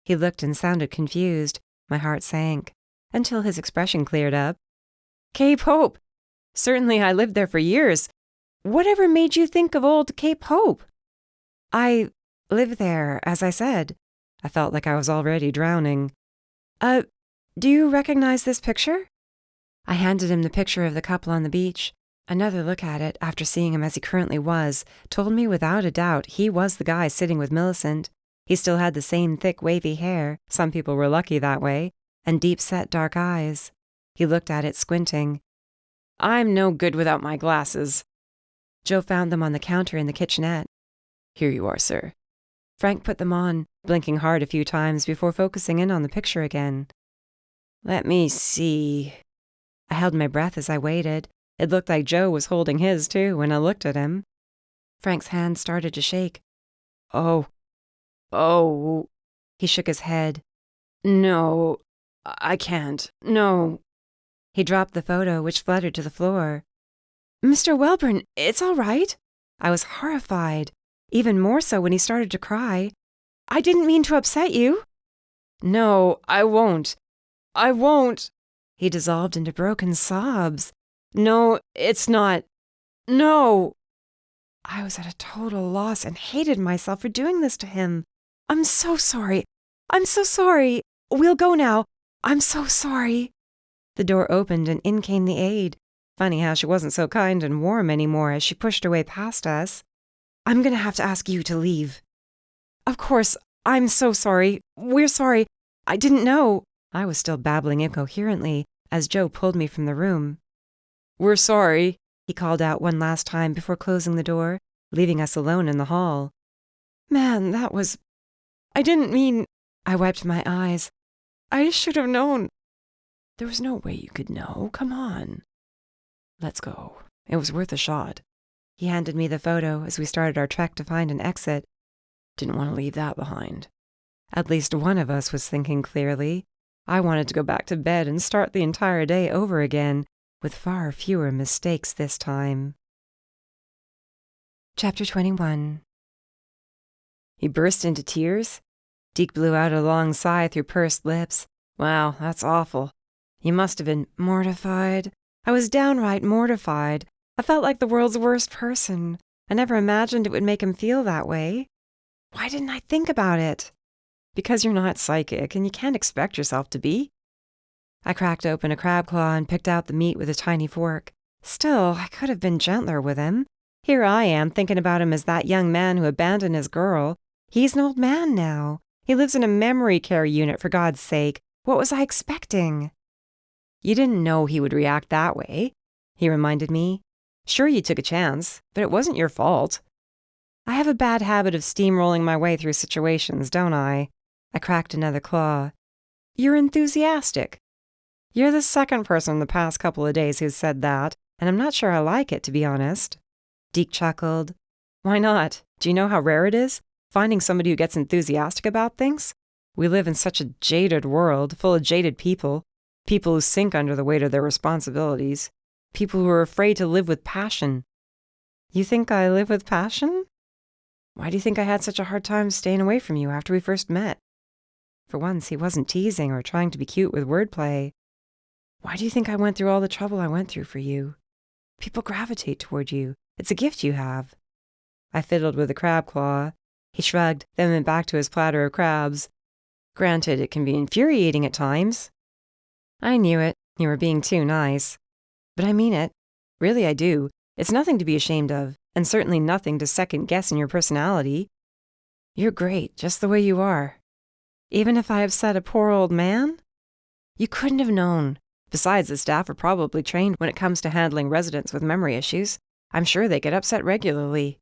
He looked and sounded confused. My heart sank, until his expression cleared up. Cape Hope! Certainly I lived there for years. Whatever made you think of old Cape Hope? I live there, as I said. I felt like I was already drowning. Do you recognize this picture? I handed him the picture of the couple on the beach. Another look at it, after seeing him as he currently was, told me without a doubt he was the guy sitting with Millicent. He still had the same thick, wavy hair, some people were lucky that way, and deep-set dark eyes. He looked at it, squinting. I'm no good without my glasses. Joe found them on the counter in the kitchenette. Here you are, sir. Frank put them on, blinking hard a few times before focusing in on the picture again. Let me see. I held my breath as I waited. It looked like Joe was holding his, too, when I looked at him. Frank's hand started to shake. Oh. He shook his head. No, I can't. No. He dropped the photo, which fluttered to the floor. Mr. Welburn, it's all right. I was horrified, even more so when he started to cry. I didn't mean to upset you. No, I won't. I won't. He dissolved into broken sobs. No, it's not. No. I was at a total loss and hated myself for doing this to him. I'm so sorry. I'm so sorry. We'll go now. I'm so sorry. The door opened and in came the aide. Funny how she wasn't so kind and warm anymore as she pushed her way past us. I'm going to have to ask you to leave. Of course, I'm so sorry. We're sorry. I didn't know. I was still babbling incoherently as Joe pulled me from the room. We're sorry, he called out one last time before closing the door, leaving us alone in the hall. Man, that was... I didn't mean... I wiped my eyes. I should have known. There was no way you could know. Come on. Let's go. It was worth a shot. He handed me the photo as we started our trek to find an exit. Didn't want to leave that behind. At least one of us was thinking clearly. I wanted to go back to bed and start the entire day over again, with far fewer mistakes this time. Chapter 21. He burst into tears. Deke blew out a long sigh through pursed lips. Wow, that's awful. You must have been mortified. I was downright mortified. I felt like the world's worst person. I never imagined it would make him feel that way. Why didn't I think about it? Because you're not psychic, and you can't expect yourself to be. I cracked open a crab claw and picked out the meat with a tiny fork. Still, I could have been gentler with him. Here I am, thinking about him as that young man who abandoned his girl. He's an old man now. He lives in a memory care unit, for God's sake. What was I expecting? You didn't know he would react that way, he reminded me. Sure, you took a chance, but it wasn't your fault. I have a bad habit of steamrolling my way through situations, don't I? I cracked another claw. You're enthusiastic. You're the second person in the past couple of days who's said that, and I'm not sure I like it, to be honest. Deke chuckled. Why not? Do you know how rare it is? Finding somebody who gets enthusiastic about things? We live in such a jaded world, full of jaded people. People who sink under the weight of their responsibilities. People who are afraid to live with passion. You think I live with passion? Why do you think I had such a hard time staying away from you after we first met? For once, he wasn't teasing or trying to be cute with wordplay. Why do you think I went through all the trouble I went through for you? People gravitate toward you. It's a gift you have. I fiddled with the crab claw. He shrugged, then went back to his platter of crabs. Granted, it can be infuriating at times. I knew it. You were being too nice. But I mean it. Really, I do. It's nothing to be ashamed of, and certainly nothing to second-guess in your personality. You're great, just the way you are. Even if I upset a poor old man? You couldn't have known. Besides, the staff are probably trained when it comes to handling residents with memory issues. I'm sure they get upset regularly.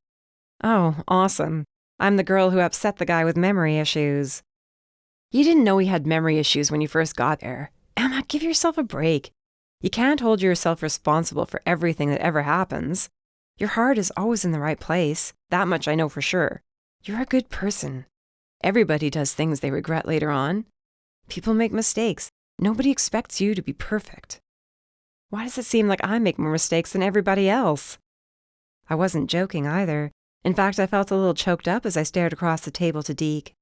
Oh, awesome. I'm the girl who upset the guy with memory issues. You didn't know he had memory issues when you first got there. Emma, give yourself a break. You can't hold yourself responsible for everything that ever happens. Your heart is always in the right place. That much I know for sure. You're a good person. Everybody does things they regret later on. People make mistakes. Nobody expects you to be perfect. Why does it seem like I make more mistakes than everybody else? I wasn't joking either. In fact, I felt a little choked up as I stared across the table to Deke.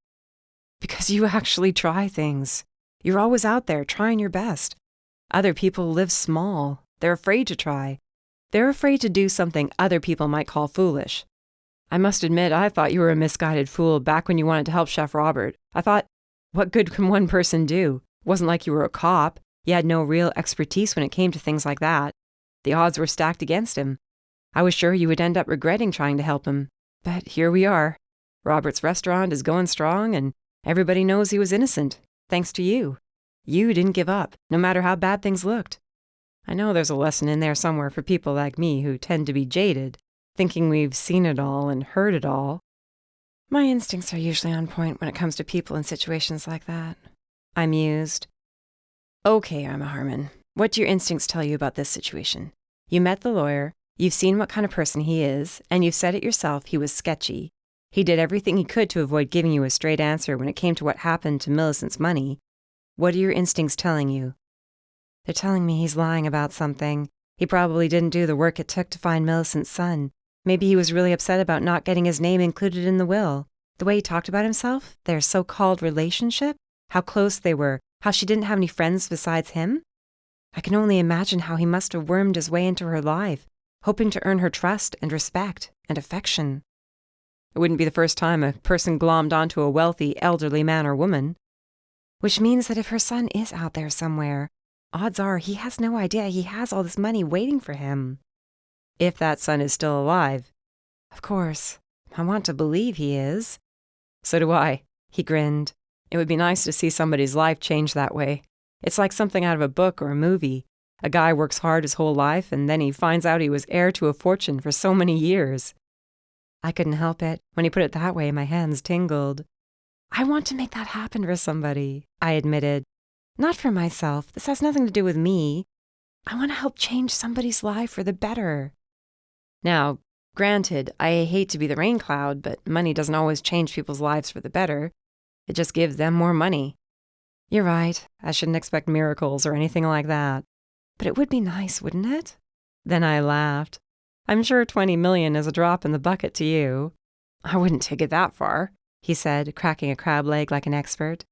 Because you actually try things. You're always out there trying your best. Other people live small. They're afraid to try. They're afraid to do something other people might call foolish. I must admit, I thought you were a misguided fool back when you wanted to help Chef Robert. I thought, what good can one person do? It wasn't like you were a cop. You had no real expertise when it came to things like that. The odds were stacked against him. I was sure you would end up regretting trying to help him. But here we are. Robert's restaurant is going strong, and everybody knows he was innocent, thanks to you. You didn't give up, no matter how bad things looked. I know there's a lesson in there somewhere for people like me who tend to be jaded, thinking we've seen it all and heard it all. My instincts are usually on point when it comes to people in situations like that. I mused. Okay, Irma Harmon, what do your instincts tell you about this situation? You met the lawyer, you've seen what kind of person he is, and you've said it yourself, he was sketchy. He did everything he could to avoid giving you a straight answer when it came to what happened to Millicent's money. What are your instincts telling you? They're telling me he's lying about something. He probably didn't do the work it took to find Millicent's son. Maybe he was really upset about not getting his name included in the will. The way he talked about himself, their so-called relationship, how close they were, how she didn't have any friends besides him. I can only imagine how he must have wormed his way into her life, hoping to earn her trust and respect and affection. It wouldn't be the first time a person glommed onto a wealthy, elderly man or woman. Which means that if her son is out there somewhere, odds are he has no idea he has all this money waiting for him. If that son is still alive. Of course, I want to believe he is. So do I, he grinned. It would be nice to see somebody's life change that way. It's like something out of a book or a movie. A guy works hard his whole life, and then he finds out he was heir to a fortune for so many years. I couldn't help it. When he put it that way, my hands tingled. I want to make that happen for somebody, I admitted. Not for myself. This has nothing to do with me. I want to help change somebody's life for the better. Now, granted, I hate to be the rain cloud, but money doesn't always change people's lives for the better. It just gives them more money. You're right. I shouldn't expect miracles or anything like that. But it would be nice, wouldn't it? Then I laughed. I'm sure 20 million is a drop in the bucket to you. I wouldn't take it that far, he said, cracking a crab leg like an expert.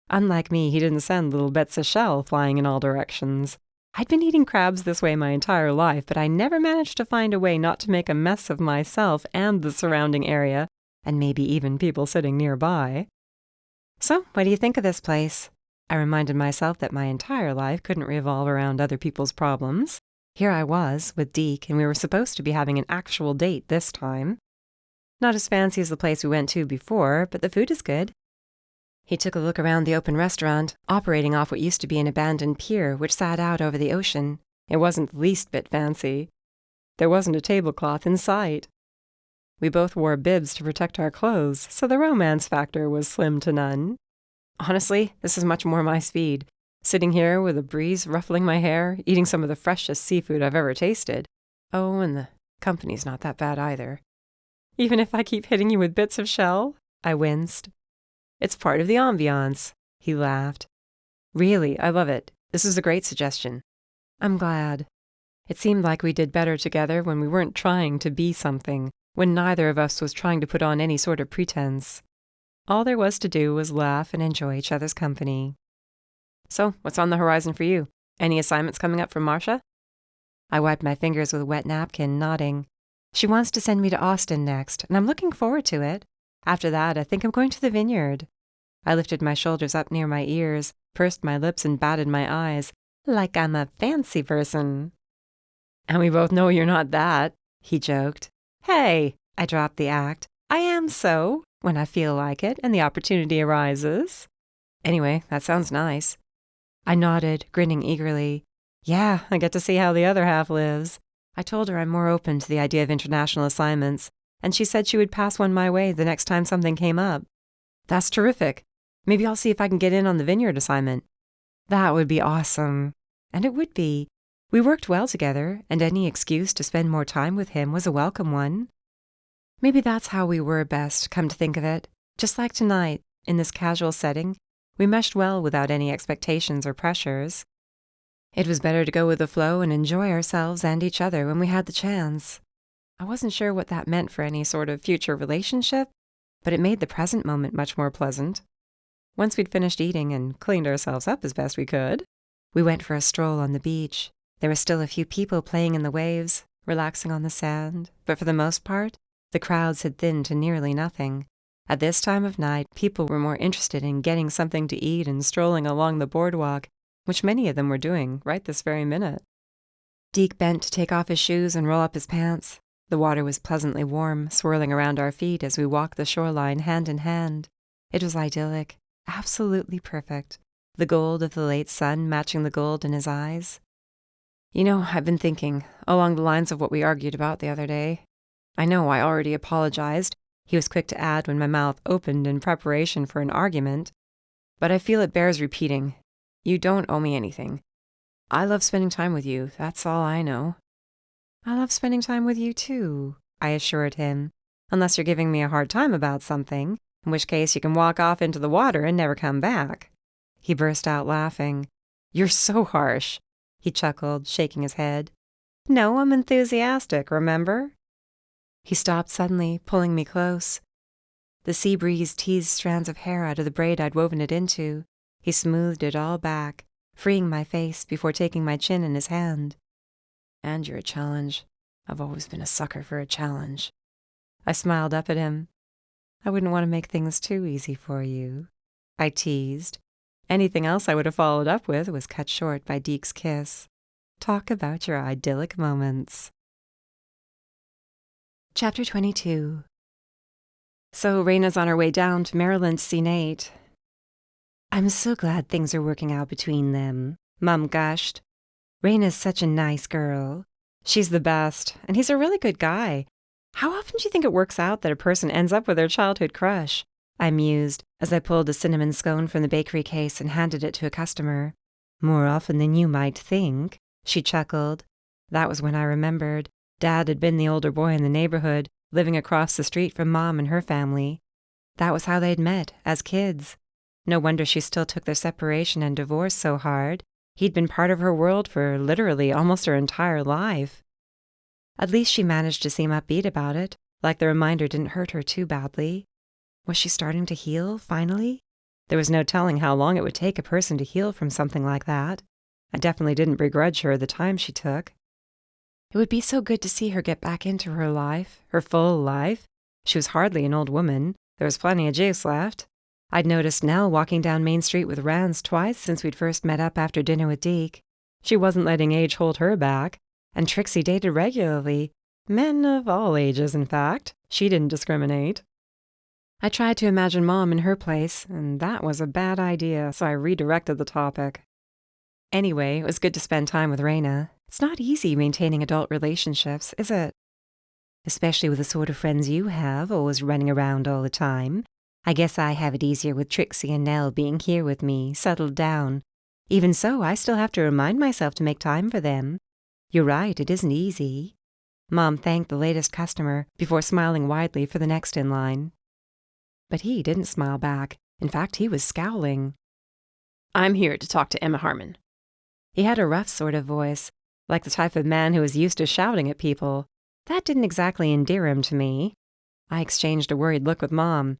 Unlike me, he didn't send little bits of shell flying in all directions. I'd been eating crabs this way my entire life, but I never managed to find a way not to make a mess of myself and the surrounding area, and maybe even people sitting nearby. So, what do you think of this place? I reminded myself that my entire life couldn't revolve around other people's problems. Here I was, with Deke, and we were supposed to be having an actual date this time. Not as fancy as the place we went to before, but the food is good. He took a look around the open restaurant, operating off what used to be an abandoned pier which sat out over the ocean. It wasn't the least bit fancy. There wasn't a tablecloth in sight. We both wore bibs to protect our clothes, so the romance factor was slim to none. Honestly, this is much more my speed. Sitting here with a breeze ruffling my hair, eating some of the freshest seafood I've ever tasted. Oh, and the company's not that bad either. Even if I keep hitting you with bits of shell? I winced. It's part of the ambiance, he laughed. Really, I love it. This is a great suggestion. I'm glad. It seemed like we did better together when we weren't trying to be something, when neither of us was trying to put on any sort of pretense. All there was to do was laugh and enjoy each other's company. So, what's on the horizon for you? Any assignments coming up from Marcia? I wiped my fingers with a wet napkin, nodding. She wants to send me to Austin next, and I'm looking forward to it. After that, I think I'm going to the vineyard. I lifted my shoulders up near my ears, pursed my lips and batted my eyes, like I'm a fancy person. And we both know you're not that, he joked. Hey, I dropped the act. I am so, when I feel like it and the opportunity arises. Anyway, that sounds nice. I nodded, grinning eagerly. Yeah, I get to see how the other half lives. I told her I'm more open to the idea of international assignments, and she said she would pass one my way the next time something came up. That's terrific. Maybe I'll see if I can get in on the vineyard assignment. That would be awesome. And it would be. We worked well together, and any excuse to spend more time with him was a welcome one. Maybe that's how we were best, come to think of it. Just like tonight, in this casual setting, we meshed well without any expectations or pressures. It was better to go with the flow and enjoy ourselves and each other when we had the chance. I wasn't sure what that meant for any sort of future relationship, but it made the present moment much more pleasant. Once we'd finished eating and cleaned ourselves up as best we could, we went for a stroll on the beach. There were still a few people playing in the waves, relaxing on the sand, but for the most part, the crowds had thinned to nearly nothing. At this time of night, people were more interested in getting something to eat and strolling along the boardwalk, which many of them were doing right this very minute. Deke bent to take off his shoes and roll up his pants. The water was pleasantly warm, swirling around our feet as we walked the shoreline hand in hand. It was idyllic, absolutely perfect, the gold of the late sun matching the gold in his eyes. You know, I've been thinking, along the lines of what we argued about the other day. I know I already apologized, he was quick to add when my mouth opened in preparation for an argument, but I feel it bears repeating. You don't owe me anything. I love spending time with you, that's all I know. I love spending time with you too, I assured him, unless you're giving me a hard time about something, in which case you can walk off into the water and never come back. He burst out laughing. You're so harsh, he chuckled, shaking his head. No, I'm enthusiastic, remember? He stopped suddenly, pulling me close. The sea breeze teased strands of hair out of the braid I'd woven it into. He smoothed it all back, freeing my face before taking my chin in his hand. And you're a challenge. I've always been a sucker for a challenge. I smiled up at him. I wouldn't want to make things too easy for you, I teased. Anything else I would have followed up with was cut short by Deke's kiss. Talk about your idyllic moments. Chapter 22. So Raina's on her way down to Maryland to see Nate.
I'm so glad things are working out between them, Mum gushed. Raina's such a nice girl.
She's the best, and he's a really good guy. How often do you think it works out that a person ends up with their childhood crush?
I mused as I pulled a cinnamon scone from the bakery case and handed it to a customer. More often than you might think, she chuckled. That was when I remembered. Dad had been the older boy in the neighborhood, living across the street from Mom and her family. That was how they'd met, as kids. No wonder she still took their separation and divorce so hard. He'd been part of her world for literally almost her entire life. At least she managed to seem upbeat about it, like the reminder didn't hurt her too badly. Was she starting to heal, finally? There was no telling how long it would take a person to heal from something like that. I definitely didn't begrudge her the time she took. It would be so good to see her get back into her life, her full life. She was hardly an old woman. There was plenty of juice left. I'd noticed Nell walking down Main Street with Rance twice since we'd first met up after dinner with Deke. She wasn't letting age hold her back. And Trixie dated regularly. Men of all ages, in fact. She didn't discriminate. I tried to imagine Mom in her place, and that was a bad idea, so I redirected the topic. Anyway, it was good to spend time with Raina. It's not easy maintaining adult relationships, is it? Especially with the sort of friends you have, always running around all the time. I guess I have it easier with Trixie and Nell being here with me, settled down. Even so, I still have to remind myself to make time for them. You're right, it isn't easy. Mom thanked the latest customer before smiling widely for the next in line. But he didn't smile back. In fact, he was scowling.
I'm here to talk to Emma Harmon. He had a rough sort of voice, like the type of man who was used to shouting at people. That didn't exactly endear him to me. I exchanged a worried look with Mom.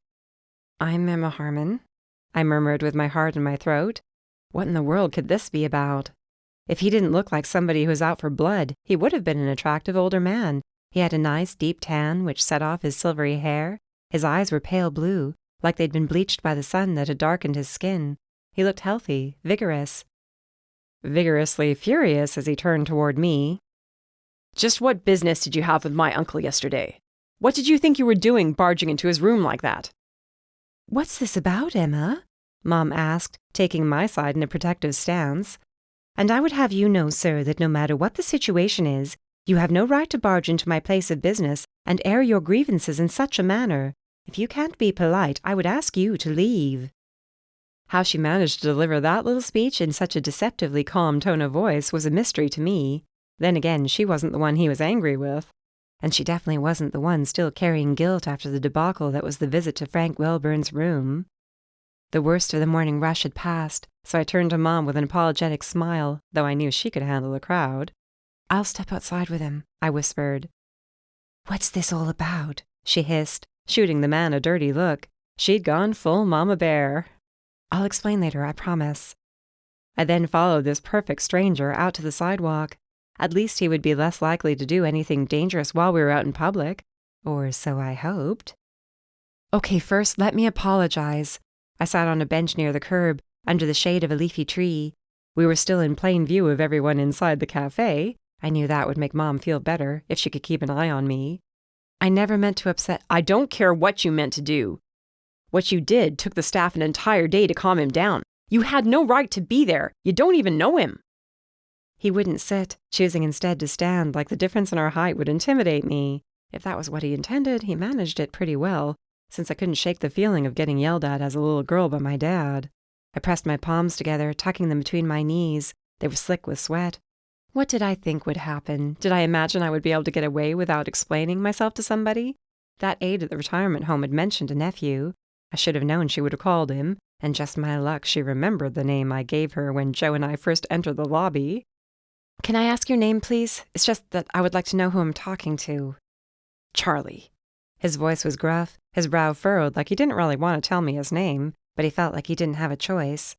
I'm Emma Harmon, I murmured with my heart in my throat. What in the world could this be about? If he didn't look like somebody who was out for blood, he would have been an attractive older man. He had a nice deep tan which set off his silvery hair. His eyes were pale blue, like they'd been bleached by the sun that had darkened his skin. He looked healthy, vigorous. Vigorously furious as he turned toward me. Just what business did you have with my uncle yesterday? What did you think you were doing barging into his room like that?
What's this about, Emma? Mom asked, taking my side in a protective stance. And I would have you know, sir, that no matter what the situation is, you have no right to barge into my place of business and air your grievances in such a manner. If you can't be polite, I would ask you to leave. How she managed to deliver that little speech in such a deceptively calm tone of voice was a mystery to me. Then again, she wasn't the one he was angry with. And she definitely wasn't the one still carrying guilt after the debacle that was the visit to Frank Welburn's room. The worst of the morning rush had passed, so I turned to Mom with an apologetic smile, though I knew she could handle the crowd. I'll step outside with him, I whispered. What's this all about?
She hissed, shooting the man a dirty look. She'd gone full Mama Bear. I'll explain later, I promise. I then followed this perfect stranger out to the sidewalk. At least he would be less likely to do anything dangerous while we were out in public. Or so I hoped. Okay, first, let me apologize. I sat on a bench near the curb, under the shade of a leafy tree. We were still in plain view of everyone inside the cafe. I knew that would make Mom feel better, if she could keep an eye on me. I never meant to upset—
I don't care what you meant to do. What you did took the staff an entire day to calm him down. You had no right to be there. You don't even know him.
He wouldn't sit, choosing instead to stand, like the difference in our height would intimidate me. If that was what he intended, he managed it pretty well, since I couldn't shake the feeling of getting yelled at as a little girl by my dad. I pressed my palms together, tucking them between my knees. They were slick with sweat. What did I think would happen? Did I imagine I would be able to get away without explaining myself to somebody? That aide at the retirement home had mentioned a nephew. I should have known she would have called him, and just my luck, she remembered the name I gave her when Joe and I first entered the lobby. Can I ask your name, please? It's just that I would like to know who I'm talking to.
Charlie.
His voice was gruff, his brow furrowed like he didn't really want to tell me his name, but he felt like he didn't have a choice.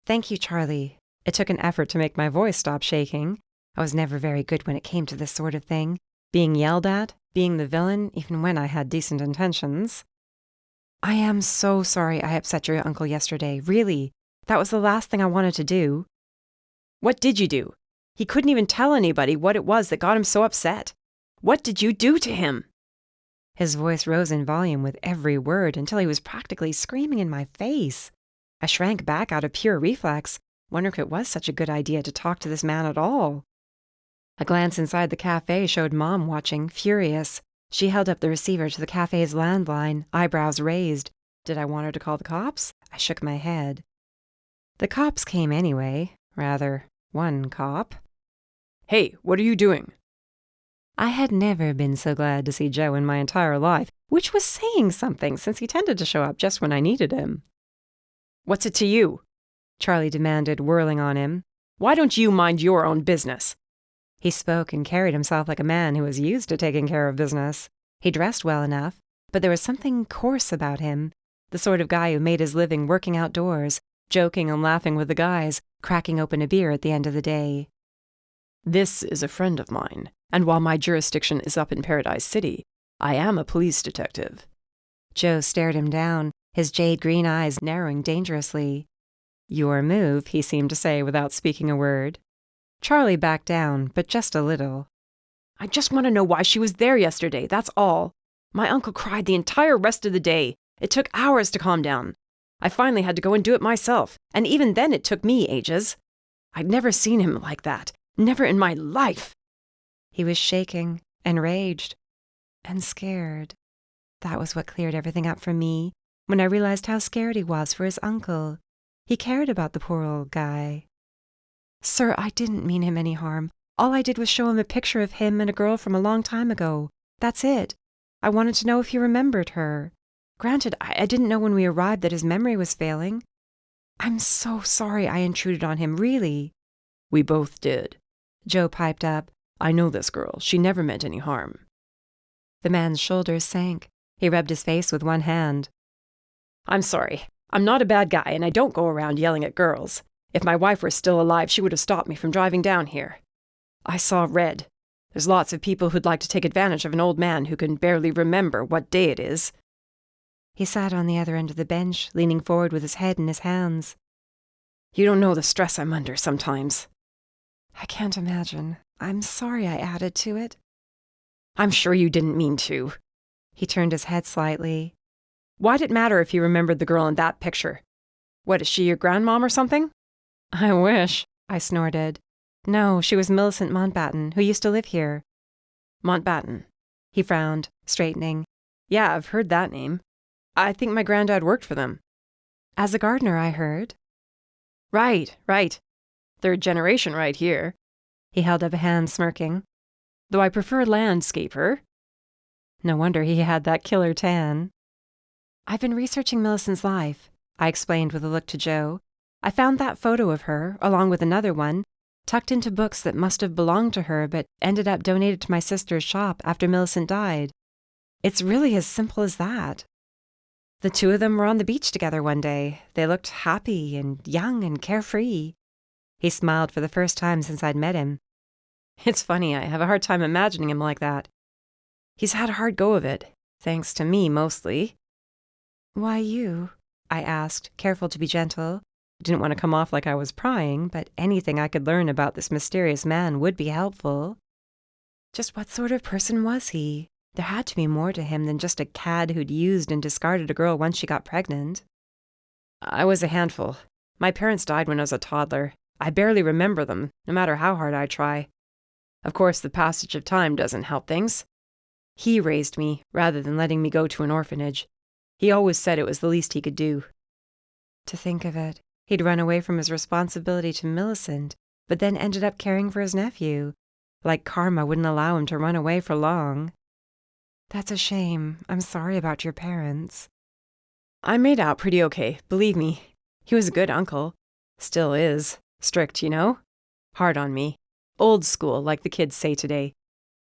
Thank you, Charlie. It took an effort to make my voice stop shaking. I was never very good when it came to this sort of thing. Being yelled at, being the villain, even when I had decent intentions. I am so sorry I upset your uncle yesterday, really. That was the last thing I wanted to do.
What did you do? He couldn't even tell anybody what it was that got him so upset. What did you do to him?
His voice rose in volume with every word until he was practically screaming in my face. I shrank back out of pure reflex, wondering if it was such a good idea to talk to this man at all. A glance inside the cafe showed Mom watching, furious. She held up the receiver to the cafe's landline, eyebrows raised. Did I want her to call the cops? I shook my head. The cops came anyway. Rather, one cop.
Hey, what are you doing?
I had never been so glad to see Joe in my entire life, which was saying something since he tended to show up just when I needed him.
What's it to you?
Charlie demanded, whirling on him.
Why don't you mind your own business?
He spoke and carried himself like a man who was used to taking care of business. He dressed well enough, but there was something coarse about him, the sort of guy who made his living working outdoors, joking and laughing with the guys, cracking open a beer at the end of the day.
This is a friend of mine, and while my jurisdiction is up in Paradise City, I am a police detective.
Joe stared him down, his jade-green eyes narrowing dangerously. Your move, he seemed to say without speaking a word. Charlie backed down, but just a little.
I just want to know why she was there yesterday, that's all. My uncle cried the entire rest of the day. It took hours to calm down. I finally had to go and do it myself, and even then it took me ages. I'd never seen him like that. Never in my life.
He was shaking, enraged, and scared. That was what cleared everything up for me, when I realized how scared he was for his uncle. He cared about the poor old guy. Sir, I didn't mean him any harm. All I did was show him a picture of him and a girl from a long time ago. That's it. I wanted to know if he remembered her. Granted, I didn't know when we arrived that his memory was failing. I'm so sorry I intruded on him, really.
We both did.
Joe piped up.
I know this girl. She never meant any harm.
The man's shoulders sank. He rubbed his face with one hand.
I'm sorry. I'm not a bad guy, and I don't go around yelling at girls. If my wife were still alive, she would have stopped me from driving down here. I saw red. There's lots of people who'd like to take advantage of an old man who can barely remember what day it is.
He sat on the other end of the bench, leaning forward with his head in his hands.
You don't know the stress I'm under sometimes.
I can't imagine. I'm sorry I added to it.
I'm sure you didn't mean to.
He turned his head slightly.
Why'd it matter if you remembered the girl in that picture? What, is she your grandmom or something?
I wish, I snorted. No, she was Millicent Mountbatten, who used to live here.
Mountbatten.
He frowned, straightening.
Yeah, I've heard that name. I think my granddad worked for them.
As a gardener, I heard.
Right. Third generation right here.
He held up a hand, smirking.
Though I prefer landscaper.
No wonder he had that killer tan. I've been researching Millicent's life, I explained with a look to Joe. I found that photo of her, along with another one, tucked into books that must have belonged to her but ended up donated to my sister's shop after Millicent died. It's really as simple as that. The two of them were on the beach together one day. They looked happy and young and carefree. He smiled for the first time since I'd met him. It's funny, I have a hard time imagining him like that. He's had a hard go of it, thanks to me mostly.
Why you? I asked, careful to be gentle.
Didn't want to come off like I was prying, but anything I could learn about this mysterious man would be helpful.
Just what sort of person was he? There had to be more to him than just a cad who'd used and discarded a girl once she got pregnant.
I was a handful. My parents died when I was a toddler. I barely remember them, no matter how hard I try. Of course, the passage of time doesn't help things. He raised me, rather than letting me go to an orphanage. He always said it was the least he could do.
To think of it, he'd run away from his responsibility to Millicent, but then ended up caring for his nephew. Like karma wouldn't allow him to run away for long. That's a shame. I'm sorry about your parents.
I made out pretty okay, believe me. He was a good uncle. Still is. Strict, you know? Hard on me. Old school, like the kids say today.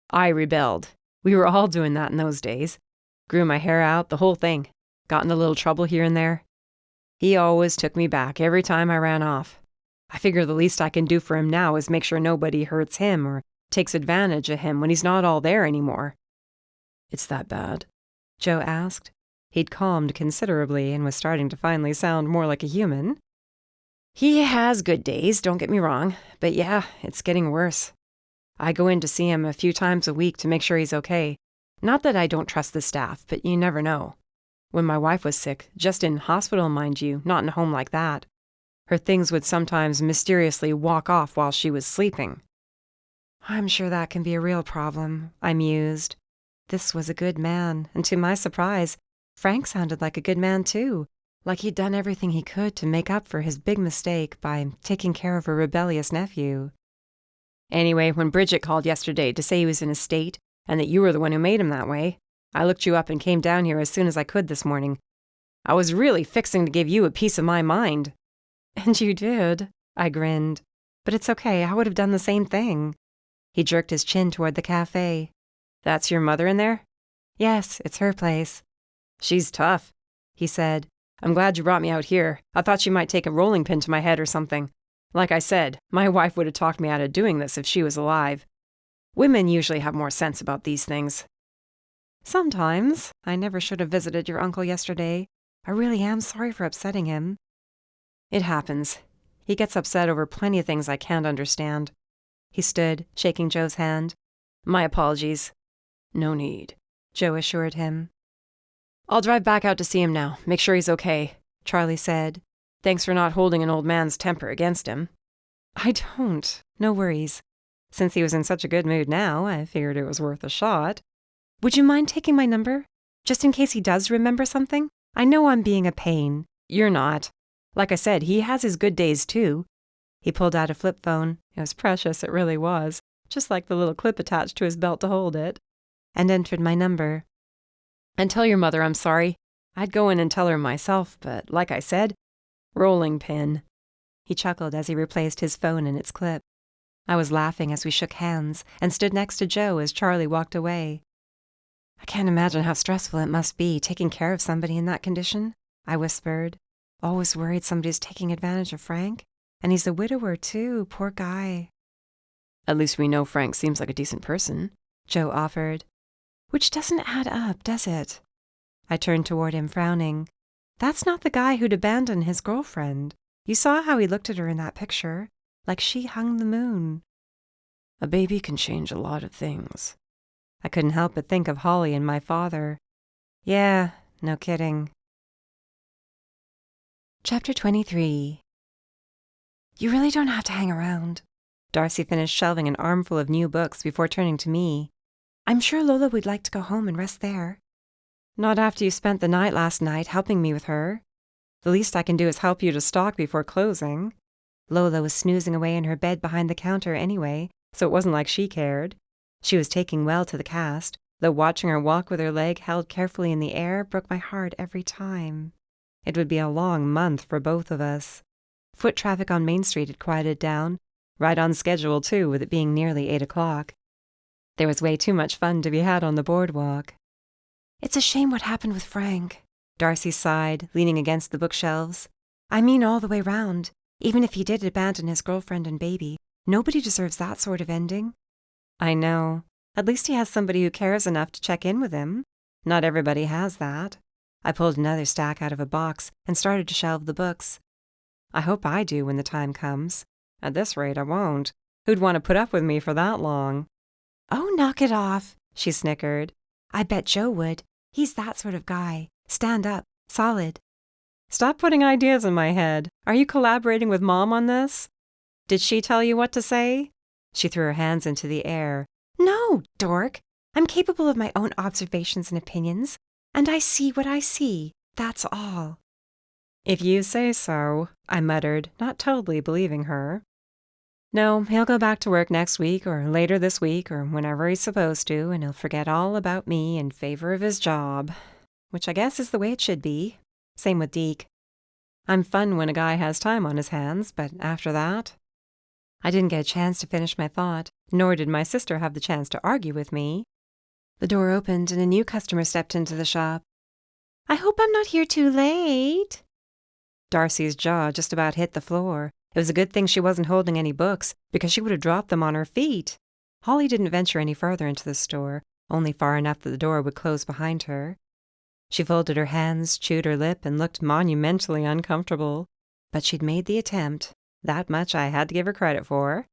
I rebelled. We were all doing that in those days. Grew my hair out, the whole thing. Got in a little trouble here and there. He always took me back every time I ran off. I figure the least I can do for him now is make sure nobody hurts him or takes advantage of him when he's not all there anymore. It's that bad?
Joe asked. He'd calmed considerably and was starting to finally sound more like a human.
He has good days, don't get me wrong, but yeah, it's getting worse. I go in to see him a few times a week to make sure he's okay. Not that I don't trust the staff, but you never know. When my wife was sick, just in hospital, mind you, not in a home like that, her things would sometimes mysteriously walk off while she was sleeping.
I'm sure that can be a real problem, I mused. This was a good man, and to my surprise, Frank sounded like a good man too, like he'd done everything he could to make up for his big mistake by taking care of a rebellious nephew.
Anyway, when Bridget called yesterday to say he was in a state and that you were the one who made him that way, I looked you up and came down here as soon as I could this morning. I was really fixing to give you a piece of my mind.
And you did, I grinned. But it's okay, I would have done the same thing. He jerked his chin toward the cafe.
That's your mother in there?
Yes, it's her place.
She's tough, he said. I'm glad you brought me out here. I thought she might take a rolling pin to my head or something. Like I said, my wife would have talked me out of doing this if she was alive. Women usually have more sense about these things.
Sometimes. I never should have visited your uncle yesterday. I really am sorry for upsetting him.
It happens. He gets upset over plenty of things I can't understand.
He stood, shaking Joe's hand.
My apologies. No need,
Joe assured him.
I'll drive back out to see him now, make sure he's okay, Charlie said. Thanks for not holding an old man's temper against him.
I don't. No worries. Since he was in such a good mood now, I figured it was worth a shot. Would you mind taking my number? Just in case he does remember something? I know I'm being a pain.
You're not. Like I said, he has his good days too.
He pulled out a flip phone. It was precious, it really was. Just like the little clip attached to his belt to hold it. And entered my number.
And tell your mother I'm sorry. I'd go in and tell her myself, but like I said, rolling pin.
He chuckled as he replaced his phone in its clip. I was laughing as we shook hands and stood next to Joe as Charlie walked away. I can't imagine how stressful it must be taking care of somebody in that condition, I whispered. Always worried somebody's taking advantage of Frank. And he's a widower too, poor guy.
At least we know Frank seems like a decent person,
Joe offered. Which doesn't add up, does it? I turned toward him, frowning. That's not the guy who'd abandoned his girlfriend. You saw how he looked at her in that picture, like she hung the moon.
A baby can change a lot of things.
I couldn't help but think of Holly and my father. Yeah, no kidding. Chapter 23. You really don't have to hang around. Darcy finished shelving an armful of new books before turning to me. I'm sure Lola would like to go home and rest there. Not after you spent the night last night helping me with her. The least I can do is help you to stock before closing. Lola was snoozing away in her bed behind the counter anyway, so it wasn't like she cared. She was taking well to the cast, though watching her walk with her leg held carefully in the air broke my heart every time. It would be a long month for both of us. Foot traffic on Main Street had quieted down, right on schedule too, with it being nearly 8 o'clock. There was way too much fun to be had on the boardwalk. It's a shame what happened with Frank,
Darcy sighed, leaning against the bookshelves. I mean all the way round. Even if he did abandon his girlfriend and baby, nobody deserves that sort of ending. I know. At least he has somebody who cares enough to check in with him. Not everybody has that. I pulled another stack out of a box and started to shelve the books. I hope I do when the time comes. At this rate, I won't. Who'd want to put up with me for that long? Oh, knock it off, she snickered. I bet Joe would. He's that sort of guy. Stand up. Solid. Stop putting ideas in my head. Are you collaborating with Mom on this? Did she tell you what to say? She threw her hands into the air. No, dork. I'm capable of my own observations and opinions, and I see what I see. That's all. If you say so, I muttered, not totally believing her. No, he'll go back to work next week or later this week or whenever he's supposed to, and he'll forget all about me in favor of his job, which I guess is the way it should be. Same with Deke. I'm fun when a guy has time on his hands, but after that... I didn't get a chance to finish my thought, nor did my sister have the chance to argue with me. The door opened and a new customer stepped into the shop. I hope I'm not here too late. Darcy's jaw just about hit the floor. It was a good thing she wasn't holding any books, because she would have dropped them on her feet. Holly didn't venture any further into the store, only far enough that the door would close behind her. She folded her hands, chewed her lip, and looked monumentally uncomfortable. But she'd made the attempt. That much I had to give her credit for.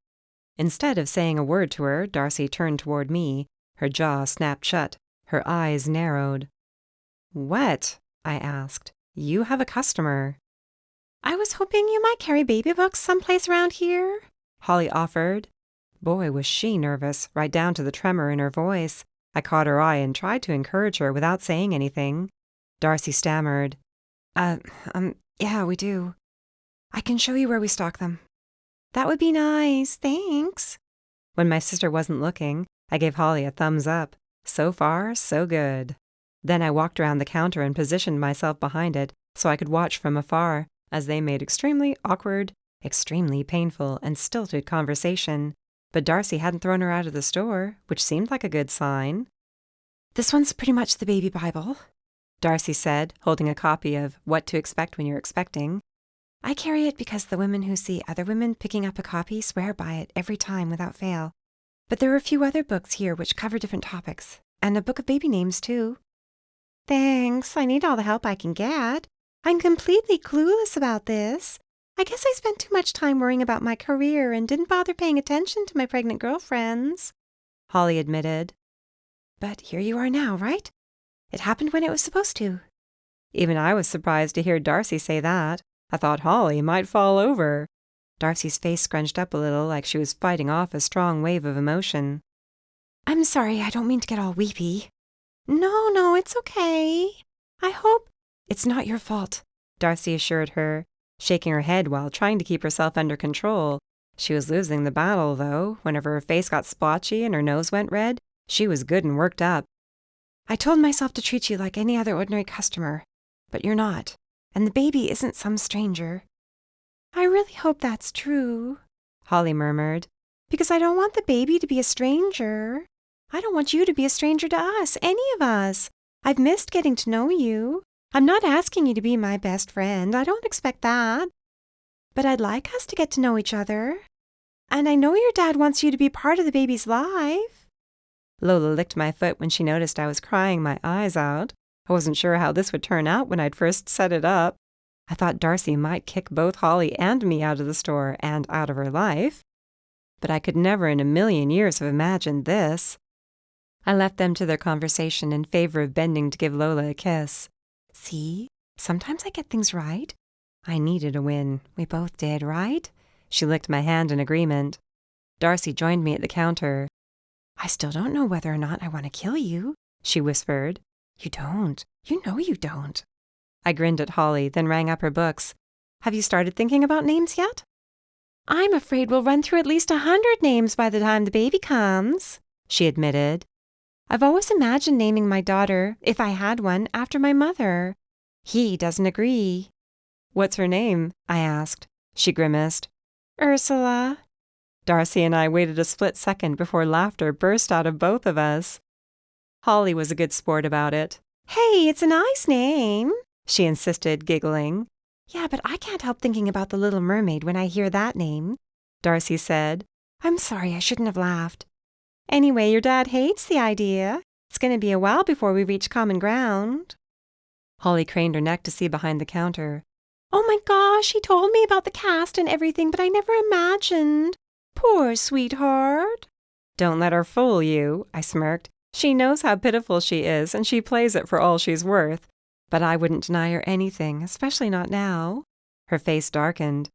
Instead of saying a word to her, Darcy turned toward me. Her jaw snapped shut. Her eyes narrowed. What? I asked. You have a customer. I was hoping you might carry baby books someplace around here, Holly offered. Boy, was she nervous, right down to the tremor in her voice. I caught her eye and tried to encourage her without saying anything. Darcy stammered. Yeah, we do. I can show you where we stock them. That would be nice, thanks. When my sister wasn't looking, I gave Holly a thumbs up. So far, so good. Then I walked around the counter and positioned myself behind it so I could watch from afar as they made extremely awkward, extremely painful, and stilted conversation. But Darcy hadn't thrown her out of the store, which seemed like a good sign. This one's pretty much the baby Bible, Darcy said, holding a copy of What to Expect When You're Expecting. I carry it because the women who see other women picking up a copy swear by it every time without fail. But there are a few other books here which cover different topics, and a book of baby names, too. Thanks, I need all the help I can get. I'm completely clueless about this. I guess I spent too much time worrying about my career and didn't bother paying attention to my pregnant girlfriends, Holly admitted. But here you are now, right? It happened when it was supposed to. Even I was surprised to hear Darcy say that. I thought Holly might fall over. Darcy's face scrunched up a little like she was fighting off a strong wave of emotion. I'm sorry, I don't mean to get all weepy. No, it's okay. I hope... It's not your fault, Darcy assured her, shaking her head while trying to keep herself under control. She was losing the battle, though. Whenever her face got splotchy and her nose went red, she was good and worked up. I told myself to treat you like any other ordinary customer, but you're not, and the baby isn't some stranger. I really hope that's true, Holly murmured, because I don't want the baby to be a stranger. I don't want you to be a stranger to us, any of us. I've missed getting to know you. I'm not asking you to be my best friend. I don't expect that. But I'd like us to get to know each other. And I know your dad wants you to be part of the baby's life. Lola licked my foot when she noticed I was crying my eyes out. I wasn't sure how this would turn out when I'd first set it up. I thought Darcy might kick both Holly and me out of the store and out of her life. But I could never in a million years have imagined this. I left them to their conversation in favor of bending to give Lola a kiss. See, sometimes I get things right. I needed a win. We both did, right? She licked my hand in agreement. Darcy joined me at the counter. I still don't know whether or not I want to kill you, she whispered. You don't. You know you don't. I grinned at Holly, then rang up her books. Have you started thinking about names yet? I'm afraid we'll run through at least 100 names by the time the baby comes, she admitted. I've always imagined naming my daughter, if I had one, after my mother. He doesn't agree. What's her name? I asked. She grimaced. Ursula. Darcy and I waited a split second before laughter burst out of both of us. Holly was a good sport about it. Hey, it's a nice name. she insisted, giggling.
Yeah, but I can't help thinking about the Little Mermaid when I hear that name,
Darcy said.
I'm sorry, I shouldn't have laughed.
Anyway, your dad hates the idea. It's going to be a while before we reach common ground. Holly craned her neck to see behind the counter.
Oh my gosh, he told me about the cast and everything, but I never imagined. Poor sweetheart.
Don't let her fool you, I smirked. She knows how pitiful she is, and she plays it for all she's worth. But I wouldn't deny her anything, especially not now. Her face darkened.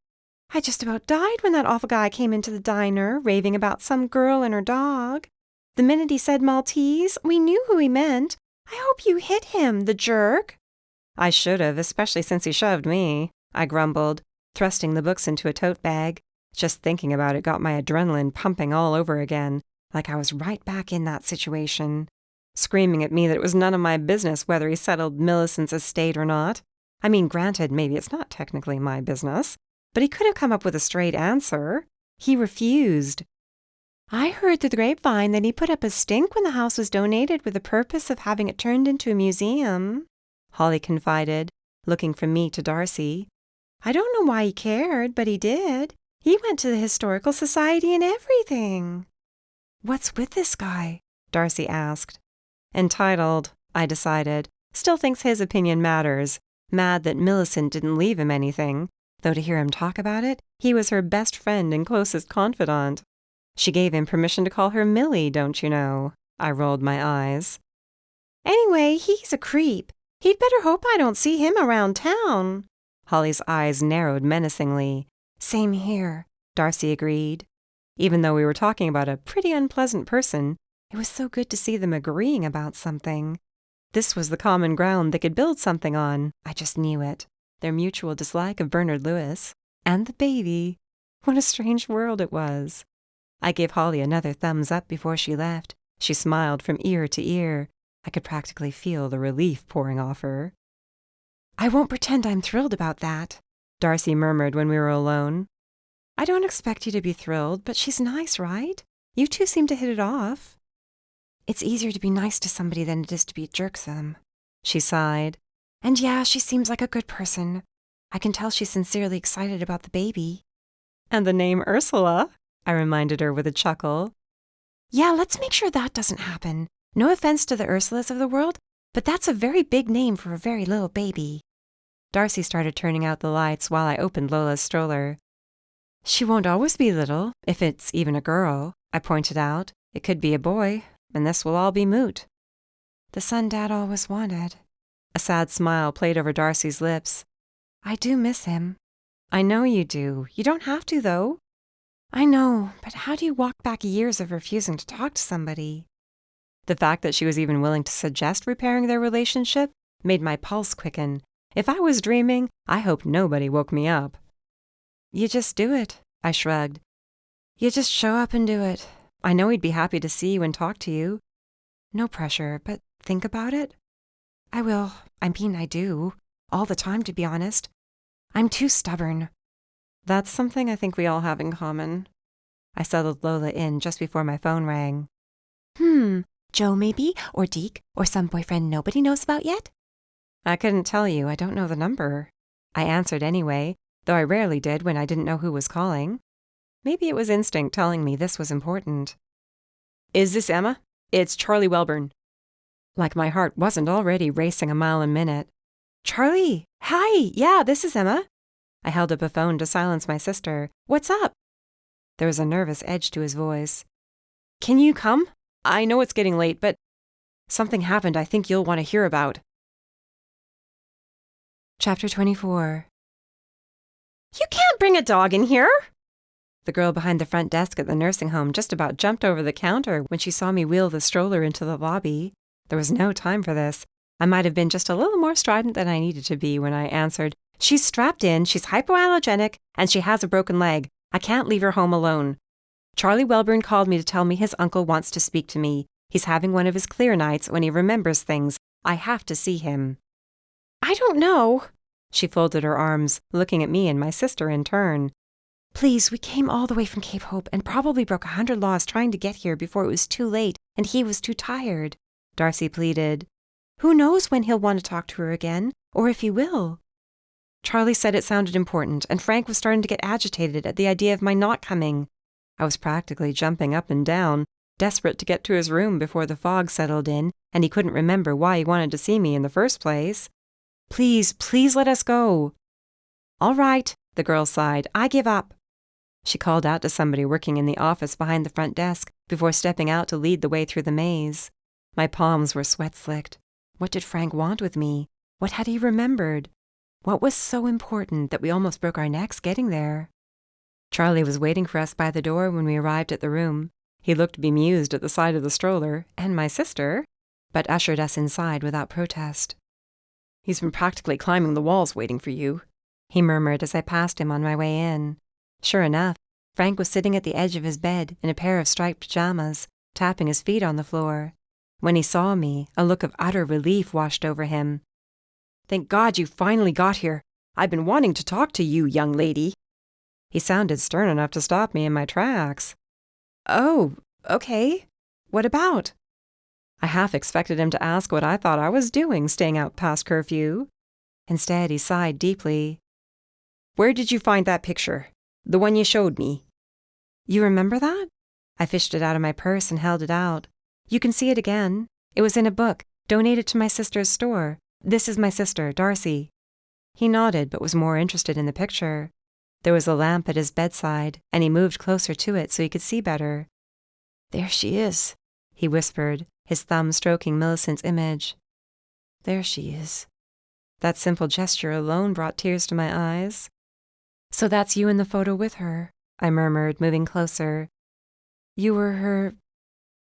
I just about died when that awful guy came into the diner, raving about some girl and her dog. The minute he said Maltese, we knew who he meant. I hope you hit him, the jerk.
I should have, especially since he shoved me, I grumbled, thrusting the books into a tote bag. Just thinking about it got my adrenaline pumping all over again, like I was right back in that situation, screaming at me that it was none of my business whether he settled Millicent's estate or not. I mean, granted, maybe it's not technically my business, but he could have come up with a straight answer. He refused.
I heard through the grapevine that he put up a stink when the house was donated with the purpose of having it turned into a museum,
Holly confided, looking from me to Darcy.
I don't know why he cared, but he did. He went to the Historical Society and everything.
What's with this guy? Darcy asked. Entitled, I decided. Still thinks his opinion matters. Mad that Millicent didn't leave him anything, though to hear him talk about it, he was her best friend and closest confidant. She gave him permission to call her Millie, don't you know? I rolled my eyes.
Anyway, he's a creep. He'd better hope I don't see him around town.
Holly's eyes narrowed menacingly.
Same here,
Darcy agreed. Even though we were talking about a pretty unpleasant person, it was so good to see them agreeing about something. This was the common ground they could build something on. I just knew it. Their mutual dislike of Bernard Lewis. And the baby. What a strange world it was. I gave Holly another thumbs up before she left. She smiled from ear to ear. I could practically feel the relief pouring off her.
I won't pretend I'm thrilled about that,
Darcy murmured when we were alone.
I don't expect you to be thrilled, but she's nice, right? You two seem to hit it off. It's easier to be nice to somebody than it is to be a jerk to them,
she sighed.
And yeah, she seems like a good person. I can tell she's sincerely excited about the baby.
And the name Ursula, I reminded her with a chuckle.
Yeah, let's make sure that doesn't happen. No offense to the Ursulas of the world, but that's a very big name for a very little baby.
Darcy started turning out the lights while I opened Lola's stroller. She won't always be little, if it's even a girl, I pointed out. It could be a boy, and this will all be moot.
The son Dad always wanted.
A sad smile played over Darcy's lips.
I do miss him.
I know you do. You don't have to, though.
I know, but how do you walk back years of refusing to talk to somebody?
The fact that she was even willing to suggest repairing their relationship made my pulse quicken. If I was dreaming, I hope nobody woke me up.
You just do it, I shrugged. You just show up and do it.
I know he'd be happy to see you and talk to you.
No pressure, but think about it. I will. I mean, I do. All the time, to be honest. I'm too stubborn.
That's something I think we all have in common. I settled Lola in just before my phone rang.
Joe maybe, or Deke, or some boyfriend nobody knows about yet?
I couldn't tell you. I don't know the number. I answered anyway, though I rarely did when I didn't know who was calling. Maybe it was instinct telling me this was important. Is this Emma? It's Charlie Welburn. Like my heart wasn't already racing a mile a minute.
Charlie! Hi! Yeah, this is Emma.
I held up a phone to silence my sister. What's up? There was a nervous edge to his voice. Can you come? I know it's getting late, but something happened I think you'll want to hear about.
Chapter 24.
You can't bring a dog in here! The girl behind the front desk at the nursing home just about jumped over the counter when she saw me wheel the stroller into the lobby. There was no time for this. I might have been just a little more strident than I needed to be when I answered, She's strapped in, she's hypoallergenic, and she has a broken leg. I can't leave her home alone. Charlie Welburn called me to tell me his uncle wants to speak to me. He's having one of his clear nights when he remembers things. I have to see him.
I don't know.
She folded her arms, looking at me and my sister in turn.
Please, we came all the way from Cape Hope and probably broke 100 laws trying to get here before it was too late and he was too tired,
Darcy pleaded.
Who knows when he'll want to talk to her again? Or if he will. Charlie said it sounded important, and Frank was starting to get agitated at the idea of my not coming. I was practically jumping up and down, desperate to get to his room before the fog settled in, and he couldn't remember why he wanted to see me in the first place. Please, please let us go. All right, the girl sighed. I give up. She called out to somebody working in the office behind the front desk before stepping out to lead the way through the maze. My palms were sweat-slicked. What did Frank want with me? What had he remembered? What was so important that we almost broke our necks getting there? Charlie was waiting for us by the door when we arrived at the room. He looked bemused at the sight of the stroller, and my sister, but ushered us inside without protest. "He's been practically climbing the walls waiting for you," he murmured as I passed him on my way in. Sure enough, Frank was sitting at the edge of his bed in a pair of striped pajamas, tapping his feet on the floor. When he saw me, a look of utter relief washed over him. "Thank God you finally got here. I've been wanting to talk to you, young lady." He sounded stern enough to stop me in my tracks. "Oh, okay. What about?" I half expected him to ask what I thought I was doing staying out past curfew. Instead, he sighed deeply. "Where did you find that picture? The one you showed me?" "You remember that?" I fished it out of my purse and held it out. "You can see it again. It was in a book, donated to my sister's store. This is my sister, Darcy." He nodded, but was more interested in the picture. There was a lamp at his bedside, and he moved closer to it so he could see better. "There she is," he whispered, his thumb stroking Millicent's image. "There she is." That simple gesture alone brought tears to my eyes. "So that's you in the photo with her," I murmured, moving closer. "You were her—"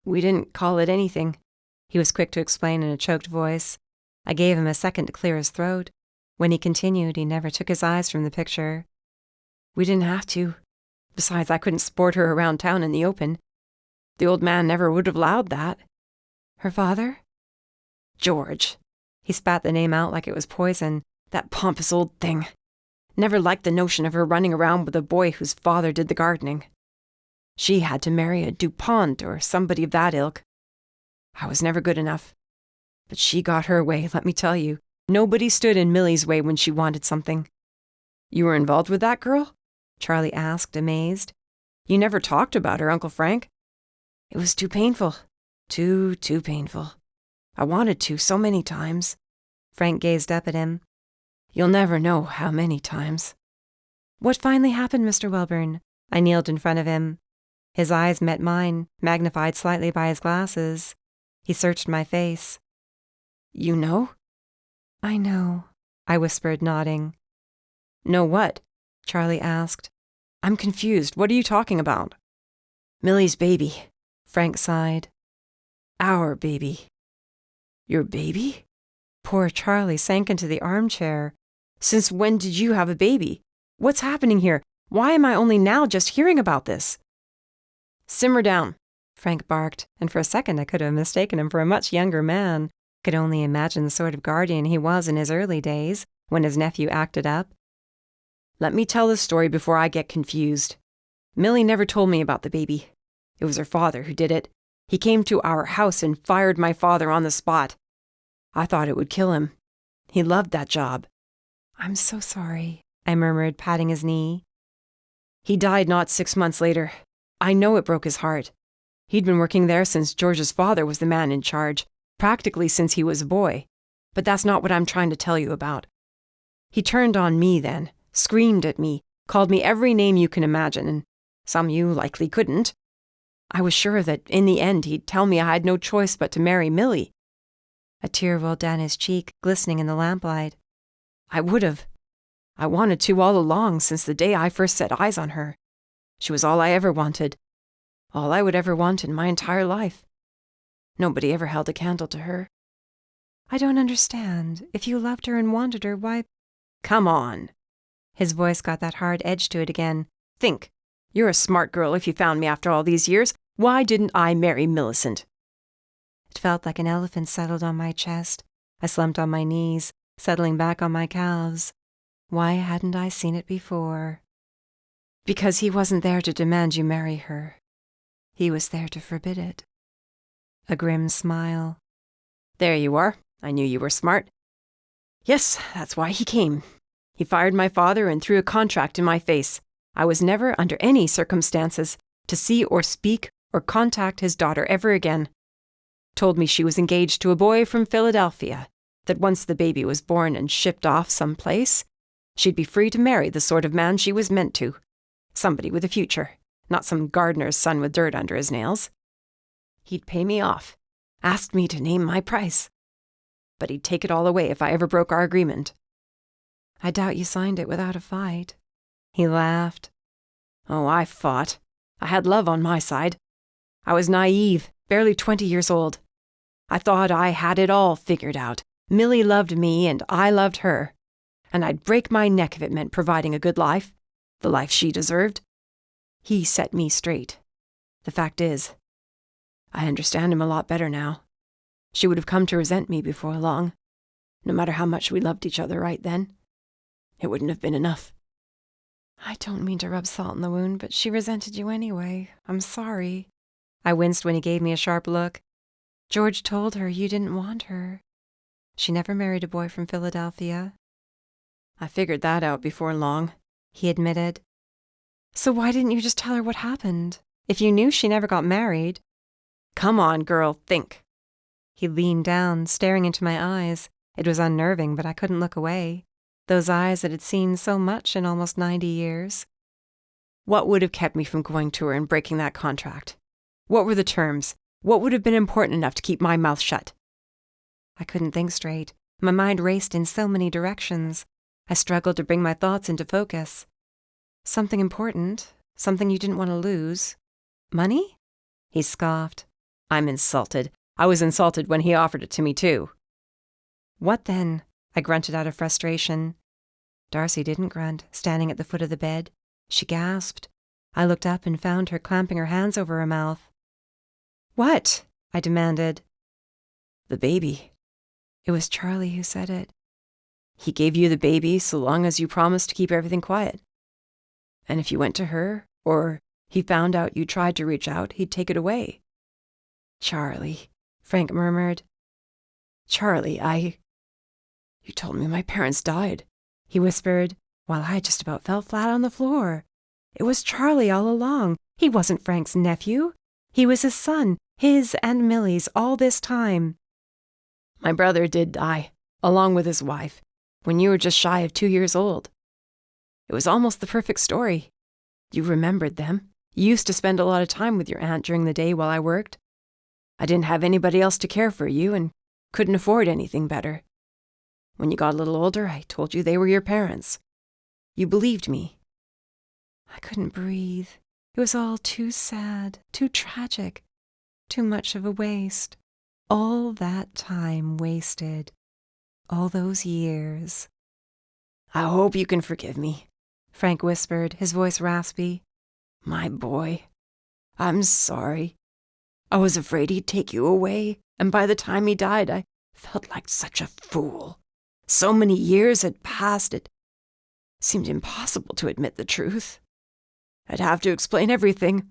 "We didn't call it anything," he was quick to explain in a choked voice. I gave him a second to clear his throat. When he continued, he never took his eyes from the picture. "We didn't have to. Besides, I couldn't sport her around town in the open. The old man never would have allowed that." "Her father?" "George." He spat the name out like it was poison. "That pompous old thing. Never liked the notion of her running around with a boy whose father did the gardening. She had to marry a DuPont or somebody of that ilk. I was never good enough. But she got her way, let me tell you. Nobody stood in Millie's way when she wanted something." "You were involved with that girl?" Charlie asked, amazed. "You never talked about her, Uncle Frank." "It was too painful. Too painful. I wanted to so many times." Frank gazed up at him. "You'll never know how many times." "What finally happened, Mr. Welburn?" I kneeled in front of him. His eyes met mine, magnified slightly by his glasses. He searched my face. "You know?" "I know," I whispered, nodding. "Know what?" Charlie asked. "I'm confused. What are you talking about?" "Millie's baby," Frank sighed. "Our baby." "Your baby?" Poor Charlie sank into the armchair. "Since when did you have a baby? What's happening here? Why am I only now just hearing about this?" "Simmer down," Frank barked, and for a second I could have mistaken him for a much younger man. Could only imagine the sort of guardian he was in his early days, when his nephew acted up. "Let me tell the story before I get confused. Millie never told me about the baby. It was her father who did it. He came to our house and fired my father on the spot. I thought it would kill him. He loved that job." "I'm so sorry," I murmured, patting his knee. "He died not 6 months later. I know it broke his heart. He'd been working there since George's father was the man in charge, practically since he was a boy. But that's not what I'm trying to tell you about. He turned on me then, screamed at me, called me every name you can imagine, and some you likely couldn't. I was sure that in the end he'd tell me I had no choice but to marry Millie." A tear rolled down his cheek, glistening in the lamplight. "I would have. I wanted to all along since the day I first set eyes on her. She was all I ever wanted. All I would ever want in my entire life. Nobody ever held a candle to her." "I don't understand. If you loved her and wanted her, why—" "Come on." His voice got that hard edge to it again. "Think. You're a smart girl if you found me after all these years. Why didn't I marry Millicent?" It felt like an elephant settled on my chest. I slumped on my knees, settling back on my calves. Why hadn't I seen it before? "Because he wasn't there to demand you marry her. He was there to forbid it." A grim smile. "There you are. I knew you were smart.
Yes, that's why he came. He fired my father and threw a contract in my face. I was never, under any circumstances, to see or speak or contact his daughter ever again. Told me she was engaged to a boy from Philadelphia, that once the baby was born and shipped off someplace, she'd be free to marry the sort of man she was meant to. Somebody with a future, not some gardener's son with dirt under his nails. He'd pay me off, asked me to name my price. But he'd take it all away if I ever broke our agreement.
I doubt you signed it without a fight. He laughed.
Oh, I fought. I had love on my side. I was naive, barely 20 years old. I thought I had it all figured out. Millie loved me and I loved her. And I'd break my neck if it meant providing a good life, the life she deserved. He set me straight. The fact is, I understand him a lot better now. She would have come to resent me before long. No matter how much we loved each other right then, it wouldn't have been enough.
I don't mean to rub salt in the wound, but she resented you anyway. I'm sorry. I winced when he gave me a sharp look. George told her you didn't want her. She never married a boy from Philadelphia.
I figured that out before long,
he admitted. So why didn't you just tell her what happened? If you knew she never got married.
Come on, girl, think.
He leaned down, staring into my eyes. It was unnerving, but I couldn't look away. Those eyes that had seen so much in almost 90 years.
What would have kept me from going to her and breaking that contract? What were the terms? What would have been important enough to keep my mouth shut?
I couldn't think straight. My mind raced in so many directions. I struggled to bring my thoughts into focus. Something important, something you didn't want to lose. Money?
He scoffed. I'm insulted. I was insulted when he offered it to me too.
What then? I grunted out of frustration. Darcy didn't grunt, standing at the foot of the bed. She gasped. I looked up and found her clamping her hands over her mouth. What? I demanded.
The baby.
It was Charlie who said it.
He gave you the baby so long as you promised to keep everything quiet. And if you went to her, or he found out you tried to reach out, he'd take it away.
Charlie, Frank murmured.
Charlie, You told me my parents died,
he whispered, while I just about fell flat on the floor. It was Charlie all along. He wasn't Frank's nephew. He was his son, his and Millie's, all this time.
My brother did die, along with his wife, when you were just shy of 2 years old. It was almost the perfect story. You remembered them. You used to spend a lot of time with your aunt during the day while I worked. I didn't have anybody else to care for you and couldn't afford anything better. When you got a little older, I told you they were your parents. You believed me.
I couldn't breathe. It was all too sad, too tragic, too much of a waste. All that time wasted. All those years.
I hope you can forgive me,
Frank whispered, his voice raspy.
My boy, I'm sorry. I was afraid he'd take you away, and by the time he died, I felt like such a fool. So many years had passed, it seemed impossible to admit the truth. I'd have to explain everything,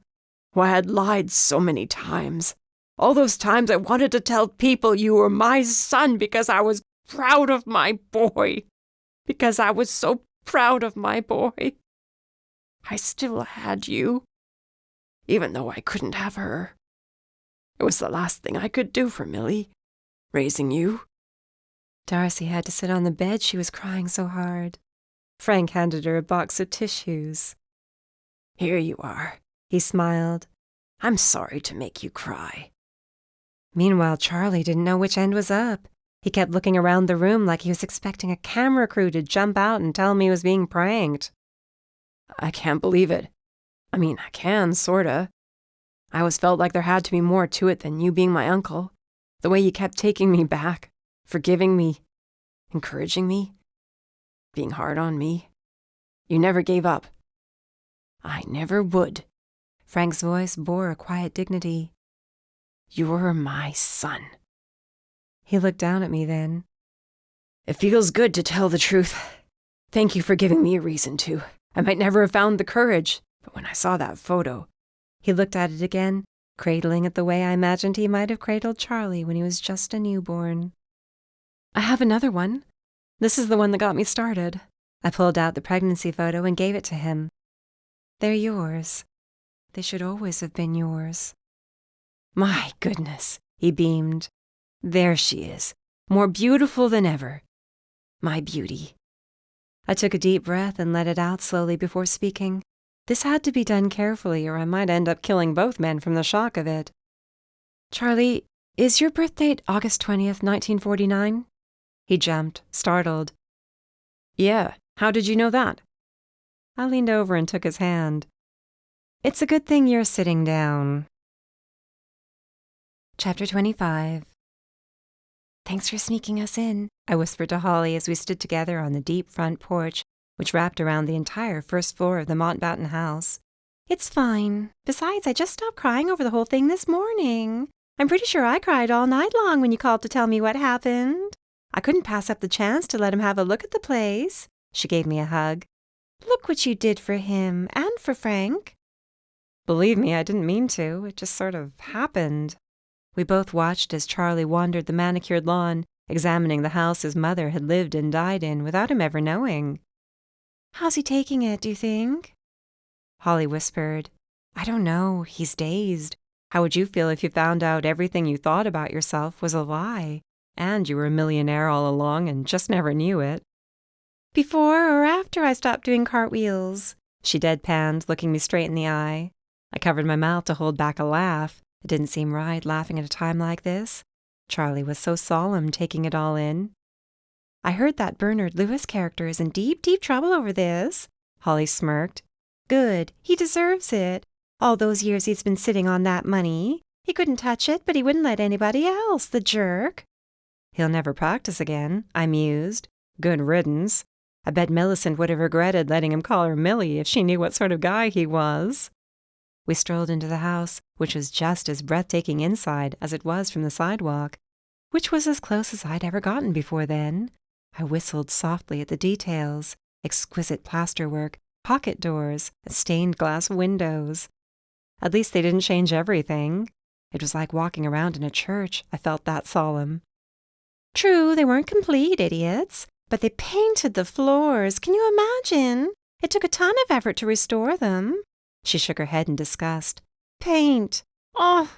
why I'd lied so many times. All those times I wanted to tell people you were my son because I was proud of my boy. Because I was so proud of my boy. I still had you, even though I couldn't have her. It was the last thing I could do for Millie, raising you.
Darcy had to sit on the bed, she was crying so hard. Frank handed her a box of tissues.
Here you are,
he smiled.
I'm sorry to make you cry.
Meanwhile, Charlie didn't know which end was up. He kept looking around the room like he was expecting a camera crew to jump out and tell him he was being pranked.
I can't believe it. I mean, I can, sorta. I always felt like there had to be more to it than you being my uncle. The way you kept taking me back, forgiving me, encouraging me, being hard on me. You never gave up. I never would.
Frank's voice bore a quiet dignity.
You're my son.
He looked down at me then.
It feels good to tell the truth. Thank you for giving me a reason to. I might never have found the courage, but when I saw that photo...
He looked at it again, cradling it the way I imagined he might have cradled Charlie when he was just a newborn. I have another one. This is the one that got me started. I pulled out the pregnancy photo and gave it to him. They're yours. They should always have been yours. My goodness, he beamed. There she is, more beautiful than ever. My beauty. I took a deep breath and let it out slowly before speaking. This had to be done carefully, or I might end up killing both men from the shock of it. Charlie, is your birth date August 20th, 1949? He jumped, startled. Yeah, how did you know that? I leaned over and took his hand. It's a good thing you're sitting down. Chapter 25. Thanks for sneaking us in, I whispered to Holly as we stood together on the deep front porch, which wrapped around the entire first floor of the Mountbatten house. It's fine. Besides, I just stopped crying over the whole thing this morning. I'm pretty sure I cried all night long when you called to tell me what happened. I couldn't pass up the chance to let him have a look at the place. She gave me a hug. Look what you did for him and for Frank. Believe me, I didn't mean to. It just sort of happened. We both watched as Charlie wandered the manicured lawn, examining the house his mother had lived and died in without him ever knowing. How's he taking it, do you think? Holly whispered. I don't know. He's dazed. How would you feel if you found out everything you thought about yourself was a lie, and you were a millionaire all along and just never knew it? Before or after I stopped doing cartwheels? She deadpanned, looking me straight in the eye. I covered my mouth to hold back a laugh. It didn't seem right, laughing at a time like this. Charlie was so solemn, taking it all in. I heard that Bernard Lewis character is in deep, deep trouble over this. Holly smirked. Good. He deserves it. All those years he's been sitting on that money. He couldn't touch it, but he wouldn't let anybody else, the jerk. He'll never practice again, I mused. Good riddance. I bet Millicent would have regretted letting him call her Millie if she knew what sort of guy he was. We strolled into the house, which was just as breathtaking inside as it was from the sidewalk, which was as close as I'd ever gotten before then. I whistled softly at the details, exquisite plasterwork, pocket doors, and stained glass windows. At least they didn't change everything. It was like walking around in a church. I felt that solemn. True, they weren't complete, idiots, but they painted the floors. Can you imagine? It took a ton of effort to restore them. She shook her head in disgust. Paint! Oh!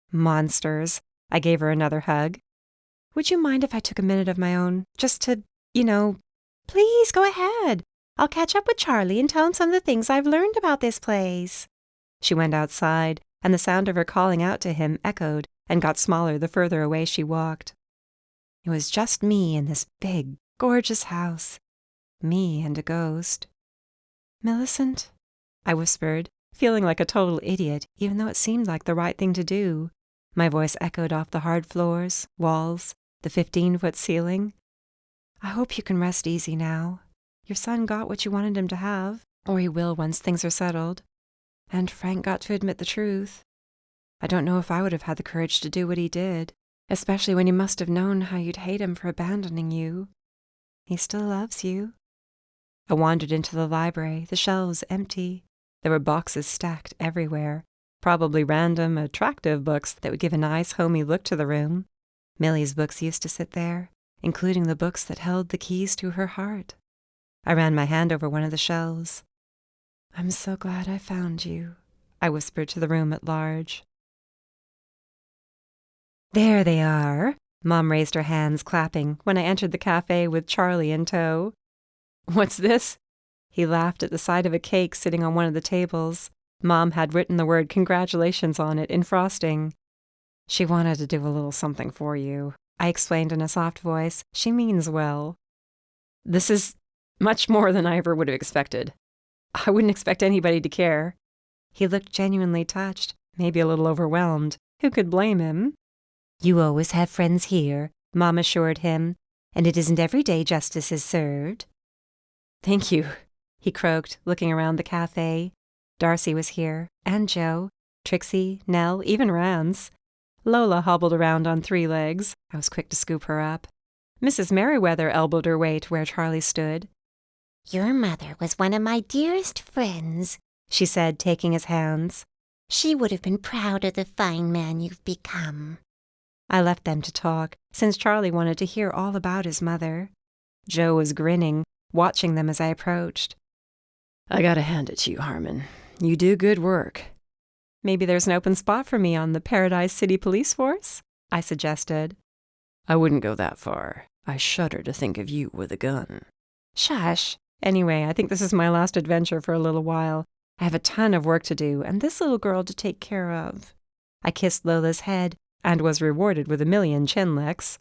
Monsters. I gave her another hug. Would you mind if I took a minute of my own, just to, Please, go ahead. I'll catch up with Charlie and tell him some of the things I've learned about this place. She went outside, and the sound of her calling out to him echoed and got smaller the further away she walked. It was just me in this big, gorgeous house. Me and a ghost. Millicent? I whispered, feeling like a total idiot, even though it seemed like the right thing to do. My voice echoed off the hard floors, walls, the 15-foot ceiling. I hope you can rest easy now. Your son got what you wanted him to have, or he will once things are settled. And Frank got to admit the truth. I don't know if I would have had the courage to do what he did, especially when he must have known how you'd hate him for abandoning you. He still loves you. I wandered into the library, the shelves empty. There were boxes stacked everywhere, probably random, attractive books that would give a nice, homey look to the room. Millie's books used to sit there, including the books that held the keys to her heart. I ran my hand over one of the shelves. I'm so glad I found you, I whispered to the room at large. There they are. Mom raised her hands, clapping, when I entered the cafe with Charlie in tow. What's this? He laughed at the sight of a cake sitting on one of the tables. Mom had written the word congratulations on it in frosting. She wanted to do a little something for you, I explained in a soft voice. She means well. This is much more than I ever would have expected. I wouldn't expect anybody to care. He looked genuinely touched, maybe a little overwhelmed. Who could blame him? You always have friends here, Mom assured him, and it isn't every day justice is served. Thank you, he croaked, looking around the cafe. Darcy was here, and Joe, Trixie, Nell, even Rance. Lola hobbled around on 3 legs. I was quick to scoop her up. Mrs. Merriweather elbowed her way to where Charlie stood.
Your mother was one of my dearest friends, she said, taking his hands. She would have been proud of the fine man you've become.
I left them to talk, since Charlie wanted to hear all about his mother. Joe was grinning, watching them as I approached.
I gotta hand it to you, Harmon. You do good work.
Maybe there's an open spot for me on the Paradise City Police Force, I suggested.
I wouldn't go that far. I shudder to think of you with a gun.
Shush. Anyway, I think this is my last adventure for a little while. I have a ton of work to do, and this little girl to take care of. I kissed Lola's head, and was rewarded with 1,000,000 chin licks.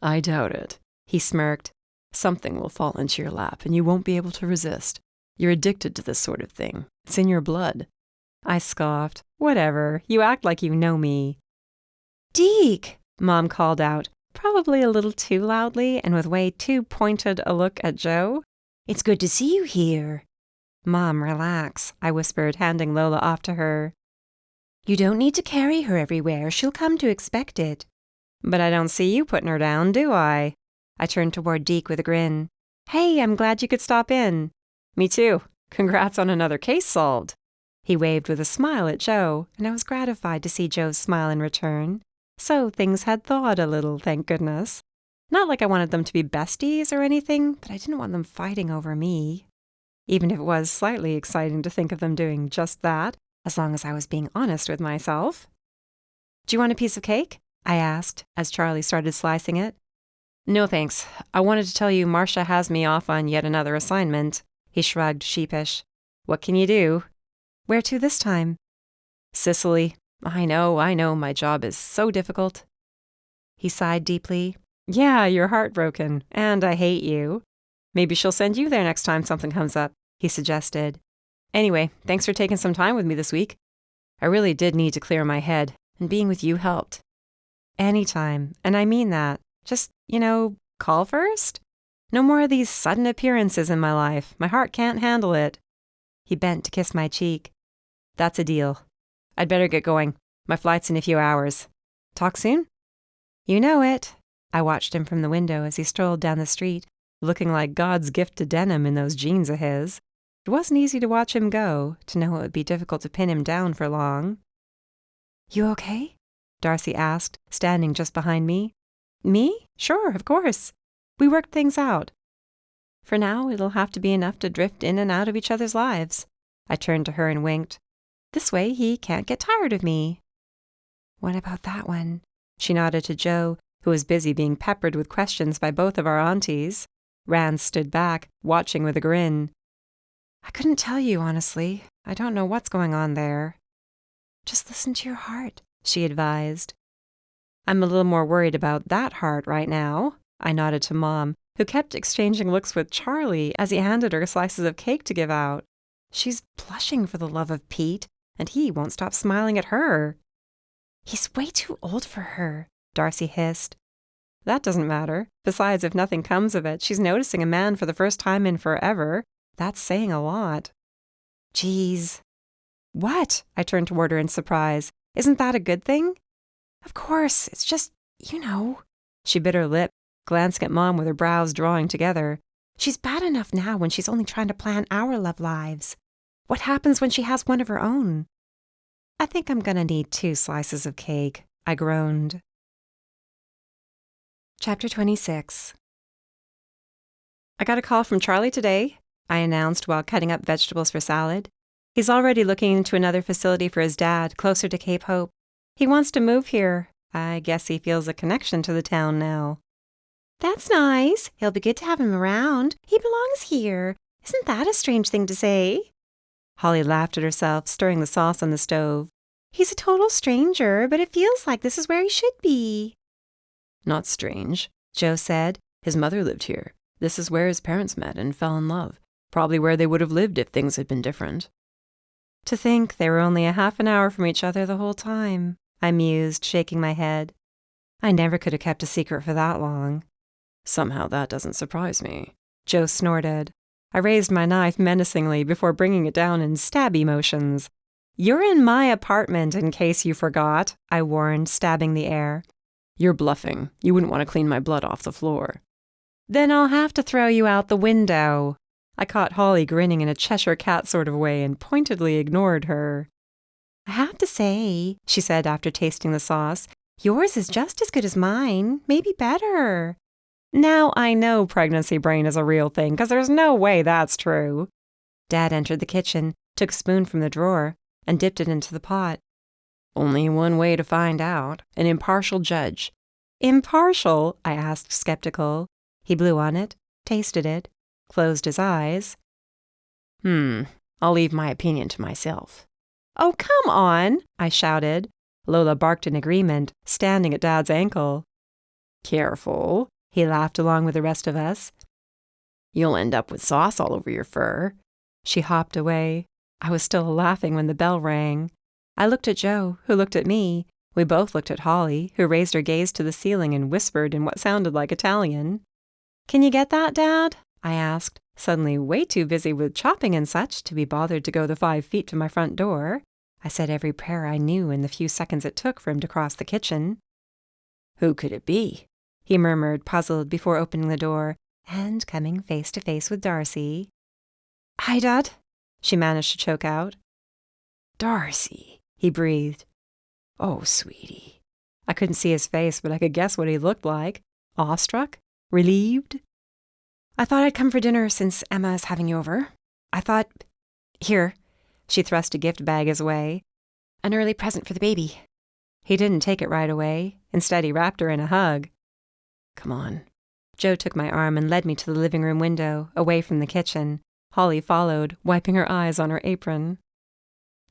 I doubt it. He smirked. Something will fall into your lap, and you won't be able to resist. You're addicted to this sort of thing. It's in your blood.
I scoffed. Whatever, you act like you know me. Deke! Mom called out, probably a little too loudly and with way too pointed a look at Joe. It's good to see you here. Mom, relax, I whispered, handing Lola off to her. You don't need to carry her everywhere. She'll come to expect it. But I don't see you putting her down, do I? I turned toward Deke with a grin. Hey, I'm glad you could stop in. Me too. Congrats on another case solved. He waved with a smile at Joe, and I was gratified to see Joe's smile in return. So things had thawed a little, thank goodness. Not like I wanted them to be besties or anything, but I didn't want them fighting over me. Even if it was slightly exciting to think of them doing just that, as long as I was being honest with myself. Do you want a piece of cake? I asked, as Charlie started slicing it. No thanks. I wanted to tell you Marcia has me off on yet another assignment. He shrugged, sheepish. What can you do? Where to this time? Sicily. I know, my job is so difficult. He sighed deeply. Yeah, you're heartbroken, and I hate you. Maybe she'll send you there next time something comes up, he suggested. Anyway, thanks for taking some time with me this week. I really did need to clear my head, and being with you helped. Anytime, and I mean that. Just, call first. No more of these sudden appearances in my life. My heart can't handle it. He bent to kiss my cheek. That's a deal. I'd better get going. My flight's in a few hours. Talk soon? You know it. I watched him from the window as he strolled down the street, looking like God's gift to denim in those jeans of his. It wasn't easy to watch him go, to know it would be difficult to pin him down for long. You okay? Darcy asked, standing just behind me. Me? Sure, of course. We worked things out. For now, it'll have to be enough to drift in and out of each other's lives. I turned to her and winked. This way he can't get tired of me. What about that one? She nodded to Joe, who was busy being peppered with questions by both of our aunties. Rand stood back, watching with a grin. I couldn't tell you, honestly. I don't know what's going on there. Just listen to your heart, she advised. I'm a little more worried about that heart right now. I nodded to Mom, who kept exchanging looks with Charlie as he handed her slices of cake to give out. She's blushing for the love of Pete, and he won't stop smiling at her. He's way too old for her, Darcy hissed. That doesn't matter. Besides, if nothing comes of it, she's noticing a man for the first time in forever. That's saying a lot. Geez. What? I turned toward her in surprise. Isn't that a good thing? Of course, it's just, She bit her lip, glancing at Mom with her brows drawing together. She's bad enough now when she's only trying to plan our love lives. What happens when she has one of her own? I think I'm gonna need 2 slices of cake, I groaned. Chapter 26. I got a call from Charlie today, I announced while cutting up vegetables for salad. He's already looking into another facility for his dad, closer to Cape Hope. He wants to move here. I guess he feels a connection to the town now. That's nice. It'll be good to have him around. He belongs here. Isn't that a strange thing to say? Holly laughed at herself, stirring the sauce on the stove. He's a total stranger, but it feels like this is where he should be.
Not strange, Joe said. His mother lived here. This is where his parents met and fell in love. Probably where they would have lived if things had been different.
To think they were only a half an hour from each other the whole time, I mused, shaking my head. I never could have kept a secret for that long.
Somehow that doesn't surprise me,
Joe snorted. I raised my knife menacingly before bringing it down in stabby motions. You're in my apartment, in case you forgot, I warned, stabbing the air.
You're bluffing. You wouldn't want to clean my blood off the floor.
Then I'll have to throw you out the window. I caught Holly grinning in a Cheshire cat sort of way and pointedly ignored her. I have to say, she said after tasting the sauce, yours is just as good as mine, maybe better. Now I know pregnancy brain is a real thing, because there's no way that's true.
Dad entered the kitchen, took a spoon from the drawer, and dipped it into the pot.
Only one way to find out. An impartial judge.
Impartial? I asked, skeptical. He blew on it, tasted it, closed his eyes.
I'll leave my opinion to myself.
Oh, come on, I shouted. Lola barked in agreement, standing at Dad's ankle.
Careful,
he laughed along with the rest of us.
You'll end up with sauce all over your fur.
She hopped away. I was still laughing when the bell rang. I looked at Joe, who looked at me. We both looked at Holly, who raised her gaze to the ceiling and whispered in what sounded like Italian. "Can you get that, Dad?" I asked, suddenly way too busy with chopping and such to be bothered to go the 5 feet to my front door. I said every prayer I knew in the few seconds it took for him to cross the kitchen.
Who could it be?
He murmured, puzzled, before opening the door and coming face to face with Darcy. "Hi, Dad," she managed to choke out.
"Darcy,"
he breathed.
"Oh, sweetie."
I couldn't see his face, but I could guess what he looked like. Awestruck? Relieved? "I thought I'd come for dinner since Emma is having you over. I thought... Here." She thrust a gift bag his way. "An early present for the baby." He didn't take it right away. Instead, he wrapped her in a hug.
"Come on."
Joe took my arm and led me to the living room window, away from the kitchen. Holly followed, wiping her eyes on her apron.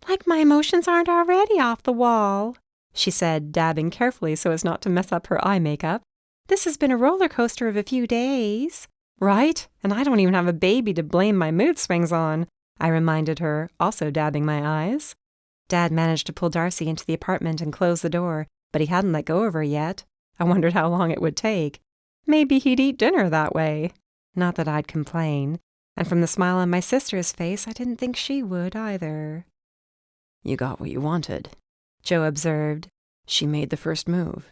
"Like my emotions aren't already off the wall," she said, dabbing carefully so as not to mess up her eye makeup. "This has been a roller coaster of a few days." "Right? And I don't even have a baby to blame my mood swings on," I reminded her, also dabbing my eyes. Dad managed to pull Darcy into the apartment and close the door, but he hadn't let go of her yet. I wondered how long it would take. Maybe he'd eat dinner that way. Not that I'd complain. And from the smile on my sister's face, I didn't think she would either.
"You got what you wanted,"
Joe observed.
"She made the first move."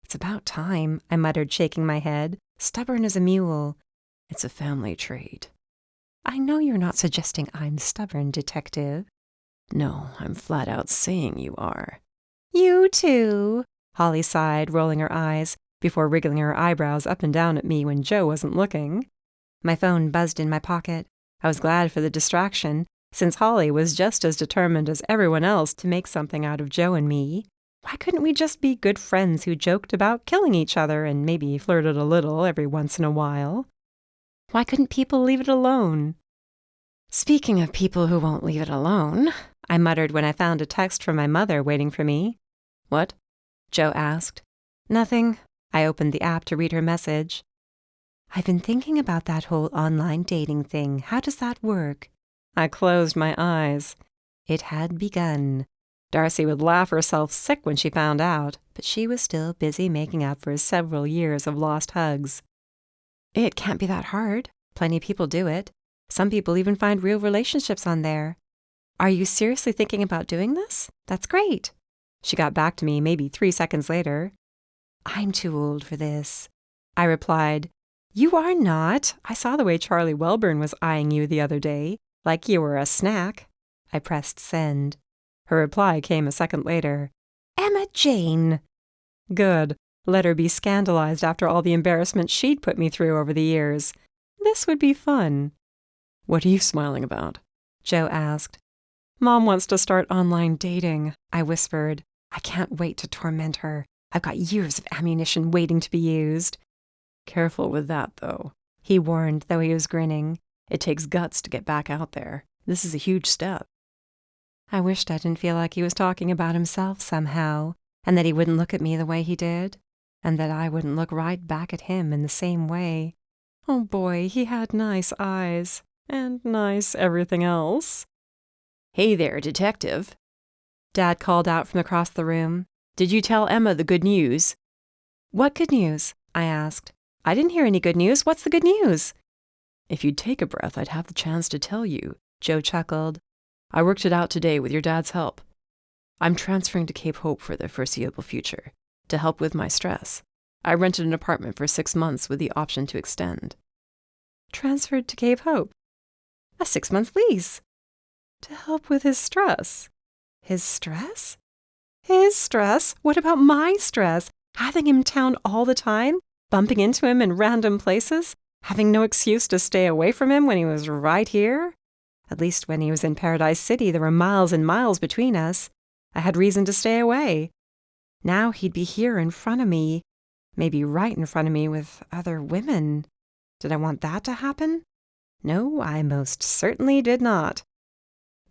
"It's about time," I muttered, shaking my head. "Stubborn as a mule."
"It's a family trait."
"I know you're not suggesting I'm stubborn, Detective."
"No, I'm flat out saying you are."
"You too," Holly sighed, rolling her eyes, before wriggling her eyebrows up and down at me when Joe wasn't looking. My phone buzzed in my pocket. I was glad for the distraction, since Holly was just as determined as everyone else to make something out of Joe and me. Why couldn't we just be good friends who joked about killing each other and maybe flirted a little every once in a while? Why couldn't people leave it alone? "Speaking of people who won't leave it alone," I muttered when I found a text from my mother waiting for me.
"What?"
Joe asked. "Nothing." I opened the app to read her message. "I've been thinking about that whole online dating thing. How does that work?" I closed my eyes. It had begun. Darcy would laugh herself sick when she found out, but she was still busy making up for several years of lost hugs. "It can't be that hard. Plenty of people do it. Some people even find real relationships on there. Are you seriously thinking about doing this? That's great." She got back to me maybe 3 seconds later. "I'm too old for this," I replied. "You are not. I saw the way Charlie Welburn was eyeing you the other day, like you were a snack." I pressed send. Her reply came a second later. "Emma Jane." Good. Let her be scandalized after all the embarrassment she'd put me through over the years. This would be fun.
"What are you smiling about?"
Joe asked. "Mom wants to start online dating," I whispered. "I can't wait to torment her. I've got years of ammunition waiting to be used."
"Careful with that, though,"
he warned, though he was grinning.
"It takes guts to get back out there. This is a huge step."
I wished I didn't feel like he was talking about himself somehow, and that he wouldn't look at me the way he did, and that I wouldn't look right back at him in the same way. Oh boy, he had nice eyes, and nice everything else.
"Hey there, Detective,"
Dad called out from across the room.
"Did you tell Emma the good news?"
"What good news?" I asked. "I didn't hear any good news. What's the good news?"
"If you'd take a breath, I'd have the chance to tell you," Joe chuckled. "I worked it out today with your dad's help. I'm transferring to Cape Hope for the foreseeable future, to help with my stress. I rented an apartment for 6 months with the option to extend."
Transferred to Cape Hope? A 6-month lease? To help with his stress? His stress? His stress? What about my stress? Having him in town all the time?
bumping into him in random places, having no excuse to stay away from him when he was right here. At least when he was in Paradise City, there were miles and miles between us. I had reason to stay away. Now he'd be here in front of me, maybe right in front of me with other women. Did I want that to happen? No, I most certainly did not.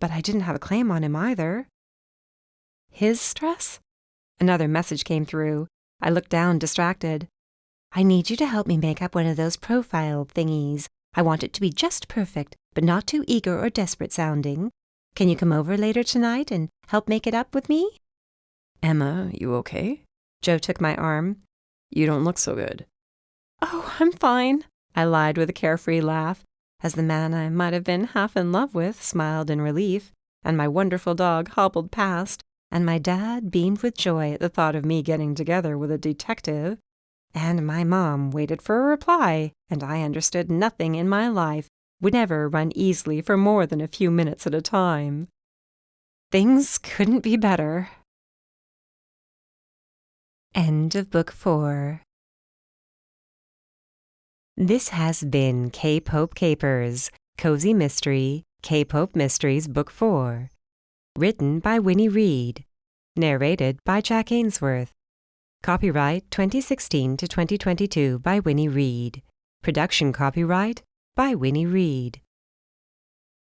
But I didn't have a claim on him either. His stress? Another message came through. I looked down, distracted.
I need you to help me make up one of those profile thingies. I want it to be just perfect, but not too eager or desperate sounding. Can you come over later tonight and help make it up with me?
Emma, you okay? Joe took my arm. You don't look so good. Oh, I'm fine, I lied with a carefree laugh, as the man I might have been half in love with smiled in relief, and my wonderful dog hobbled past, and my dad beamed with joy at the thought of me getting together with a detective, and my mom waited for a reply, and I understood nothing in my life would never run easily for more than a few minutes at a time. Things couldn't be better.
End of Book 4. This has been K-Pope Capers, Cozy Mystery, K-Pope Mysteries Book 4. Written by Winnie Reed. Narrated by Jack Ainsworth. Copyright 2016 to 2022 by Winnie Reed. Production copyright by Winnie Reed.